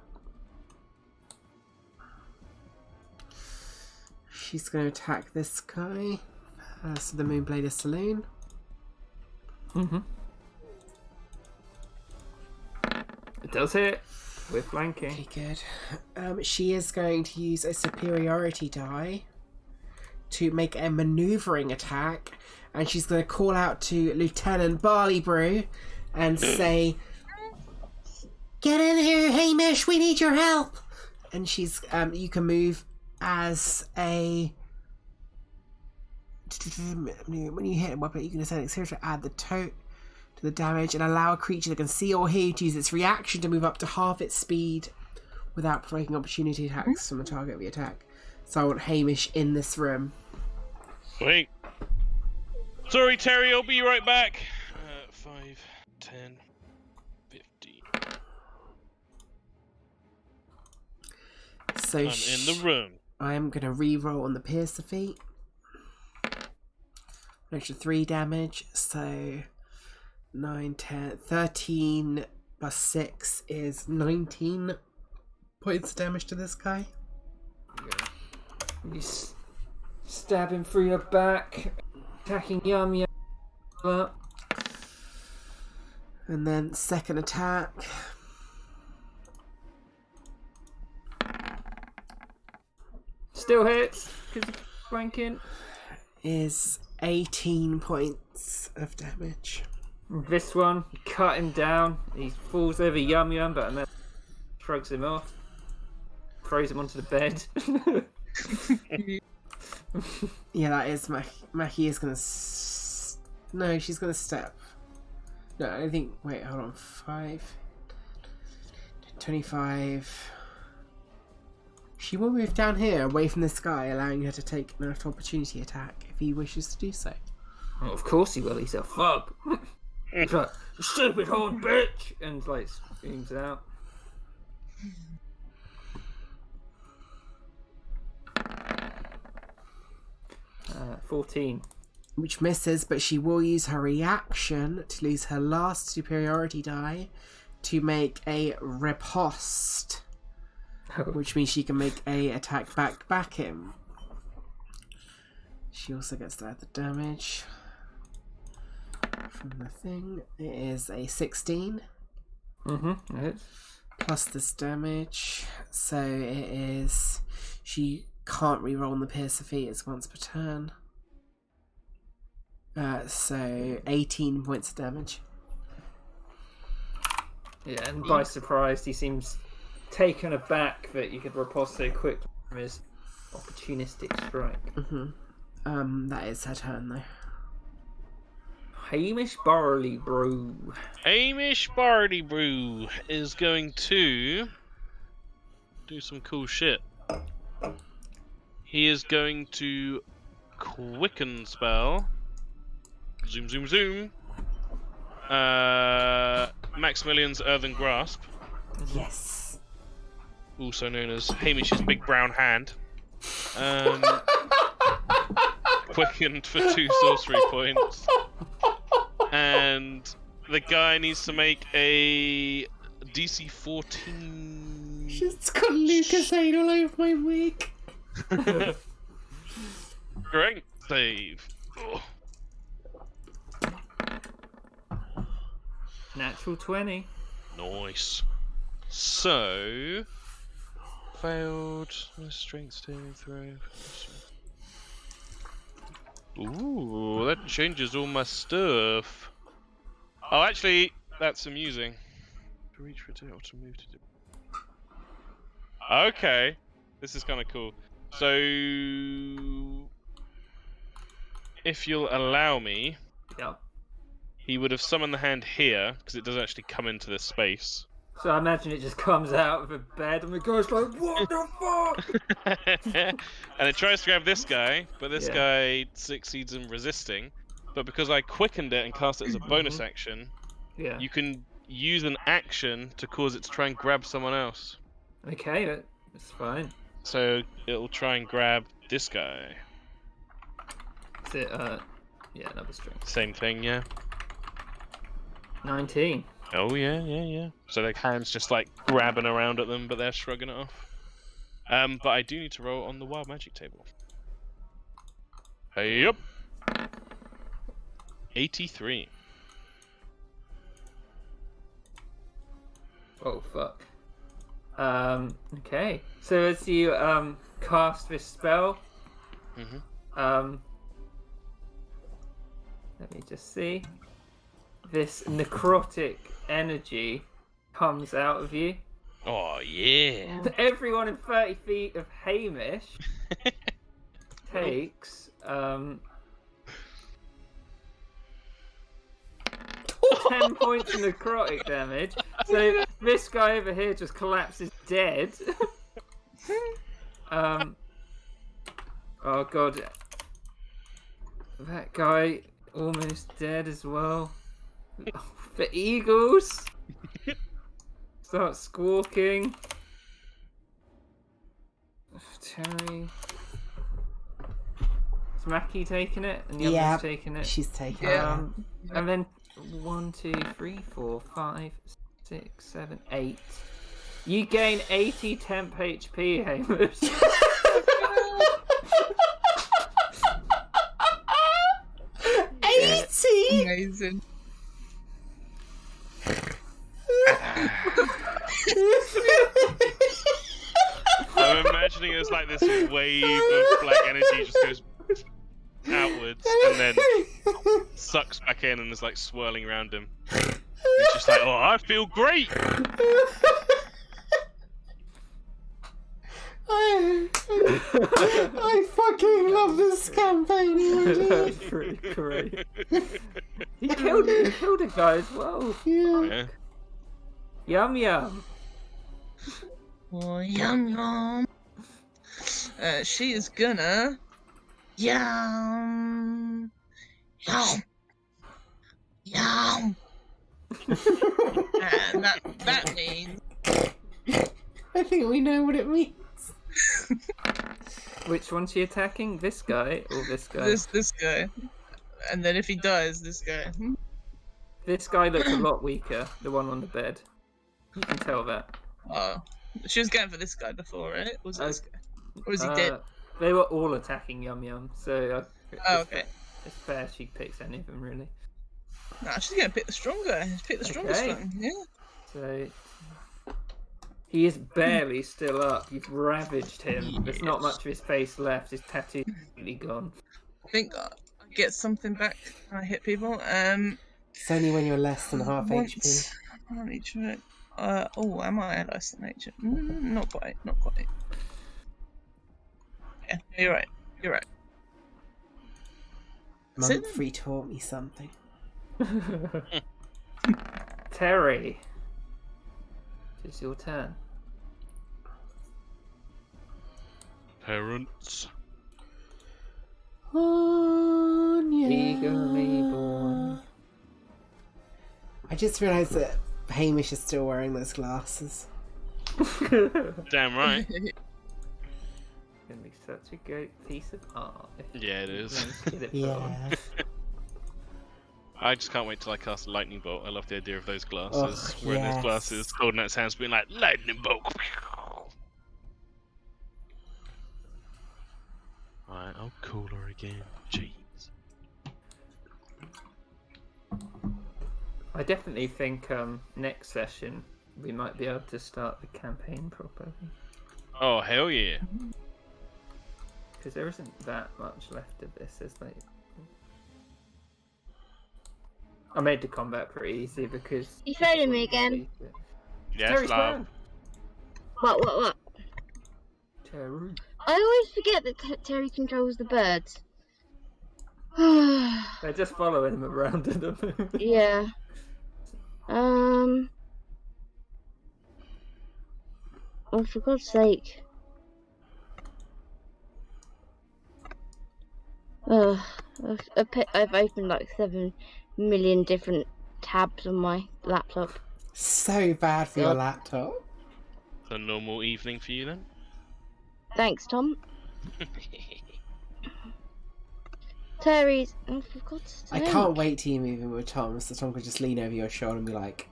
[SPEAKER 2] She's gonna attack this guy. So the Moonblader Saloon.
[SPEAKER 1] It does hit. We're flanking.
[SPEAKER 2] Okay, good. She is going to use a superiority die to make a maneuvering attack, and she's going to call out to Lieutenant Barley Brew and say, "Get in here, Hamish! We need your help!" And she's you can move as a... When you hit a weapon, you can assign it to add the tote to the damage and allow a creature that can see or hear to use its reaction to move up to half its speed without provoking opportunity attacks from the target of the attack. So I want Hamish in this room.
[SPEAKER 4] Wait. Sorry, Terry, I'll be right back. 5, 10, 15.
[SPEAKER 2] So
[SPEAKER 4] I'm in the room.
[SPEAKER 2] I am going to re-roll on the Piercer feat. An extra 3 damage, so 9, 10, 13 plus 6 is 19 points of damage to this guy.
[SPEAKER 1] You stab him through your back, attacking Yum.
[SPEAKER 2] And then second attack
[SPEAKER 1] Still hits because of flanking.
[SPEAKER 2] is 18 points of damage.
[SPEAKER 1] This one, you cut him down. He falls over Yum, but then shrugs him off, throws him onto the bed.
[SPEAKER 2] Yeah, that is Mackie is gonna. No, she's gonna step. No, I think. Wait, hold on. 5, 25. She will move down here, away from this guy, allowing her to take an opportunity attack if he wishes to do so.
[SPEAKER 1] Well, of course he will. He's a thug. He's like, stupid horn bitch, and like screams out. 14.
[SPEAKER 2] Which misses, but she will use her reaction to lose her last superiority die to make a riposte. Which means she can make a attack back him. She also gets to add the damage from the thing. It is a 16.
[SPEAKER 1] It
[SPEAKER 2] Plus this damage. So it is... She can't reroll on the Pierce of Feet. It's once per turn. So 18 points of damage.
[SPEAKER 1] Yeah, and by surprise, he seems taken aback that you could riposte so quickly from his opportunistic strike.
[SPEAKER 2] That is her turn though.
[SPEAKER 1] Hamish Barley Brew.
[SPEAKER 4] Hamish Barley Brew is going to do some cool shit. He is going to quicken spell. Zoom, zoom, zoom. Maximilian's Earthen Grasp,
[SPEAKER 2] Yes.
[SPEAKER 4] also known as Hamish's Big Brown Hand. Quickened for 2 sorcery points. And the guy needs to make a DC 14.
[SPEAKER 2] She's got Lucasade all over my wig.
[SPEAKER 4] Strength save. Ugh.
[SPEAKER 1] Natural 20.
[SPEAKER 4] Nice. So, failed strength saving throw. Ooh, that changes all my stuff. Oh, actually, that's amusing. To reach for it or to move to do. Okay, this is kind of cool. So, if you'll allow me,
[SPEAKER 1] Yeah.
[SPEAKER 4] he would have summoned the hand here because it doesn't actually come into this space.
[SPEAKER 1] So I imagine it just comes out of the bed and the guy's like, what the fuck?
[SPEAKER 4] And it tries to grab this guy, but this
[SPEAKER 1] Yeah.
[SPEAKER 4] guy succeeds in resisting. But because I quickened it and cast it as a bonus action,
[SPEAKER 1] Yeah.
[SPEAKER 4] you can use an action to cause it to try and grab someone else.
[SPEAKER 1] Okay, that's fine.
[SPEAKER 4] So it'll try and grab this guy.
[SPEAKER 1] Is it, yeah, another string.
[SPEAKER 4] Same thing, yeah.
[SPEAKER 1] 19.
[SPEAKER 4] Oh yeah. So their hands just like grabbing around at them, but they're shrugging it off. But I do need to roll on the wild magic table. Hey, yup. 83.
[SPEAKER 1] Oh, fuck. Okay. So as you, cast this spell, let me just see. This necrotic energy comes out of you.
[SPEAKER 4] Oh yeah.
[SPEAKER 1] Everyone in 30 feet of Hamish takes 10 points of necrotic damage. So this guy over here just collapses dead. Oh god. That guy almost dead as well. Oh, the eagles start squawking. Terry. Is Mackie taking it? And the
[SPEAKER 2] Yeah,
[SPEAKER 1] other's taking it?
[SPEAKER 2] she's taking
[SPEAKER 5] Yeah.
[SPEAKER 1] And then 1, 2, 3, 4, 5, 6, 7, 8. You gain 80 temp HP, Hamish.
[SPEAKER 2] it. 80!
[SPEAKER 5] Amazing.
[SPEAKER 4] I'm imagining it's like this wave of black energy just goes outwards and then sucks back in and is like swirling around him. He's just like, oh, I feel great.
[SPEAKER 2] I fucking love this campaign.
[SPEAKER 1] That's pretty great. He killed a guy as well.
[SPEAKER 2] Yeah.
[SPEAKER 4] Yeah.
[SPEAKER 1] Yum yum.
[SPEAKER 5] Oh, yum yum. She is gonna yum yum yum, and that means
[SPEAKER 2] I think we know what it means.
[SPEAKER 1] Which one's she attacking? This guy or this guy?
[SPEAKER 5] this guy, and then if he dies, this guy.
[SPEAKER 1] This guy looks a lot weaker. The one on the bed. You can tell that.
[SPEAKER 5] Oh, she was going for this guy before, right? Was it this guy? Or is he
[SPEAKER 1] Uh,
[SPEAKER 5] dead?
[SPEAKER 1] They were all attacking Yum Yum, so
[SPEAKER 5] Oh, okay.
[SPEAKER 1] It's fair she picks any of them, really.
[SPEAKER 5] Nah, she's gonna pick the strong guy. Pick the strongest
[SPEAKER 1] Okay.
[SPEAKER 5] one. Yeah.
[SPEAKER 1] So he is barely still up. You've ravaged him. There's not much of his face left. His tattoo's completely gone.
[SPEAKER 5] I think I get something back when I hit people.
[SPEAKER 2] It's only when you're less than half HP.
[SPEAKER 5] Let me check. Am I less than HP? Not quite. Not quite. Yeah, you're right. You're right.
[SPEAKER 2] Monthly taught me something.
[SPEAKER 1] Terry, it's your turn.
[SPEAKER 4] Parents.
[SPEAKER 1] Eagerly born.
[SPEAKER 2] I just realised that Hamish is still wearing those glasses.
[SPEAKER 4] Damn right.
[SPEAKER 1] Gonna be such a great piece of art.
[SPEAKER 4] Yeah, it is.
[SPEAKER 2] Yeah.
[SPEAKER 4] I just can't wait till I cast a lightning bolt. I love the idea of those glasses.
[SPEAKER 2] Ugh,
[SPEAKER 4] Wearing
[SPEAKER 2] yes.
[SPEAKER 4] those glasses, holding out his hands, being like, lightning bolt. Alright, I'll call her again. Jeez.
[SPEAKER 1] I definitely think next session we might be able to start the campaign properly.
[SPEAKER 4] Oh, hell yeah.
[SPEAKER 1] Because there isn't that much left of this, is there? I made the combat pretty easy because...
[SPEAKER 3] You phoning me again?
[SPEAKER 4] Yes,
[SPEAKER 1] Terry's
[SPEAKER 4] love.
[SPEAKER 1] turn.
[SPEAKER 3] What?
[SPEAKER 1] Terry.
[SPEAKER 3] I always forget that Terry controls the birds.
[SPEAKER 1] They're just following him around in the movie.
[SPEAKER 3] Yeah. Oh, for God's sake. I've opened like 7 million different tabs on my laptop.
[SPEAKER 2] So bad for your
[SPEAKER 3] God.
[SPEAKER 2] laptop.
[SPEAKER 4] It's a normal evening for you then?
[SPEAKER 3] Thanks, Tom. Terry's. Oh, for God's
[SPEAKER 2] I
[SPEAKER 3] sake.
[SPEAKER 2] can't wait till you move in with Tom, so Tom could just lean over your shoulder and be like,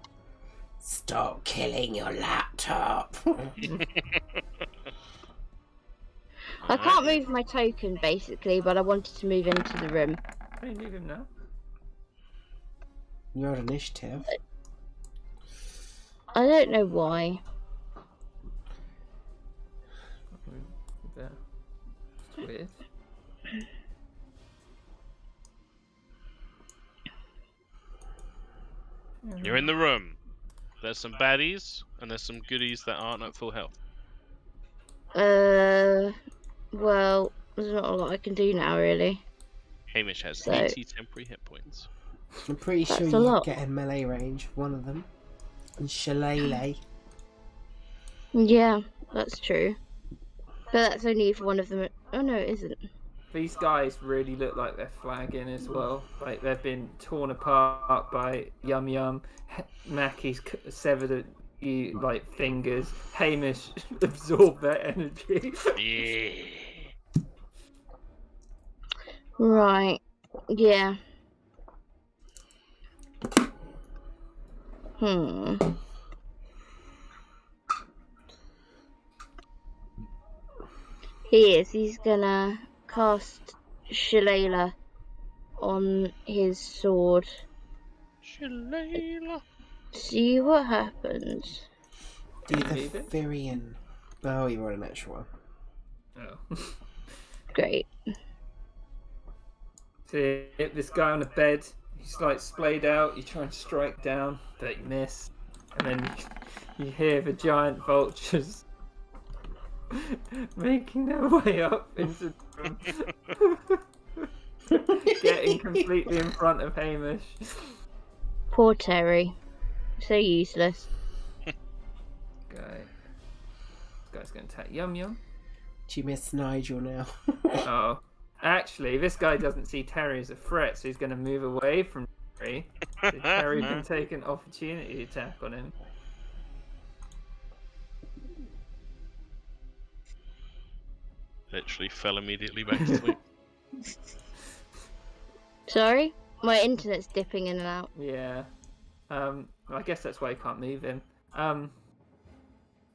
[SPEAKER 2] "Stop killing your laptop."
[SPEAKER 3] I can't move my token basically, but I wanted to move into the room.
[SPEAKER 1] Can you move him now?
[SPEAKER 2] You're on initiative.
[SPEAKER 3] I don't know why.
[SPEAKER 1] There. It's weird.
[SPEAKER 4] You're in the room. There's some baddies, and there's some goodies that aren't at full health.
[SPEAKER 3] Well, there's not a lot I can do now, really.
[SPEAKER 4] Hamish has
[SPEAKER 3] So-
[SPEAKER 4] 80 temporary hit points.
[SPEAKER 2] I'm pretty sure
[SPEAKER 3] That's
[SPEAKER 2] you
[SPEAKER 3] a lot.
[SPEAKER 2] get in melee range, one of them. And Shillelagh.
[SPEAKER 3] Yeah, that's true. But that's only if one of them. Oh no, it isn't.
[SPEAKER 1] These guys really look like they're flagging as well. Like they've been torn apart by Yum Yum. Mackie's severed like fingers. Hamish absorbed their energy.
[SPEAKER 4] Yeah.
[SPEAKER 3] Right. Yeah. He is. He's gonna cast Shillelagh on his sword.
[SPEAKER 4] Shillelagh.
[SPEAKER 3] See what happens.
[SPEAKER 2] Do
[SPEAKER 1] you
[SPEAKER 2] the
[SPEAKER 1] need it?
[SPEAKER 2] Vyrian. Oh, you rolled an extra one.
[SPEAKER 1] Oh.
[SPEAKER 3] Great.
[SPEAKER 1] So you hit this guy on the bed. He's like splayed out. You try and strike down, but you miss. And then you hear the giant vultures making their way up into getting completely in front of Hamish.
[SPEAKER 3] Poor Terry. So useless.
[SPEAKER 1] Okay. guy's going to attack Yum Yum.
[SPEAKER 2] Do you miss Nigel now?
[SPEAKER 1] Oh. Actually, this guy doesn't see Terry as a threat, so he's going to move away from Terry. So Terry can take an opportunity attack on him.
[SPEAKER 4] Literally fell immediately back to sleep.
[SPEAKER 3] Sorry? My internet's dipping in and out.
[SPEAKER 1] Yeah. I guess that's why he can't move him.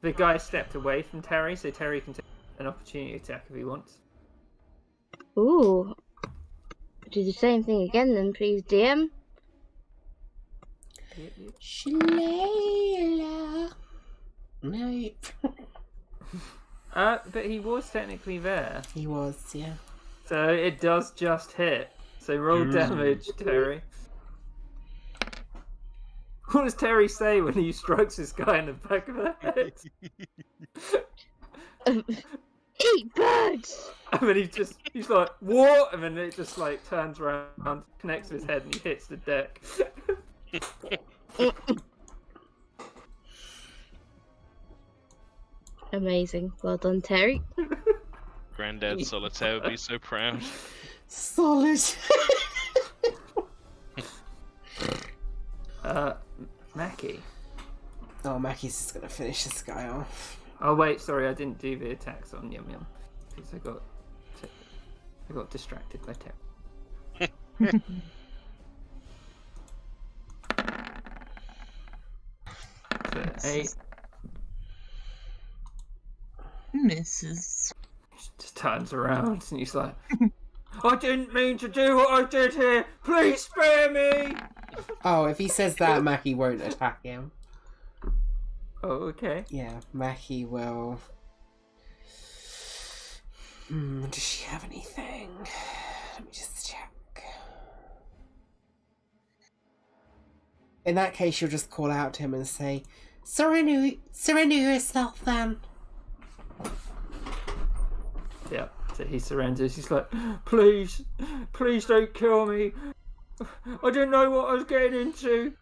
[SPEAKER 1] The guy stepped away from Terry, so Terry can take an opportunity attack if he wants.
[SPEAKER 3] Ooh. Do the same thing again then, please, DM.
[SPEAKER 2] Shlayla. No.
[SPEAKER 1] But he was technically there.
[SPEAKER 2] He was, yeah.
[SPEAKER 1] So it does just hit. So roll damage, Terry. What does Terry say when he strikes this guy in the back of the head?
[SPEAKER 3] Eat birds!
[SPEAKER 1] And then he's like, what? And then it just like turns around, connects to his head, and he hits the deck.
[SPEAKER 3] Amazing. Well done, Terry.
[SPEAKER 4] Granddad Solitaire would be so proud.
[SPEAKER 2] Solid.
[SPEAKER 1] Mackie.
[SPEAKER 2] Oh, Mackie's just gonna finish this guy off.
[SPEAKER 1] Oh wait, sorry, I didn't do the attacks on Yum Yum because I got distracted by Terry. So 8.
[SPEAKER 5] Misses.
[SPEAKER 1] Just turns around and he's like, I didn't mean to do what I did here. Please spare me.
[SPEAKER 2] Oh, if he says that, Mackie won't attack him.
[SPEAKER 1] Oh, okay.
[SPEAKER 2] Yeah, Mackie will. Does she have anything? Let me just check. In that case, she'll just call out to him and say,
[SPEAKER 6] Surrender yourself, then.
[SPEAKER 1] Yeah, so he surrenders. He's like, please don't kill me. I didn't know what I was getting into.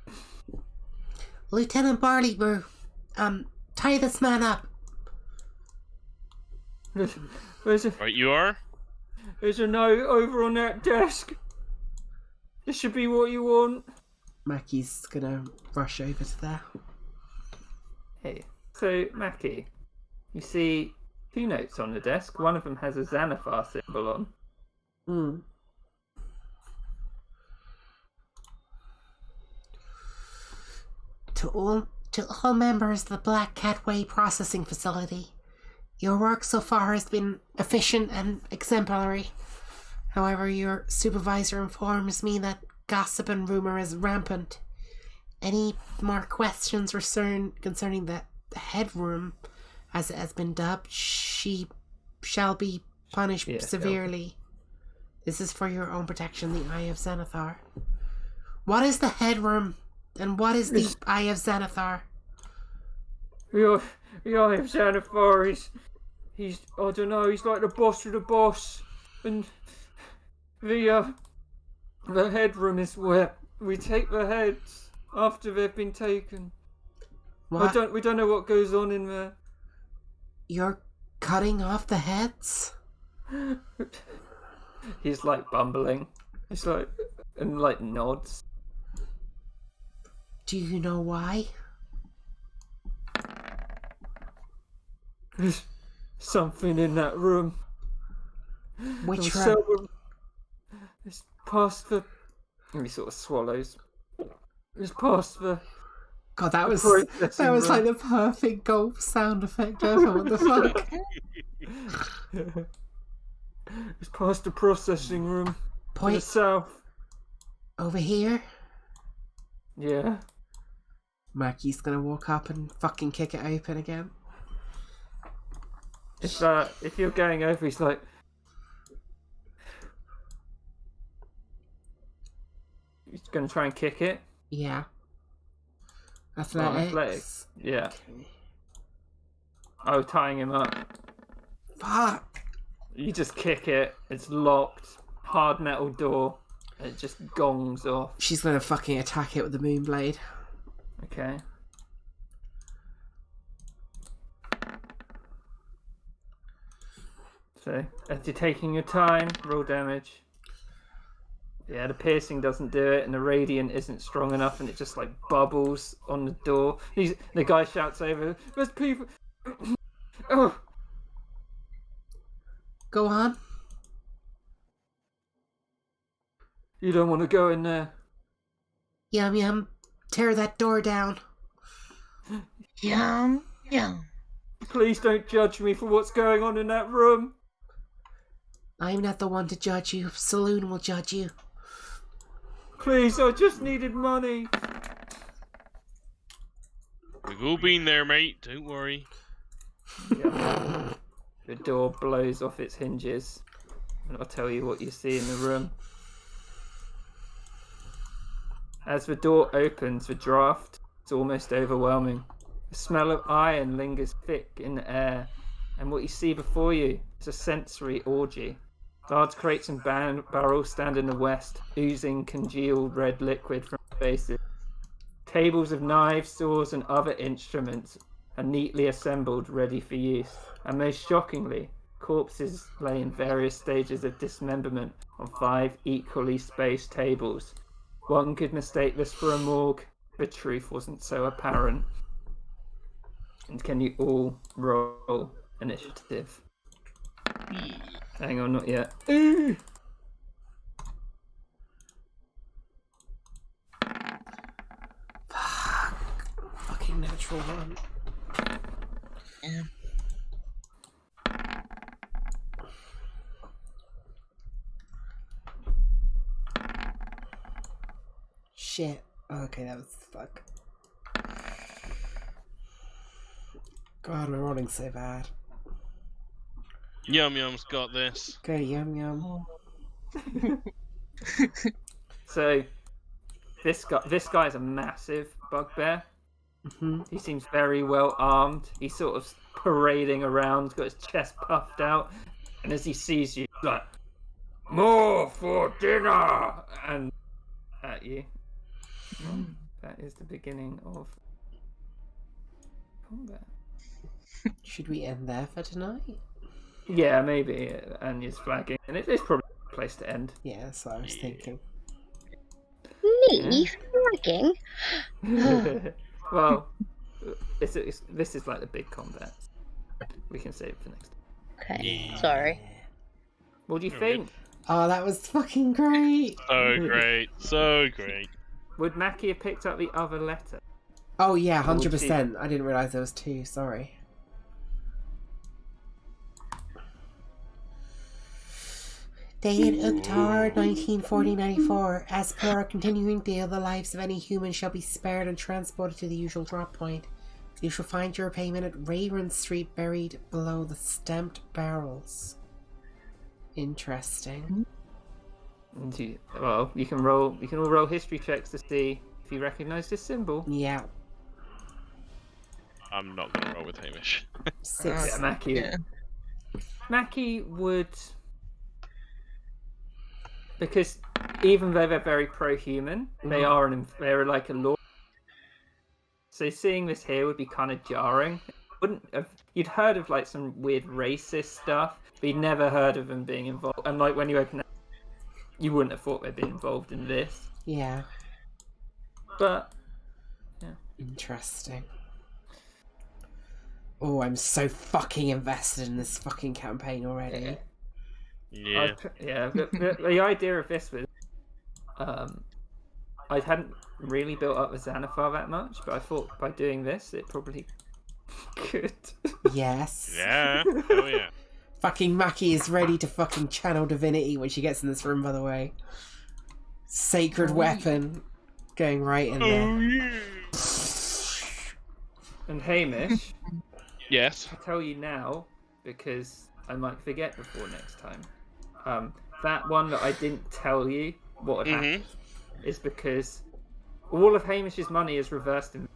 [SPEAKER 6] Lieutenant Barleybrew, tie this man up.
[SPEAKER 1] There's
[SPEAKER 4] Right, you are?
[SPEAKER 1] a note over on that desk. This should be what you want.
[SPEAKER 2] Mackie's gonna rush over to there.
[SPEAKER 1] Hey, so Mackie, you see 2 notes on the desk. One of them has a Xanathar symbol on.
[SPEAKER 6] To all members of the Black Cat Way processing facility, your work so far has been efficient and exemplary. However, your supervisor informs me that gossip and rumor is rampant. Any more questions concerning the headroom, as it has been dubbed, she shall be punished severely. This is for your own protection, the Eye of Xanathar. What is the headroom, and what is the Eye of Xanathar?
[SPEAKER 1] The Eye of Xanathar he's I don't know, he's like the boss of the boss. And the headroom is where we take the heads after they've been taken.
[SPEAKER 2] What?
[SPEAKER 1] We don't know what goes on in there.
[SPEAKER 2] You're cutting off the heads?
[SPEAKER 1] He's like bumbling. He's like, and like nods.
[SPEAKER 2] Do you know why?
[SPEAKER 1] There's something in that room.
[SPEAKER 2] Which room?
[SPEAKER 1] It's past the... And he sort of swallows. It's past the...
[SPEAKER 2] God, that was like the perfect golf sound effect ever. What the fuck?
[SPEAKER 1] It's past the processing room. To the
[SPEAKER 2] Point
[SPEAKER 1] south.
[SPEAKER 2] over here.
[SPEAKER 1] Yeah.
[SPEAKER 2] Mackie's gonna walk up and fucking kick it open again.
[SPEAKER 1] If you're going over, he's like... He's gonna try and kick it.
[SPEAKER 2] Yeah. Athletics.
[SPEAKER 1] Athletics. Yeah.
[SPEAKER 2] Okay.
[SPEAKER 1] Oh, tying him up.
[SPEAKER 2] Fuck.
[SPEAKER 1] You just kick it. It's locked. Hard metal door. It just gongs off.
[SPEAKER 2] She's gonna fucking attack it with the Moonblade.
[SPEAKER 1] Okay. So, as you're taking your time, roll damage. Yeah, the piercing doesn't do it, and the radiant isn't strong enough, and it just like bubbles on the door. The guy shouts over, "There's people!" Oh,
[SPEAKER 6] Go on.
[SPEAKER 1] you don't want to go in there.
[SPEAKER 6] Yum yum. Tear that door down.
[SPEAKER 3] Yum, yum.
[SPEAKER 1] Please don't judge me for what's going on in that room.
[SPEAKER 6] I'm not the one to judge you. Saloon will judge you.
[SPEAKER 1] Please, I just needed money.
[SPEAKER 4] We've all been there, mate. Don't worry.
[SPEAKER 1] Yeah. The door blows off its hinges, and I'll tell you what you see in the room. As the door opens, the draft is almost overwhelming. The smell of iron lingers thick in the air, and what you see before you is a sensory orgy. Large crates and barrels stand in the west, oozing congealed red liquid from faces. Tables of knives, saws, and other instruments are neatly assembled, ready for use. And most shockingly, corpses lay in various stages of dismemberment on 5 equally spaced tables. One could mistake this for a morgue. The truth wasn't so apparent. And can you all roll initiative? Hang on, not yet. Ooh.
[SPEAKER 6] Fucking natural one.
[SPEAKER 3] Yeah.
[SPEAKER 6] Shit. Okay, that was fuck. God, my rolling's so bad.
[SPEAKER 4] Yum Yum's got this.
[SPEAKER 6] Okay, yum yum.
[SPEAKER 1] So, this guy's a massive bugbear.
[SPEAKER 6] Mm-hmm.
[SPEAKER 1] He seems very well armed. He's sort of parading around, got his chest puffed out, and as he sees you, he's like, "More for dinner!" and at you. That is the beginning of combat.
[SPEAKER 6] Should we end there for tonight?
[SPEAKER 1] Yeah, maybe. Anya's flagging, and it's probably a place to end.
[SPEAKER 6] Yeah, that's what I was thinking.
[SPEAKER 3] Me flagging?
[SPEAKER 1] Well, this is like the big combat. We can save it for next time.
[SPEAKER 3] Okay, sorry.
[SPEAKER 1] What do you
[SPEAKER 4] Oh,
[SPEAKER 1] think?
[SPEAKER 6] Oh, that was fucking great.
[SPEAKER 4] So great. So great.
[SPEAKER 1] Would Mackie have picked up the other letter?
[SPEAKER 6] Oh yeah,
[SPEAKER 1] Or would
[SPEAKER 6] 100%. I didn't realise there was 2. Sorry. Dated Uktar 1940-94. As per our continuing deal, the lives of any humans shall be spared and transported to the usual drop point. You shall find your payment at Raven Street, buried below the stamped barrels. Interesting.
[SPEAKER 1] Well, you can all roll history checks to see if you recognise this symbol.
[SPEAKER 6] Yeah.
[SPEAKER 4] I'm not going to roll with Hamish.
[SPEAKER 6] 6.
[SPEAKER 1] Yeah, Mackie.
[SPEAKER 5] Yeah.
[SPEAKER 1] Mackie would, because even though they're very pro-human, they're like a law. So seeing this here would be kind of jarring. You'd heard of like some weird racist stuff, but you'd never heard of them being involved. And like when you open it, you wouldn't have thought they'd been involved in this.
[SPEAKER 6] Yeah.
[SPEAKER 1] But
[SPEAKER 6] Interesting. Oh, I'm so fucking invested in this fucking campaign already.
[SPEAKER 4] Yeah.
[SPEAKER 1] The idea of this was, I hadn't really built up with Xanathar that much, but I thought by doing this, it probably could.
[SPEAKER 6] Yes.
[SPEAKER 4] Yeah. Oh yeah.
[SPEAKER 6] Fucking Mackie is ready to fucking channel divinity when she gets in this room, by the way. Sacred weapon going right in there.
[SPEAKER 1] And Hamish,
[SPEAKER 4] Yes.
[SPEAKER 1] I'll tell you now because I might forget before next time. That one that I didn't tell you what had happened is because all of Hamish's money is reversed in.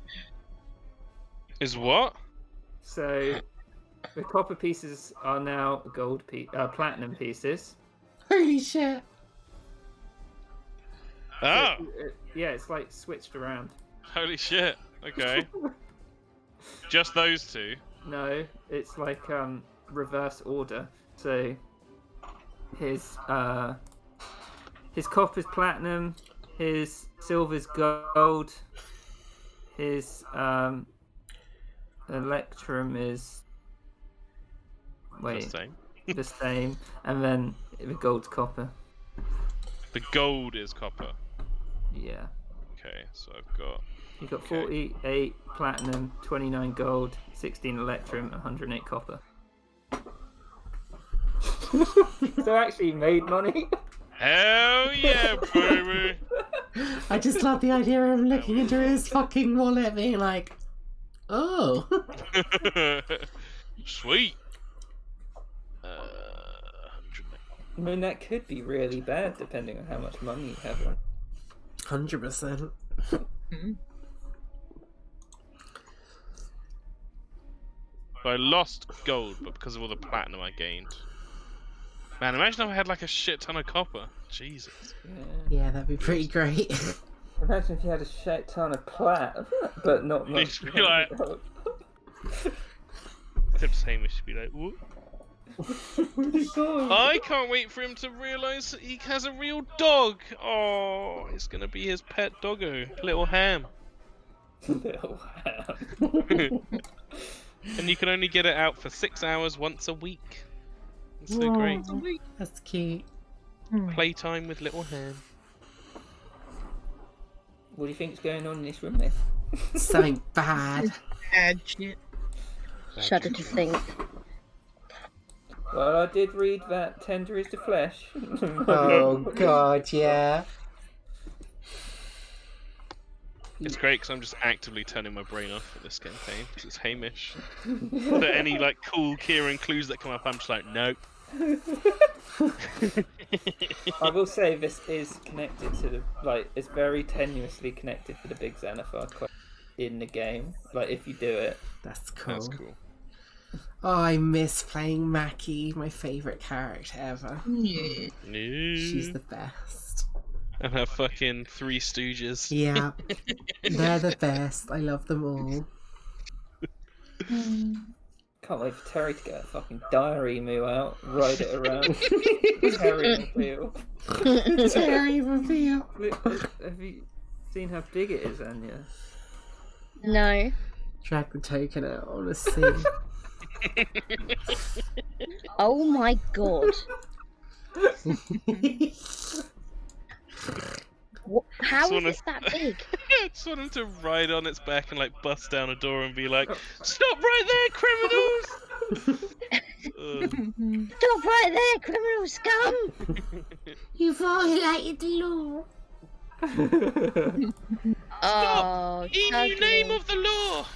[SPEAKER 4] Is what?
[SPEAKER 1] So the copper pieces are now platinum pieces.
[SPEAKER 6] Holy shit.
[SPEAKER 4] Oh,
[SPEAKER 1] Yeah, it's like switched around.
[SPEAKER 4] holy shit. Okay. Just those two.
[SPEAKER 1] No, it's like reverse order. So his copper's platinum, his silver's gold, his electrum is
[SPEAKER 4] The same.
[SPEAKER 1] the same, and then the gold's copper.
[SPEAKER 4] The gold is copper.
[SPEAKER 1] Yeah.
[SPEAKER 4] Okay, so I've got.
[SPEAKER 1] You got
[SPEAKER 4] Okay.
[SPEAKER 1] 48 platinum, 29 gold, 16 electrum, 108 copper. So actually you made money.
[SPEAKER 4] Hell yeah, baby!
[SPEAKER 6] I just love the idea of him looking into his fucking wallet, being like, "Oh,
[SPEAKER 4] Sweet.
[SPEAKER 1] I mean, that could be really bad depending on how much money you have on.
[SPEAKER 6] 100%."
[SPEAKER 4] I lost gold, but because of all the platinum I gained. Man, imagine if I had like a shit ton of copper. Jesus.
[SPEAKER 1] Yeah.
[SPEAKER 6] Yeah, that'd be pretty great.
[SPEAKER 1] Imagine if you had a shit ton of plat, but not much.
[SPEAKER 4] You'd be like-
[SPEAKER 1] gold.
[SPEAKER 4] Except Hamish should be like, what?
[SPEAKER 1] Oh,
[SPEAKER 4] I can't wait for him to realise that he has a real dog. Oh, it's gonna be his pet doggo, Little Ham.
[SPEAKER 1] little ham.
[SPEAKER 4] And you can only get it out for 6 hours once a week. It's so great.
[SPEAKER 6] Aw, that's cute.
[SPEAKER 4] Playtime with Little Ham.
[SPEAKER 1] What do you think's going on in this room then?
[SPEAKER 6] Something bad.
[SPEAKER 5] Bad shit.
[SPEAKER 3] Shudder to think.
[SPEAKER 1] Well, I did read that tender is the flesh.
[SPEAKER 6] Oh god, yeah.
[SPEAKER 4] It's great because I'm just actively turning my brain off for this campaign because it's Hamish. So any like cool Kieran clues that come up, I'm just like, nope.
[SPEAKER 1] I will say this is connected to the it's very tenuously connected to the big Xanathar quest in the game. Like if you do it,
[SPEAKER 6] That's cool.
[SPEAKER 4] That's cool.
[SPEAKER 6] Oh, I miss playing Mackie, my favourite character ever.
[SPEAKER 5] Yeah.
[SPEAKER 6] She's the best.
[SPEAKER 4] And her fucking Three Stooges.
[SPEAKER 6] Yeah. They're the best. I love them all.
[SPEAKER 1] can't wait for Terry to get a fucking diary moo out, ride it around. Terry reveal.
[SPEAKER 6] Terry reveal.
[SPEAKER 1] Have you seen how big it is, Anya?
[SPEAKER 3] No.
[SPEAKER 6] Drag the token out, honestly.
[SPEAKER 3] Oh my god. How is it that big?
[SPEAKER 4] I just want him to ride on its back and like bust down a door and be like, "Stop right there, criminals!"
[SPEAKER 3] Stop right there, criminal scum!
[SPEAKER 6] You violated the law.
[SPEAKER 3] Oh,
[SPEAKER 4] In the name of the law.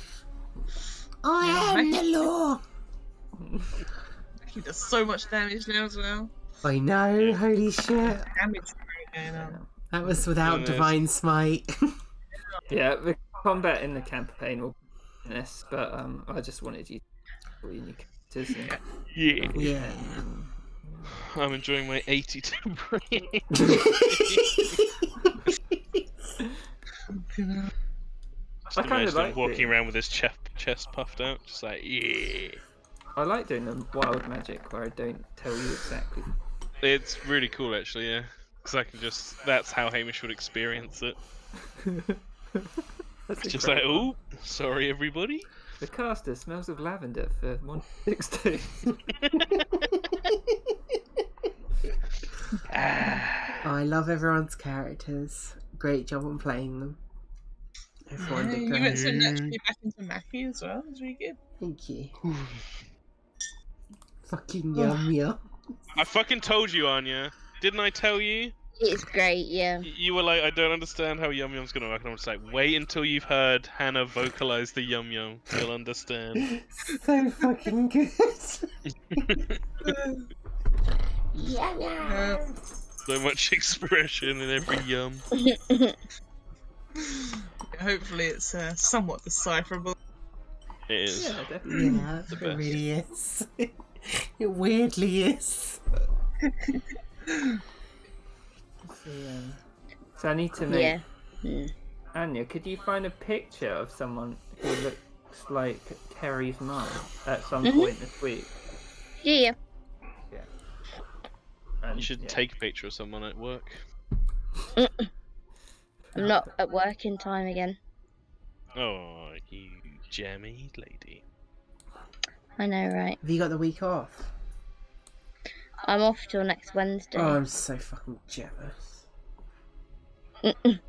[SPEAKER 6] I am the law.
[SPEAKER 5] He does so much damage now as well.
[SPEAKER 6] I know, holy shit.
[SPEAKER 5] Damage going on.
[SPEAKER 6] That was without
[SPEAKER 4] Goodness.
[SPEAKER 6] Divine Smite.
[SPEAKER 1] Yeah, the combat in the campaign will be this, but I just wanted you to see your characters. And...
[SPEAKER 4] Yeah.
[SPEAKER 6] Yeah.
[SPEAKER 4] I'm enjoying my 82 brain. Just
[SPEAKER 1] I kinda
[SPEAKER 4] imagine
[SPEAKER 1] like
[SPEAKER 4] him walking
[SPEAKER 1] it.
[SPEAKER 4] around with his chest puffed out, just like, yeah.
[SPEAKER 1] I like doing the wild magic where I don't tell you exactly.
[SPEAKER 4] It's really cool, actually, yeah. Because I can just, that's how Hamish would experience it.
[SPEAKER 1] That's
[SPEAKER 4] Just like,
[SPEAKER 1] incredible.
[SPEAKER 4] oh, sorry, everybody.
[SPEAKER 1] The caster smells of lavender for 160.
[SPEAKER 6] Oh, I love everyone's characters. Great job on playing them. Everyone did
[SPEAKER 5] You
[SPEAKER 6] great.
[SPEAKER 5] went so naturally back into Mackie as well. That's really good.
[SPEAKER 6] Thank you. Fucking yum yum.
[SPEAKER 4] I fucking told you, Anya. Didn't I tell you?
[SPEAKER 3] It's great, yeah.
[SPEAKER 4] You were like, I don't understand how Yum Yum's gonna work. And I'm just like, wait until you've heard Hannah vocalize the Yum Yum. You'll understand.
[SPEAKER 6] So fucking good.
[SPEAKER 4] So much expression in every yum.
[SPEAKER 5] Hopefully it's somewhat decipherable.
[SPEAKER 4] It is.
[SPEAKER 1] Yeah, definitely.
[SPEAKER 6] Yeah, it
[SPEAKER 4] best.
[SPEAKER 6] really is. It weirdly is.
[SPEAKER 1] So I need to make.
[SPEAKER 3] Yeah. Mm.
[SPEAKER 1] Anya, could you find a picture of someone who looks like Terry's mum at some point this week?
[SPEAKER 3] Yeah.
[SPEAKER 1] Yeah. And,
[SPEAKER 4] You should
[SPEAKER 1] yeah.
[SPEAKER 4] take a picture of someone at work.
[SPEAKER 3] I'm not at work in time again.
[SPEAKER 4] Oh, you jammy lady.
[SPEAKER 3] I know, right?
[SPEAKER 2] Have you got the week off?
[SPEAKER 3] I'm off till next Wednesday.
[SPEAKER 2] Oh, I'm so fucking jealous.
[SPEAKER 3] Mm-mm.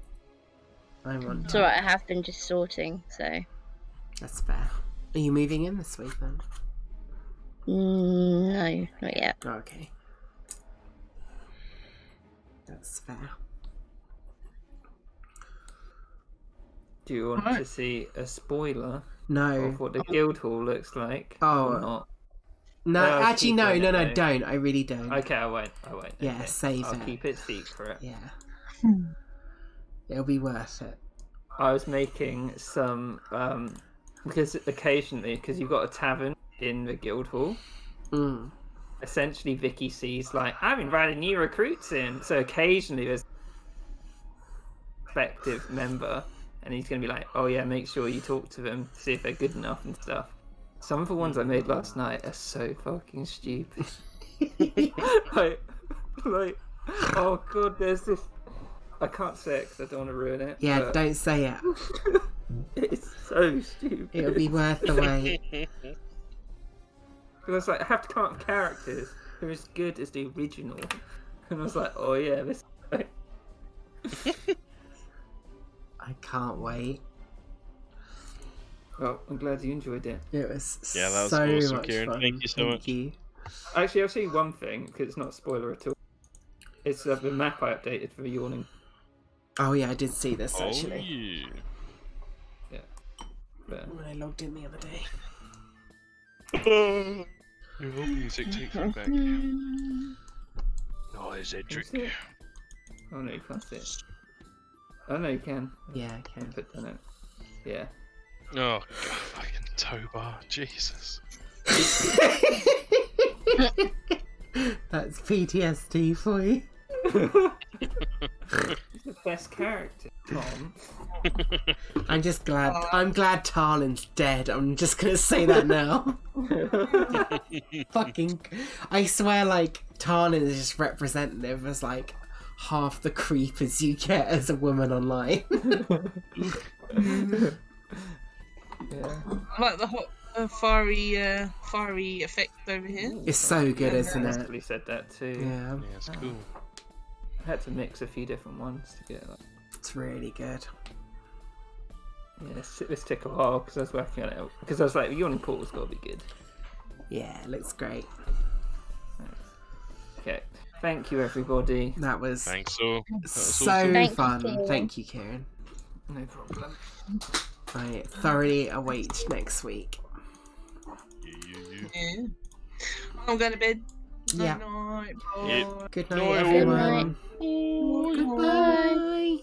[SPEAKER 2] I want
[SPEAKER 3] It's
[SPEAKER 2] to.
[SPEAKER 3] alright, I have been just sorting, so.
[SPEAKER 2] That's fair. Are you moving in this week then?
[SPEAKER 3] No, not yet.
[SPEAKER 2] Oh, okay. That's fair.
[SPEAKER 1] Do you want
[SPEAKER 5] Right.
[SPEAKER 1] to see a spoiler
[SPEAKER 2] No.
[SPEAKER 1] of what the guild hall looks like?
[SPEAKER 2] Oh.
[SPEAKER 1] Or not?
[SPEAKER 2] No,
[SPEAKER 1] I'll
[SPEAKER 2] actually,
[SPEAKER 1] keep
[SPEAKER 2] no,
[SPEAKER 1] it,
[SPEAKER 2] no, no,
[SPEAKER 1] though.
[SPEAKER 2] don't. I really don't.
[SPEAKER 1] Okay, I won't.
[SPEAKER 2] Yeah,
[SPEAKER 1] Okay.
[SPEAKER 2] save
[SPEAKER 1] I'll
[SPEAKER 2] it.
[SPEAKER 1] keep it secret.
[SPEAKER 2] Yeah. It'll be worth it.
[SPEAKER 1] I was making some because occasionally, because you've got a tavern in the guild hall,
[SPEAKER 2] Mm.
[SPEAKER 1] essentially Vicky sees like I've invited new recruits in, so occasionally there's a prospective member, and he's gonna be like, oh yeah, make sure you talk to them, see if they're good enough and stuff. Some of the ones I made last night are so fucking stupid. like, oh god, there's this. I can't say it because I don't want to ruin it.
[SPEAKER 2] Yeah,
[SPEAKER 1] but
[SPEAKER 2] don't say it.
[SPEAKER 1] it's so stupid.
[SPEAKER 2] It'll be worth the wait.
[SPEAKER 1] Because I was like, I have to come up with characters who are as good as the original. And I was like, oh yeah, this.
[SPEAKER 2] I can't wait.
[SPEAKER 1] Well, I'm glad you enjoyed it.
[SPEAKER 2] It was
[SPEAKER 4] Yeah, that was
[SPEAKER 2] so
[SPEAKER 4] awesome,
[SPEAKER 2] much
[SPEAKER 4] Kieran.
[SPEAKER 2] fun.
[SPEAKER 4] Thank you so much.
[SPEAKER 2] You.
[SPEAKER 1] Actually, I'll say one thing because it's not a spoiler at all. It's the map I updated for the yawning.
[SPEAKER 2] Oh yeah, I did see this
[SPEAKER 4] Oh,
[SPEAKER 2] actually.
[SPEAKER 4] yeah.
[SPEAKER 1] But,
[SPEAKER 2] When I logged in the other day.
[SPEAKER 4] Your music takes me back. Oh, there's Edric.
[SPEAKER 1] Is it? Oh no, you can't see it. Oh no, you can.
[SPEAKER 2] Yeah, I can.
[SPEAKER 1] Put down it. Yeah.
[SPEAKER 4] Oh, God, fucking Tobar. Jesus.
[SPEAKER 2] That's PTSD for you.
[SPEAKER 1] He's the best character, Tom.
[SPEAKER 2] I'm just glad. I'm glad Tarlin's dead. I'm just gonna say that now. Fucking, I swear, like Tarlin is just representative as like half the creepers you get as a woman online.
[SPEAKER 1] Yeah.
[SPEAKER 5] I like the hot, fiery effect over here.
[SPEAKER 2] It's so good, isn't it?
[SPEAKER 1] Leslie said that too.
[SPEAKER 2] Yeah,
[SPEAKER 4] Yeah, it's cool.
[SPEAKER 1] I had to mix a few different ones to get like.
[SPEAKER 2] it's really good.
[SPEAKER 1] Yeah, this took a while because I was working on it. Because I was like, Yawning Portal's got to be good.
[SPEAKER 2] Yeah, it looks great.
[SPEAKER 1] Okay. Thank you, everybody.
[SPEAKER 2] That was
[SPEAKER 4] Thanks, all. That was
[SPEAKER 2] so
[SPEAKER 4] awesome.
[SPEAKER 3] Thank you,
[SPEAKER 2] fun.
[SPEAKER 3] Kieran.
[SPEAKER 2] Thank you, Kieran.
[SPEAKER 1] No problem.
[SPEAKER 2] I thoroughly await next week.
[SPEAKER 5] Yeah. I'm going to bed.
[SPEAKER 2] Yeah.
[SPEAKER 5] Night,
[SPEAKER 4] Yeah.
[SPEAKER 5] bye.
[SPEAKER 2] Good night,
[SPEAKER 4] Night, all.
[SPEAKER 2] everyone.
[SPEAKER 3] Good night.
[SPEAKER 2] Goodbye.